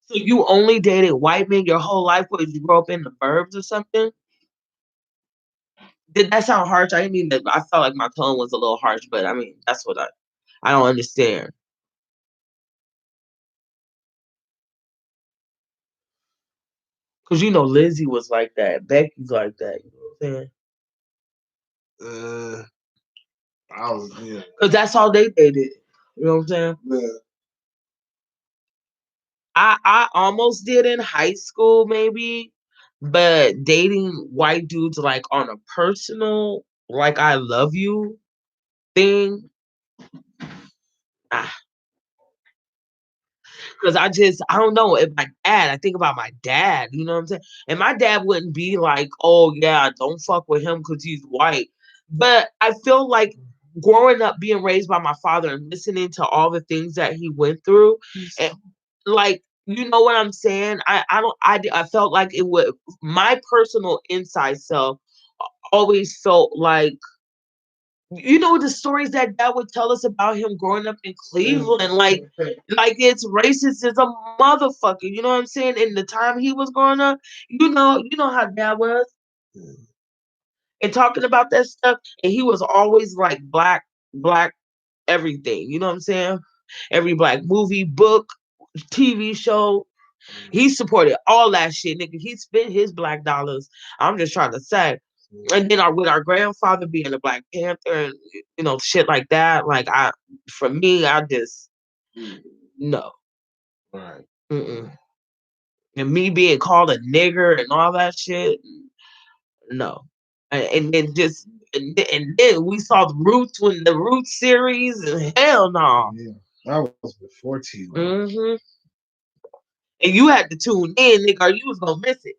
So you only dated white men your whole life? Did you grow up in the burbs or something? Did that sound harsh? I didn't mean that. I felt like my tone was a little harsh, but I mean, that's what I don't understand. Because, you know, Lizzie was like that. Becky's like that. You know what I'm saying? I was, yeah. Because that's all they dated. You know what I'm saying? Yeah. I almost did in high school, maybe. But dating white dudes, like, on a personal, like, I love you thing, because I don't know. If I think about my dad, you know what I'm saying? And my dad wouldn't be like, oh, yeah, don't fuck with him because he's white. But I feel like growing up, being raised by my father and listening to all the things that he went through, and like, you know what I'm saying? I felt like it would, my personal inside self always felt like, you know, the stories that dad would tell us about him growing up in Cleveland, like it's racist as a motherfucker. You know what I'm saying? In the time he was growing up, you know how dad was, and talking about that stuff, and he was always like black everything. You know what I'm saying? Every black movie, book, TV show, he supported all that shit, nigga. He spent his black dollars. I'm just trying to say. And then with our grandfather being a Black Panther and, you know, shit like that, like, for me, I just, no. Right. Mm-mm. And me being called a nigger and all that shit, no. And then then we saw the Roots when the Roots series, and hell no. Yeah, that was before T. Mm-hmm. And you had to tune in, nigga, or you was gonna miss it.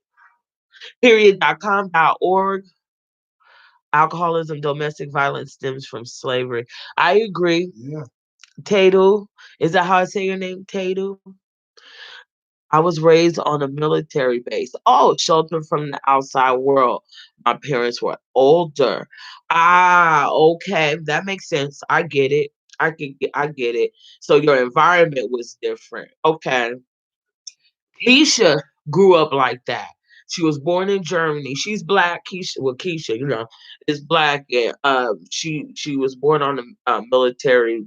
Period.com.org. Alcoholism, domestic violence stems from slavery. I agree. Yeah. Tadu, is that how I say your name? Tadu? I was raised on a military base. Oh, sheltered from the outside world. My parents were older. Okay. That makes sense. I get it. I get it. So your environment was different. Okay. Keisha grew up like that. She was born in Germany. She's black. Keisha, you know, is black, and she was born on a military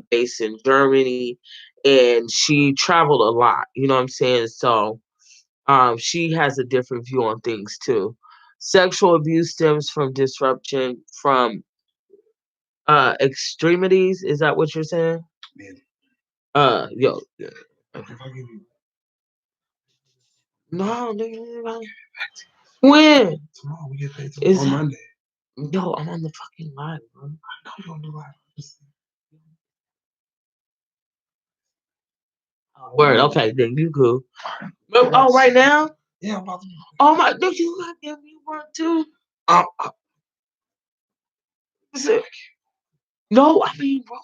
base in Germany, and she traveled a lot. You know what I'm saying? So, she has a different view on things too. Sexual abuse stems from disruption from extremities. Is that what you're saying? Yo. No, nigga. When? Tomorrow we get paid On Monday. Yo, I'm on the fucking live, bro. I know you're on the live. Word, okay, then you cool. Oh, right now? Yeah, I'm about to. Oh my, don't you goddamn me one too? No, I mean, bro.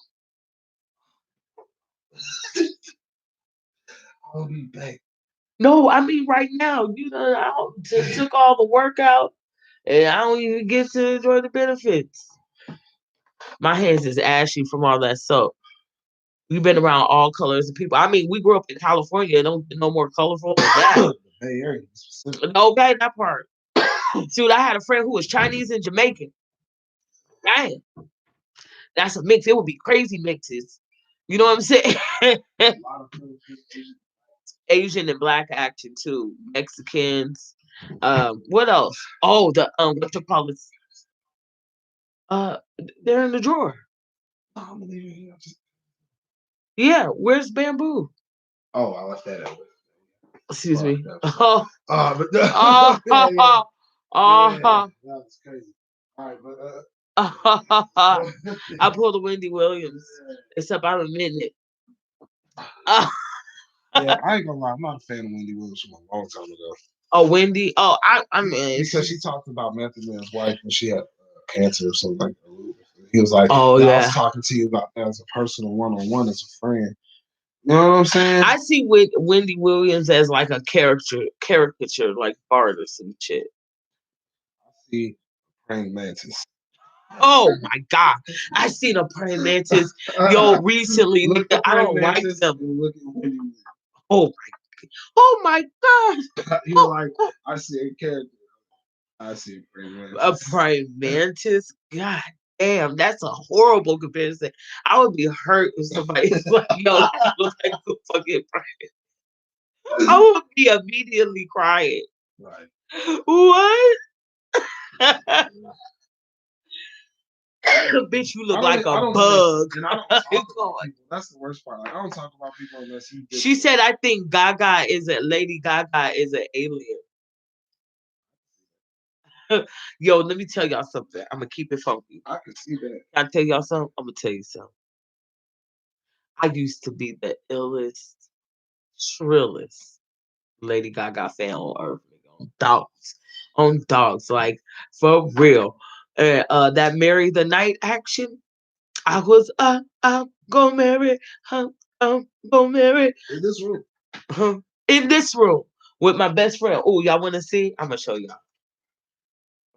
I'll be back. No, I mean right now. You know, I just took all the workout, and I don't even get to enjoy the benefits. My hands is ashy from all that soap. We've been around all colors of people. I mean, we grew up in California. Don't get no more colorful than that. Hey, Area. Okay, that part. Dude, I had a friend who was Chinese and Jamaican. Damn. That's a mix. It would be crazy mixes. You know what I'm saying? Asian and black action too. Mexicans. What else? Oh, the what you call it? They're in the drawer. I'm leaving here. Yeah, where's Bamboo? Oh, I left that out. Excuse me. Oh, but Oh, yeah, yeah, oh, that was crazy. All right, but I pulled a Wendy Williams, except I admit it. yeah, I ain't gonna lie, I'm not a fan of Wendy Williams from a long time ago. Oh, Wendy. Oh, I mean, because she talked about Method Man's wife when she had cancer or something like that. He was like, oh I yeah. was talking to you about that as a personal one-on-one as a friend. You know what I'm saying? I see Wendy Williams as like a caricature, like artist and shit. I see praying mantis. Oh my god, I seen a praying mantis. Yo, recently, nigga, I don't like them. Look at Wendy Williams. Oh my god. You're like, I see a character. I see a praying mantis. A praying mantis. God damn, that's a horrible comparison. I would be hurt if somebody was like, yo, that looks like a fucking praying. I would be immediately crying. Right. What? Bitch, you look like a bug. And I don't talk about people. That's the worst part. Like, I don't talk about people unless you. She said, I think Lady Gaga is an alien. Yo, let me tell y'all something. I'm going to keep it funky. I can see that. Can I tell y'all something? I'm going to tell you something. I used to be the illest, shrillest Lady Gaga fan on earth. On dogs. Like, for real. And that Marry the Night action, I was, gonna marry, gonna marry. In this room. In this room with my best friend. Oh, y'all want to see? I'm gonna show y'all. I'm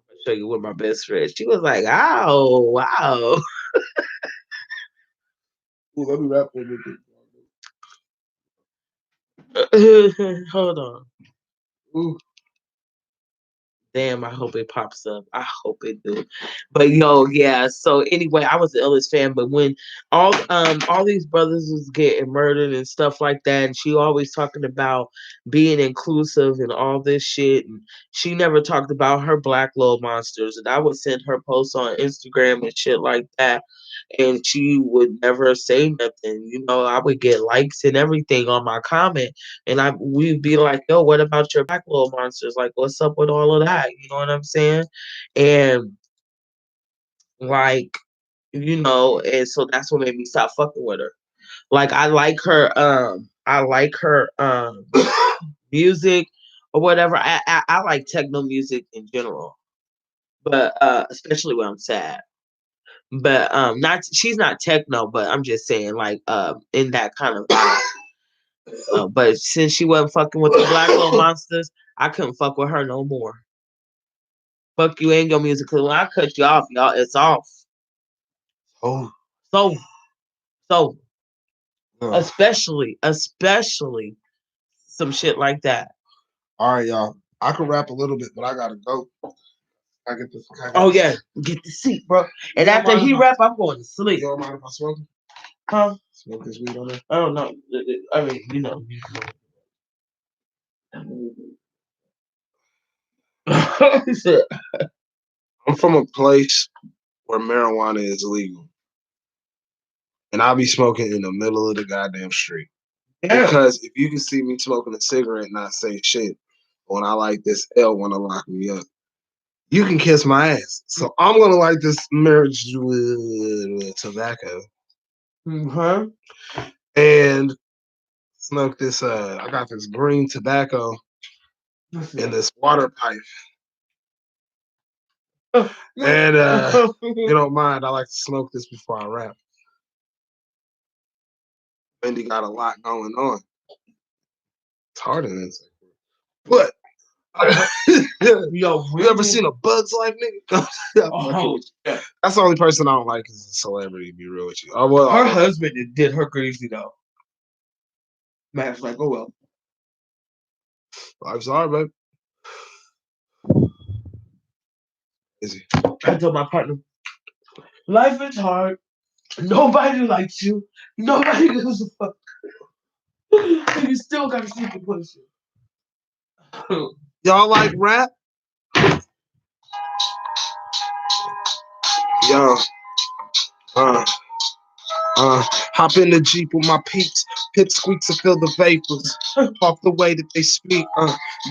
gonna show you with my best friend. She was like, "Oh, wow." Ooh, let me rap for you. Hold on. Ooh. Damn, I hope it pops up. I hope it do. But yo, yeah. So anyway, I was the illest fan. But when all these brothers was getting murdered and stuff like that, and she always talking about being inclusive and all this shit, and she never talked about her black little monsters. And I would send her posts on Instagram and shit like that, and she would never say nothing. You know, I would get likes and everything on my comment, and we'd be like, "Yo, what about your black little monsters? Like, what's up with all of that?" You know what I'm saying? And like, you know, and so that's what made me stop fucking with her. Like, I like her music or whatever. I like techno music in general, but especially when I'm sad. But not she's not techno, but I'm just saying like in that kind of vibe. But since she wasn't fucking with the black little monsters, I couldn't fuck with her no more. Fuck you and your music, cause when I cut you off, y'all, it's off. Oh. So especially some shit like that. All right, y'all. I can rap a little bit, but I gotta go. I get this. Oh yeah, get the seat, bro. And after he rap, I'm going to sleep. You don't mind if I smoke? Huh? Smoke this weed on there? I don't know. I mean, you know. I'm from a place where marijuana is legal. And I'll be smoking in the middle of the goddamn street. Yeah. Because if you can see me smoking a cigarette and not say shit, when I like this L want to lock me up, you can kiss my ass. So I'm going to light this marriage with tobacco. Mm-hmm. And smoke this, I got this green tobacco in this water pipe. And you don't mind, I like to smoke this before I rap. Wendy got a lot going on. It's hard in this. But yo, you ever seen a Bug's Life nigga? Yeah. That's the only person I don't like is a celebrity, to be real with you. Well, her husband did her crazy though. Matt's like, oh well. Life's hard, babe. Is he? I told my partner, life is hard. Nobody likes you. Nobody gives a fuck. And you still gotta sleep the pussy. Y'all like rap? Yo. Hop in the Jeep with my peeps, pit squeaks and fill the vapors off the way that they speak.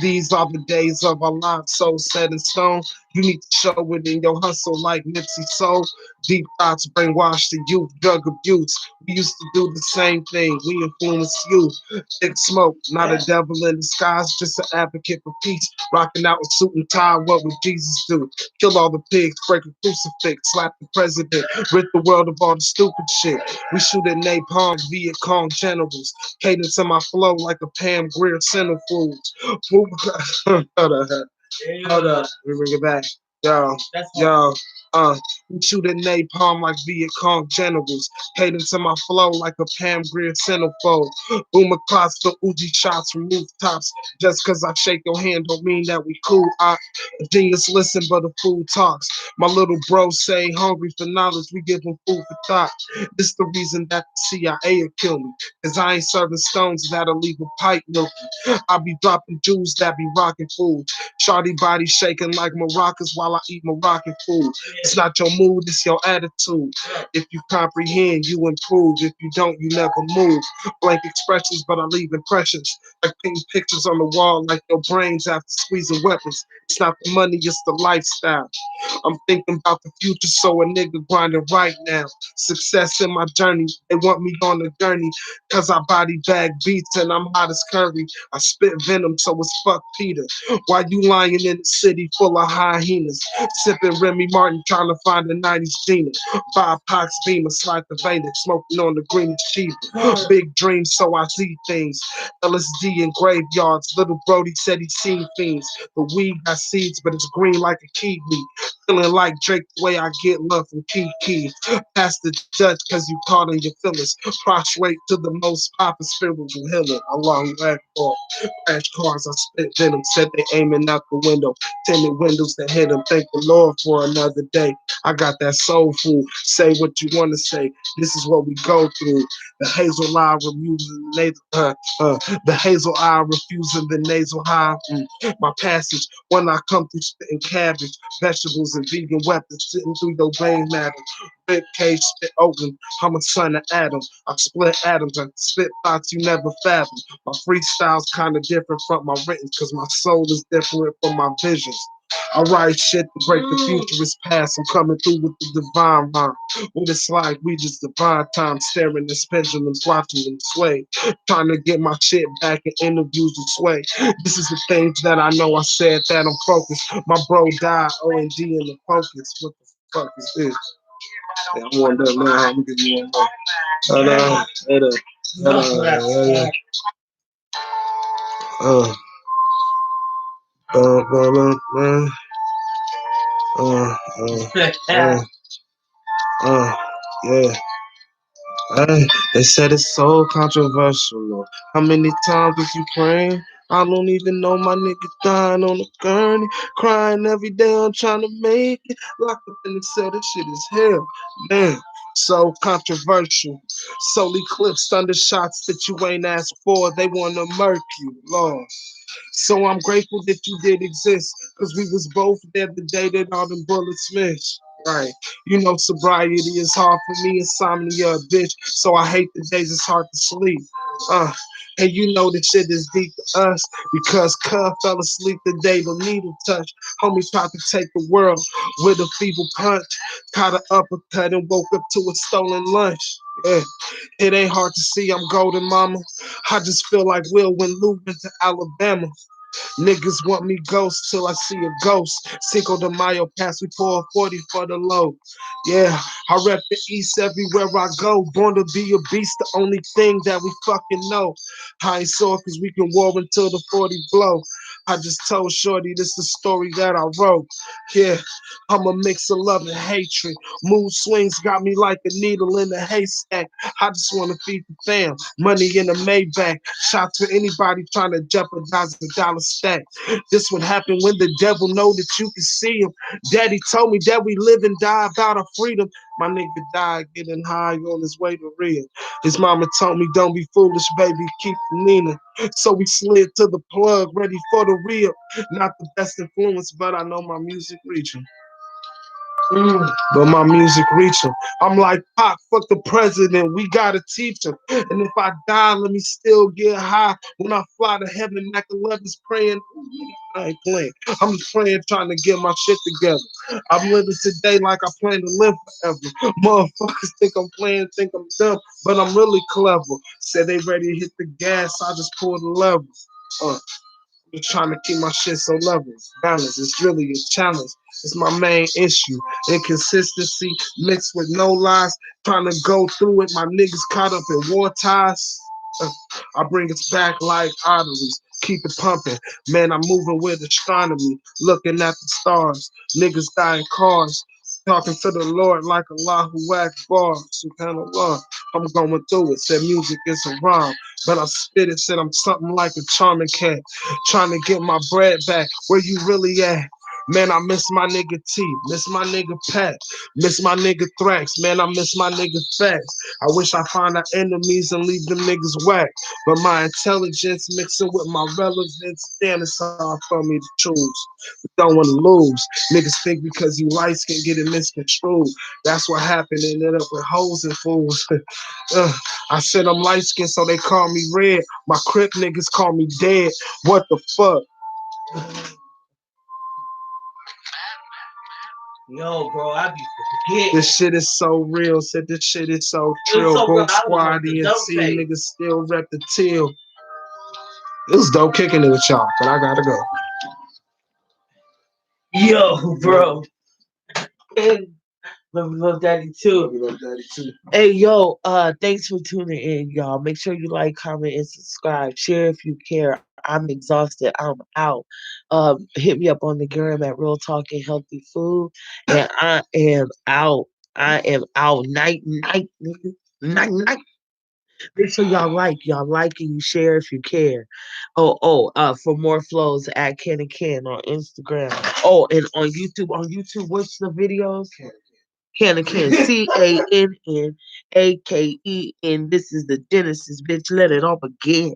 These are the days of our lives, so set in stone. You need to show it in your hustle like Nipsey Soul. Deep thoughts brainwash the youth, drug abuse. We used to do the same thing. We influenced you. Thick smoke, not a devil in disguise, just an advocate for peace. Rocking out with suit and tie, what would Jesus do? Kill all the pigs, break a crucifix, slap the president, rid the world of all the stupid shit. We shoot at napalm, Viet Cong generals. Cadence in my flow like a Pam Grier centerfold. Hold up. Hold up. We bring it back. Yo, yo, we shoot at napalm like Viet Cong generals. Cadence in my flow like a Pam Grier centerfold. Boom across the Uzi shots from rooftops. Just cause I shake your hand don't mean that we cool. A genius listen, but a fool talks. My little bro say hungry for knowledge, we give him food for thought. This the reason that the CIA will kill me. Cause I ain't serving stones that'll leave a pipe milky. I be dropping jewels that be rocking food. Shawty body shaking like maracas while I eat Moroccan food. It's not your mood, it's your attitude. If you comprehend, you improve. If you don't, you never move. Blank expressions, but I leave impressions. Like painting pictures on the wall, like your brains after squeezing weapons. It's not the money, it's the lifestyle. I'm thinking about the future, so a nigga grinding right now. Success in my journey, they want me on the journey. Cause I body bag beats and I'm hot as curry. I spit venom, so it's fuck Peter. Why you lying in the city full of hyenas? Sipping Remy Martin, trying to find a 90s Gina. Five Pox Beamer, slide the vein, smoking on the green cheap. Big dreams, so I see things. LSD in graveyards. Little Brody said he seen things. The weed got seeds, but it's green like a kiwi. Feeling like Drake the way I get love from Kiki. Past the judge cause you caught in your feelings. Prostrate to the most poppin' spiritual healing. A long leg for crash cars, I spit venom. Said they aiming out the window. Tinted windows that hit them. Thank the Lord for another day. I got that soul food. Say what you wanna say. This is what we go through. The hazel eye refusing the the hazel eye refusing the nasal high. My passage when I come through spitting cabbage, vegetables and vegan weapons sitting through your brain matter. Rib cage spit open. I'm a son of Adam. I split atoms. I spit thoughts you never fathom. My freestyle's kind of different from my written, cause my soul is different from my visions. I write shit to break the futurist past. I'm coming through with the divine rhyme. What it's like, we just divine time staring at pendulums, watching them sway. Trying to get my shit back in interviews and sway. This is the things that I know I said that I'm focused. My bro died, ONG in the focus. What the fuck is this? Yeah, I'm warmed up now. I'm gonna give you one more. Hold on. Yeah. They said it's so controversial. Lord. How many times was you praying? I don't even know my nigga dying on the gurney, crying every day. I'm trying to make it. Locked up in the cell, this shit is hell. Man, so controversial. Solely clips under shots that you ain't asked for. They wanna murk you, Lord. So I'm grateful that you did exist, cause we was both there the day that all them bullets missed. Right. You know sobriety is hard for me, insomnia a bitch. So I hate the days it's hard to sleep. And you know the shit is deep to us because Cub fell asleep the day the needle touched. Homie tried to take the world with a feeble punch. Caught an uppercut and woke up to a stolen lunch. Yeah. It ain't hard to see I'm golden, mama. I just feel like Will when Lou went to Alabama. Niggas want me ghost till I see a ghost. Cinco de Mayo pass, we pour a 40 for the low. Yeah, I rep the East everywhere I go. Born to be a beast, the only thing that we fucking know. I ain't sore cause we can war until the 40 blow. I just told Shorty this the story that I wrote. Yeah, I'm a mix of love and hatred. Mood swings got me like a needle in a haystack. I just wanna feed the fam, money in a Maybach. Shots for anybody trying to jeopardize the dollar stack. This would happen when the devil know that you can see him. Daddy told me that we live and die about our freedom. My nigga died getting high on his way to Rio. His mama told me don't be foolish, baby, keep Nina. So we slid to the plug, ready for the real. Not the best influence, but I know my music reaching. But my music reach him. I'm like, Pop, fuck the president. We gotta teach him. And if I die, let me still get high. When I fly to heaven, Mac 11's praying. I ain't playing. I'm just praying, trying to get my shit together. I'm living today like I plan to live forever. Motherfuckers think I'm playing, think I'm dumb, but I'm really clever. Said they ready to hit the gas, I just pulled the lever. Just trying to keep my shit so level, balance. It's really a challenge. It's my main issue. Inconsistency mixed with no lies. Trying to go through it. My niggas caught up in war ties. I bring it back like arteries. Keep it pumping. Man, I'm moving with astronomy. Looking at the stars. Niggas dying cars. Talking to the Lord like Allahu Akbar. SubhanAllah. I'm going through it. Said music is a rhyme. But I spit it. Said I'm something like a charming cat. Trying to get my bread back. Where you really at? Man, I miss my nigga T, miss my nigga Pat, miss my nigga Thrax. Man, I miss my nigga Facts. I wish I find our enemies and leave them niggas whack. But my intelligence mixing with my relevance, damn, it's hard for me to choose. But don't want to lose. Niggas think because you light skin get it misconstrued. That's what happened. Ended up with hoes and fools. I said I'm light skinned, so they call me red. My crip niggas call me dead. What the fuck? Yo, bro, I be forgetting. This shit is so real. Said this shit is so trill. So Boom real. I was squad on the ENT dumb tape. niggas still rep the teal. It was dope kicking it with y'all, but I gotta go. Yo, bro. Love Daddy too. Love Daddy too. Hey, yo, thanks for tuning in, y'all. Make sure you like, comment, and subscribe. Share if you care. I'm exhausted. I'm out. Hit me up on the gram at Real Talking Healthy Food. And I am out. I am out. Night, night, nigga. Night, night. Make sure y'all like and you share if you care. For more flows at Ken and Ken on Instagram. Oh, and on YouTube, what's the videos? Cannaken, CANNAKEN. This is the Genesis, bitch. Let it all begin.